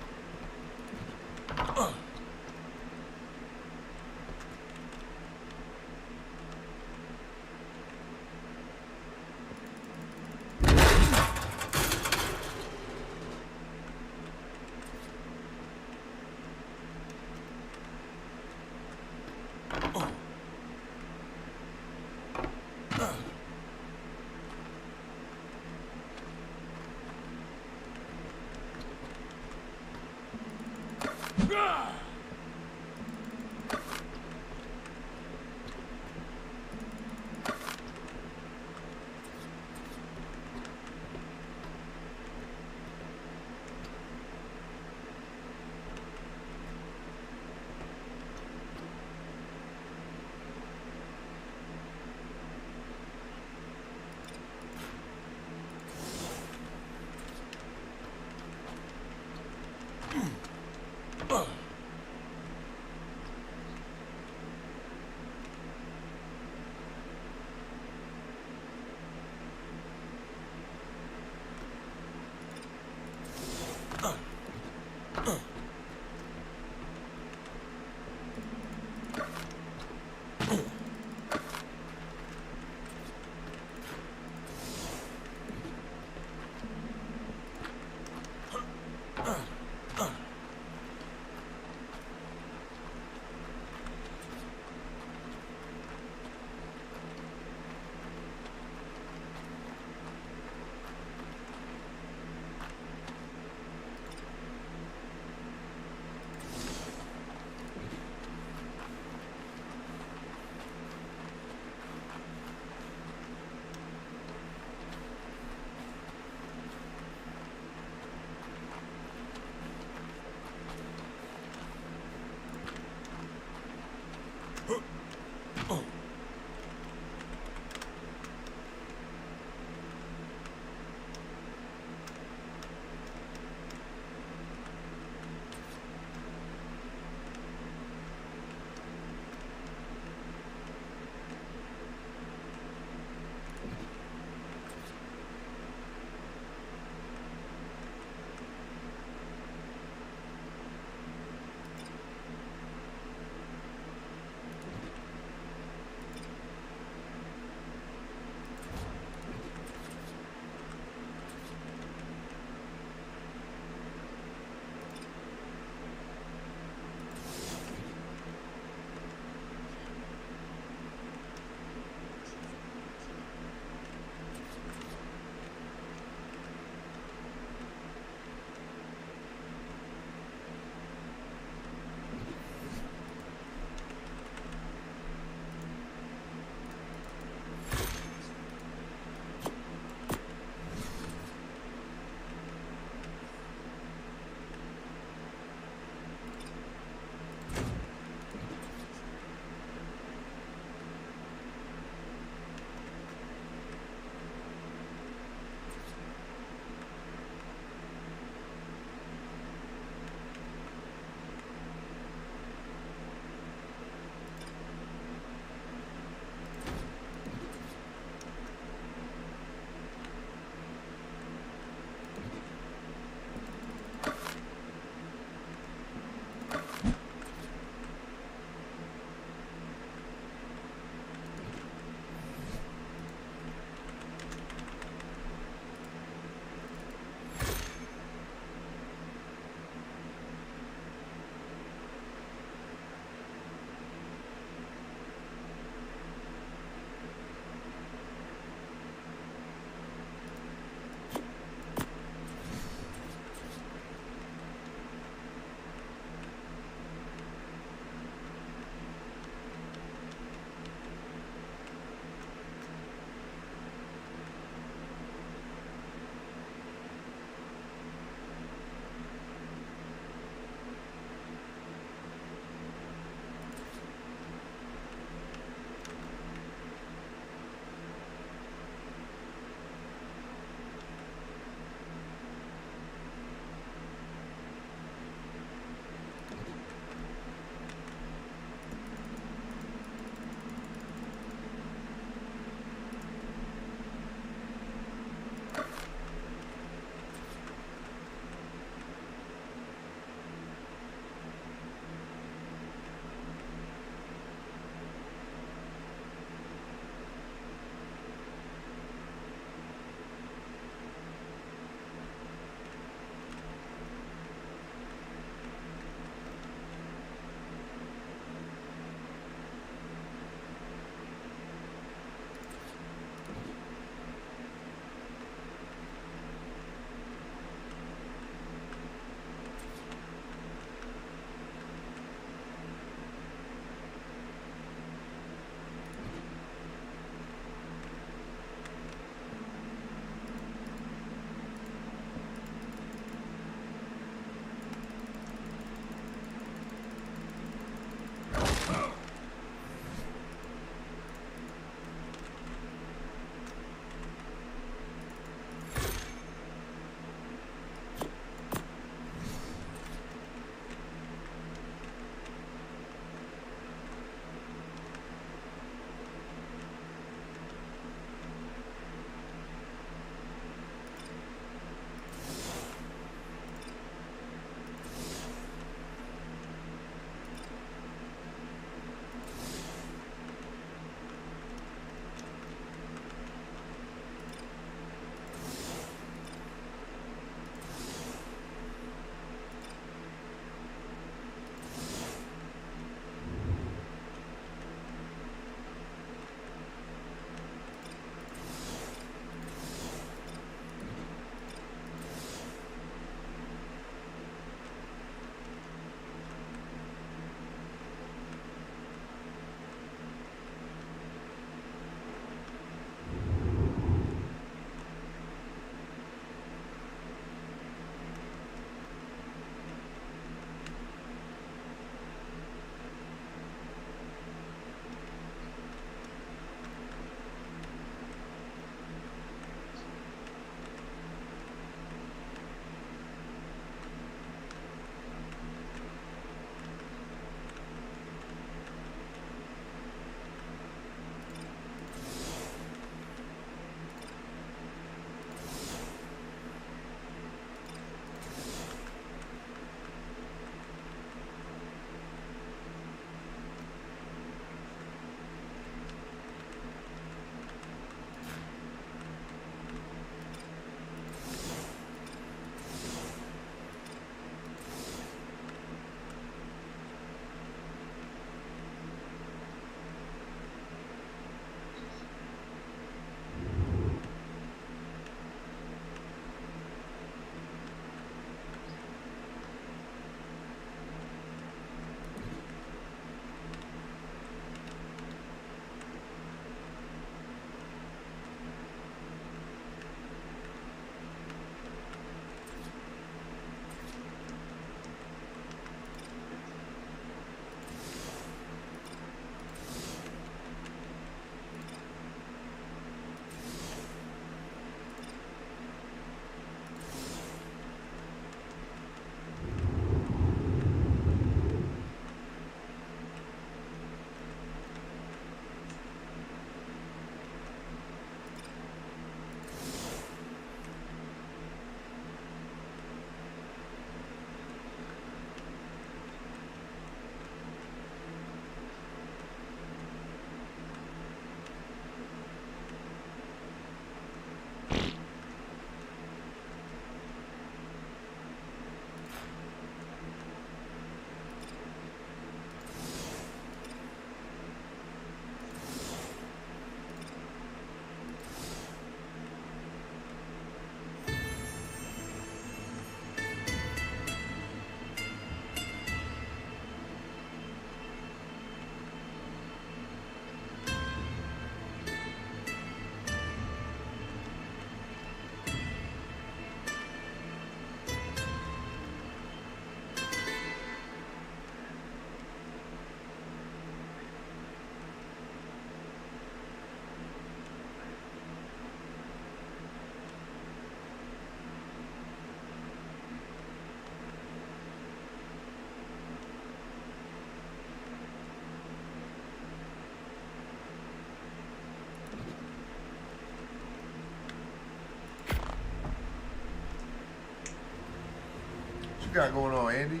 you got going on, Andy?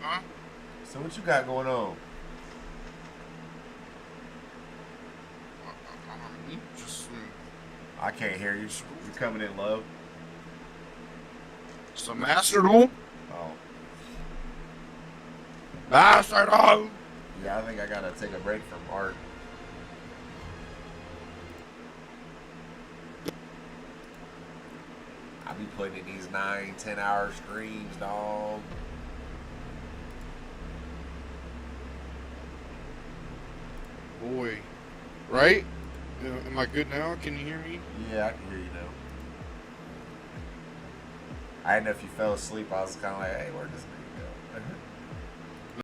Huh? So what you got going on? Just I can't hear you. You coming in low? some masterful. Oh. Masterful. Yeah, I think I gotta take a break from ARK. I be putting in these 9-10 hour streams, dog. Boy. Right? Am I good now? Can you hear me? Yeah, I can hear you now. I didn't know if you fell asleep. I was kind of like, hey, where'd this nigga go?